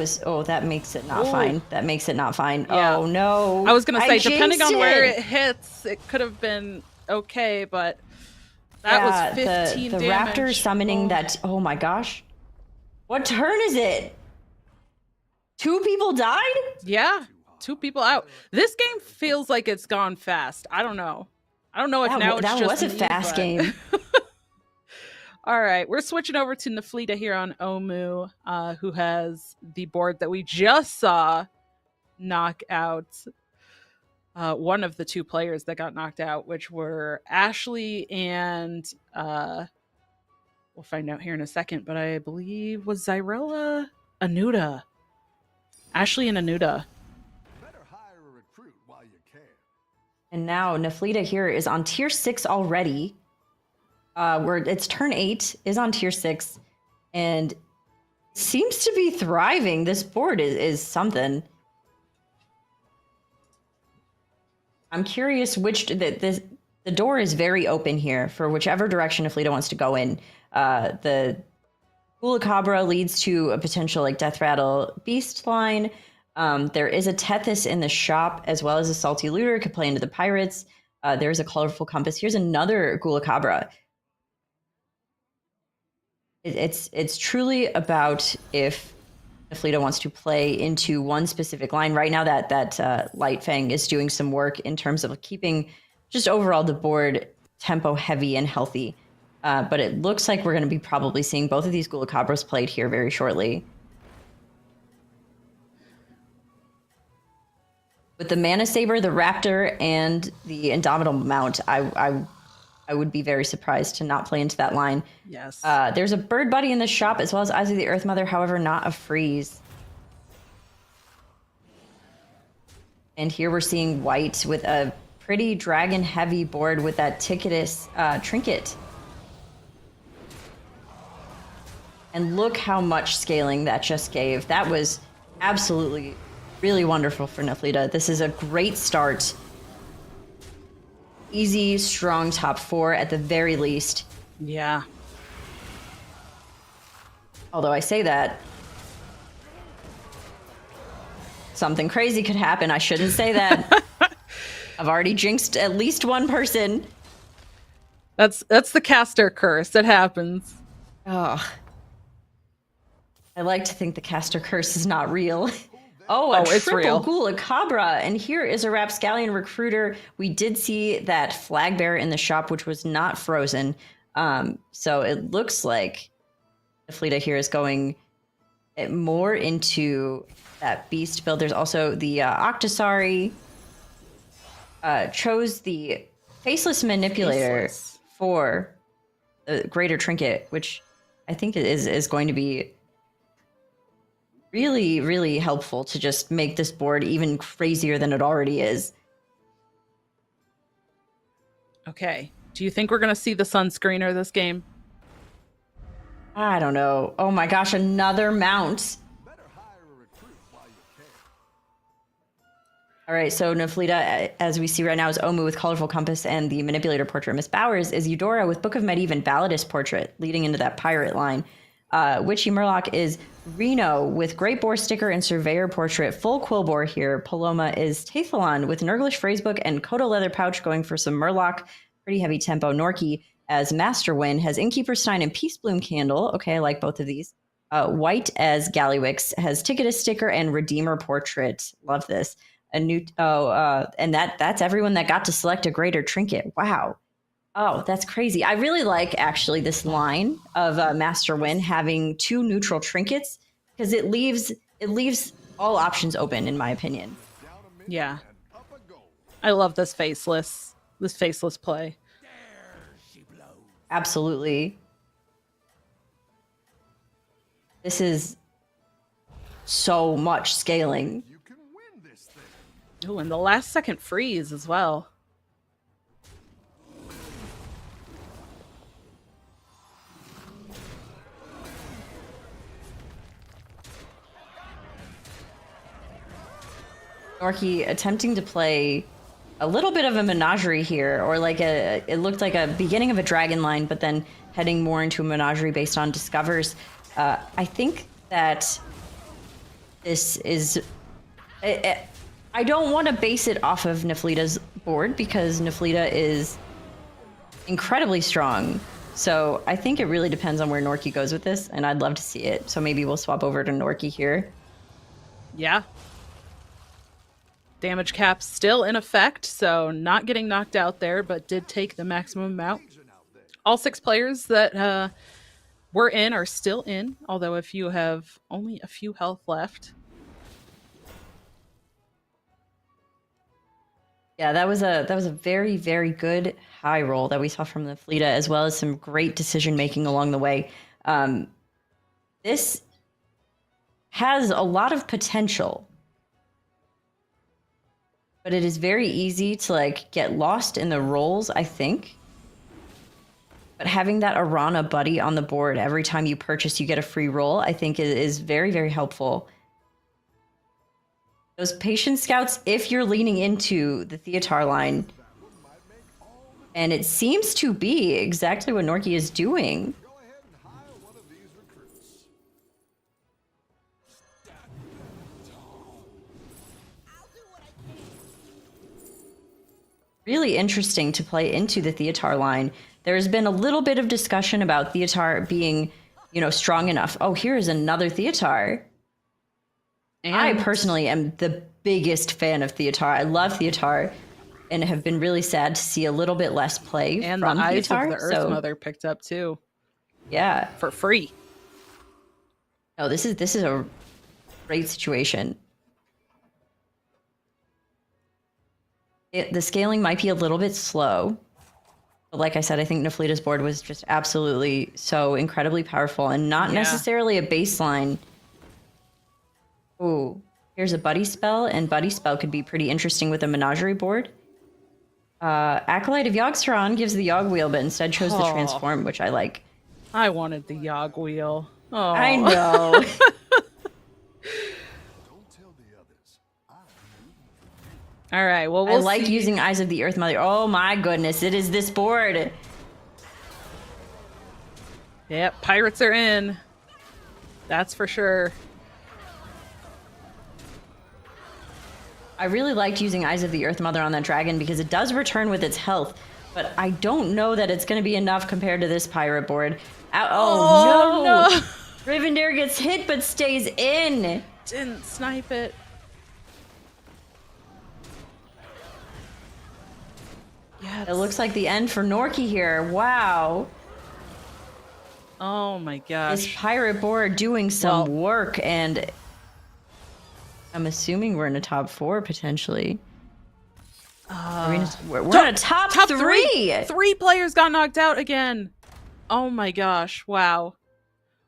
makes it not fine. That makes it not fine. Yeah. Oh no. I was gonna say, depending on where it it hits, it could have been okay, but that was 15 the damage. raptor summoning that. Oh my gosh. What turn is it? 2 people died? Yeah, 2 people out. This game feels like it's gone fast. I don't know if now it's that just was a me, fast but- game. All right, we're switching over to Naflita here on Omu, who has the board that we just saw knock out one of the two players that got knocked out, which were Ashley and we'll find out here in a second, but I believe was Zyrella Anuda. Ashley and Anuda. Better hire a recruit while you can. And now Naflita here is on tier 6 already. Where it's turn 8, is on tier 6, and seems to be thriving. This board is something. I'm curious which the door is very open here for whichever direction Naflita wants to go in. The Gulacabra leads to a potential like Death Rattle Beast line. There is a Tethys in the shop, as well as a Salty Looter could play into the Pirates. There's a Colorful Compass. Here's another Gulacabra. It's truly about if Naflita wants to play into one specific line. Right now, that Light Fang is doing some work in terms of keeping just overall the board tempo heavy and healthy. But it looks like we're going to be probably seeing both of these Gulacabras played here very shortly. With the Mana Saber, the Raptor, and the Indomitable Mount, I would be very surprised to not play into that line. Yes. There's a Bird Buddy in the shop, as well as Eyes of the Earth Mother, however, not a freeze. And here we're seeing white with a pretty dragon-heavy board with that Ticketus trinket. And look how much scaling that just gave. That was absolutely really wonderful for Naflita. This is a great start. Easy, strong top 4 at the very least. Yeah. Although I say that, something crazy could happen. I shouldn't say that. I've already jinxed at least one person. That's the caster curse. It happens. Oh. I like to think the caster curse is not real. Oh, it's real. Gulacabra. And here is a Rapscallion Recruiter. We did see that flag bearer in the shop, which was not frozen. So it looks like Naflita here is going more into that beast build. There's also the Octosari. Chose the Faceless Manipulator for the Greater Trinket, which I think is going to be really, really helpful to just make this board even crazier than it already is. Okay. Do you think we're going to see the sunscreener this game? I don't know. Oh my gosh, another mount. Better hire a recruit while you can. All right, so Naflita, as we see right now, is Omu with Colorful Compass, and the Manipulator portrait. Miss Bowers is Eudora with Book of Medivh and Validus portrait, leading into that pirate line. Witchy Murloc is Reno with Great Boar sticker and Surveyor portrait. Full Quillbore here. Paloma is Tathalon with Nurglish Phrasebook and Kodo Leather Pouch, going for some Murloc. Pretty heavy tempo. Norky as Masterwind has Innkeeper Stein and Peace Bloom Candle. Okay, I like both of these. White as Gallywix has Ticketus sticker and Redeemer portrait. Love this. And that's everyone that got to select a Greater Trinket. Wow. Oh, that's crazy. I really like, actually, this line of Master Win having 2 neutral trinkets, because it leaves all options open, in my opinion. Yeah. I love this faceless play. Absolutely. This is so much scaling. You can win this thing. Oh, and the last second freeze as well. Norky attempting to play a little bit of a menagerie here, or like it looked like a beginning of a dragon line, but then heading more into a menagerie based on discovers. I think that this is... I don't want to base it off of Naflita's board, because Naflita is incredibly strong. So I think it really depends on where Norky goes with this, and I'd love to see it. So maybe we'll swap over to Norky here. Yeah. Damage cap still in effect, so not getting knocked out there, but did take the maximum amount. All 6 players that were in are still in, although if you have only a few health left. Yeah, that was a very, very good high roll that we saw from the Fleeta, as well as some great decision making along the way. This has a lot of potential, but it is very easy to like get lost in the rolls, I think. But having that Arana buddy on the board every time you purchase, you get a free roll, I think is very, very helpful. Those patience scouts, if you're leaning into the Theatar line, and it seems to be exactly what Norky is doing. Go ahead and hire one of these recruits. Really interesting to play into the Theatar line. There's been a little bit of discussion about Theatar being, strong enough. Oh, here is another Theatar. And I personally am the biggest fan of Theatar. I love Theatar and have been really sad to see a little bit less play And from the Eyes Theatar. of the Earth Mother picked up too. Yeah. For free. Oh, this is a great situation. The scaling might be a little bit slow. But like I said, I think Naflita's board was just absolutely so incredibly powerful and not necessarily a baseline. Ooh, here's a buddy spell, and buddy spell could be pretty interesting with a menagerie board. Acolyte of Yogg-Saron gives the Yogg wheel, but instead chose the transform, which I like. I wanted the Yogg wheel. Oh, I know. Don't tell the others. All right. Well, I like using Eyes of the Earth Mother. Oh my goodness, it is this board. Yep, pirates are in. That's for sure. I really liked using Eyes of the Earth Mother on that dragon because it does return with its health, but I don't know that it's going to be enough compared to this pirate board. Oh no! Rivendare gets hit but stays in. Didn't snipe it. Yeah, it looks like the end for Norky here. Wow. Oh my gosh. This pirate board doing some work, and I'm assuming we're in a top 4 potentially. We're in a top 3. 3 players got knocked out again. Oh my gosh. Wow.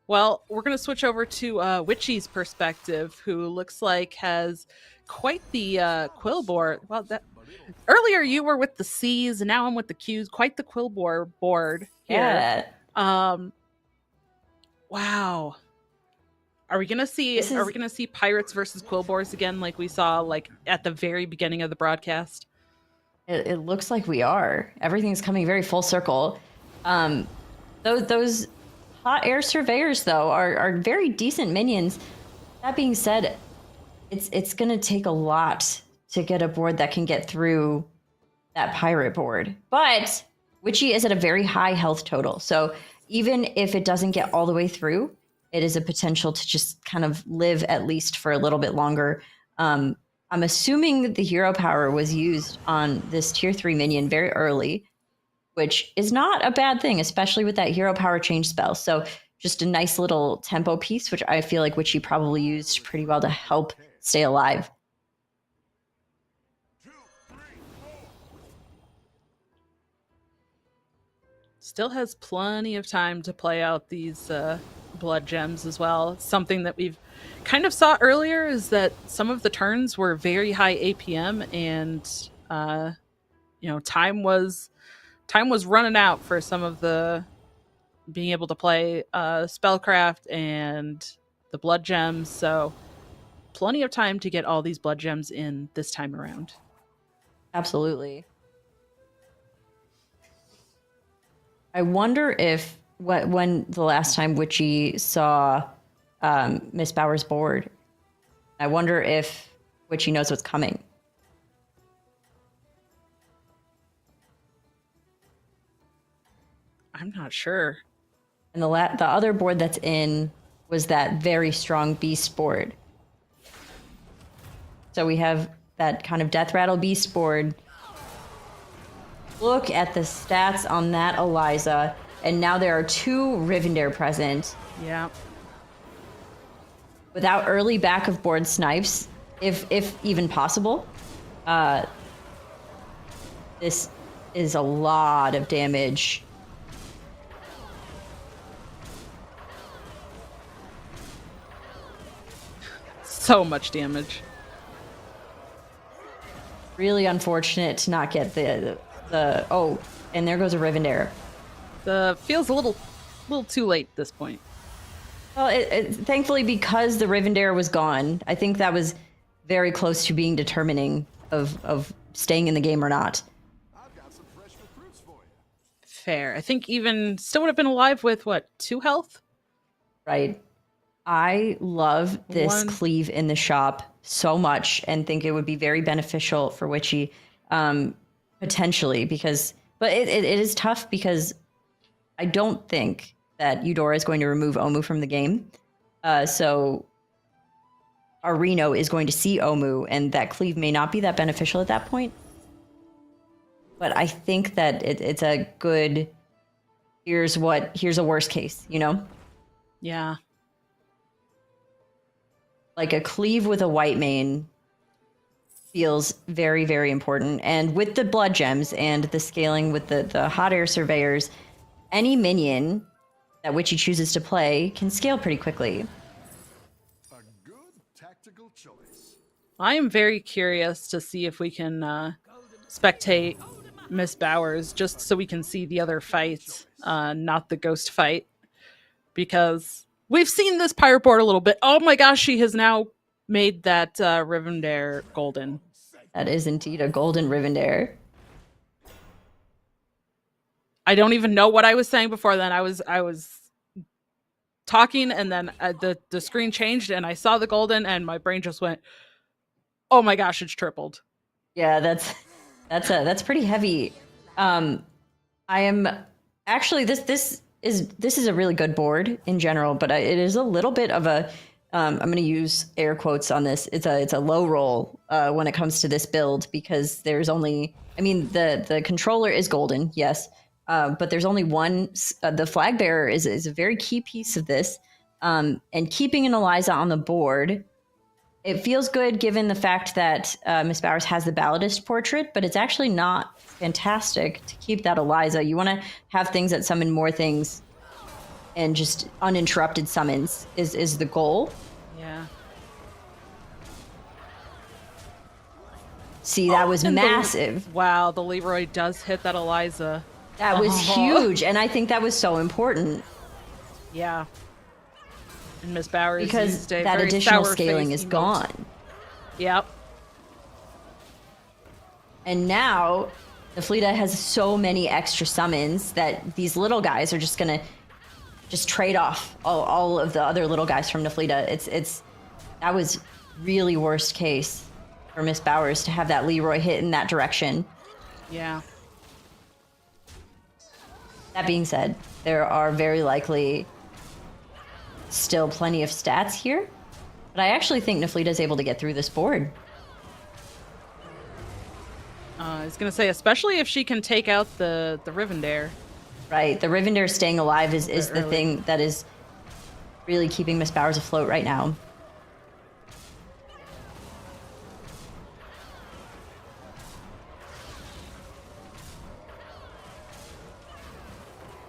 Well, we're going to switch over to Witchy's perspective, who looks like has quite the quill board. Well, earlier you were with the C's, and now I'm with the Q's. Quite the quill board here. Yeah. Wow. Are we gonna see pirates versus quillboars again, like we saw like at the very beginning of the broadcast? It looks like we are. Everything's coming very full circle. Those hot air surveyors though are very decent minions. That being said, it's gonna take a lot to get a board that can get through that pirate board. But Witchy is at a very high health total, so even if it doesn't get all the way through, it is a potential to just kind of live at least for a little bit longer. I'm assuming that the hero power was used on this tier 3 minion very early, which is not a bad thing, especially with that hero power change spell. So just a nice little tempo piece, which I feel like Witchy probably used pretty well to help stay alive. Still has plenty of time to play out these blood gems as well. Something that we've kind of saw earlier is that some of the turns were very high APM, and time was running out for some of the being able to play spellcraft and the blood gems. So plenty of time to get all these blood gems in this time around. Absolutely. I wonder if when the last time Witchy saw Miss Bauer's board, I wonder if Witchy knows what's coming. I'm not sure. And the other board that's in was that very strong beast board. So we have that kind of death rattle beast board. Look at the stats on that Eliza. And now there are 2 Rivendare present. Yeah. Without early back of board snipes, if even possible. This is a lot of damage. So much damage. Really unfortunate to not get the oh, and there goes a Rivendare. The feels a little too late at this point. Well, thankfully, because the Rivendare was gone, I think that was very close to being determining of staying in the game or not. I've got some fresh recruits for you. Fair. I think even still would have been alive with what, 2 health? Right. I love this 1. cleave in the shop so much and think it would be very beneficial for Witchy, potentially, but it is tough because I don't think that Eudora is going to remove Omu from the game. So our Reno is going to see Omu, and that cleave may not be that beneficial at that point. But I think that it's a good, here's a worst case, you know? Yeah. Like a cleave with a white mane feels very, very important. And with the blood gems and the scaling with the hot air surveyors, any minion that Witchy chooses to play can scale pretty quickly. A good tactical choice. I am very curious to see if we can spectate Miss Bowers just so we can see the other fights, not the ghost fight. Because we've seen this pirate board a little bit. Oh my gosh, she has now made that Rivendare golden. That is indeed a golden Rivendare. I don't even know what I was saying before then. I was talking and then the screen changed and I saw the golden and my brain just went, oh my gosh, it's tripled. Yeah, that's pretty heavy. I am actually this is a really good board in general, but it is a little bit of a I'm going to use air quotes on this. It's a low roll when it comes to this build because there's only, I mean, the controller is golden, yes, but there's only one. The flag bearer is a very key piece of this, and keeping an Eliza on the board. It feels good given the fact that Miss Bowers has the Balladist portrait, but it's actually not fantastic to keep that Eliza. You want to have things that summon more things, and just uninterrupted summons is the goal. Yeah. See, that was massive. Wow, the Leroy does hit that Eliza. That was huge, and I think that was so important. Yeah. And Miss Bowers because used a that very additional sour scaling face is emote. gone. Yep. And now Neflida has so many extra summons that these little guys are just gonna just trade off all of the other little guys from Neflida. That was really worst case for Miss Bowers to have that Leroy hit in that direction. Yeah. That being said, there are very likely still plenty of stats here, but I actually think Neflida is able to get through this board. I was gonna say, especially if she can take out the Rivendare. Right, the Rivendare staying alive is the early. thing that is really keeping Miss Bowers afloat right now.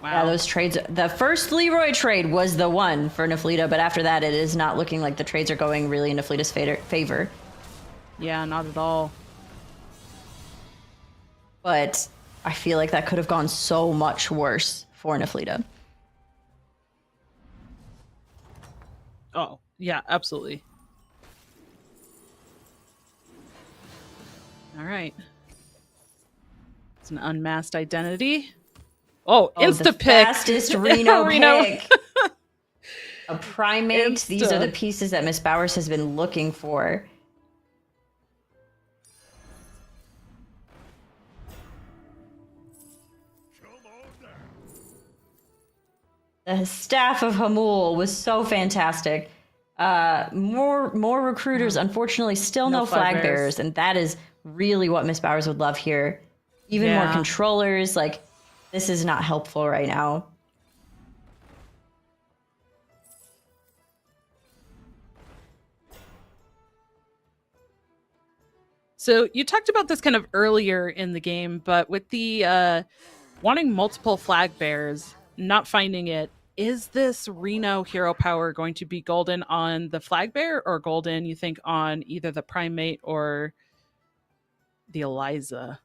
Wow. Yeah, those trades. The first Leroy trade was the one for Neflida, but after that, it is not looking like the trades are going really in Neflida's favor. Yeah, not at all. But I feel like that could have gone so much worse for Neflida. Oh, yeah, absolutely. All right. It's an unmasked identity. Oh, The insta-pick. fastest Reno Reno. pick. A primate. These are the pieces that Miss Bowers has been looking for. The Staff of Hamul was so fantastic. More recruiters, unfortunately, still no flag bearers, and that is really what Miss Bowers would love here. even more Yeah. controllers. Like, this is not helpful right now. So you talked about this kind of earlier in the game, but with the wanting multiple flag bears, not finding it, is this Reno hero power going to be golden on the flag bear or golden, you think, on either the primate or the Eliza?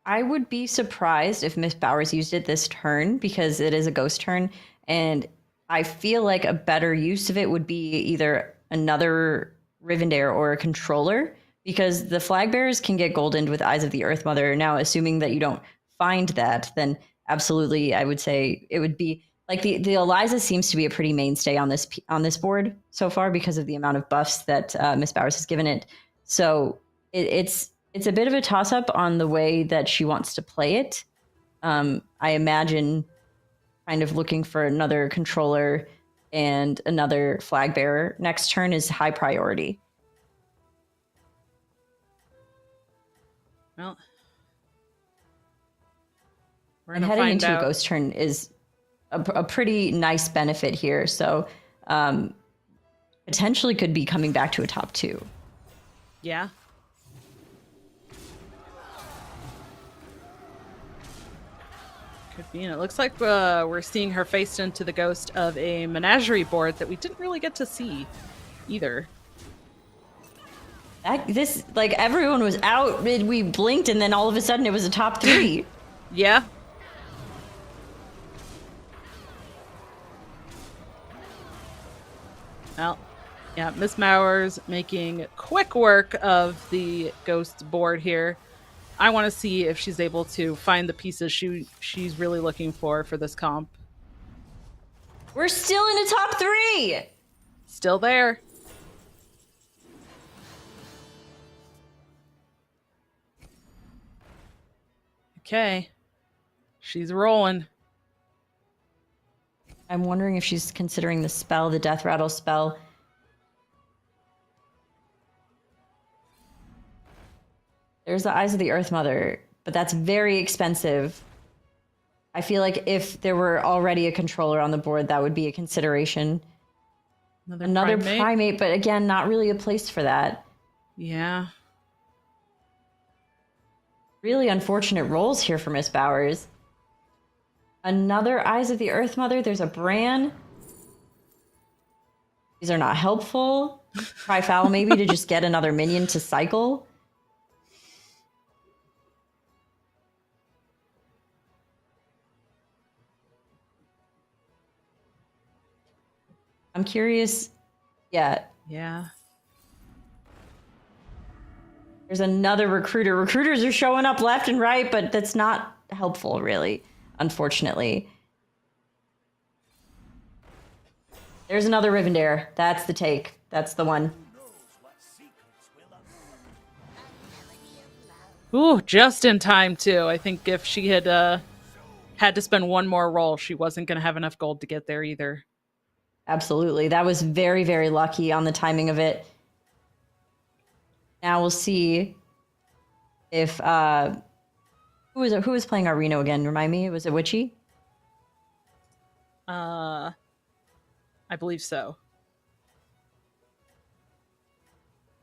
I would be surprised if Miss Bowers used it this turn because it is a ghost turn. And I feel like a better use of it would be either another Rivendare or a controller because the flag bearers can get goldened with Eyes of the Earth Mother. Now, assuming that you don't find that, then absolutely, I would say it would be like the Eliza seems to be a pretty mainstay on this board so far because of the amount of buffs that Miss Bowers has given it. So it's a bit of a toss up on the way that she wants to play it. I imagine kind of looking for another controller and another flag bearer next turn is high priority. Well, we're And going to heading find into out. a ghost turn is a pretty nice benefit here. So potentially could be coming back to a top 2. Yeah. Could be. And it looks like we're seeing her faced into the ghost of a menagerie board that we didn't really get to see either. This, like, everyone was out, we blinked, and then all of a sudden it was a top 3. Yeah. Well, yeah, Miss Mowers making quick work of the ghost board here. I want to see if she's able to find the pieces she's really looking for this comp. We're still in the top 3. Still there. Okay. She's rolling. I'm wondering if she's considering the spell, the Death Rattle spell. There's the Eyes of the Earth Mother, but that's very expensive. I feel like if there were already a controller on the board, that would be a consideration. Another primate, but again, not really a place for that. Yeah. Really unfortunate rolls here for Miss Bowers. Another Eyes of the Earth Mother. There's a Bran. These are not helpful. Try foul maybe to just get another minion to cycle. I'm curious. Yeah. Yeah. There's another recruiter. Recruiters are showing up left and right, but that's not helpful, really, unfortunately. There's another Rivendare. That's the take. That's the one. Ooh, just in time, too. I think if she had had to spend one more roll, she wasn't going to have enough gold to get there either. Absolutely. That was very, very lucky on the timing of it. Now we'll see if who was playing our Reno again? Remind me, was it Witchy? I believe so.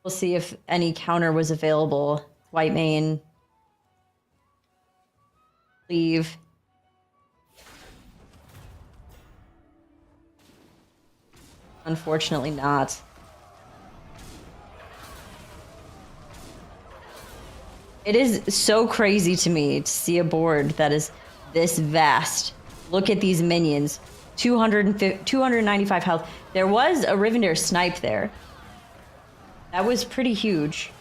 We'll see if any counter was available. White Mane. Leave. Unfortunately not. It is so crazy to me to see a board that is this vast. Look at these minions. 295 health. There was a Rivendare snipe there. That was pretty huge.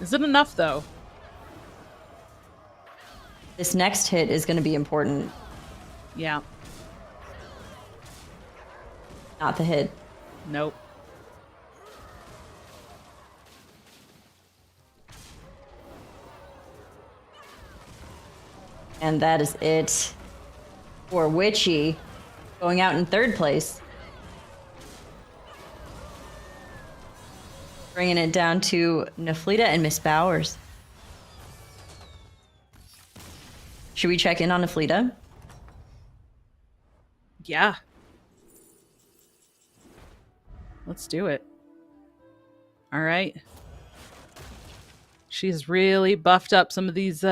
Is it enough, though? This next hit is going to be important. Yeah. Not the hit. Nope. And that is it for Witchy, going out in third place. Bringing it down to Naflita and Miss Bowers. Should we check in on Naflida? Yeah. Let's do it. All right. She's really buffed up some of these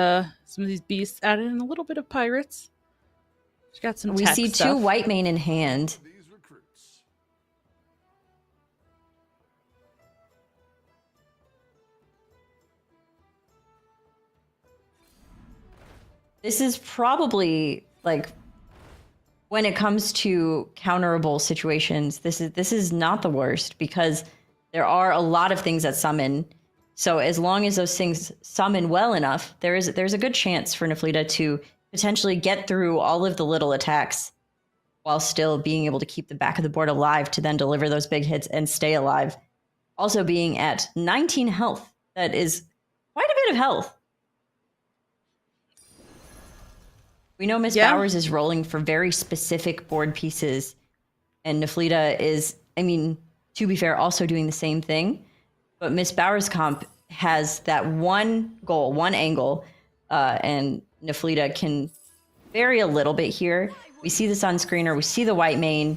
beasts, added in a little bit of pirates. She got some We tech see stuff. two white mane in hand. These recruits. This is probably like when it comes to counterable situations, this is not the worst because there are a lot of things that summon. So as long as those things summon well enough, there's a good chance for Naflida to potentially get through all of the little attacks while still being able to keep the back of the board alive to then deliver those big hits and stay alive. Also being at 19 health. That is quite a bit of health. We know Miss Bowers is rolling for very specific board pieces, and Naflida is, I mean, to be fair, also doing the same thing. But Miss Bowers' comp has that one goal, one angle, and Naflida can vary a little bit here. We see the sunscreener, we see the white mane.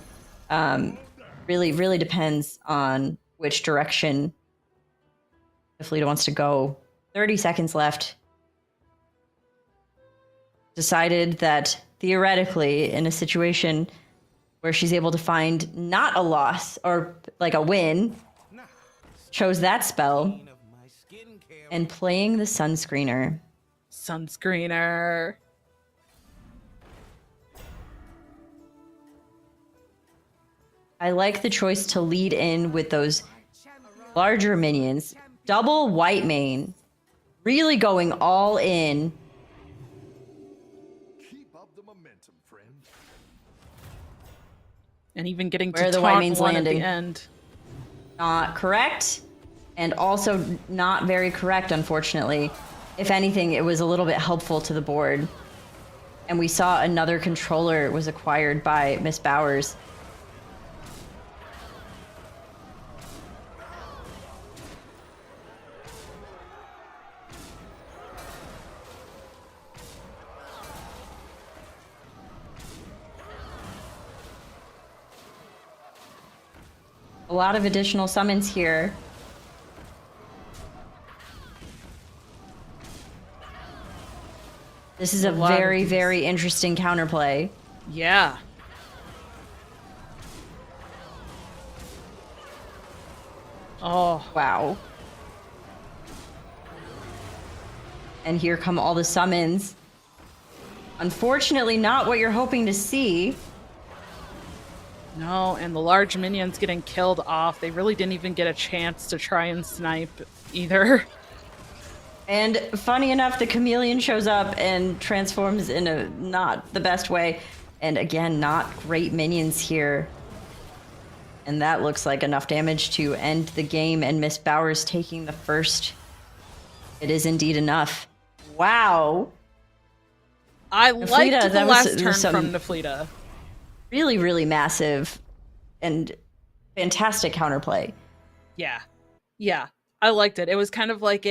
Really depends on which direction Naflida wants to go. 30 seconds left. Decided that theoretically, in a situation where she's able to find not a loss or like a win, chose that spell and playing the sunscreener. Sunscreener. I like the choice to lead in with those larger minions. Double white mane. Really going all in. Keep up the momentum, friend. And even getting Where to the white taunt mane's one landing. at the end. Not correct. And also not very correct, unfortunately. If anything, it was a little bit helpful to the board. And we saw another controller was acquired by Miss Bowers. A lot of additional summons here. This is a very, very interesting counterplay. Yeah. Oh, Wow. And here come all the summons. Unfortunately, not what you're hoping to see. no, and the large minions getting killed off. They really didn't even get a chance to try and snipe either. And funny enough, the chameleon shows up and transforms in a not the best way. And again, not great minions here. And that looks like enough damage to end the game, and Miss Bowers taking the first. It is indeed enough. Wow. I liked the that last turn some from Naflida. really, really massive and fantastic counterplay. Yeah. Yeah. I liked it. It was kind of like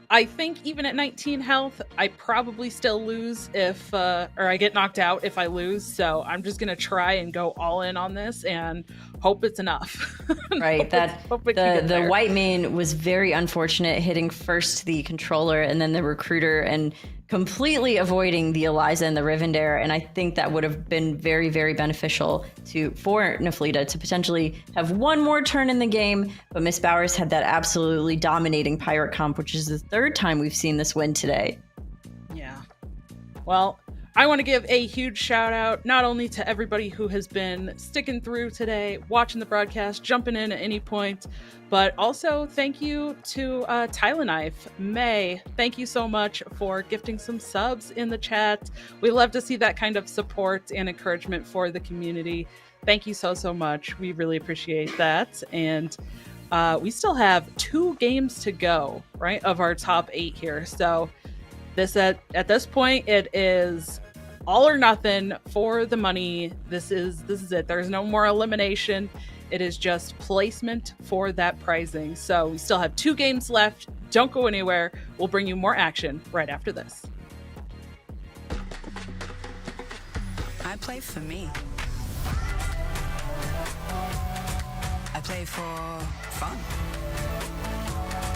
I think even at 19 health, I probably still lose if, or I get knocked out if I lose. So I'm just going to try and go all in on this and hope it's enough. Right. Hope it can get The there. white mane was very unfortunate, hitting first the controller and then the recruiter and completely avoiding the Eliza and the Rivendare. And I think that would have been very, very beneficial for Naflida to potentially have one more turn in the game. But Miss Bowers had that absolutely dominating pirate comp, which is the third time we've seen this win today. Yeah. Well, I want to give a huge shout out not only to everybody who has been sticking through today, watching the broadcast, jumping in at any point, but also thank you to Tylenite. May, thank you so much for gifting some subs in the chat. We love to see that kind of support and encouragement for the community. Thank you so much. We really appreciate that. And we still have 2 games to go, right, of our top 8 here. So this at this point, it is all or nothing for the money. This is it. There's no more elimination. It is just placement for that prizing. So we still have 2 games left. Don't go anywhere. We'll bring you more action right after this. I play for me. I play for fun.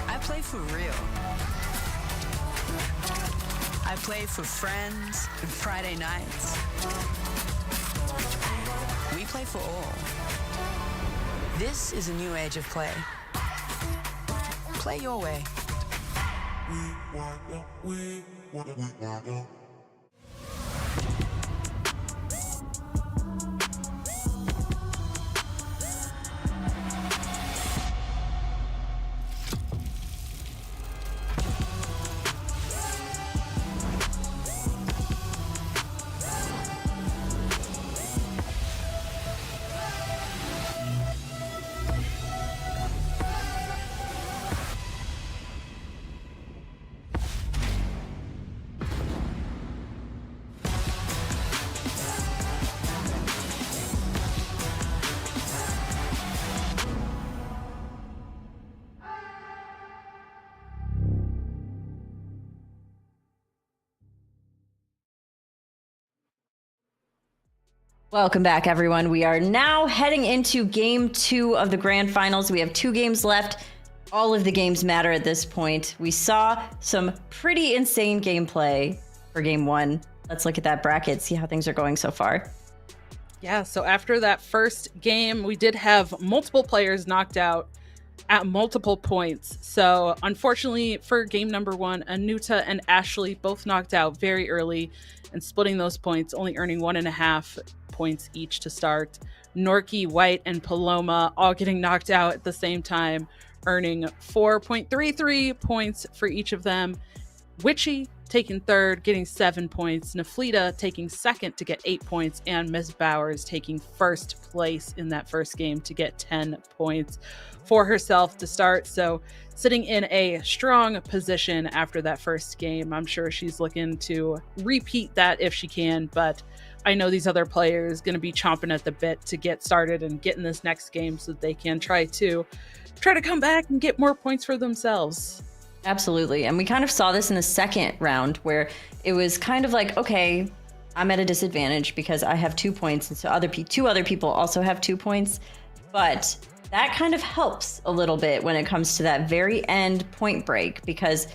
I play for real. I play for friends and Friday nights. We play for all. This is a new age of play. Play your way. Welcome back, everyone. We are now heading into game 2 of the grand finals. We have 2 games left. All of the games matter at this point. We saw some pretty insane gameplay for game 1. Let's look at that bracket, see how things are going so far. Yeah, so after that first game, we did have multiple players knocked out at multiple points. So unfortunately for game number 1, Anuta and Ashley both knocked out very early and splitting those points, only earning 1.5 points each to start. Norky, White, and Paloma all getting knocked out at the same time, earning 4.33 points for each of them. Witchy taking third, getting 7 points. Naflita taking second to get 8 points. And Miss Bowers taking first place in that first game to get 10 points for herself to start. So sitting in a strong position after that first game. I'm sure she's looking to repeat that if she can, but I know these other players going to be chomping at the bit to get started and get in this next game so that they can try to come back and get more points for themselves. Absolutely. And we kind of saw this in the second round where it was kind of like, okay, I'm at a disadvantage because I have 2 points and so two other people also have 2 points. But that kind of helps a little bit when it comes to that very end point break because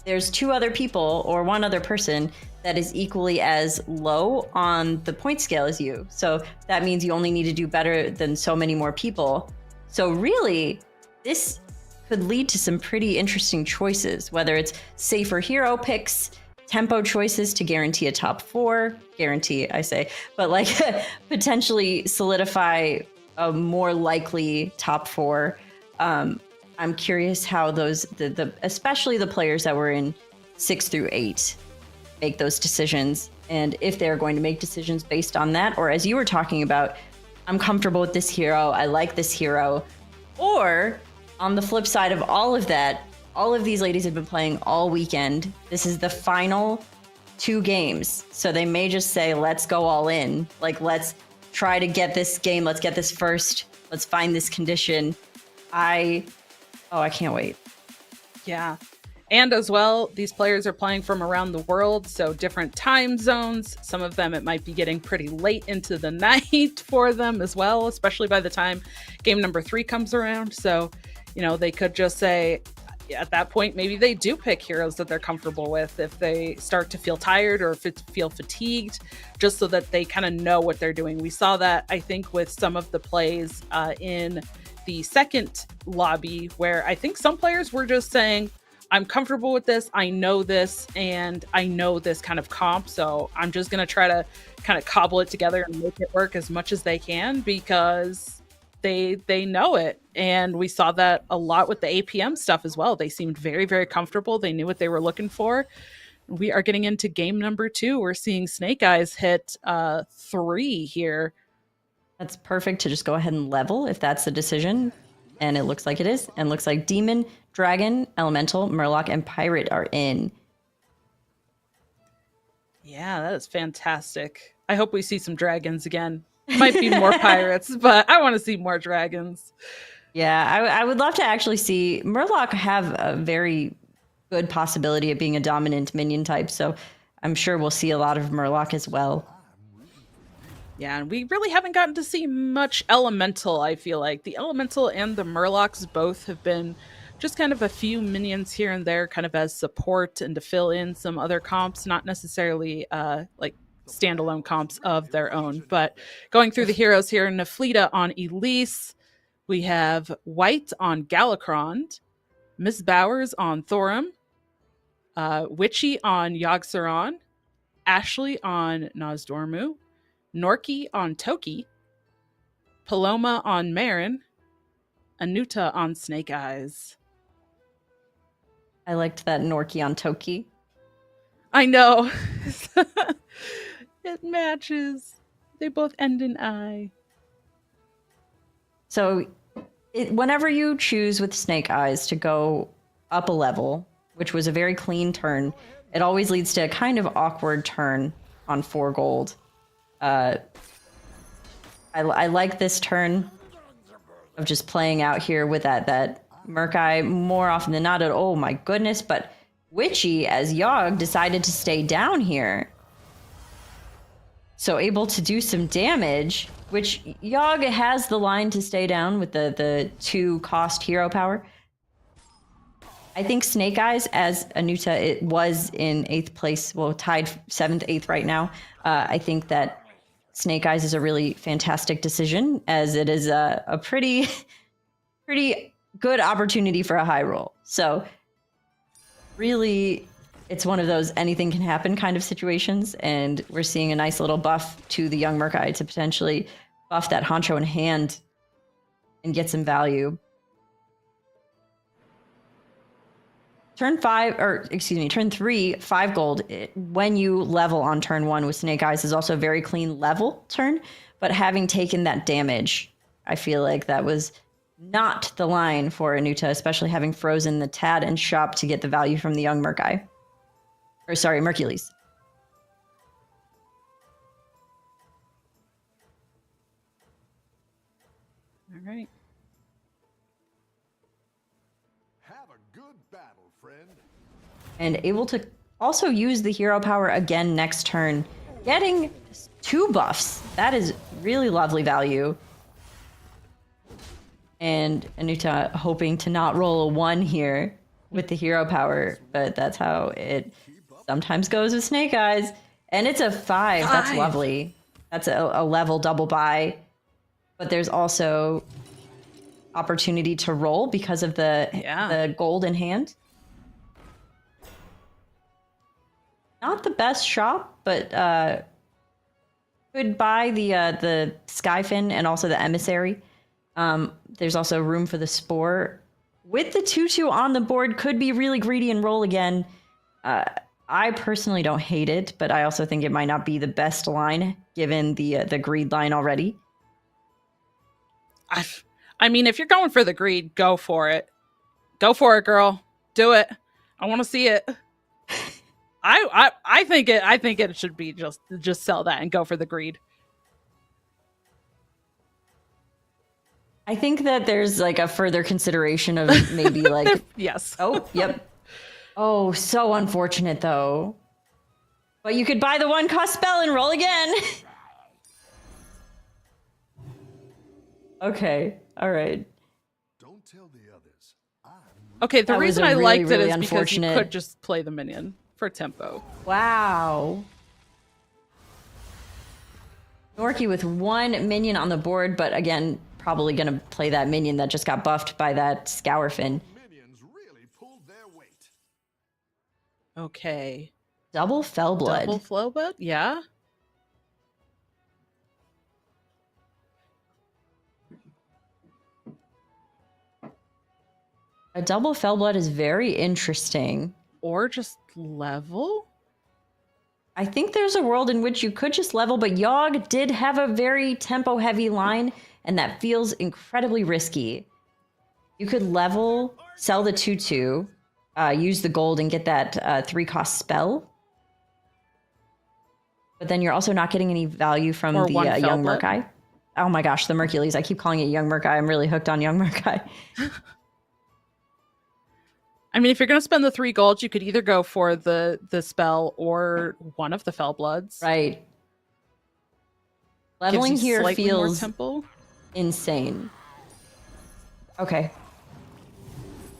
there's 2 other people or 1 other person that is equally as low on the point scale as you. So that means you only need to do better than so many more people. So really, this could lead to some pretty interesting choices, whether it's safer hero picks, tempo choices to guarantee a top 4, guarantee, I say, but like potentially solidify a more likely top 4. I'm curious how those, especially the players that were in 6 through 8, make those decisions, and if they're going to make decisions based on that, or as you were talking about, I'm comfortable with this hero, I like this hero, or on the flip side of all of that, all of these ladies have been playing all weekend. This is the final 2 games, so they may just say, let's go all in. Like, let's try to get this game. Let's get this first. Let's find this condition. I can't wait. Yeah. And as well, these players are playing from around the world, so different time zones. Some of them, it might be getting pretty late into the night for them as well, especially by the time game number 3 comes around. So, they could just say, at that point, maybe they do pick heroes that they're comfortable with if they start to feel tired or feel fatigued, just so that they kind of know what they're doing. We saw that, I think, with some of the plays in the second lobby, where I think some players were just saying, I'm comfortable with this, I know this, and I know this kind of comp, so I'm just going to try to kind of cobble it together and make it work as much as they can because they know it. And we saw that a lot with the APM stuff as well. They seemed very, very comfortable. They knew what they were looking for. We are getting into game number 2. We're seeing Snake Eyes hit 3 here. That's perfect to just go ahead and level if that's the decision. And it looks like it is. And looks like Demon, Dragon, Elemental, Murloc, and Pirate are in. Yeah, that is fantastic. I hope we see some dragons again. Might be more pirates, but I want to see more dragons. Yeah, I would love to actually see Murloc have a very good possibility of being a dominant minion type. So I'm sure we'll see a lot of Murloc as well. Yeah, and we really haven't gotten to see much Elemental, I feel like. The Elemental and the Murlocs both have been just kind of a few minions here and there, kind of as support and to fill in some other comps, not necessarily like standalone comps of their own. But going through the heroes here, Naflida on Elise, we have White on Galakron, Miss Bowers on Thorum, Witchy on Yogg-Saron, Ashley on Nozdormu, Norki on Toki, Paloma on Marin, Anuta on Snake Eyes. I liked that Norki on Toki. I know. It matches. They both end in I. So whenever you choose with Snake Eyes to go up a level, which was a very clean turn, it always leads to a kind of awkward turn on 4 gold. I like this turn of just playing out here with that Murk-Eye more often than not. Oh my goodness, but Witchy as Yogg decided to stay down here. So able to do some damage, which Yogg has the line to stay down with the 2 cost hero power. I think Snake Eyes as Anuta, it was in 8th place, well, tied 7th, 8th right now. I think that Snake Eyes is a really fantastic decision, as it is a pretty good opportunity for a high roll. So really, it's one of those anything can happen kind of situations, and we're seeing a nice little buff to the young Murk-Eye to potentially buff that Honcho in hand and get some value. Turn 3, 5 gold, when you level on turn 1 with Snake Eyes is also a very clean level turn, but having taken that damage, I feel like that was not the line for Anuta, especially having frozen the Tad and Shop to get the value from the young Murk-Eye. Or sorry, Mercules. All right. Have a good battle, friend. And able to also use the hero power again next turn, getting 2 buffs. That is really lovely value. And Anuta hoping to not roll a 1 here with the hero power, but that's how it sometimes goes with Snake Eyes. And it's a 5. That's lovely. That's a level double buy. But there's also opportunity to roll because of the gold in hand. Not the best shop, but could buy the Skyfin and also the Emissary. There's also room for the Spore. With the 2/2 on the board, could be really greedy and roll again. I personally don't hate it, but I also think it might not be the best line given the greed line already. I mean, if you're going for the greed, go for it. Go for it, girl. Do it. I want to see it. I think it should be just sell that and go for the greed. I think that there's like a further consideration of maybe like yes. Oh, yep. Oh, so unfortunate though. But you could buy the 1 cost spell and roll again. Okay. All right. Don't tell the others. Okay, the That was reason a I really, liked really it is because you unfortunate. could just play the minion for tempo. Wow. Norki with 1 minion on the board, but again, probably going to play that minion that just got buffed by that Scourfin. Minions really pulled their weight. Okay. Double Fellblood. Double Flowblood? Yeah. A double Fellblood is very interesting. Or just level? I think there's a world in which you could just level, but Yogg did have a very tempo-heavy line, and that feels incredibly risky. You could level, sell the 2/2, use the gold and get that 3-cost spell. But then you're also not getting any value from Or the one young Fellblood. Murk-Eye. Oh my gosh, the Mercules. I keep calling it young Murk-Eye. I'm really hooked on young Murk-Eye. I mean, if you're going to spend the 3 gold, you could either go for the spell or one of the Fellbloods. Right. Leveling Gives you here slightly more feels tempo. insane. Okay.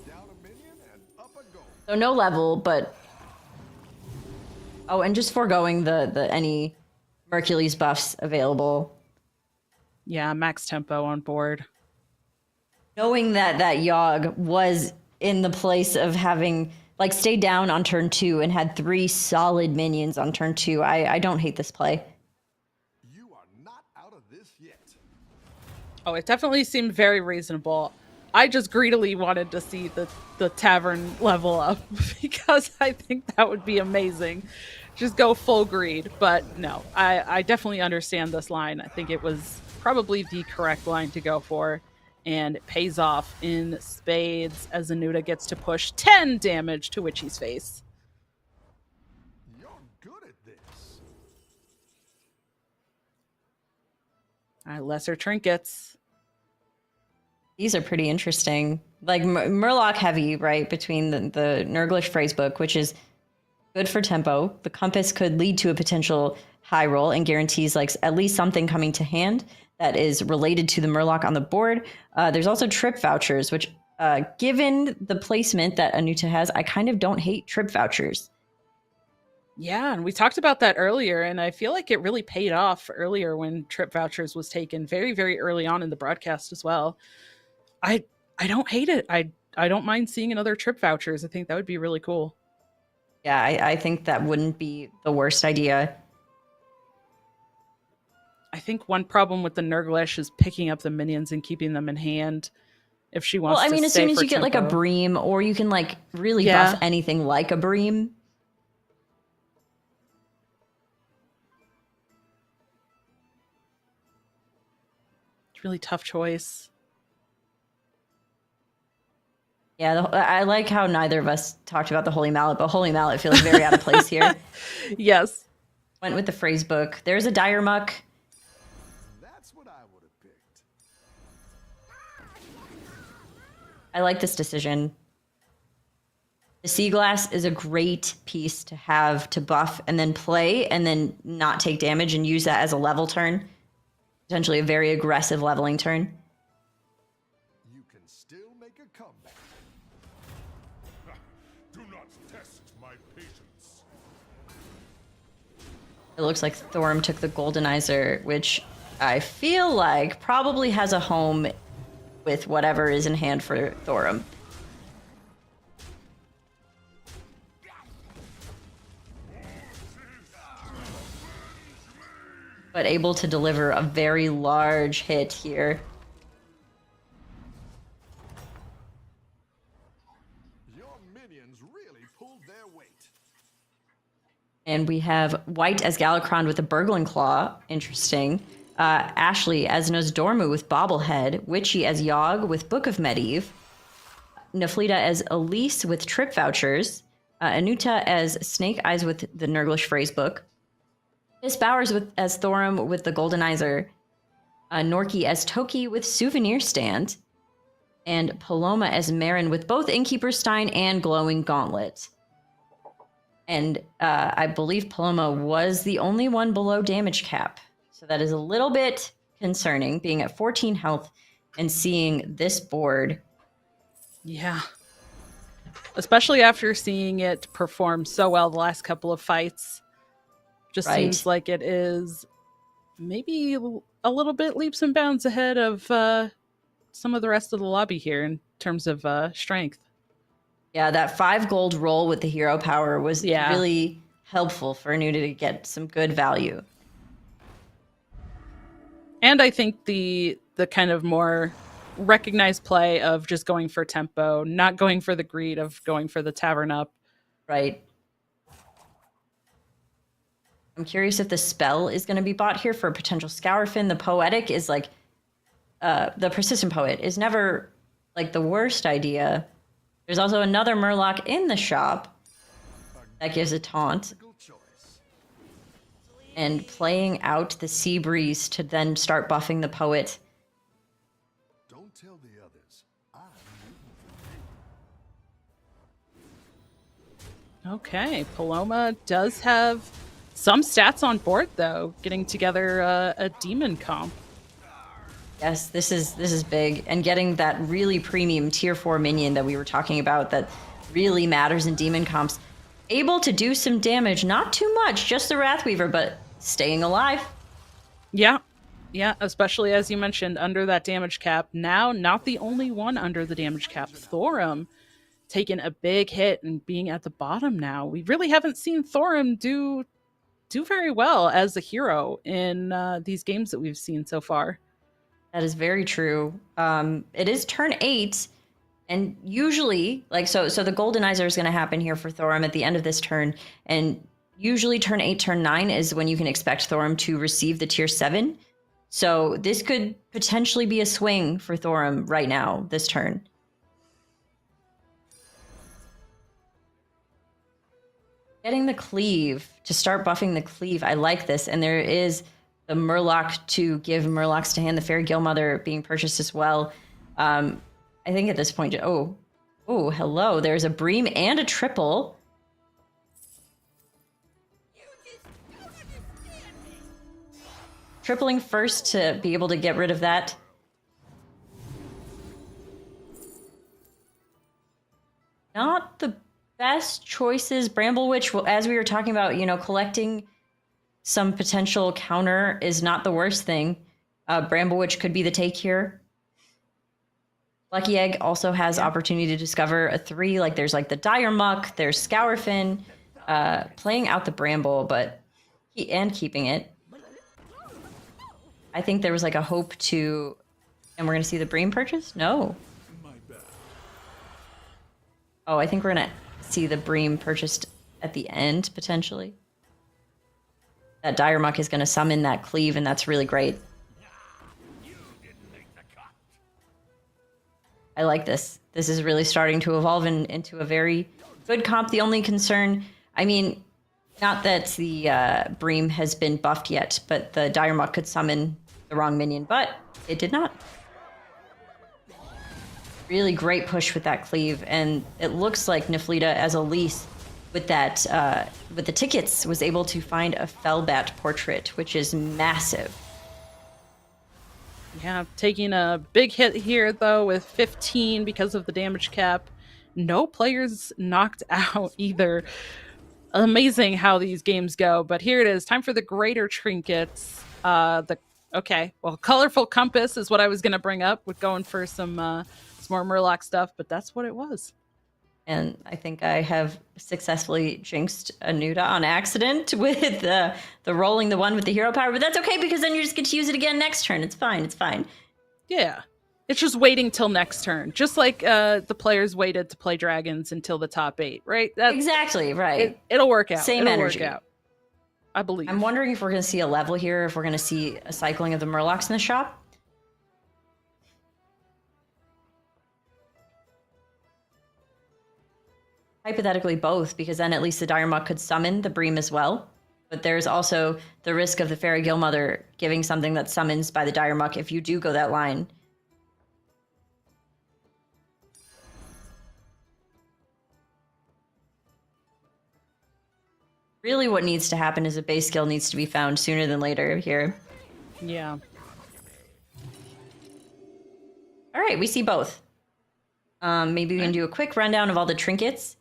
Down a minion and up a gold. So no level, but oh, and just foregoing the any Mercury's buffs available. Yeah, max tempo on board. Knowing that Yogg was in the place of having like stayed down on turn 2 and had 3 solid minions on turn 2, I don't hate this play. You are not out of this yet. Oh, it definitely seemed very reasonable. I just greedily wanted to see the tavern level up because I think that would be amazing. Just go full greed. But no, I definitely understand this line. I think it was probably the correct line to go for. And it pays off in spades as Anuta gets to push 10 damage to Witchy's face. You're good at this. All right, lesser trinkets. These are pretty interesting. Like Murloc heavy, right? Between the Nurglish phrasebook, which is good for tempo. The compass could lead to a potential high roll and guarantees like at least something coming to hand that is related to the Murloc on the board. There's also trip vouchers, which given the placement that Anuta has, I kind of don't hate trip vouchers. Yeah, and we talked about that earlier, and I feel like it really paid off earlier when trip vouchers was taken very, very early on in the broadcast as well. I don't hate it. I don't mind seeing another trip vouchers. I think that would be really cool. Yeah, I think that wouldn't be the worst idea. I think one problem with the Nurglish is picking up the minions and keeping them in hand. If she wants, Well, I mean, to as soon stay as for you get like a tempo. Bream, or you can like really Yeah. buff anything like a Bream. It's a really tough choice. Yeah, I like how neither of us talked about the Holy Mallet, but Holy Mallet feels very out of place here. Yes. Went with the phrase book. There's a Dire Muck. That's what I would have picked. I like this decision. The Sea Glass is a great piece to have to buff and then play and then not take damage and use that as a level turn. Potentially a very aggressive leveling turn. You can still make a comeback. Do not test my patience. It looks like Thorum took the Goldenizer, which I feel like probably has a home with whatever is in hand for Thorum. But able to deliver a very large hit here. Your minions really pulled their weight. And we have White as Galakron with the Burgling Claw. Interesting. Ashley as Nosdormu with Bobblehead. Witchy as Yogg with Book of Medivh. Naflida as Elise with Trip Vouchers. Anuta as Snake Eyes with the Nurglish Phrasebook. Miss Bowers as Thorum with the Goldenizer. Norky as Toki with Souvenir Stand. And Paloma as Marin with both Innkeeper Stein and Glowing Gauntlet. And I believe Paloma was the only one below damage cap. So that is a little bit concerning, being at 14 health and seeing this board. Yeah. Especially after seeing it perform so well the last couple of fights. Just Right. seems like it is maybe a little bit leaps and bounds ahead of some of the rest of the lobby here in terms of strength. Yeah, that 5 gold roll with the hero power was Yeah. really helpful for Anuta to get some good value. And I think the kind of more recognized play of just going for tempo, not going for the greed of going for the tavern up. Right. I'm curious if the spell is going to be bought here for a potential Scourfin. The Poetic is like, the Persistent Poet is never like the worst idea. There's also another Murloc in the shop that gives a taunt. Good choice. And playing out the Sea Breeze to then start buffing the Poet. Don't tell the others. I'm rooting for you. Okay, Paloma does have Some stats on board though, getting together a demon comp. Yes, this is big, and getting that really premium tier 4 minion that we were talking about that really matters in demon comps. Able to do some damage, not too much, just the Wrathweaver, but staying alive. Yeah. Yeah, especially as you mentioned, under that damage cap. Now, not the only one under the damage cap. Thorum taking a big hit and being at the bottom now. We really haven't seen Thorum do very well as a hero in these games that we've seen so far. That is very true. It is turn 8, and usually, like, so the Goldenizer is going to happen here for Thorum at the end of this turn, and usually turn 8, turn 9 is when you can expect Thorum to receive the tier 7. So this could potentially be a swing for Thorum right now, this turn. Getting the cleave, to start buffing the cleave, I like this, and there is the Murloc to give Murlocs to hand, the Fairy Guildmother being purchased as well. I think at this point, oh, hello, there's a Bream and a triple. Tripling first to be able to get rid of that. Not the best choices. Bramble Witch, well, as we were talking about, collecting some potential counter is not the worst thing. Bramble Witch could be the take here. Lucky Egg also has opportunity to discover a 3. Like there's like the Dire Muck, there's Scourfin, playing out the Bramble, but keeping it. I think there was like a hope to, and we're gonna see the Bream purchase? No. Oh, I think we're gonna see the Bream purchased at the end, potentially. That Dire Muck is gonna summon that cleave, and that's really great. I like this. This is really starting to evolve into a very good comp. The only concern, I mean, not that the Bream has been buffed yet, but the Dire Muck could summon the wrong minion, but it did not. Really great push with that cleave, and it looks like Neflita as Elise with that with the tickets was able to find a Fellbat portrait, which is massive. Yeah, taking a big hit here though with 15 because of the damage cap. No players knocked out either. Amazing how these games go, but here it is. Time for the greater trinkets. Colorful Compass is what I was going to bring up with going for some more Murloc stuff, but that's what it was. And I think I have successfully jinxed Anuda on accident with the rolling the one with the hero power, but that's okay because then you just get to use it again next turn. It's fine. It's fine. Yeah. It's just waiting till next turn. Just like the players waited to play dragons until the top 8, right? Exactly, right. It'll work out. Same energy. Work out, I believe. I'm wondering if we're going to see a level here, if we're going to see a cycling of the Murlocs in the shop. Hypothetically both, because then at least the Dire Muck could summon the Bream as well. But there's also the risk of the Fairy Guildmother giving something that summons by the Dire Muck if you do go that line. Really what needs to happen is a base skill needs to be found sooner than later here. Yeah. All right, we see both. Maybe we can do a quick rundown of all the trinkets.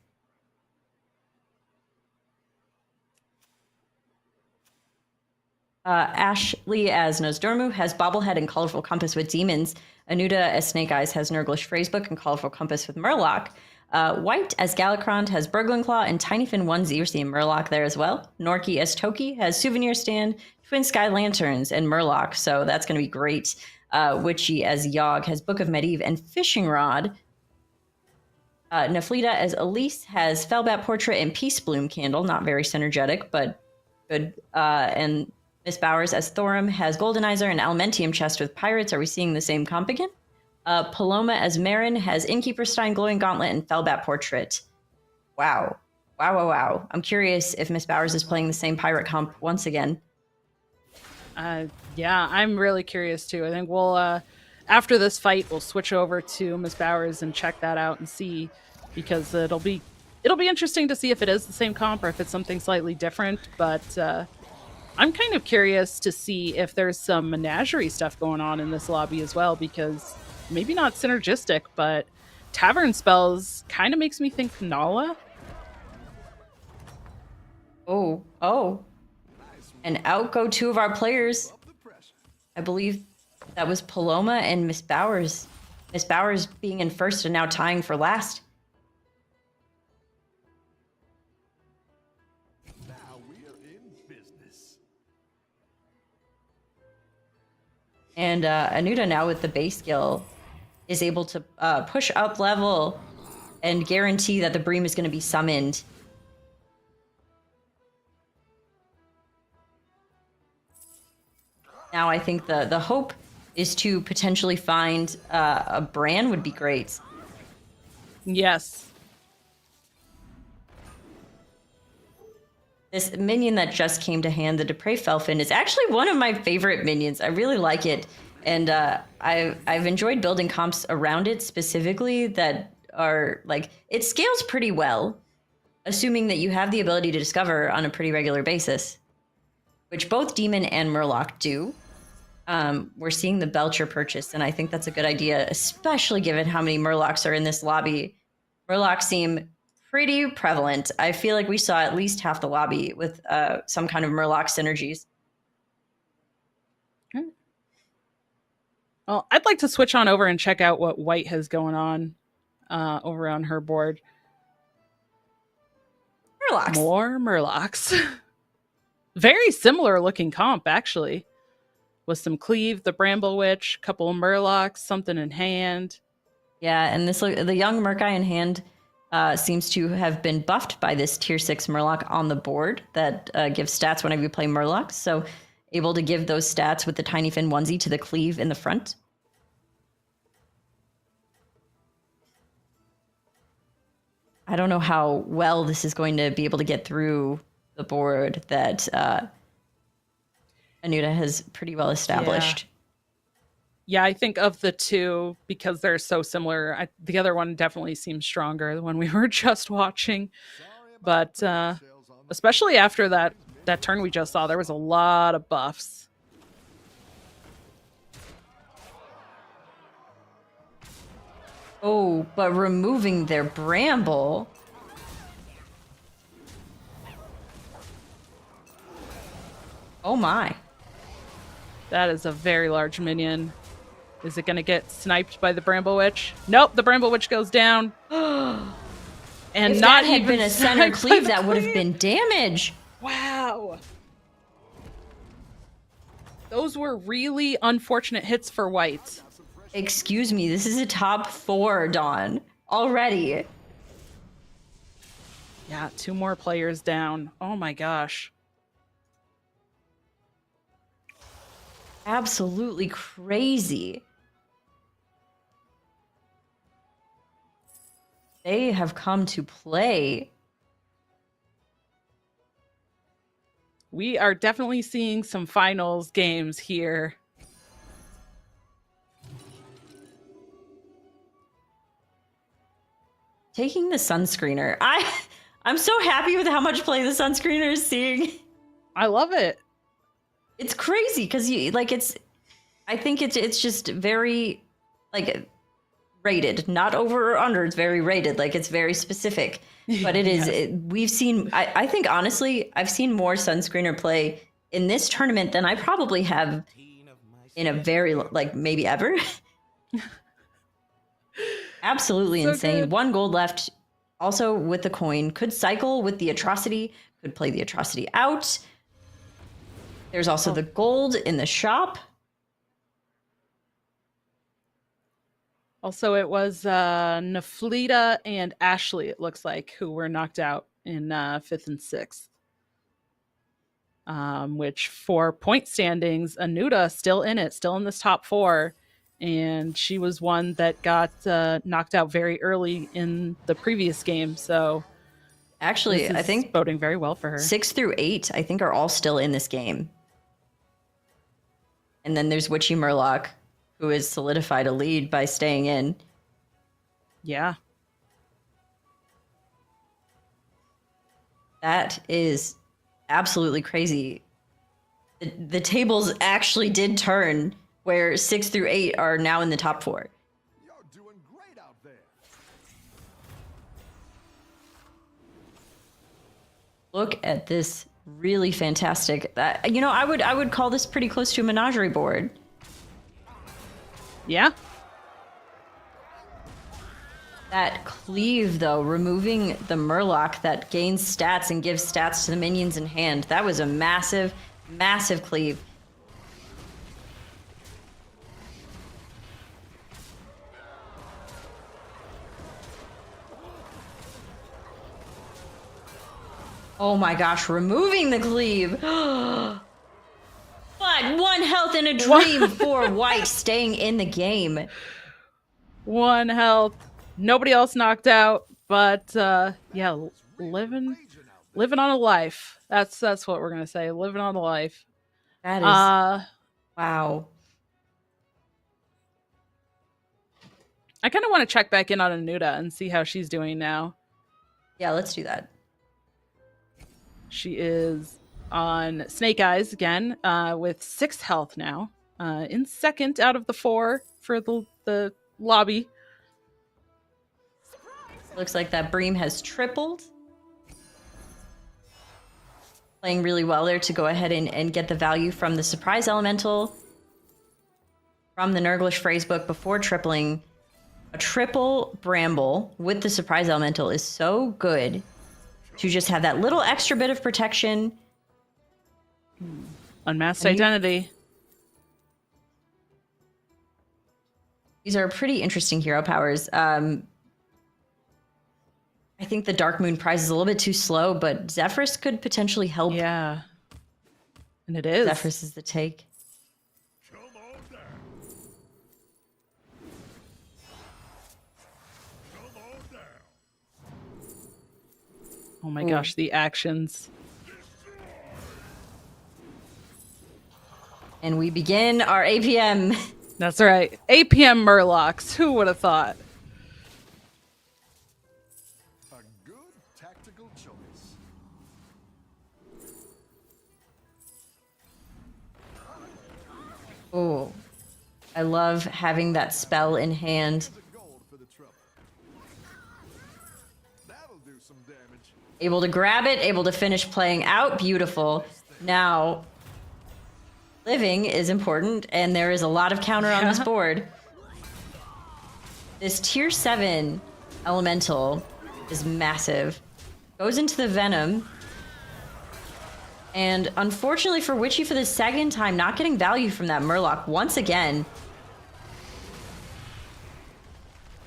Ashley as Nosdormu has Bobblehead and Colorful Compass with Demons. Anuda as Snake Eyes has Nurglish Phrasebook and Colorful Compass with Murloc. White as Galakrond has Burgling and Tinyfin 1Z. We're seeing Murloc there as well. Norky as Toki has Souvenir Stand, Twin Sky Lanterns, and Murloc. So that's going to be great. Witchy as Yogg has Book of Medivh and Fishing Rod. Neflita as Elise has Fellbat Portrait and Peace Bloom Candle. Not very synergetic, but good. And Miss Bowers as Thorum has Goldenizer and Almentium Chest with Pirates. Are we seeing the same comp again? Paloma as Marin has Innkeeper Stein, Glowing Gauntlet, and Fellbat Portrait. Wow. Wow. I'm curious if Miss Bowers is playing the same pirate comp once again. Yeah, I'm really curious too. I think we'll, after this fight, we'll switch over to Miss Bowers and check that out and see, because it'll be it'll be interesting to see if it is the same comp or if it's something slightly different. But I'm kind of curious to see if there's some menagerie stuff going on in this lobby as well, because maybe not synergistic, but tavern spells kind of makes me think Nala. Oh. And out go two of our players. I believe that was Paloma and Miss Bowers. Miss Bowers being in first and now tying for last. Now we're in business. And Anuda now with the base skill is able to push up level and guarantee that the Bream is going to be summoned. Now I think the hope is to potentially find a Bran would be great. Yes. This minion that just came to hand, the Dupre Felfin, is actually one of my favorite minions. I really like it. And I've enjoyed building comps around it specifically that are like, it scales pretty well, assuming that you have the ability to discover on a pretty regular basis, which both Demon and Murloc do. We're seeing the Belcher purchase, and I think that's a good idea, especially given how many Murlocs are in this lobby. Murlocs seem pretty prevalent. I feel like we saw at least half the lobby with some kind of Murloc synergies. Well, I'd like to switch on over and check out what White has going on over on her board. Murlocs. More Murlocs. Very similar looking comp, actually. With some Cleave, the Bramble Witch, couple of Murlocs, something in hand. Yeah, and the young Murkai in hand seems to have been buffed by this tier 6 Murloc on the board that gives stats whenever you play Murlocs. So able to give those stats with the Tiny Fin onesie to the Cleave in the front. I don't know how well this is going to be able to get through the board that Anuda has pretty well established. Yeah, I think of the two, because they're so similar, the other one definitely seems stronger, the one we were just watching. But especially after that turn we just saw, there was a lot of buffs. Oh, but removing their Bramble. Oh my. That is a very large minion. Is it going to get sniped by the Bramble Witch? Nope, the Bramble Witch goes down. And If not that had even been a center sniped by cleave, the that would have cleave. been damage. Wow. Those were really unfortunate hits for White. Excuse me, this is a top 4, Dawn. Already. Yeah, 2 more players down. Oh my gosh. Absolutely crazy. They have come to play. We are definitely seeing some finals games here. Taking the sunscreener. I'm so happy with how much play the sunscreener is seeing. I love it. It's crazy because I think it's just very like rated, not over or under. It's very rated, like it's very specific. But it is. Yes. We've seen. I think honestly, I've seen more sunscreener play in this tournament than I probably have in a very maybe ever. Absolutely So insane. good. 1 gold left. Also with the coin, could cycle with the atrocity. Could play the atrocity out. There's also the gold in the shop. Also, it was Naflita and Ashley, it looks like, who were knocked out in 5th and 6th. Which for point standings, Anuda still in it, still in this top 4. And she was one that got knocked out very early in the previous game. So Actually, I think boding very well for her. 6 through 8, I think, are all still in this game. And then there's Witchy Murloc, who has solidified a lead by staying in. Yeah. That is absolutely crazy. The tables actually did turn, where 6 through 8 are now in the top 4. You're doing great out there. Look at this really fantastic. You know, I would call this pretty close to a menagerie board. Yeah. That cleave, though, removing the Murloc that gains stats and gives stats to the minions in hand. That was a massive, massive cleave. Oh my gosh, removing the cleave. But 1 health in a dream for White staying in the game. 1 health. Nobody else knocked out, but yeah, living on a life. That's what we're gonna say. Living on a life. That is wow. I kind of want to check back in on Anuta and see how she's doing now. Yeah, let's do that. She is on Snake Eyes again, with 6 health now, in second out of the 4 for the lobby. Looks like that Bream has tripled. Playing really well there to go ahead and get the value from the Surprise Elemental from the Nurglish Phrasebook before tripling. A triple Bramble with the Surprise Elemental is so good to just have that little extra bit of protection. Unmasked Identity. These are pretty interesting hero powers. I think the Dark Moon prize is a little bit too slow, but Zephyrus could potentially help. Yeah. And it is. Zephyrus is the take. Come on down. Come on down. Oh my gosh, the actions. And we begin our APM. That's right. APM Murlocs. Who would have thought? A good tactical choice. Oh, I love having that spell in hand. The gold for the trouble. That'll do some damage. Able to grab it, able to finish playing out. Beautiful. Now, living is important, and there is a lot of counter on this board. This tier 7 elemental is massive. Goes into the Venom. And unfortunately for Witchy, for the second time, not getting value from that Murloc once again.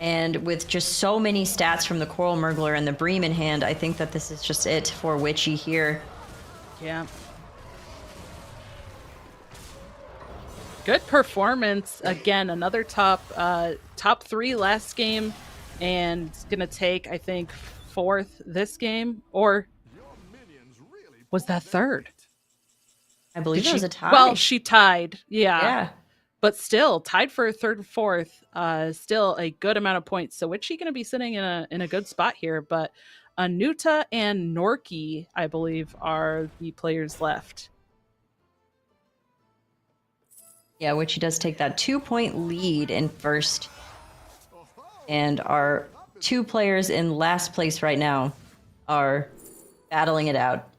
And with just so many stats from the Coral Murgler and the Bream in hand, I think that this is just it for Witchy here. Yeah. Good performance. Again, another top 3 last game, and it's gonna take, I think, 4th this game, or was that 3rd? I believe it was a tie. Well, she tied. Yeah. But still, tied for 3rd and 4th. Still a good amount of points. So Witchy going to be sitting in a good spot here. But Anuta and Norki, I believe, are the players left. Yeah, Witchy does take that 2-point lead in first. And our 2 players in last place right now are battling it out.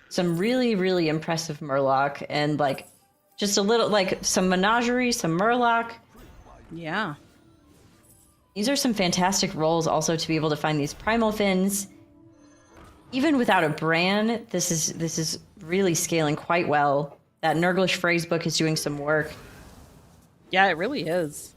Some really, really impressive Murloc, and like just a little, like some Menagerie, some Murloc. Yeah. These are some fantastic rolls also to be able to find these Primal Fins. Even without a Bran, this is really scaling quite well. That Nurglish Phrasebook is doing some work. Yeah, it really is.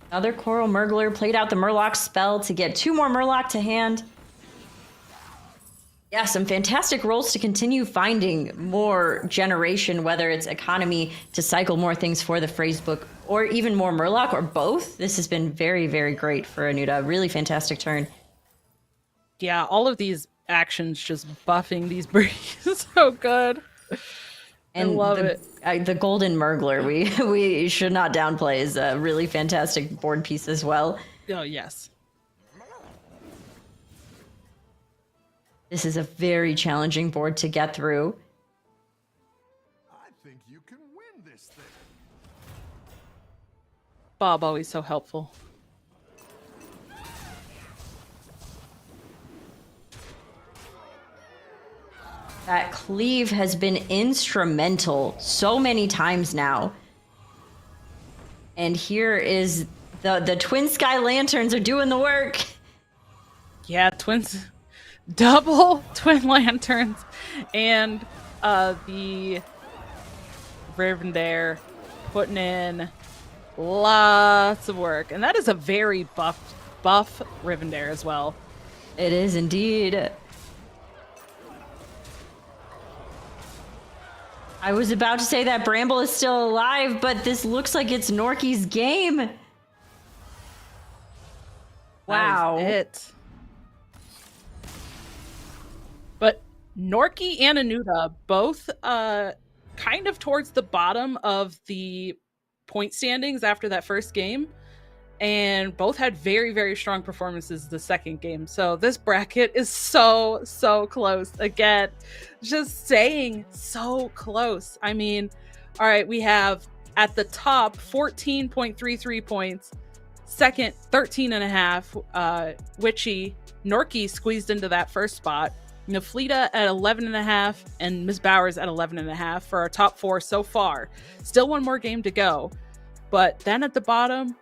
Another Coral Murgler played out the Murloc spell to get 2 more Murloc to hand. Yeah, some fantastic roles to continue finding more generation, whether it's economy to cycle more things for the phrase book or even more Murloc or both. This has been very, very great for Anuda. Really fantastic turn. Yeah, all of these actions just buffing these breeds so good. I love it. The Golden Murgler, we should not downplay, is a really fantastic board piece as well. Oh, yes. This is a very challenging board to get through. I think you can win this thing. Bob, always so helpful. That cleave has been instrumental so many times now. And here is the Twin Sky Lanterns are doing the work. Yeah, twins. Double Twin Lanterns. And the Rivendare putting in lots of work. And that is a very buff Rivendare as well. It is indeed. I was about to say that Bramble is still alive, but this looks like it's Norky's game. Wow. That is it. But Norky and Anuda both kind of towards the bottom of the point standings after that first game. And both had very, very strong performances the second game. So this bracket is so, so close. Again, just saying so close. I mean, all right, we have at the top 14.33 points. Second, 13.5. Witchy, Norky squeezed into that first spot. Naflita at 11.5 and Ms. Bowers at 11.5 for our top four so far. Still one more game to go. But then at the bottom,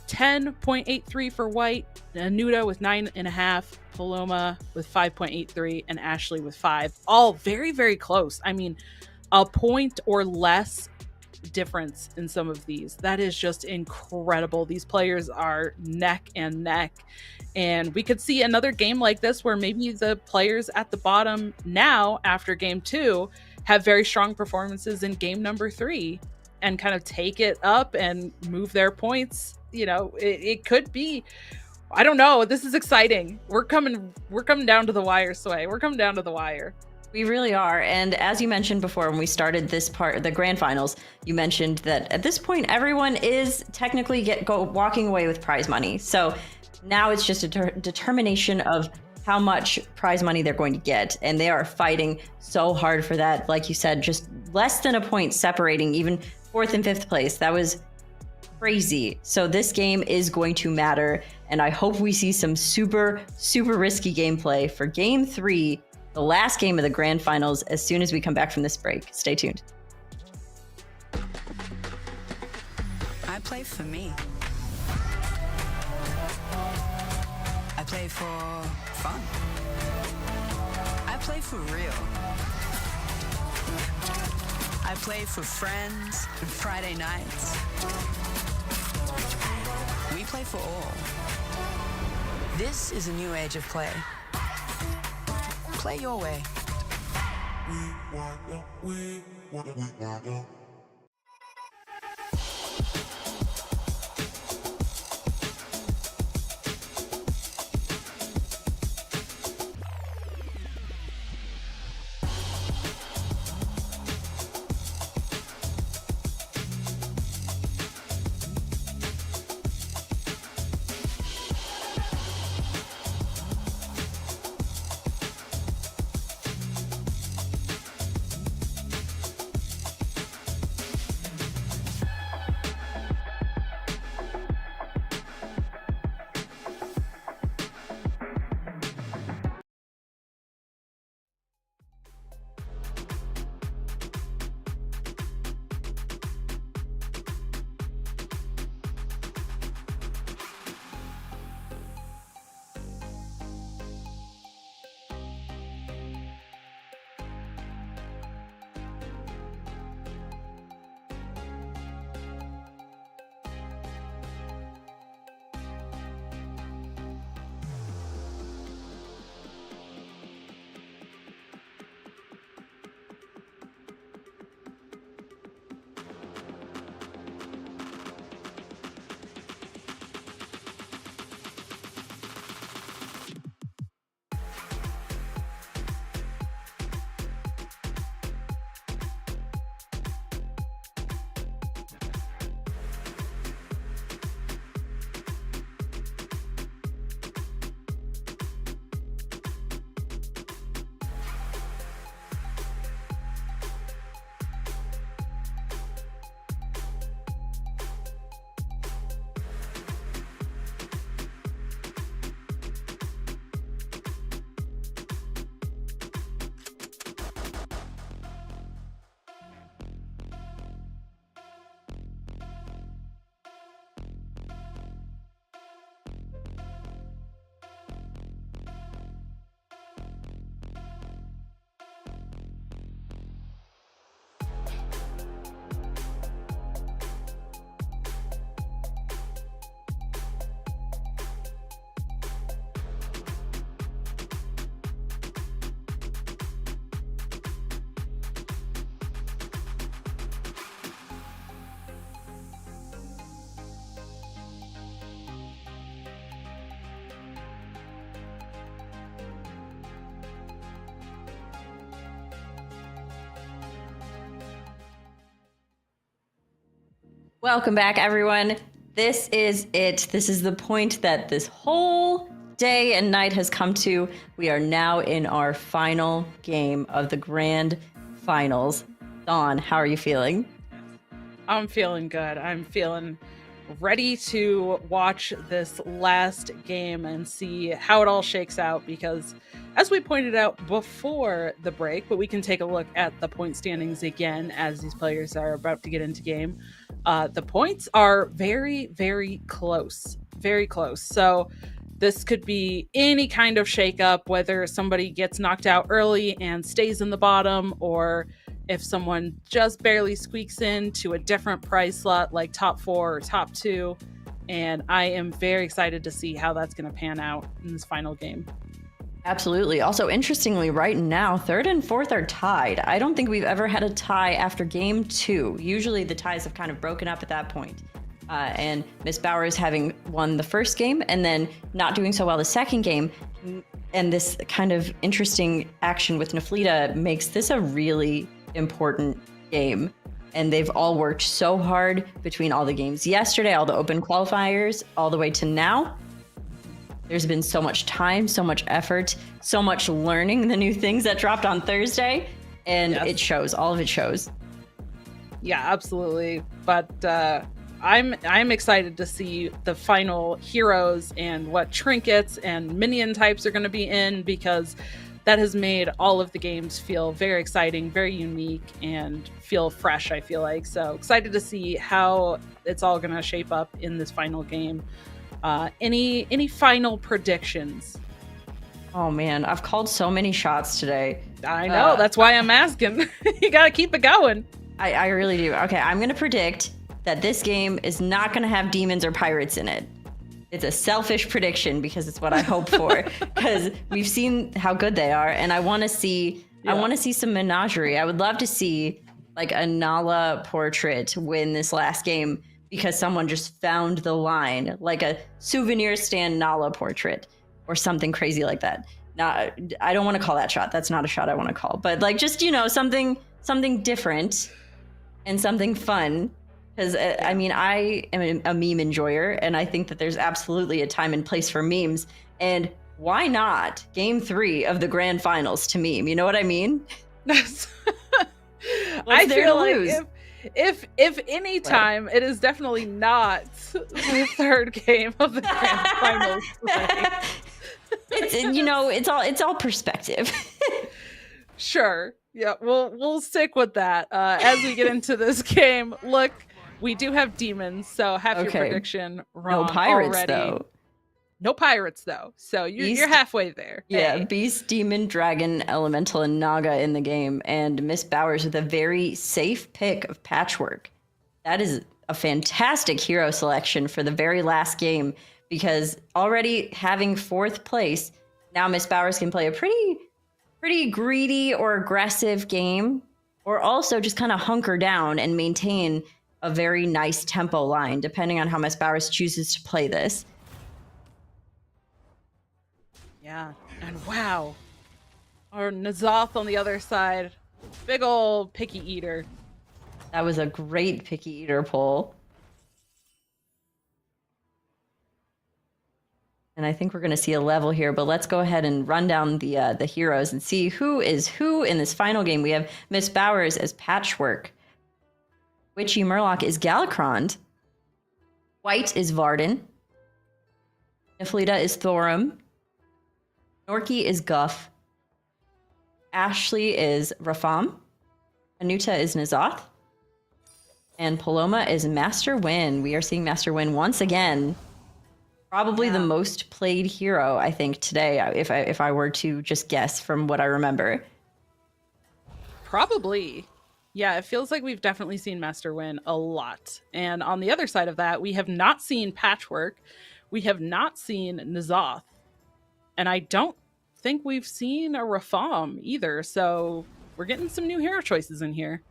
10.83 for White, Anuda with 9.5, Paloma with 5.83, and Ashley with 5. All very, very close. I mean, a point or less difference in some of these. That is just incredible. These players are neck and neck. And we could see another game like this where maybe the players at the bottom now, after game 2, have very strong performances in game number 3 and kind of take it up and move their points. You know, it could be, I don't know. This is exciting. We're coming down to the wire, Sway. We're coming down to the wire. We really are. And as you mentioned before, when we started this part, the grand finals, you mentioned that at this point, everyone is technically walking away with prize money. So now it's just a determination of how much prize money they're going to get. And they are fighting so hard for that. Like you said, just less than a point separating even 4th and 5th place. That was crazy. So this game is going to matter. And I hope we see some super, super risky gameplay for game 3, the last game of the grand finals, as soon as we come back from this break. Stay tuned. I play for me. I play for fun. I play for real. I play for friends and Friday nights. We play for all. This is a new age of play. Play your way. Welcome back, everyone. This is it. This is the point that this whole day and night has come to. We are now in our final game of the grand finals. Dawn, how are you feeling? I'm feeling good. I'm feeling ready to watch this last game and see how it all shakes out because, as we pointed out before the break, but we can take a look at the point standings again as these players are about to get into game. The points are very, very close. Very close. So this could be any kind of shakeup, whether somebody gets knocked out early and stays in the bottom, or if someone just barely squeaks into a different price slot like top 4 or top 2. And I am very excited to see how that's going to pan out in this final game. Absolutely. Also, interestingly, right now, 3rd and 4th are tied. I don't think we've ever had a tie after game 2. Usually the ties have kind of broken up at that point. And Miss Bowers having won the first game and then not doing so well the second game. And this kind of interesting action with Naflita makes this a really important game. And they've all worked so hard between all the games yesterday, all the open qualifiers, all the way to now. There's been so much time, so much effort, so much learning the new things that dropped on Thursday. And It shows. All of it shows. Yeah, absolutely. But I'm excited to see the final heroes and what trinkets and minion types are going to be in, because that has made all of the games feel very exciting, very unique, and feel fresh, I feel like. So excited to see how it's all going to shape up in this final game. Any final predictions? Oh man, I've called so many shots today. I know, that's why I'm asking. You got to keep it going. I really do. Okay, I'm going to predict that this game is not going to have demons or pirates in it. It's a selfish prediction because it's what I hope for, because we've seen how good they are, and I want to see some menagerie. I would love to see like a Nala portrait win this last game because someone just found the line, like a souvenir stand Nala portrait or something crazy like that. Now, I don't want to call that shot. That's not a shot I want to call, but like just, something different and something fun. Because, I mean, I am a meme enjoyer, and I think that there's absolutely a time and place for memes. And why not Game 3 of the grand finals to meme? You know what I mean? I feel like if any time, it is definitely not the third game of the grand finals. It's all perspective. Sure. Yeah, we'll stick with that as we get into this game. Look, we do have demons, so have your prediction wrong. No pirates, already. though. No pirates, though. So you're halfway there. Yeah, hey. Beast, Demon, Dragon, Elemental, and Naga in the game. And Miss Bowers with a very safe pick of Patchwork. That is a fantastic hero selection for the very last game, because already having 4th place, now Miss Bowers can play a pretty greedy or aggressive game, or also just kind of hunker down and maintain a very nice tempo line, depending on how Miss Bowers chooses to play this. Yeah, and wow. Our N'Zoth on the other side. Big ol' picky eater. That was a great picky eater pull. And I think we're going to see a level here, but let's go ahead and run down the heroes and see who is who in this final game. We have Miss Bowers as Patchwork. Witchy Murloc is Galakron. White is Varden. Niflita is Thorum. Norky is Guff. Ashley is Rafam. Anuta is N'Zoth. And Paloma is Master Win. We are seeing Master Win once again. Probably the most played hero, I think, today, if I were to just guess from what I remember. Probably. Yeah, it feels like we've definitely seen Master Win a lot. And on the other side of that, we have not seen Patchwork. We have not seen N'Zoth. And I don't think we've seen a Rafam either. So we're getting some new hero choices in here.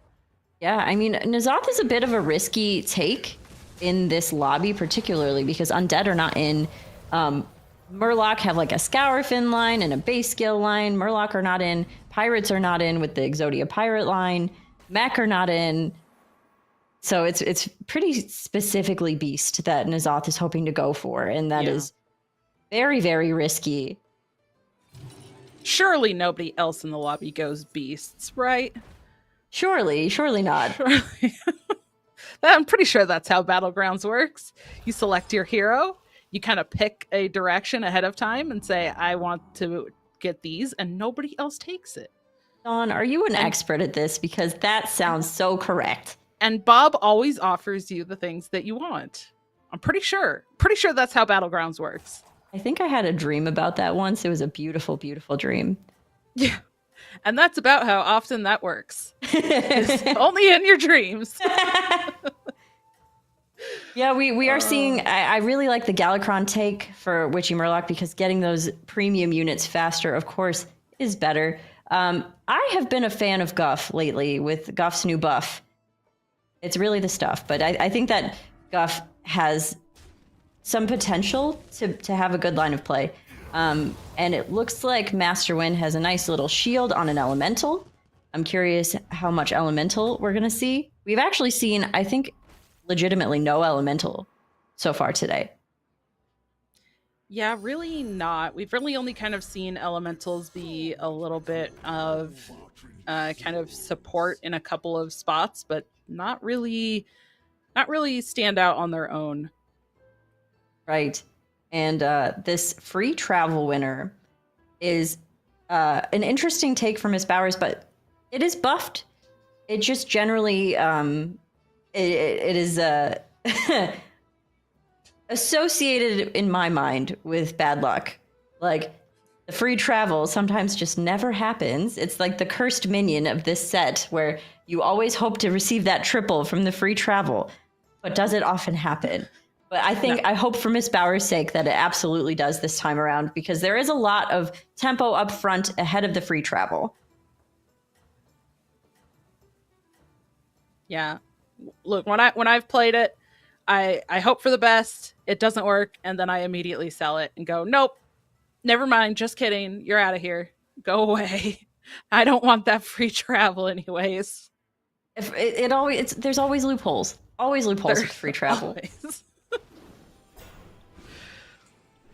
Yeah, I mean, N'Zoth is a bit of a risky take in this lobby, particularly because Undead are not in. Murloc have like a Scourfin line and a base skill line. Murloc are not in. Pirates are not in with the Exodia pirate line. Mech are not in. So it's pretty specifically Beast that N'Zoth is hoping to go for, and that is very, very risky. Surely nobody else in the lobby goes beasts, right? Surely not. Surely. I'm pretty sure that's how Battlegrounds works. You select your hero, you kind of pick a direction ahead of time and say, I want to get these, and nobody else takes it. Dawn, are you an expert at this? Because that sounds so correct. And Bob always offers you the things that you want. I'm pretty sure. Pretty sure that's how Battlegrounds works. I think I had a dream about that once. It was a beautiful, beautiful dream. Yeah. And that's about how often that works. It's only in your dreams. Yeah, we are seeing... I really like the Galakron take for Witchy Murloc because getting those premium units faster, of course, is better. I have been a fan of Guff lately with Guff's new buff. It's really the stuff, but I think that Guff has some potential to have a good line of play. And it looks like Masterwind has a nice little shield on an elemental. I'm curious how much elemental we're going to see. We've actually seen, I think, legitimately no elemental so far today. Yeah, really not. We've really only kind of seen elementals be a little bit of kind of support in a couple of spots, but not really stand out on their own. Right. And this free travel winner is an interesting take from Miss Bowers, but it is buffed. It just generally it is associated in my mind with bad luck. Like the free travel sometimes just never happens. It's like the cursed minion of this set where you always hope to receive that triple from the free travel, but does it often happen? But I think I hope for Miss Bauer's sake that it absolutely does this time around because there is a lot of tempo up front ahead of the free travel. Yeah. Look, when I've played it, I hope for the best. It doesn't work, and then I immediately sell it and go, nope, never mind. Just kidding. You're out of here. Go away. I don't want that free travel, anyways. If there's always loopholes. Always loopholes with free travel.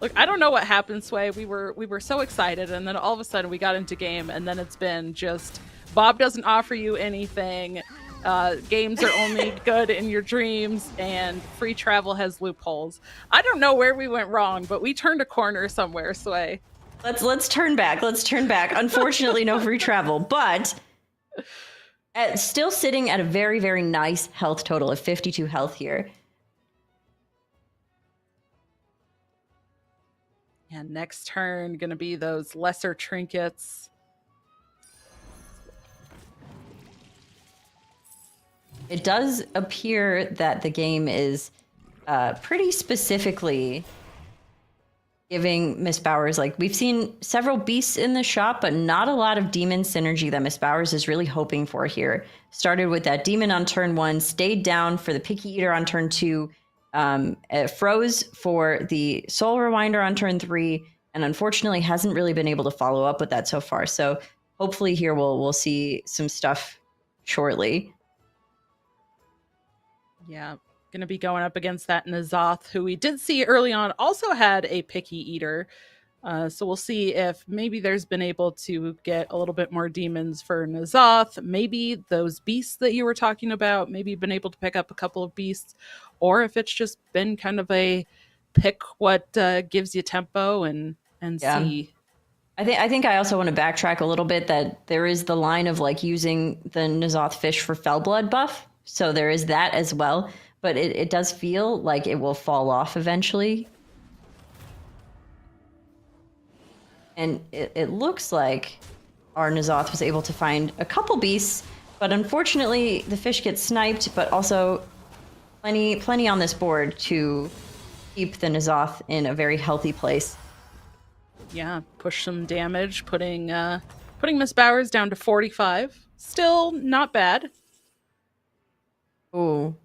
Look, I don't know what happened, Sway. We were so excited, and then all of a sudden we got into game, and then it's been just Bob doesn't offer you anything. Games are only good in your dreams, and free travel has loopholes. I don't know where we went wrong, but we turned a corner somewhere, Sway. Let's turn back. Let's turn back. Unfortunately, no free travel, but still sitting at a very, very nice health total of 52 health here. Yeah, next turn gonna be those lesser trinkets. It does appear that the game is pretty specifically giving Miss Bowers, like, we've seen several beasts in the shop, but not a lot of demon synergy that Miss Bowers is really hoping for here. Started with that demon on turn 1, stayed down for the Picky Eater on turn 2, froze for the Soul Rewinder on turn 3, and unfortunately hasn't really been able to follow up with that so far. So hopefully here we'll see some stuff shortly. Yeah, going to be going up against that N'Zoth, who we did see early on also had a Picky Eater. So we'll see if maybe there's been able to get a little bit more demons for N'Zoth. Maybe those beasts that you were talking about, maybe been able to pick up a couple of beasts, or if it's just been kind of a pick what gives you tempo and see. I think I also want to backtrack a little bit that there is the line of like using the N'Zoth fish for Fellblood buff. So there is that as well, but it does feel like it will fall off eventually. And it looks like our N'Zoth was able to find a couple beasts, but unfortunately the fish gets sniped, but also plenty on this board to keep the N'Zoth in a very healthy place. Yeah, push some damage, putting Miss Bowers down to 45. Still not bad. Ooh.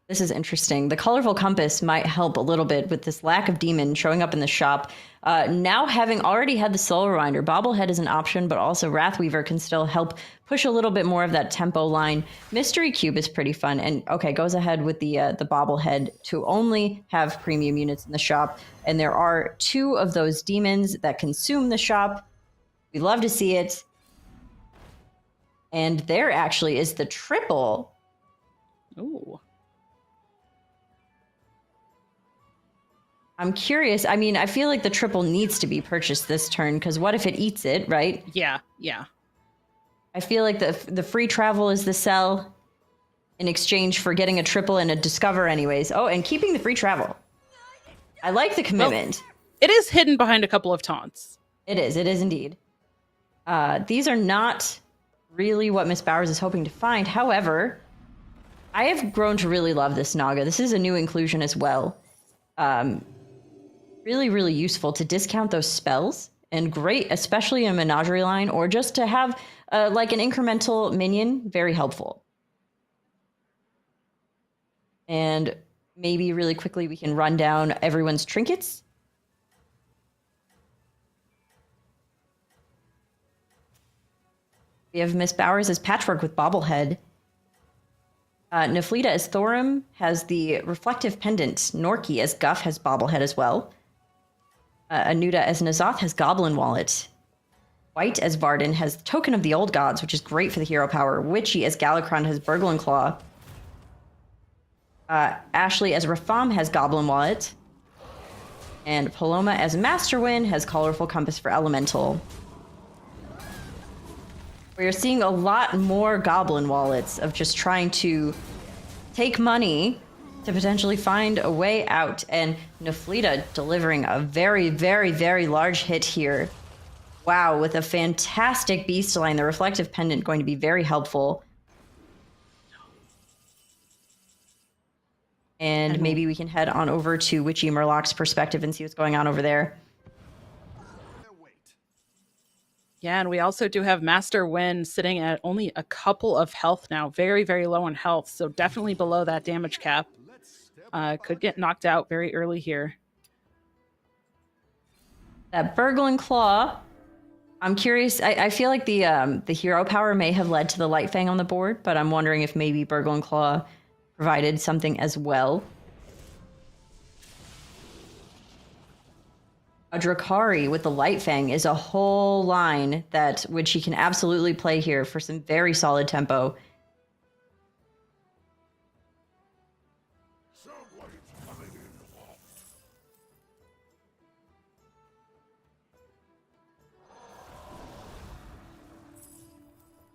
This is interesting. The colorful compass might help a little bit with this lack of demon showing up in the shop. Now, having already had the soul reminder, bobblehead is an option, but also Wrathweaver can still help push a little bit more of that tempo line. Mystery Cube is pretty fun, and okay, goes ahead with the bobblehead to only have premium units in the shop. And there are 2 of those demons that consume the shop. We love to see it. And there actually is the triple. Ooh. I'm curious. I mean, I feel like the triple needs to be purchased this turn, because what if it eats it, right? Yeah. I feel like the free travel is the sell in exchange for getting a triple and a discover anyways. Oh, and keeping the free travel. I like the commitment. Well, it is hidden behind a couple of taunts. It is indeed. These are not really what Miss Bowers is hoping to find. However, I have grown to really love this Naga. This is a new inclusion as well. Really, really useful to discount those spells, and great, especially in a menagerie line, or just to have like an incremental minion. Very helpful. And maybe really quickly we can run down everyone's trinkets. We have Miss Bowers as Patchwork with Bobblehead. Neflita as Thorum has the Reflective Pendant. Norki as Guff has Bobblehead as well. Anuda as Nazoth has Goblin Wallet. White as Varden has Token of the Old Gods, which is great for the hero power. Witchy as Galakron has Burglar Claw. Ashley as Rafam has Goblin Wallet. And Paloma as Masterwind has Colorful Compass for Elemental. We're seeing a lot more Goblin Wallets of just trying to take money to potentially find a way out. And Neflita delivering a very, very, very large hit here. Wow, with a fantastic beast line. The Reflective Pendant going to be very helpful. And maybe we can head on over to Witchy Murloc's perspective and see what's going on over there. Yeah, and we also do have Master Wen sitting at only a couple of health now. Very, very low on health, so definitely below that damage cap. Could get knocked out very early here. That Burglar Claw. I'm curious. I feel like the hero power may have led to the Light Fang on the board, but I'm wondering if maybe Burglar Claw provided something as well. A Drakari with the Light Fang is a whole line that which he can absolutely play here for some very solid tempo.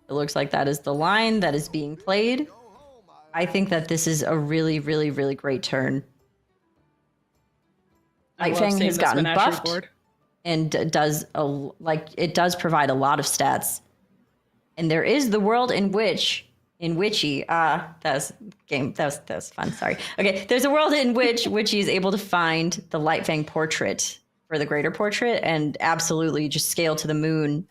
It looks like that is the line that is being played. I think that this is a really, really, really great turn. Light Fang has gotten buffed and it does provide a lot of stats. And there is the world in Witchy, that was fun, sorry. Okay, there's a world in which Witchy is able to find the Light Fang portrait for the greater portrait and absolutely just scale to the moon.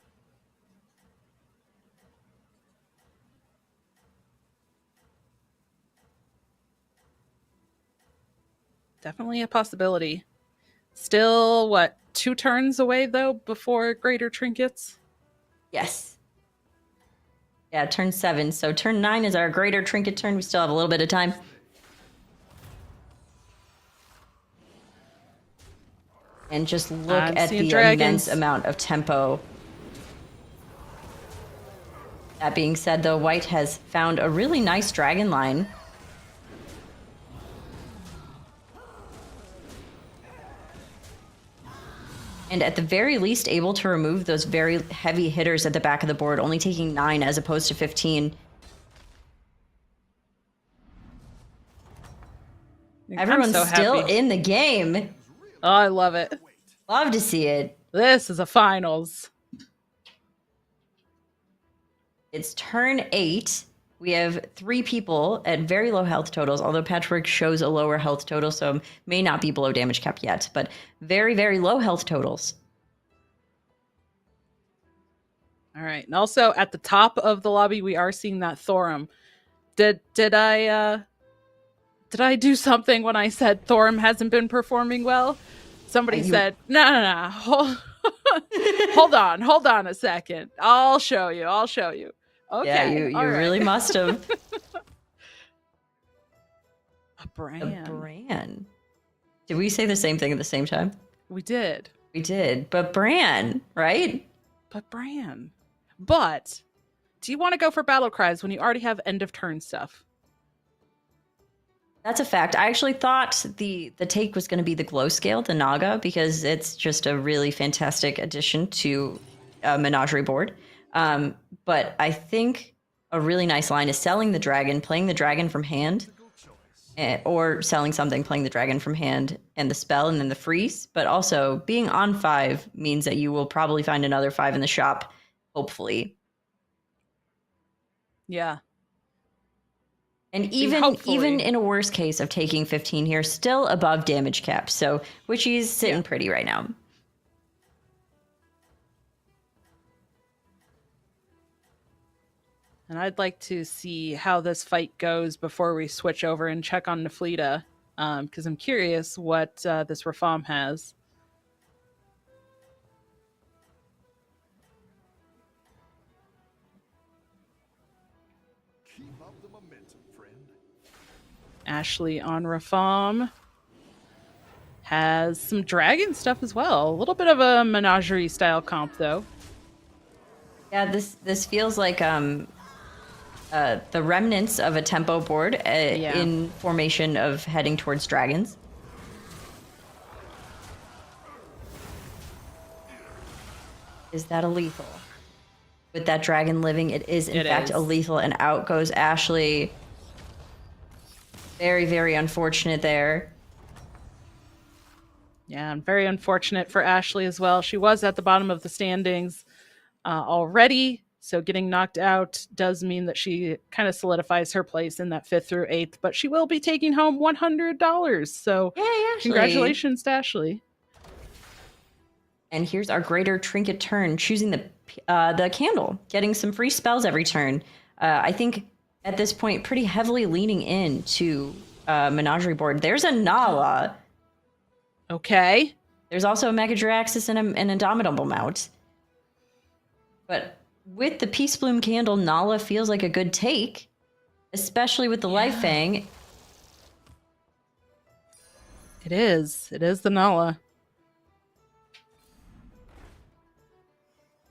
Definitely a possibility. Still, what, 2 turns away, though, before greater trinkets? Yes. Yeah, turn 7. So turn 9 is our greater trinket turn. We still have a little bit of time. And just look at the immense amount of tempo. That being said, though, White has found a really nice dragon line. And at the very least, able to remove those very heavy hitters at the back of the board, only taking 9 as opposed to 15. Everyone's so still in the game. Oh, I love it. Love to see it. This is a finals. It's turn 8. We have 3 people at very low health totals, although Patchwork shows a lower health total, so may not be below damage cap yet, but very, very low health totals. All right. And also at the top of the lobby, we are seeing that Thorum. Did I Did I do something when I said Thorum hasn't been performing well? Somebody said, no. Hold on a second. I'll show you. Yeah, Okay, all you right. really must have. A A brand. Bran. Did we say the same thing at the same time? We did. We did, but Bran, right? But Bran. But do you want to go for battle cries when you already have end of turn stuff? That's a fact. I actually thought the take was going to be the glow scale, the Naga, because it's just a really fantastic addition to a menagerie board. But I think a really nice line is selling the dragon, playing the dragon from hand, or selling something, playing the dragon from hand and the spell and then the freeze. But also being on 5 means that you will probably find another 5 in the shop, hopefully. Yeah. And even in a worst case of taking 15 here, still above damage cap. So Witchy's sitting pretty right now. And I'd like to see how this fight goes before we switch over and check on Neflita, because I'm curious what this Rafam has. Keep up the momentum, friend. Ashley on Rafam has some dragon stuff as well. A little bit of a menagerie style comp, though. Yeah, this feels like the remnants of a tempo board in formation of heading towards dragons. Is that a lethal? With that dragon living, it is in fact a lethal, and out goes Ashley. Very, very unfortunate there. Yeah, and very unfortunate for Ashley as well. She was at the bottom of the standings already, so getting knocked out does mean that she kind of solidifies her place in that 5th through 8th, but she will be taking home $100. So Yay, Ashley. Congratulations to Ashley. And here's our greater trinket turn, choosing the candle, getting some free spells every turn. I think at this point, pretty heavily leaning into menagerie board. There's a Nala. Okay. There's also a Megadraxus and an Indomitable mount. But with the Peace Bloom candle, Nala feels like a good take, especially with the Life Fang. It is. It is the Nala.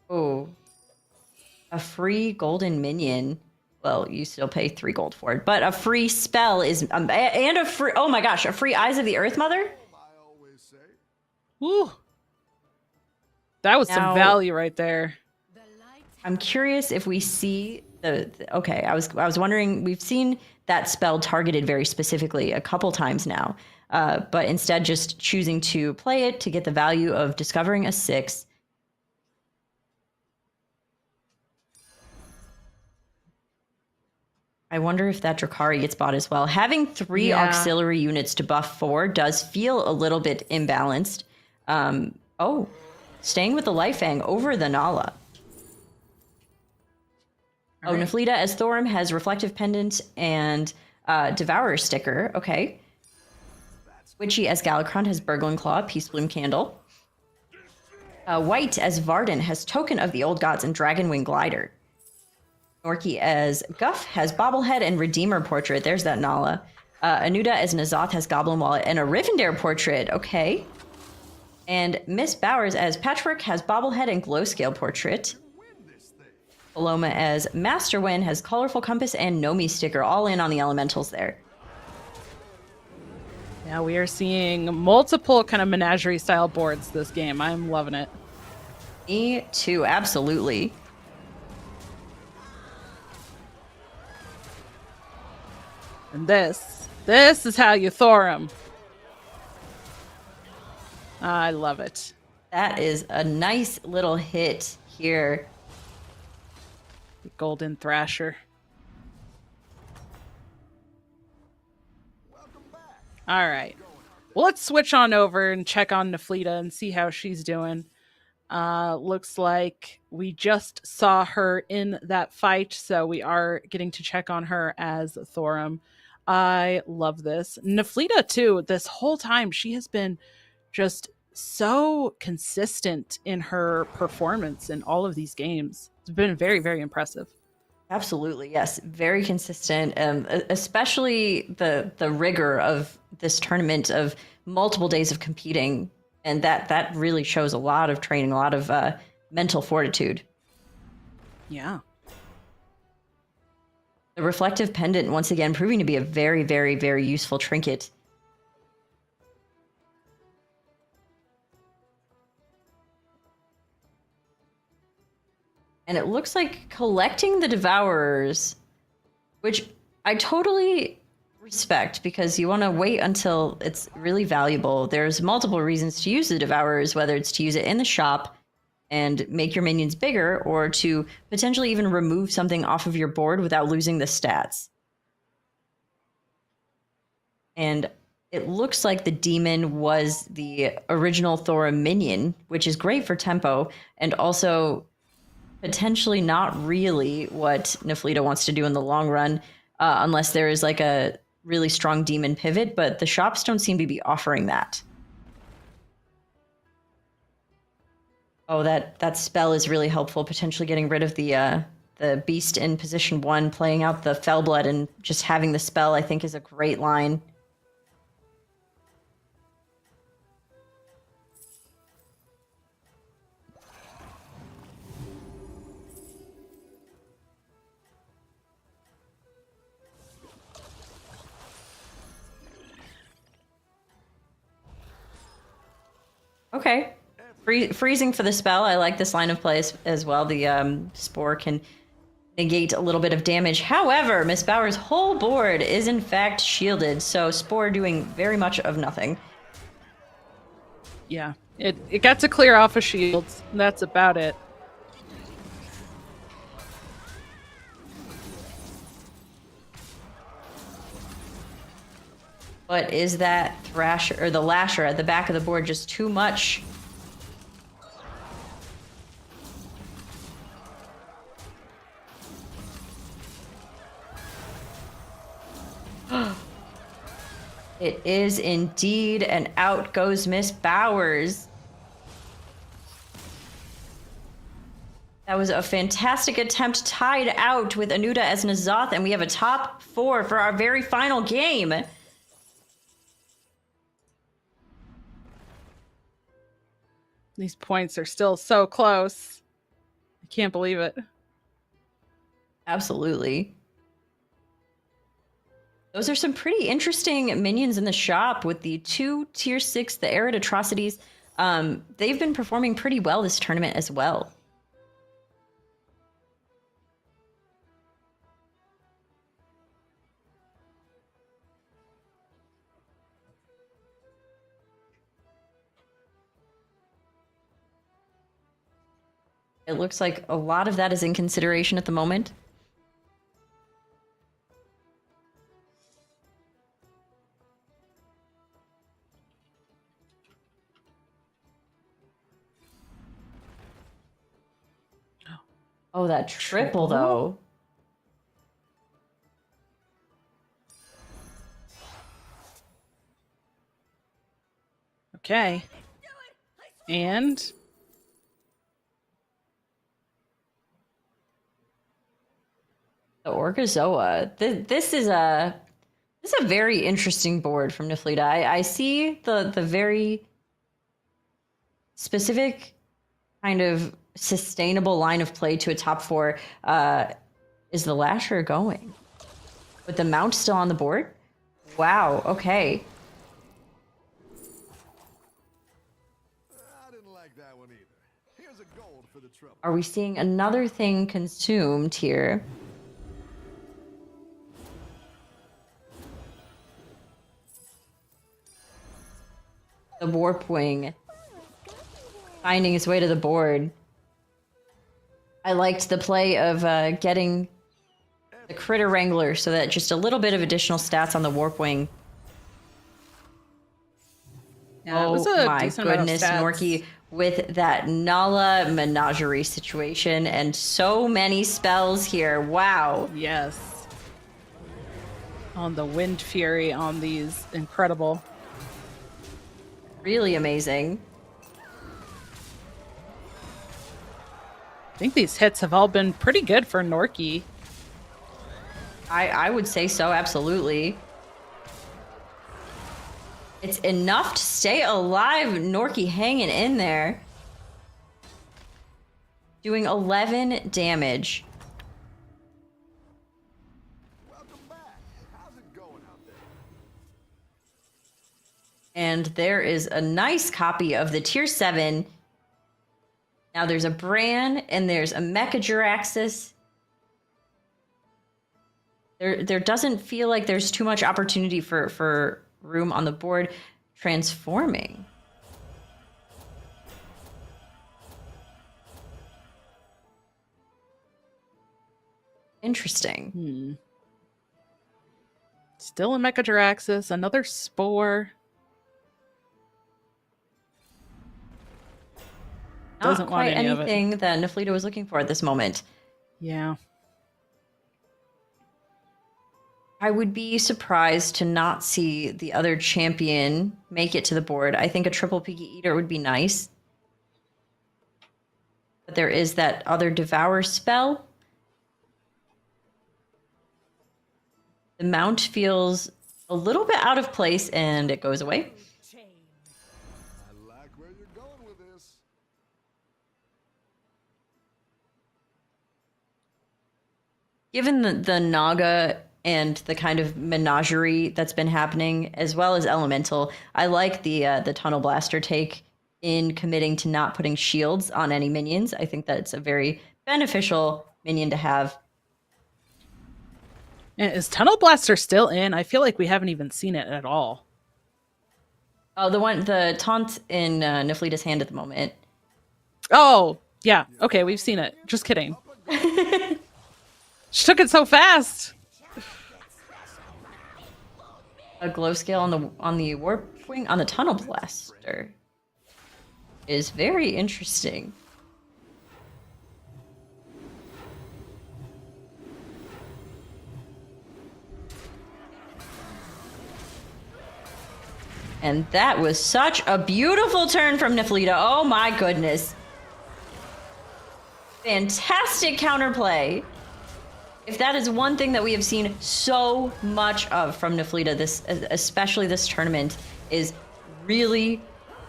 Oh, a free golden minion. Well, you still pay 3 gold for it, but a free spell is, and a free, oh my gosh, a free Eyes of the Earth Mother? I always say. Woo. That was some value right there. I'm curious if we see okay, I was wondering, we've seen that spell targeted very specifically a couple times now, but instead just choosing to play it to get the value of discovering a 6. I wonder if that Drakari gets bought as well. Having 3 auxiliary units to buff 4 does feel a little bit imbalanced. Staying with the Life Fang over the Nala. Right. Neflita as Thorum has Reflective Pendant and Devourer sticker. Okay. Witchy as Galakron has Burgling Claw, Peace Bloom Candle. White as Varden has Token of the Old Gods and Dragonwing Glider. Norky as Guff has Bobblehead and Redeemer Portrait. There's that Nala. Anuda as Nazoth has Goblin Wallet and a Rivendare Portrait. Okay. And Miss Bowers as Patchwork has Bobblehead and Glow Scale Portrait. Paloma as Masterwind has Colorful Compass and Nomi sticker. All in on the elementals there. Yeah, we are seeing multiple kind of menagerie style boards this game. I'm loving it. Me too, absolutely. And this is how you Thorum. I love it. That is a nice little hit here. Golden Thrasher. All right. Well, let's switch on over and check on Neflita and see how she's doing. Looks like we just saw her in that fight, so we are getting to check on her as Thorum. I love this. Naflita, too, this whole time, she has been just so consistent in her performance in all of these games. It's been very, very impressive. Absolutely, yes. Very consistent, especially the rigor of this tournament of multiple days of competing. And that really shows a lot of training, a lot of mental fortitude. Yeah. The reflective pendant, once again, proving to be a very, very, very useful trinket. And it looks like collecting the Devourers, which I totally respect because you want to wait until it's really valuable. There's multiple reasons to use the Devourers, whether it's to use it in the shop and make your minions bigger, or to potentially even remove something off of your board without losing the stats. And it looks like the demon was the original Thora minion, which is great for tempo, and also potentially not really what Naflita wants to do in the long run, unless there is like a really strong demon pivot, but the shops don't seem to be offering that. Oh, that spell is really helpful, potentially getting rid of the beast in position 1, playing out the Fellblood, and just having the spell, I think, is a great line. Okay. Freezing for the spell. I like this line of play as well. The Spore can negate a little bit of damage. However, Miss Bauer's whole board is in fact shielded, so Spore doing very much of nothing. Yeah. It got to clear off of shields. That's about it. But is that Thrasher or the Lasher at the back of the board just too much? It is indeed, and out goes Miss Bowers. That was a fantastic attempt, tied out with Anuda as Nazoth, and we have a top 4 for our very final game. These points are still so close. I can't believe it. Absolutely. Those are some pretty interesting minions in the shop with the 2 tier 6, the Arid Atrocities. They've been performing pretty well this tournament as well. It looks like a lot of that is in consideration at the moment. Oh, that triple though. Okay. And the Orgazoa. This is a very interesting board from Naflita. I see the very specific kind of sustainable line of play to a top 4. Is the Lasher going? With the mount still on the board? Wow, okay. I didn't like that one either. Here's a gold for the trouble. Are we seeing another thing consumed here? The Warp Wing finding its way to the board. I liked the play of getting the Critter Wrangler so that just a little bit of additional stats on the Warp Wing. yeah, it was Oh a my decent amount of goodness, stats. Norky, with that Nala menagerie situation and so many spells here. Wow. Yes. On the Wind Fury on these. Incredible. Really amazing. I think these hits have all been pretty good for Norky. I would say so, absolutely. It's enough to stay alive. Norky hanging in there. Doing 11 damage. Welcome back. How's it going out there? And there is a nice copy of the tier 7. Now there's a Bran and there's a Mecha Jiraxis. There doesn't feel like there's too much opportunity for room on the board. Transforming. Interesting. Still a Mecha Jiraxis, another Spore. Doesn't Not want quite any of it. anything that Naflita was looking for at this moment. Yeah. I would be surprised to not see the other champion make it to the board. I think a triple Piggy Eater would be nice. But there is that other Devour spell. The mount feels a little bit out of place and it goes away. I like where you're going with this. Given the Naga and the kind of menagerie that's been happening, as well as Elemental, I like the Tunnel Blaster take in committing to not putting shields on any minions. I think that's a very beneficial minion to have. And is Tunnel Blaster still in? I feel like we haven't even seen it at all. Oh, the taunt in Naflita's hand at the moment. Oh, yeah. Okay, we've seen it. Just kidding. She took it so fast. A glow scale on the warp wing on the Tunnel Blaster is very interesting. And that was such a beautiful turn from Naflita. Oh my goodness. Fantastic counterplay. If that is one thing that we have seen so much of from Naflita, especially this tournament, is really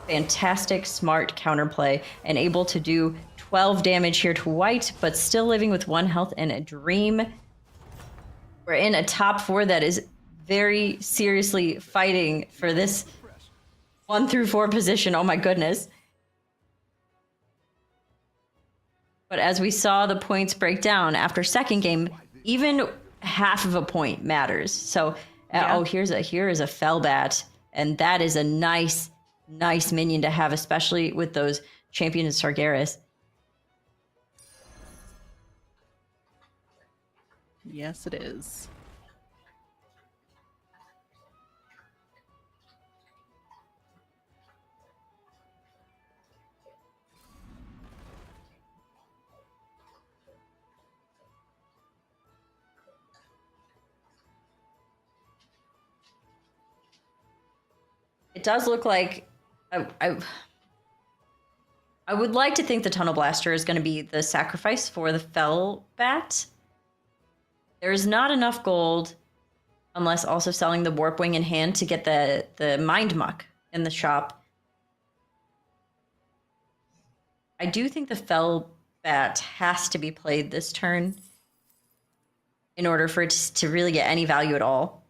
fantastic, smart counterplay and able to do 12 damage here to white, but still living with 1 health and a dream. We're in a top 4 that is very seriously fighting for this 1 through 4 position. Oh my goodness. But as we saw the points break down after second game, even half of a point matters. So, oh, here is a Fellbat, and that is a nice minion to have, especially with those Champions Sargeras. Yes, it is. It does look like I would like to think the Tunnel Blaster is going to be the sacrifice for the Fellbat. There is not enough gold, unless also selling the Warp Wing in hand to get the Mind Muck in the shop. I do think the Fellbat has to be played this turn in order for it to really get any value at all.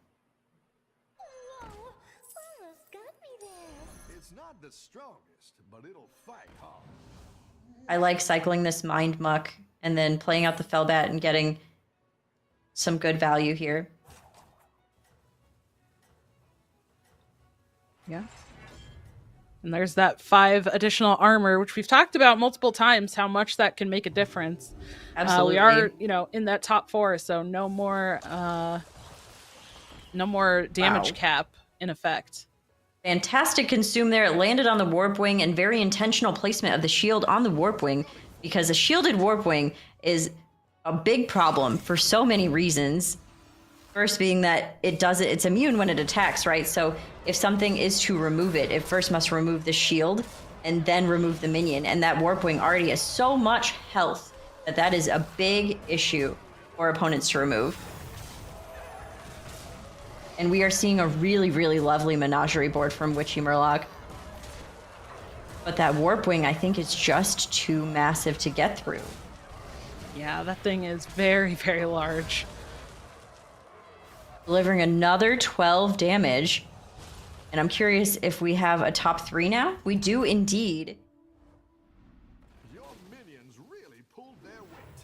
It's not the strongest, but it'll fight hard. I like cycling this Mind Muck and then playing out the Fellbat and getting some good value here. Yeah. And there's that 5 additional armor, which we've talked about multiple times, how much that can make a difference. Absolutely. We are, in that top 4, so no more damage cap in effect. Fantastic consume there. It landed on the Warp Wing, and very intentional placement of the shield on the Warp Wing, because a shielded Warp Wing is a big problem for so many reasons. First being that it's immune when it attacks, right? So if something is to remove it, it first must remove the shield and then remove the minion. And that Warp Wing already has so much health that is a big issue for opponents to remove. And we are seeing a really, really lovely menagerie board from Witchy Murloc. But that Warp Wing, I think, is just too massive to get through. Yeah, that thing is very, very large. Delivering another 12 damage. And I'm curious if we have a top 3 now. We do indeed. Your minions really pulled their weight.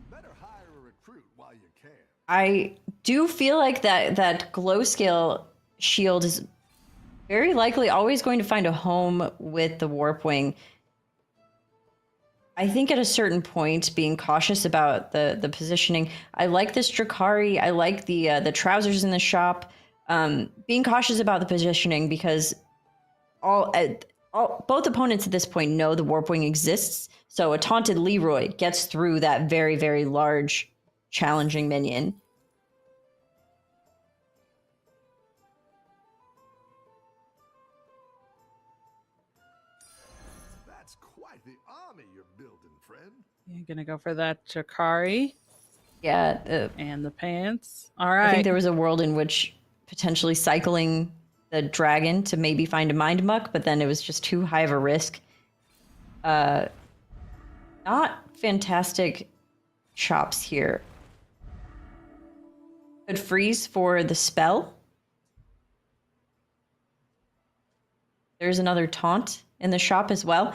Better hire a recruit while you can. I do feel like that glow scale shield is very likely always going to find a home with the Warp Wing. I think at a certain point, being cautious about the positioning. I like this Drakari. I like the trousers in the shop. Being cautious about the positioning because both opponents at this point know the Warp Wing exists. So a taunted Leroy gets through that very, very large, challenging minion. That's quite the army you're building, friend. You're gonna go for that Chakari Yeah, and the pants. All right. I think there was a world in which potentially cycling the dragon to maybe find a mind muck, but then it was just too high of a risk. Not fantastic chops here. Could freeze for the spell. There's another taunt in the shop as well.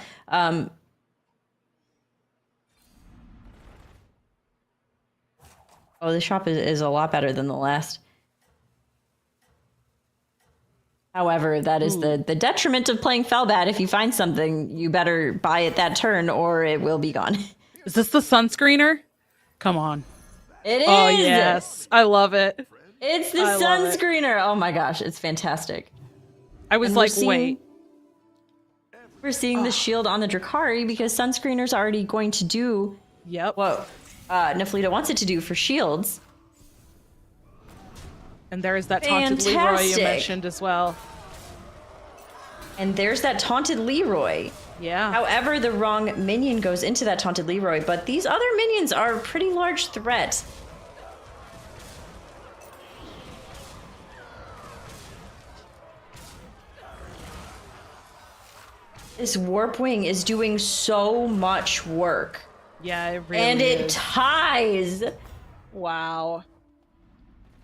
Oh, the shop is a lot better than the last. However, that is the detriment of playing Felbat. If you find something, you better buy it that turn or it will be gone. Is this the sunscreener? Come on. It is! Oh, yes. I love it. It's the I love it. sunscreener! Oh my gosh, it's fantastic. I was And like, wait. We're seeing the shield on the Drakari because sunscreener's already going to do Yep. what Naflita wants it to do for shields. And there is that taunted Leroy you Fantastic. mentioned as well. And there's that taunted Leroy. Yeah. However, the wrong minion goes into that taunted Leroy, but these other minions are a pretty large threat. This Warp Wing is doing so much work. Yeah, it really And it is. ties Wow.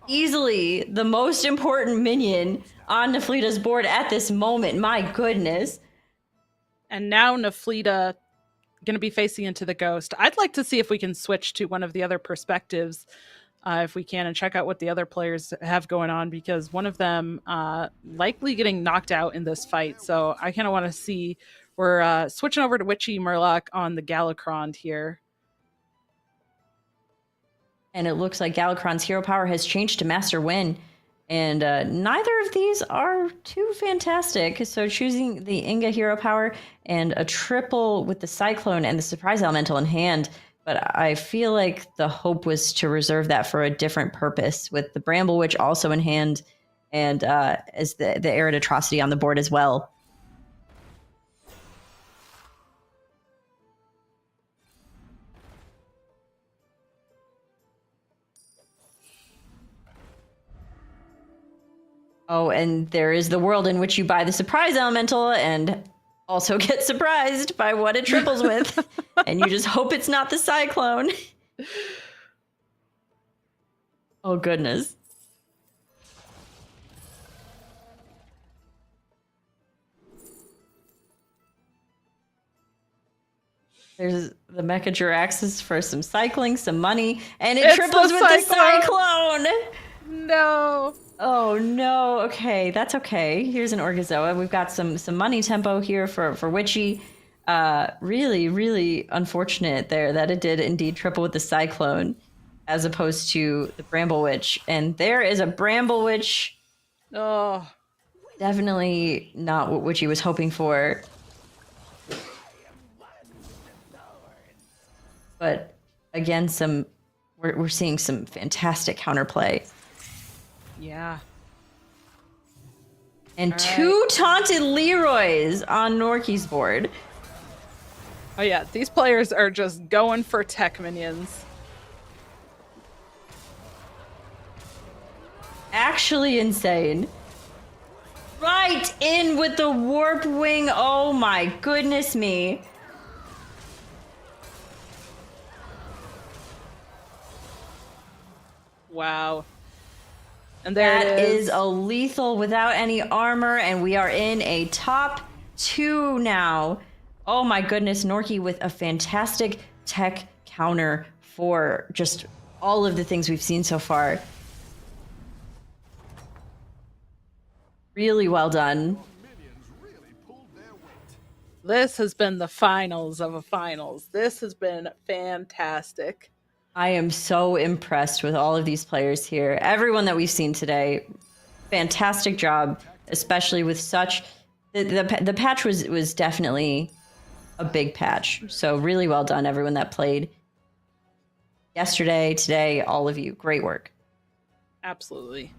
easily the most important minion on Naflita's board at this moment. My goodness. And now Naflita going to be facing into the ghost. I'd like to see if we can switch to one of the other perspectives, if we can, and check out what the other players have going on, because one of them likely getting knocked out in this fight. So I kind of want to see. We're switching over to Witchy Murloc on the Galacrond here. And it looks like Galacron's hero power has changed to Master Win. And neither of these are too fantastic. So choosing the Inga hero power and a triple with the Cyclone and the Surprise Elemental in hand. But I feel like the hope was to reserve that for a different purpose, with the Bramble Witch also in hand and as the Arid Atrocity on the board as well. Oh, and there is the world in which you buy the Surprise Elemental and also get surprised by what it triples with. And you just hope it's not the Cyclone. Oh, goodness. There's the Mecha Jiraxis for some cycling, some money, and it It's triples the with the Cyclone! Cyclone! No. Oh no, okay, that's okay. Here's an Orgazoa. We've got some money tempo here for Witchy. Really, really unfortunate there that it did indeed triple with the Cyclone as opposed to the Bramble Witch. And there is a Bramble Witch. Oh. Definitely not what Witchy was hoping for. But again, we're seeing some fantastic counterplay. Yeah. And All two taunted Leroys on Norky's board. Oh yeah, these players are just going for tech minions. Actually insane. Right in with the warp wing. Oh my goodness me. Wow. And there That it is a lethal without any armor, and we are in a top 2 now. Oh my goodness, Norky with a fantastic tech counter for just all of the things we've seen so far. Really well done. This has been the finals of a finals. This has been fantastic. I am so impressed with all of these players here. Everyone that we've seen today, fantastic job, especially with such... The patch was definitely a big patch. So really well done, everyone that played yesterday, today, all of you. Great work. Absolutely.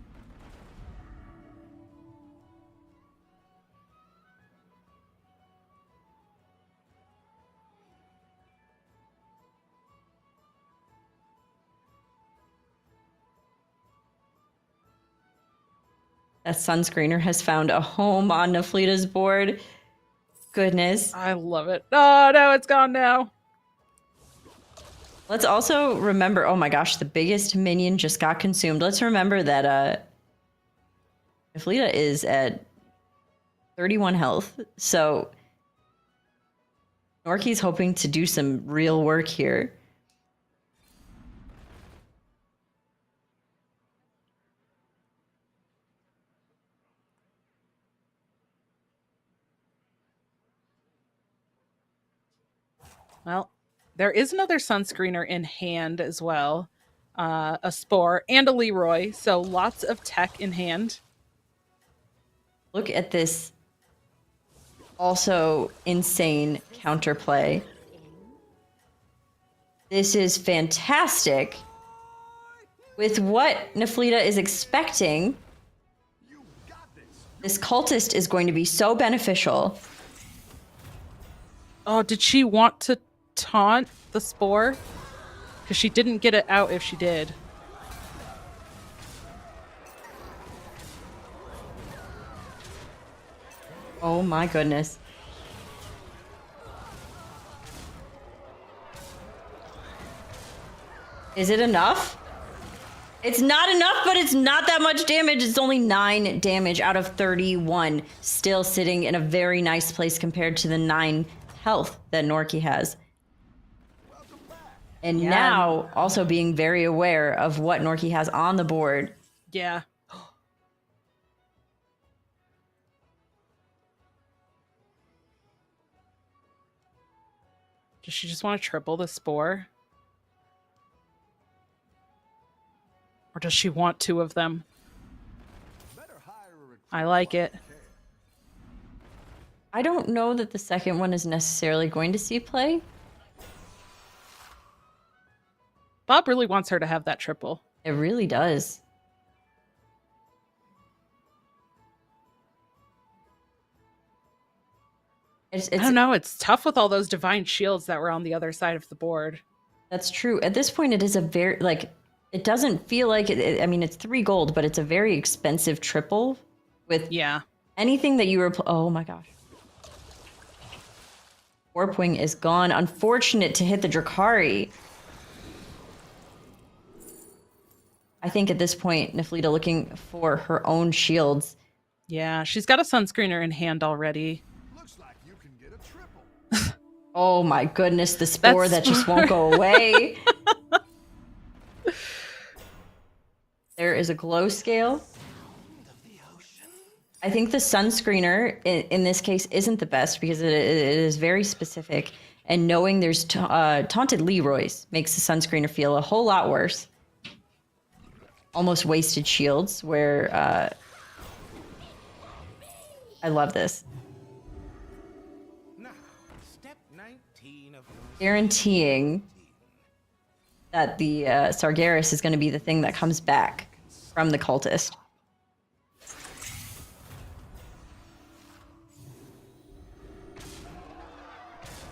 That sunscreener has found a home on Naflita's board. Goodness. I love it. Oh no, it's gone now. Let's also remember, oh my gosh, the biggest minion just got consumed. Let's remember that Naflita is at 31 health. So Norky's hoping to do some real work here. Well, there is another sunscreener in hand as well. A Spore and a Leroy. So lots of tech in hand. Look at this also insane counterplay. This is fantastic. With what Naflita is expecting, this cultist is going to be so beneficial. Oh, did she want to taunt the Spore? Because she didn't get it out if she did. Oh my goodness. Is it enough? It's not enough, but it's not that much damage. It's only 9 damage out of 31. Still sitting in a very nice place compared to the 9 health that Norky has. And now also being very aware of what Norky has on the board. Yeah. Does she just want to triple the Spore? Or does she want 2 of them? I like it. I don't know that the second one is necessarily going to see play. Bob really wants her to have that triple. It really does. I don't know. It's tough with all those divine shields that were on the other side of the board. That's true. At this point, it is a very, like, it doesn't feel like it. I mean, it's 3 gold, but it's a very expensive triple with anything that you were. Oh my gosh. Warp Wing is gone. Unfortunate to hit the Drakari. I think at this point, Naflita looking for her own shields. Yeah, she's got a sunscreener in hand already. Looks like you can get a triple. Oh my goodness, the Spore that just won't go away. There is a glow scale. I think the sunscreener in this case isn't the best because it is very specific. And knowing there's taunted Leroys makes the sunscreener feel a whole lot worse. Almost wasted shields where I love this. Now, step 19 of Guaranteeing that the Sargeras is going to be the thing that comes back from the cultist.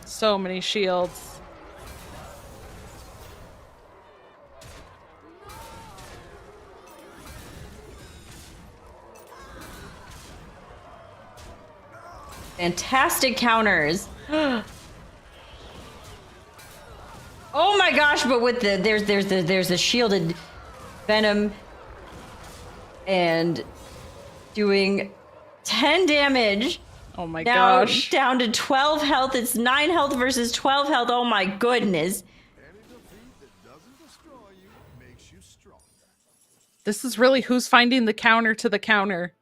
So many shields. Fantastic counters. Oh my gosh, but with there's the shielded Venom and doing 10 damage. Oh my Now gosh. down to 12 health. It's 9 health versus 12 health. Oh my goodness. Any defeat that doesn't destroy you makes you stronger. This is really who's finding the counter to the counter.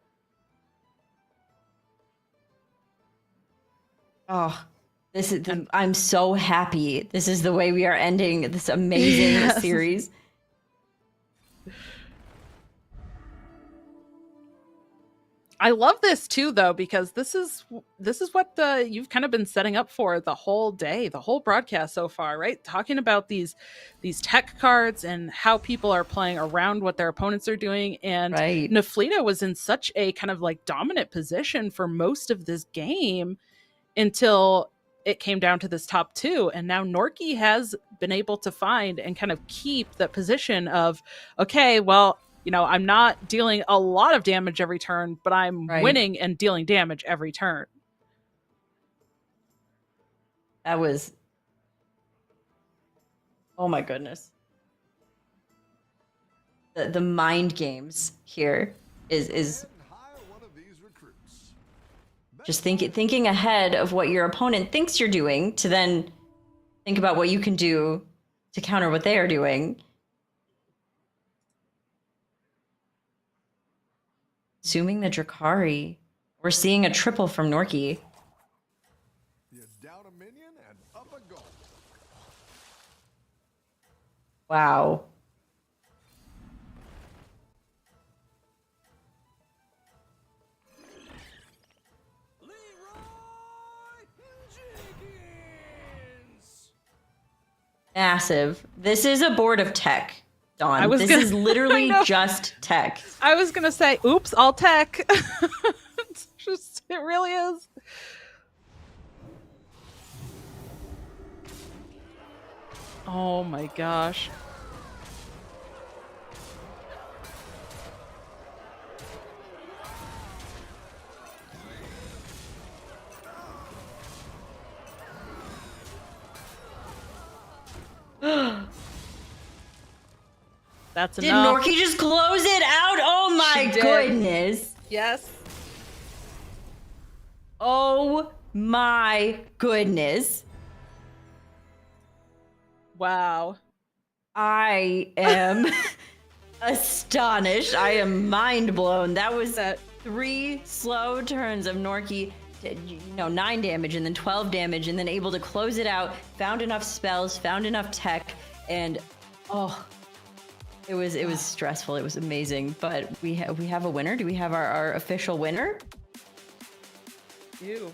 Oh, this is I'm so happy. This is the way we are ending this amazing Yes. series. I love this too, though, because this is what you've kind of been setting up for the whole day, the whole broadcast so far, right? Talking about these tech cards and how people are playing around what their opponents are doing. And Right. Naflita was in such a kind of like dominant position for most of this game until it came down to this top two. And now Norky has been able to find and kind of keep that position of, okay, well, you know, I'm not dealing a lot of damage every turn, but I'm Right. winning and dealing damage every turn. That was, oh my goodness. The mind games here is And hire one of these recruits. just thinking ahead of what your opponent thinks you're doing to then think about what you can do to counter what they are doing. Assuming the Drakari, we're seeing a triple from Norky. You're down a minion and up a goal. Wow. Massive. This is a board of tech, Dawn. This is literally just tech. I was gonna say, oops, all tech. It's just, it really is. Oh my gosh. That's Did enough. Norky just close it out? Oh my She did. goodness. Yes. Oh my goodness. Wow. I am astonished. I am mind blown. That was 3 slow turns of Norky, 9 damage and then 12 damage and then able to close it out, found enough spells, found enough tech, and it was stressful. It was amazing, but we have a winner. Do we have our official winner? Ew.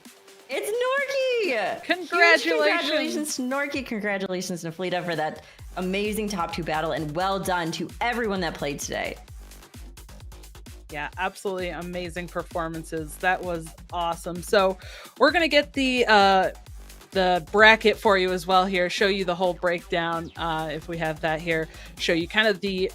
It's Norky! Congratulations. Huge congratulations to Norky. Congratulations to Naflita for that amazing top 2 battle, and well done to everyone that played today. Yeah, absolutely amazing performances. That was awesome. So we're gonna get the bracket for you as well here, show you the whole breakdown if we have that here, show you kind of the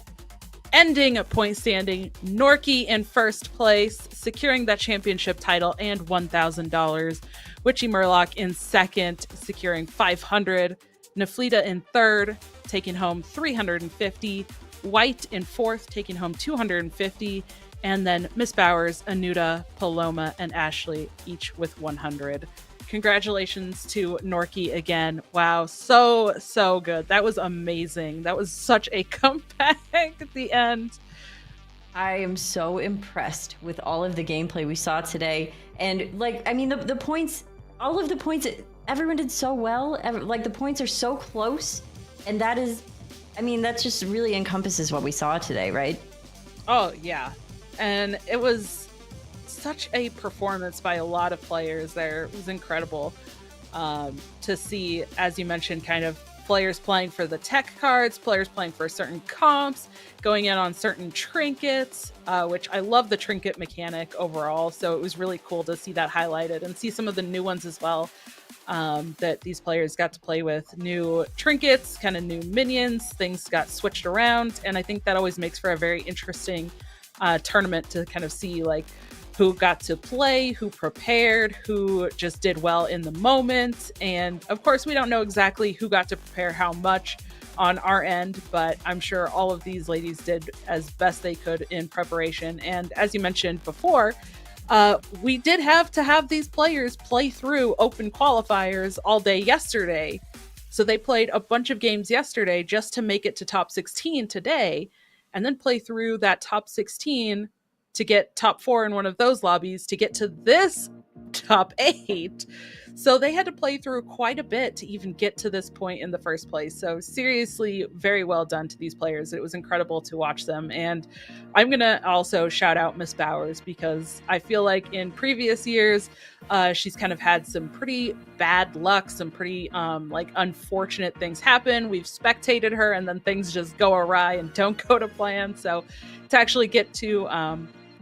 ending point standing. Norky in first place, securing that championship title and $1,000. Witchy Murloc in second, securing $500. Naflita in third, taking home $350. White in fourth, taking home $250. And then Miss Bowers, Anuta, Paloma, and Ashley, each with $100. Congratulations to Norky again. Wow, so good. That was amazing. That was such a comeback at the end. I am so impressed with all of the gameplay we saw today. And the points, all of the points, everyone did so well. The points are so close. And that just really encompasses what we saw today, right? Oh, yeah. And it was such a performance by a lot of players there. It was incredible to see, as you mentioned, kind of players playing for the tech cards, players playing for certain comps, going in on certain trinkets, which I love the trinket mechanic overall. So it was really cool to see that highlighted and see some of the new ones as well, that these players got to play with. New trinkets, kind of new minions, things got switched around. And I think that always makes for a very interesting tournament to kind of see like who got to play, who prepared, who just did well in the moment. And of course, we don't know exactly who got to prepare how much on our end, but I'm sure all of these ladies did as best they could in preparation. And as you mentioned before, we did have to have these players play through open qualifiers all day yesterday. So they played a bunch of games yesterday just to make it to top 16 today, and then play through that top 16 to get top 4 in one of those lobbies to get to this top 8. So they had to play through quite a bit to even get to this point in the first place. So seriously, very well done to these players. It was incredible to watch them. And I'm going to also shout out Miss Bowers, because I feel like in previous years, she's kind of had some pretty bad luck, some pretty like unfortunate things happen. We've spectated her and then things just go awry and don't go to plan. So to actually get to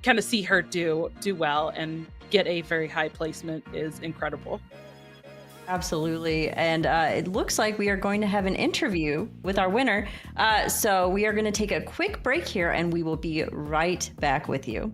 kind of see her do well and get a very high placement is incredible. Absolutely. And it looks like we are going to have an interview with our winner. So we are going to take a quick break here and we will be right back with you.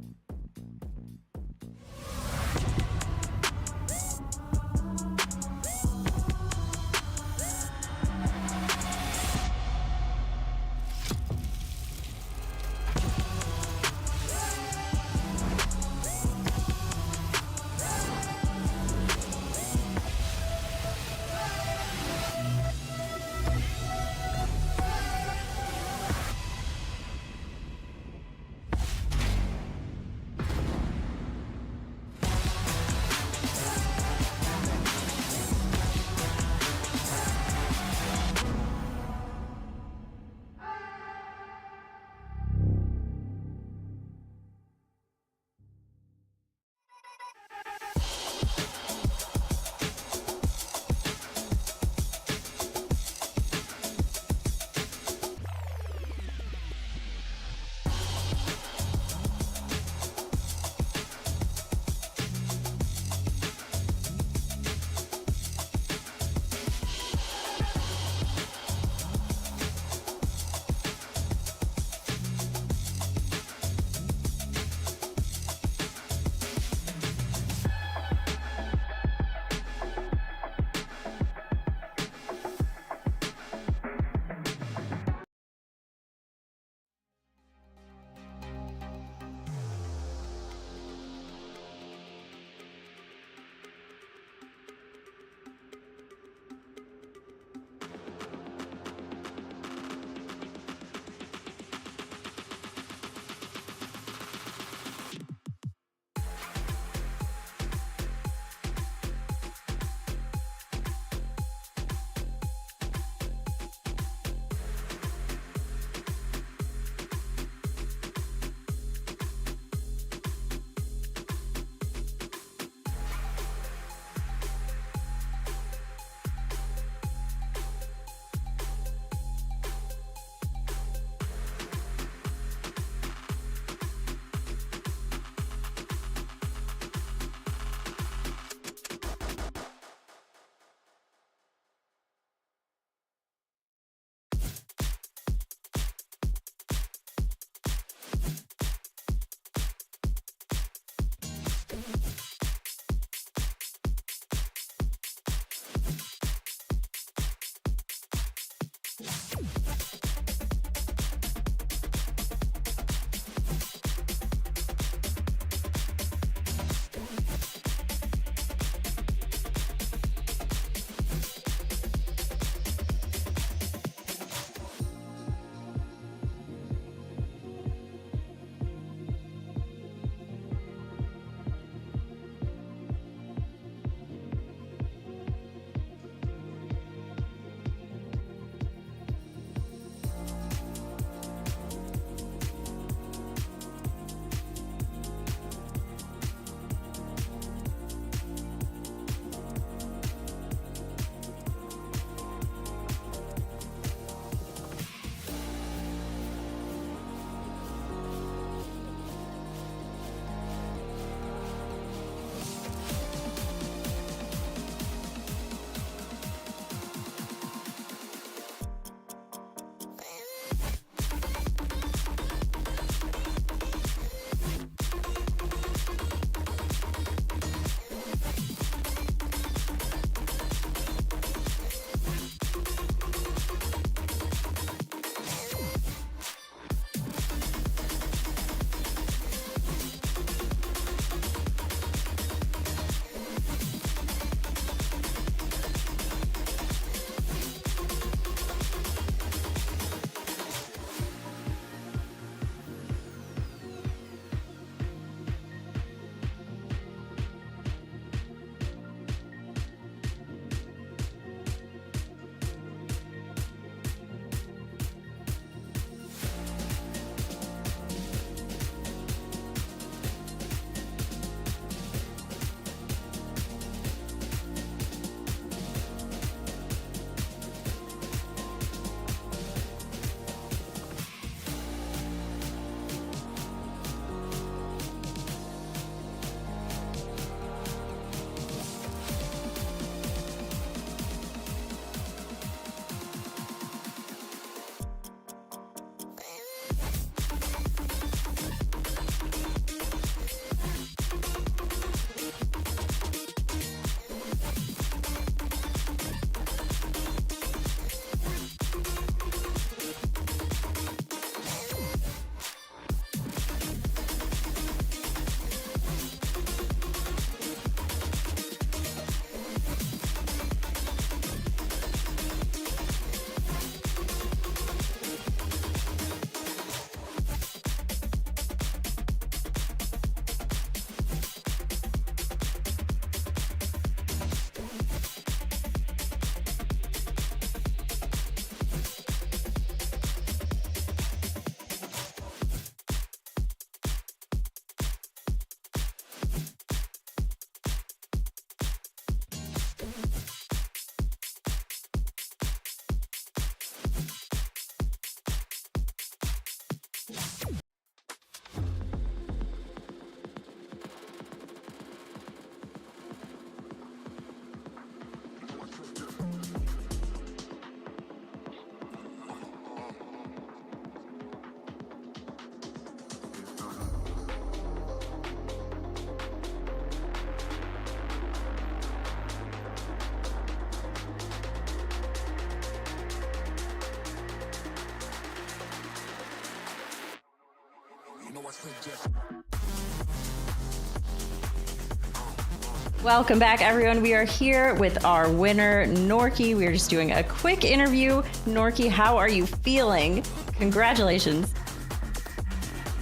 Welcome back, everyone. We are here with our winner, Norky. We are just doing a quick interview. Norky, how are you feeling? Congratulations.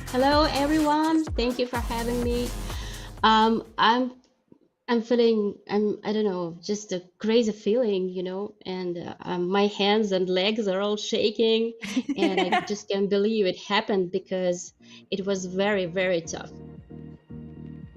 Hello, everyone. Thank you for having me. I'm feeling I don't know, just a crazy feeling, and my hands and legs are all shaking, and I just can't believe it happened because it was very, very tough.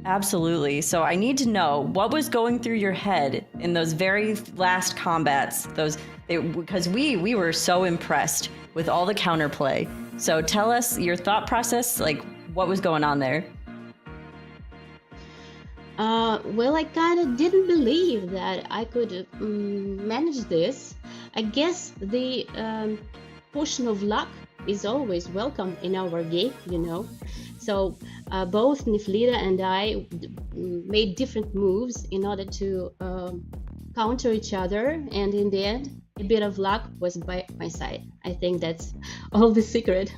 Absolutely. So I need to know what was going through your head in those very last combats. Because we were so impressed with all the counterplay. So tell us your thought process, like what was going on there. Well, I kind of didn't believe that I could manage this. I guess the portion of luck is always welcome in our game. So both Niflida and I made different moves in order to counter each other, and in the end, a bit of luck was by my side. I think that's all the secret.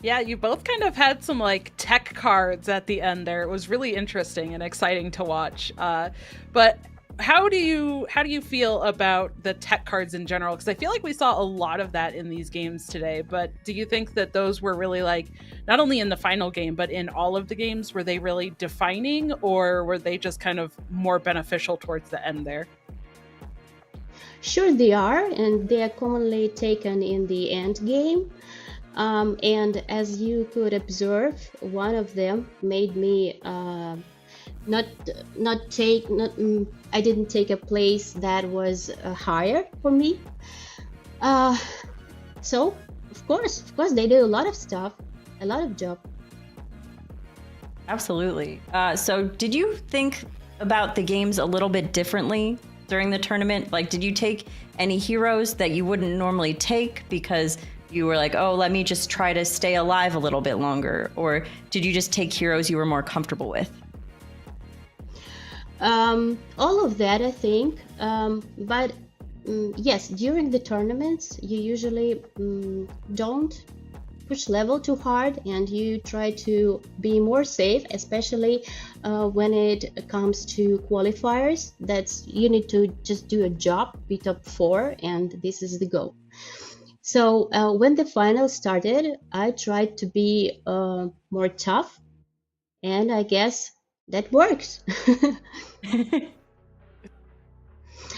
Yeah, you both kind of had some like tech cards at the end there. It was really interesting and exciting to watch. But how do you feel about the tech cards in general? Because I feel like we saw a lot of that in these games today. But do you think that those were really like not only in the final game, but in all of the games, were they really defining, or were they just kind of more beneficial towards the end there? Sure, they are, and they are commonly taken in the end game. And as you could observe, one of them made me I didn't take a place that was higher for me. So of course they do a lot of stuff, a lot of job. Absolutely. So did you think about the games a little bit differently during the tournament? Like, did you take any heroes that you wouldn't normally take because you were like, oh, let me just try to stay alive a little bit longer? Or did you just take heroes you were more comfortable with? All of that, I think. But yes, during the tournaments, you usually don't push level too hard, and you try to be more safe, especially when it comes to qualifiers. You need to just do a job, be top 4, and this is the goal. So when the final started, I tried to be more tough, and I guess that works.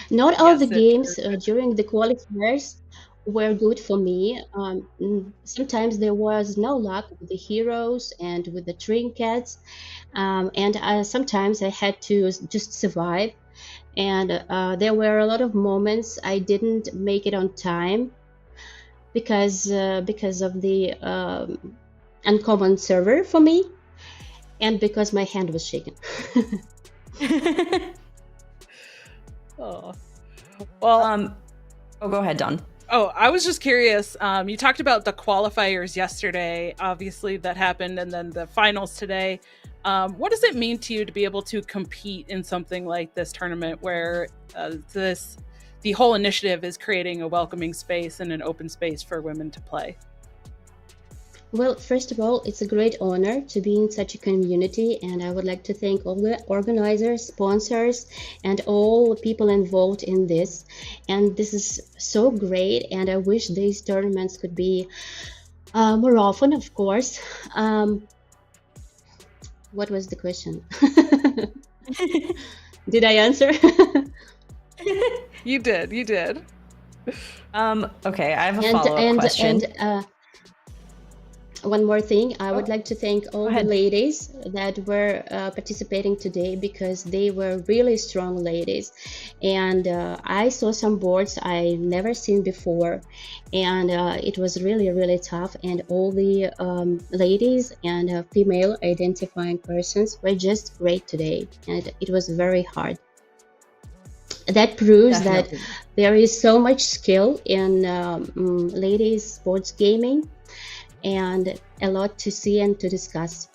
Not all Yes, the it games sure did. during the qualifiers were good for me. Sometimes there was no luck with the heroes and with the trinkets, and sometimes I had to just survive. And there were a lot of moments I didn't make it on time because of the uncommon server for me, and because my hand was shaking. Oh. Well, Go ahead, Don. Oh, I was just curious. You talked about the qualifiers yesterday, obviously that happened, and then the finals today. What does it mean to you to be able to compete in something like this tournament where the whole initiative is creating a welcoming space and an open space for women to play? Well, first of all, it's a great honor to be in such a community, and I would like to thank all the organizers, sponsors, and all the people involved in this. And this is so great, and I wish these tournaments could be more often, of course. What was the question? Did I answer? You did. Okay, I have a follow-up question. And one more thing, I would like to thank all the ladies that were participating today, because they were really strong ladies. And I saw some boards I never seen before, and it was really, really tough. And all the ladies and female identifying persons were just great today, and it was very hard. That proves Definitely. that there is so much skill in ladies sports gaming, and a lot to see and to discuss.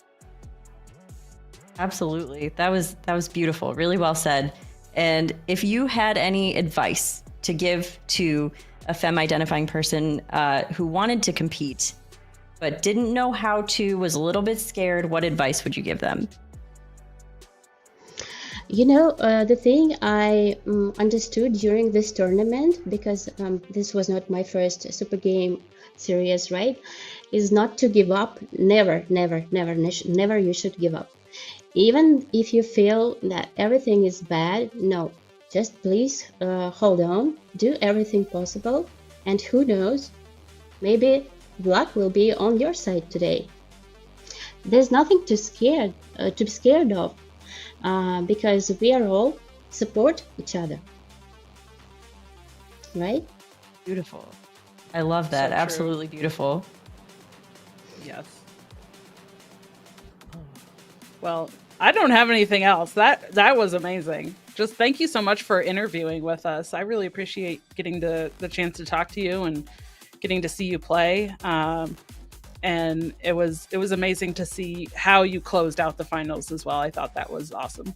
Absolutely. That was beautiful. Really well said. And if you had any advice to give to a femme identifying person who wanted to compete but didn't know how to, was a little bit scared, what advice would you give them? You know, the thing I understood during this tournament, because this was not my first Super Game series, right, is not to give up. Never, never, never, never you should give up. Even if you feel that everything is bad, no, just please hold on, do everything possible, and who knows, maybe luck will be on your side today. There's nothing to be scared of. Because we are all support each other, right? Beautiful. I love that. So Absolutely beautiful. Yes. Well, I don't have anything else. That was amazing. Just thank you so much for interviewing with us. I really appreciate getting the chance to talk to you and getting to see you play. And it was amazing to see how you closed out the finals as well. I thought that was awesome.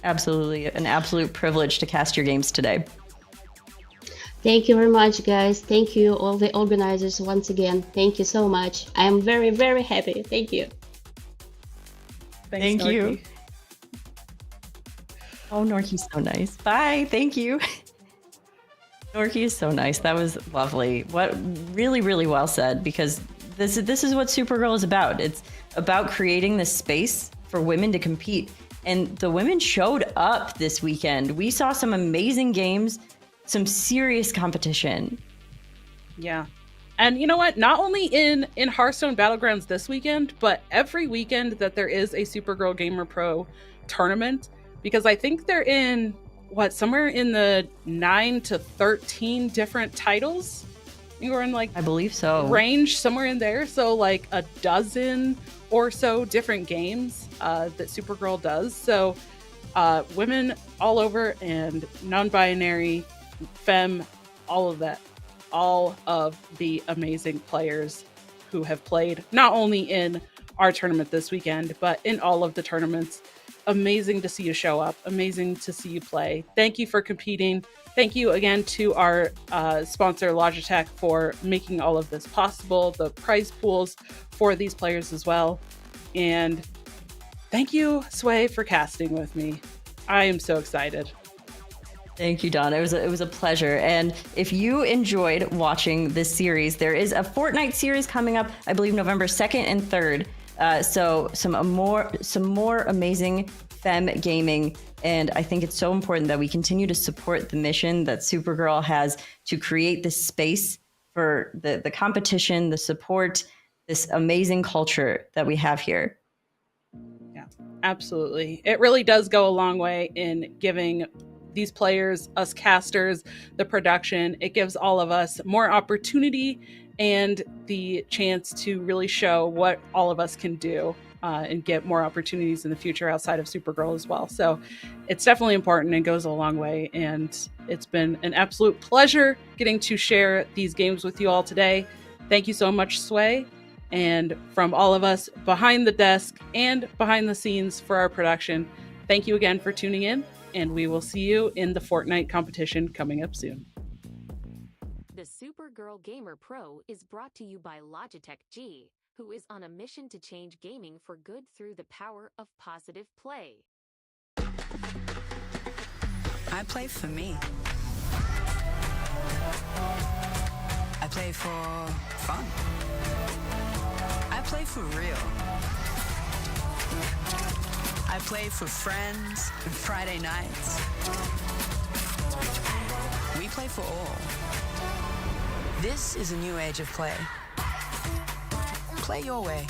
Absolutely. An absolute privilege to cast your games today. Thank you very much, guys. Thank you, all the organizers, once again. Thank you so much. I am very, very happy. Thank you. Thank you. Oh, Norky's so nice. Bye. Thank you. Norky is so nice. That was lovely. What really, really well said, because this is what Supergirl is about. It's about creating this space for women to compete. And the women showed up this weekend. We saw some amazing games, some serious competition. Yeah. And you know what? Not only in Hearthstone Battlegrounds this weekend, but every weekend that there is a Supergirl Gamer Pro tournament, because I think they're in, somewhere in the 9 to 13 different titles. You were in like, I believe so, range somewhere in there. So like a dozen or so different games that Supergirl does. So women all over, and non-binary, femme, all of that, all of the amazing players who have played not only in our tournament this weekend, but in all of the tournaments. Amazing to see you show up. Amazing to see you play. Thank you for competing. Thank you again to our sponsor, Logitech, for making all of this possible, the prize pools for these players as well. And thank you, Sway, for casting with me. I am so excited. Thank you, Dawn. It was a pleasure. And if you enjoyed watching this series, there is a Fortnite series coming up, I believe November 2nd and 3rd. So some more amazing femme gaming. And I think it's so important that we continue to support the mission that Supergirl has to create this space for the competition, the support, this amazing culture that we have here. Yeah, absolutely. It really does go a long way in giving these players, us casters, the production. It gives all of us more opportunity and the chance to really show what all of us can do and get more opportunities in the future outside of Supergirl as well. So it's definitely important and goes a long way. And it's been an absolute pleasure getting to share these games with you all today. Thank you so much, Sway. And from all of us behind the desk and behind the scenes for our production, thank you again for tuning in. And we will see you in the Fortnite competition coming up soon. The Supergirl Gamer Pro is brought to you by Logitech G, who is on a mission to change gaming for good through the power of positive play. I play for me. I play for fun. I play for real. I play for friends and Friday nights. We play for all. This is a new age of play. Play your way.